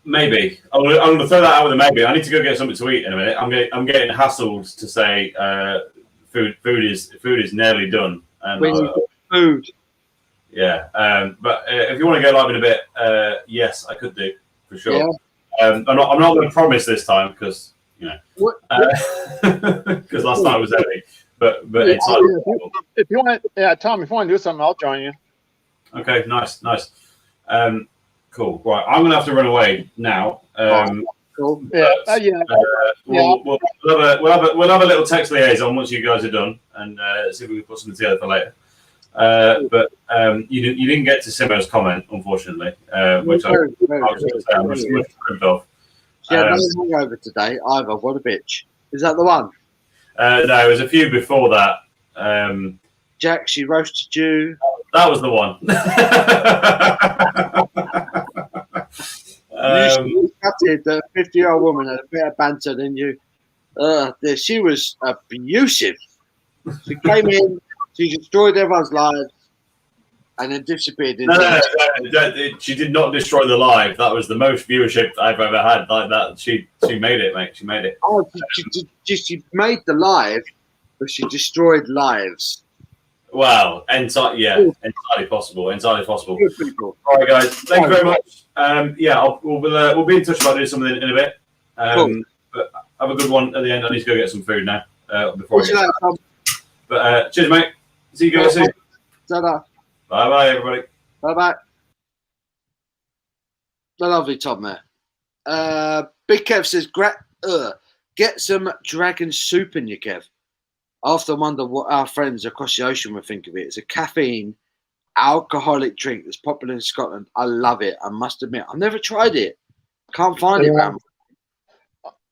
Maybe. I'm going to throw that out with a maybe. I need to go get something to eat in a minute. I'm getting hassled to say food is nearly done. Food. Yeah. But if you want to go live in a bit, yes, I could do for sure. Yeah. I'm not going to promise this time because because last night was heavy. But it's if you want, Tom, if you want to do something, I'll join you. Okay, nice. Cool. Right, I'm gonna have to run away now. Cool. We'll have a little text liaison once you guys are done, and see if we can put something together for later. But you didn't get to Simo's comment, unfortunately, which I was much approved of. She had no hangover today either. What a bitch! Is that the one? No, it was a few before that. Jack, she roasted you. That was the one. You gutted that 50-year-old woman had a bit of banter than you. She was abusive. She came in, she destroyed everyone's lives, and then disappeared. No, she did not destroy the live. That was the most viewership I've ever had. Like that, she made it, mate. She made it. Oh, she made the live, but she destroyed lives. Wow, entirely possible. Entirely possible. Good people. All right, guys. Thank you very much. We'll be in touch about doing something in a bit. Cool. But have a good one at the end. I need to go get some food now. Before I get Tom. But cheers, mate. See you guys soon. Ta-da. Bye-bye, everybody. Bye-bye. The lovely Tom there. Big Kev says, get some dragon soup in you, Kev. I often wonder what our friends across the ocean would think of it. It's a caffeine alcoholic drink that's popular in Scotland. I love it. I must admit, I've never tried it. Can't find it, man.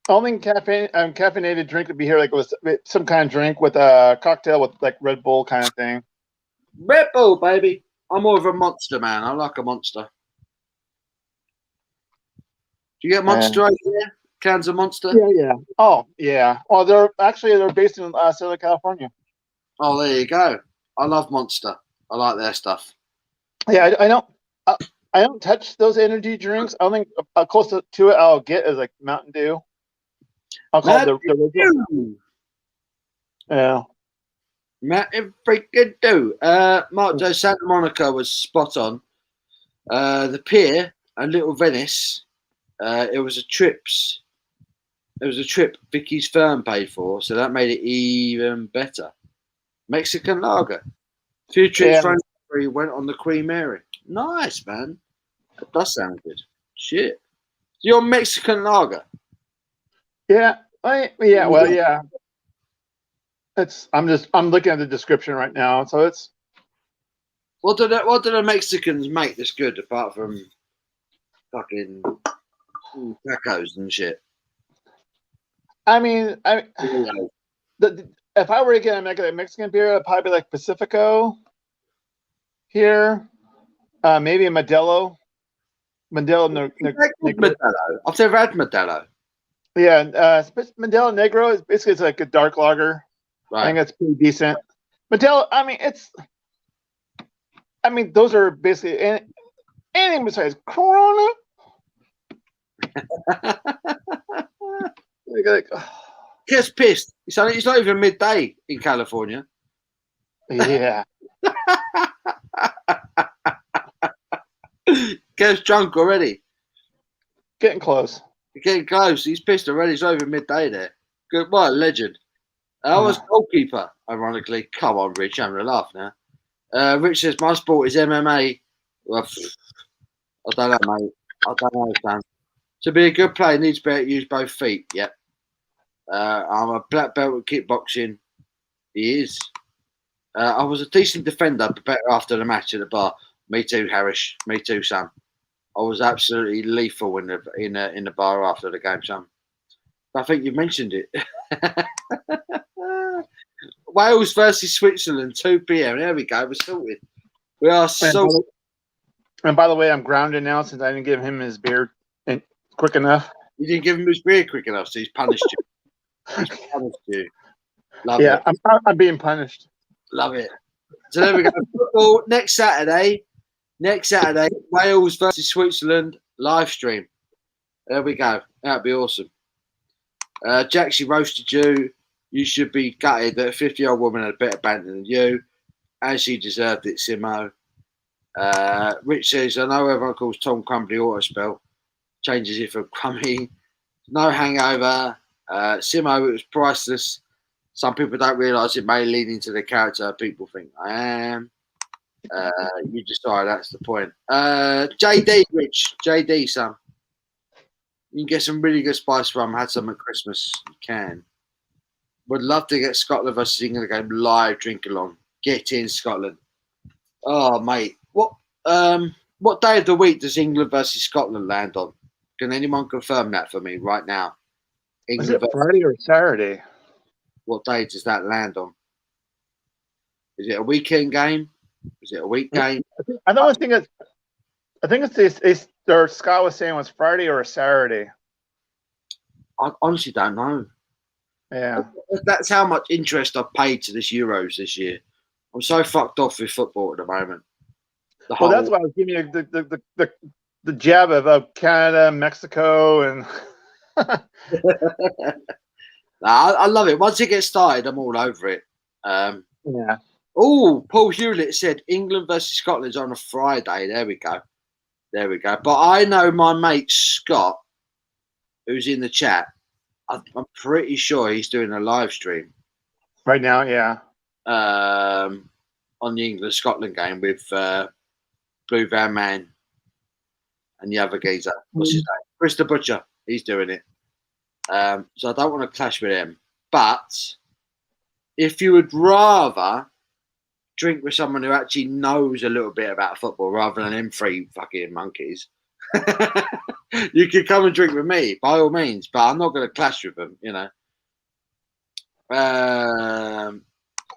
Only caffeinated drink would be here, like with some kind of drink with a cocktail with like Red Bull kind of thing. Red Bull, baby. I'm more of a Monster man. I like a Monster. Do you get Monster over here? Cans of Monster? Yeah. Oh, yeah. Oh, they're based in Southern California. Oh, there you go. I love Monster. I like their stuff. Yeah, I don't touch those energy drinks. I don't think close to it I'll get is like Mountain Dew. I'll call it the Red Bull. Yeah. Mountain freaking Dew. Mark Joe Santa Monica was spot on. The pier and Little Venice. It was a trip Vicky's firm paid for, so that made it even better. Mexican lager. A few trips free went on the Queen Mary. Nice, man. That does sound good. Shit. You're Mexican lager. Yeah. Yeah. I'm looking at the description right now. So it's what do the Mexicans make that's good apart from fucking tacos and shit? I mean, if I were to get a Mexican beer, it'd probably be like Pacifico here, maybe a Modelo. Modelo. I've never had Modelo. Yeah, Modelo Negro is basically like a dark lager. Right. I think that's pretty decent. Modelo, those are basically anything besides Corona. Gets pissed. It's not even midday in California. Yeah. Gets drunk already. Getting close. Getting close. He's pissed already. It's not even midday there. Good. What a legend. I was goalkeeper, ironically. Come on, Rich. I'm having a laugh now. Rich says, my sport is MMA. Well, I don't know, mate. I don't know, Sam. To be a good player, needs to be able to use both feet. Yep. I'm a black belt at kickboxing. He is. I was a decent defender, but better after the match at the bar. Me too, Harris. Me too, Sam. I was absolutely lethal in the bar after the game, Sam. I think you mentioned it. Wales versus Switzerland, 2 p.m. There we go. We're sorted. We are sorted. And by the way, I'm grounded now since I didn't give him his beer quick enough. You didn't give him his beer quick enough, so he's punished you. He's punished you. Love it. I'm being punished. Love it. So there we go. Football next Saturday. Wales versus Switzerland live stream. There we go. That'd be awesome. Jack, she roasted you. You should be gutted that a 50-year-old woman had a better banter than you, and she deserved it, Simo. Rich says, I know everyone calls Tom Crumbly Autospell. Changes it from crummy. No hangover. Simo, it was priceless. Some people don't realise it may lead into the character people think I am. You decide, that's the point. JD, Rich. JD, Sam. You can get some really good spice rum. Had some at Christmas. You can. Would love to get Scotland versus England game live drink along. Get in Scotland. Oh, mate. What day of the week does England versus Scotland land on? Can anyone confirm that for me right now? Is it Friday or Saturday? What day does that land on? Is it a weekend game? Is it a week game? I think it's their Scott was saying it was Friday or a Saturday. I honestly don't know. Yeah. That's how much interest I've paid to this Euros this year. I'm so fucked off with football at the moment. That's why I was giving you the jab of Canada, Mexico, and I love it. Once it gets started, I'm all over it. Yeah. Oh, Paul Hewlett said England versus Scotland's on a Friday. There we go. But I know my mate Scott, who's in the chat. I'm pretty sure he's doing a live stream right now. Yeah. on the England-Scotland game with Blue Van Man and the other geezer. What's his name? Chris the Butcher. He's doing it. So I don't want to clash with him. But if you would rather drink with someone who actually knows a little bit about football rather than them three fucking monkeys, you can come and drink with me by all means. But I'm not going to clash with them, you know.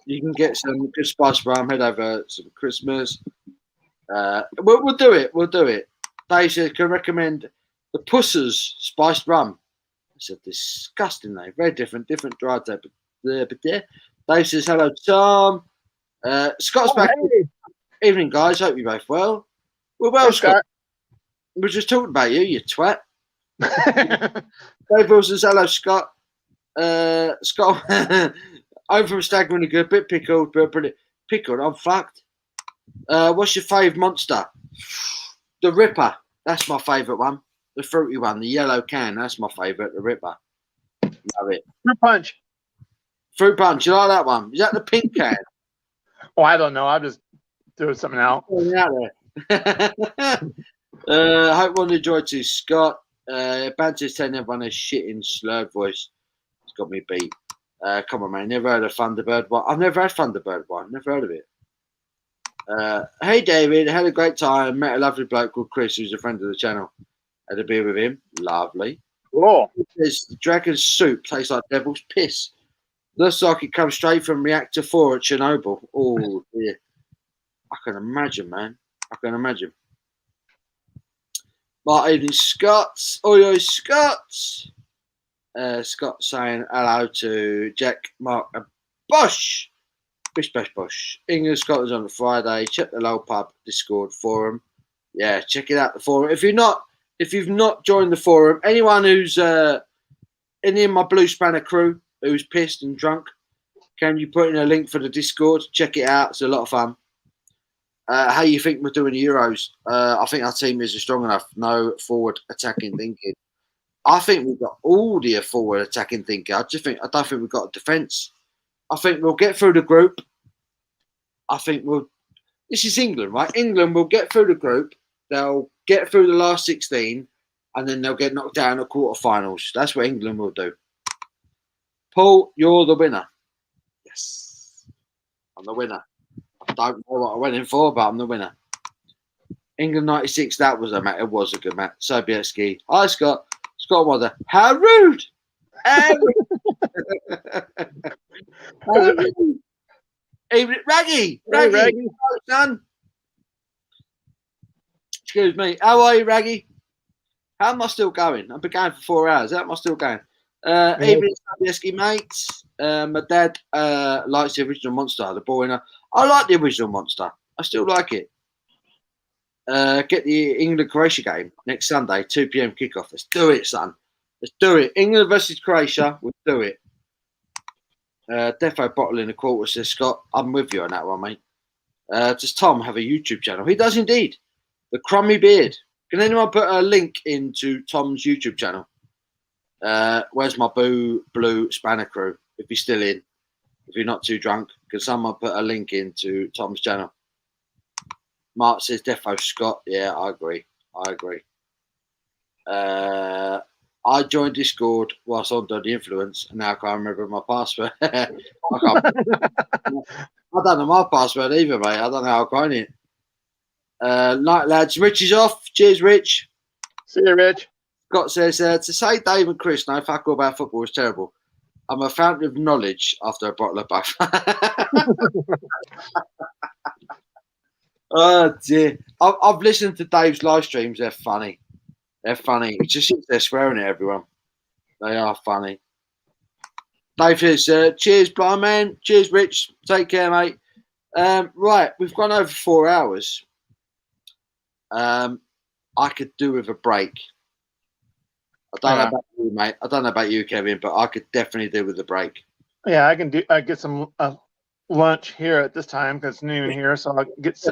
You can get some good spice rum, head over some Christmas. We'll do it. We'll do it. Dave says, can recommend the Pussers spiced rum. It's a disgusting name. Very different dry type. But yeah. Dave says, hello, Tom. Scott's back. Hey. Evening, guys. Hope you're both well. We're well, Hey, Scott. We were just talking about you twat. Dave Wilson says, hello, Scott. Scott, I'm from Stag really good, bit pickled, but pretty pickled. I'm fucked. What's your fave monster? The Ripper. That's my favourite one. The fruity one, the yellow can. That's my favourite. The Ripper. Love it. Fruit punch. Fruit punch. You like that one? Is that the pink can? Oh, I don't know. I'm just doing something out. Out there. I hope one enjoyed too, Scott. Banter's telling everyone a shitting slurred voice. It's got me beat. Come on, man. Never heard of Thunderbird one. I've never had Thunderbird one. Never heard of it. Hey, David. Had a great time. Met a lovely bloke called Chris, who's a friend of the channel. Had a beer with him. Lovely. Cool. This dragon's soup tastes like devil's piss. Looks like it comes straight from Reactor 4 at Chernobyl. Oh, dear. I can imagine, man. I can imagine. My evening, Scott. Oi, Scott. Scott saying hello to Jack, Mark, and Bosch. Bish, bash, Bosch. England, Scotland's on a Friday. Check the Low Pub Discord forum. Yeah, check it out, the forum. If you've not joined the forum, anyone who's in my Blue Spanner crew who's pissed and drunk, can you put in a link for the Discord? Check it out. It's a lot of fun. How you think we're doing the Euros? I think our team is strong enough. No forward attacking thinking. I think we've got all the forward attacking thinking. I don't think we've got a defence. I think we'll get through the group. This is England, right? England will get through the group. They'll get through the last 16, and then they'll get knocked down at quarterfinals. That's what England will do. Paul, you're the winner. Yes, I'm the winner. I don't know what I went in for, but I'm the winner. England 96, that was a match. It was a good match. Sobieski. Hi, Scott. Scott Mother. How rude. How rude. How rude. Even Raggy. Raggy. Oh, son. Excuse me. How are you, Raggy? How am I still going? I've been going for 4 hours. How am I still going? Evening, Sobieski, mates. My dad likes the original Monster, the boring. I like the original Monster. I still like it. Get the England-Croatia game next Sunday, 2 p.m. kickoff. Let's do it, son. Let's do it. England versus Croatia. We'll do it. Defo bottle in a quarter, says Scott. I'm with you on that one, mate. Does Tom have a YouTube channel? He does indeed. The Crummy Beard. Can anyone put a link into Tom's YouTube channel? Where's my Blue Spanner crew? If he's still in. If you're not too drunk, can someone put a link into Tom's channel? Mark says Defo Scott. Yeah, I agree. I joined Discord whilst under the influence, and now I can't remember my password. I don't know my password either, mate. I don't know how I got it. Night, lads. Rich is off. Cheers, Rich. See you, Rich. Scott says, to say Dave and Chris know fuck all about football is terrible. I'm a fountain of knowledge after a bottle of both. Oh, dear. I've listened to Dave's live streams. They're funny. They're funny. He just sits there swearing at everyone. They are funny. Dave says, cheers, blind man. Cheers, Rich. Take care, mate. Right, we've gone over 4 hours. I could do with a break. I don't know about you, mate. I don't know about you, Kevin, but I could definitely do with a break. Yeah, I can do. I get some lunch here at this time because it's noon here, so I'll get. So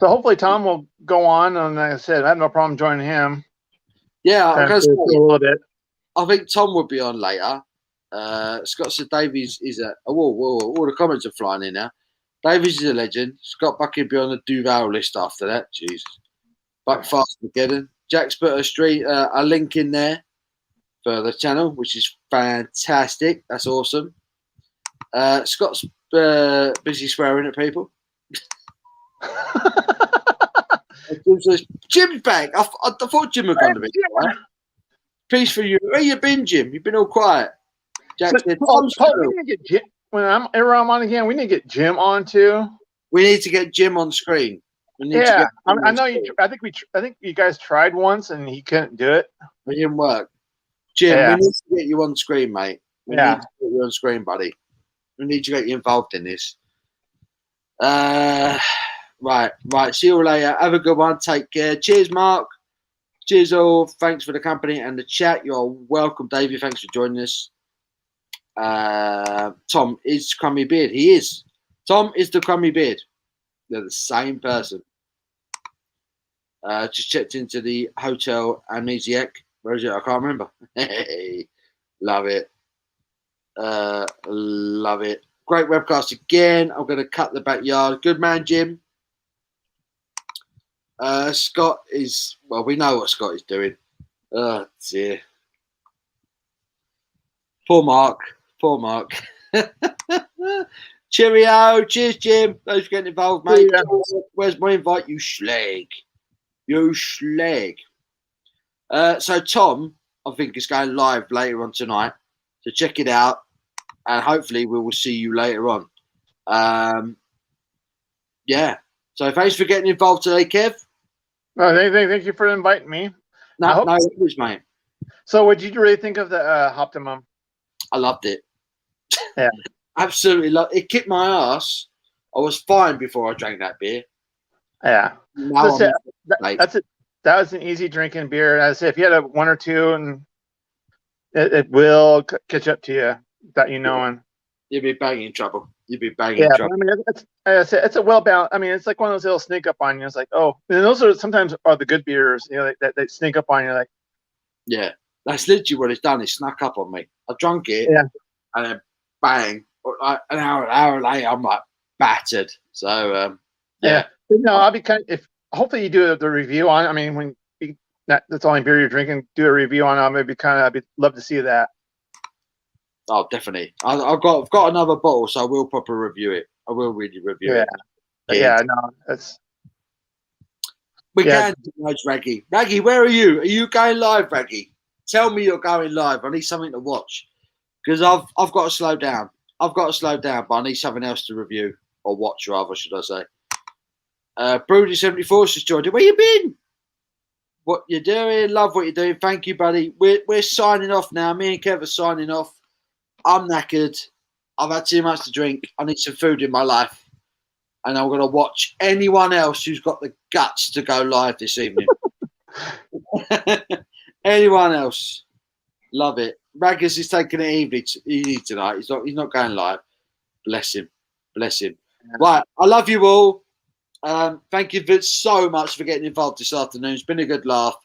hopefully Tom will go on, and like I said, I have no problem joining him. Yeah, a little bit. I think Tom will be on later. Scott said Dave is at. Whoa! All the comments are flying in now. Davies is a legend. Scott Bucket be on the Duval list after that. Jesus. Buckfast Mageddon. Jack's put a link in there for the channel, which is fantastic. That's awesome. Scott's busy swearing at people. Jim's back. I thought Jim had gone to be quiet. Peace for you. Where you been, Jim? You've been all quiet. Jack said, Paul, we need to get Jim. When I'm on again, we need to get Jim on too. We need to get Jim on screen. Yeah, I know you. I think you guys tried once and he couldn't do it. It didn't work. Jim, we need to get you on screen, mate. We need to get you on screen, buddy. We need to get you involved in this. Right. See you later. Have a good one. Take care. Cheers, Mark. Cheers, all. Thanks for the company and the chat. You're welcome, Davey. Thanks for joining us. Tom is Crummy Beard. He is. Tom is the Crummy Beard. They're the same person. Just checked into the Hotel Amnesiac. Where is it? I can't remember. Love it. Love it. Great webcast again. I'm going to cut the backyard. Good man, Jim. Scott is, well, we know what Scott is doing. Oh, dear. Poor Mark. Poor Mark. Cheerio. Cheers, Jim. Thanks for getting involved, mate. Yeah. Where's my invite? You schleg. You schleg. So, Tom, I think, is going live later on tonight. So, check it out. And hopefully, we will see you later on. Yeah. So, thanks for getting involved today, Kev. Oh, thank you for inviting me. No, it was, mate. So, what did you really think of the Optimum? I loved it. Yeah. Absolutely loved it. It kicked my ass. I was fine before I drank that beer. Yeah. Now That was an easy drinking beer. As I said, if you had a one or two, and it will catch up to you without you knowing. You'd be banging trouble. You'd be banging trouble. I mean, it's a well balanced. I mean, it's like one of those that'll sneak up on you. It's like, oh, and those are sometimes the good beers. You know, that sneak up on you. Like, yeah, that's literally what it's done. It snuck up on me. I drank it, and then bang. An hour later, I'm like battered. So yeah. No, I'll be if hopefully you do the review on. I mean, when that's the only beer you're drinking, do a review on. I'd love to see that. Oh, definitely. I've got another bottle, so I will proper review it. I will really review it. Yeah, no, that's. We can do those, Raggy. Raggy, where are you? Are you going live, Raggy? Tell me you're going live. I need something to watch because I've got to slow down. But I need something else to review or watch, rather, should I say? Broody74 just joined it. Where you been? What you doing? Love what you're doing. Thank you, buddy. We're signing off now. Me and Kev are signing off. I'm knackered. I've had too much to drink. I need some food in my life. And I'm going to watch anyone else who's got the guts to go live this evening. Anyone else. Love it. Raggers is taking it easy tonight. He's not going live. Bless him. Yeah. Right. I love you all. Thank you so much for getting involved this afternoon. It's been a good laugh.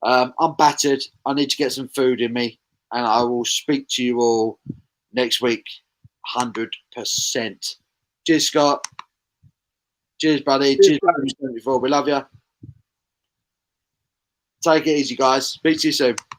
I'm battered. I need to get some food in me. And I will speak to you all next week. 100%. Cheers, Scott. Cheers, buddy. Cheers, buddy. We love you. Take it easy, guys. Speak to you soon.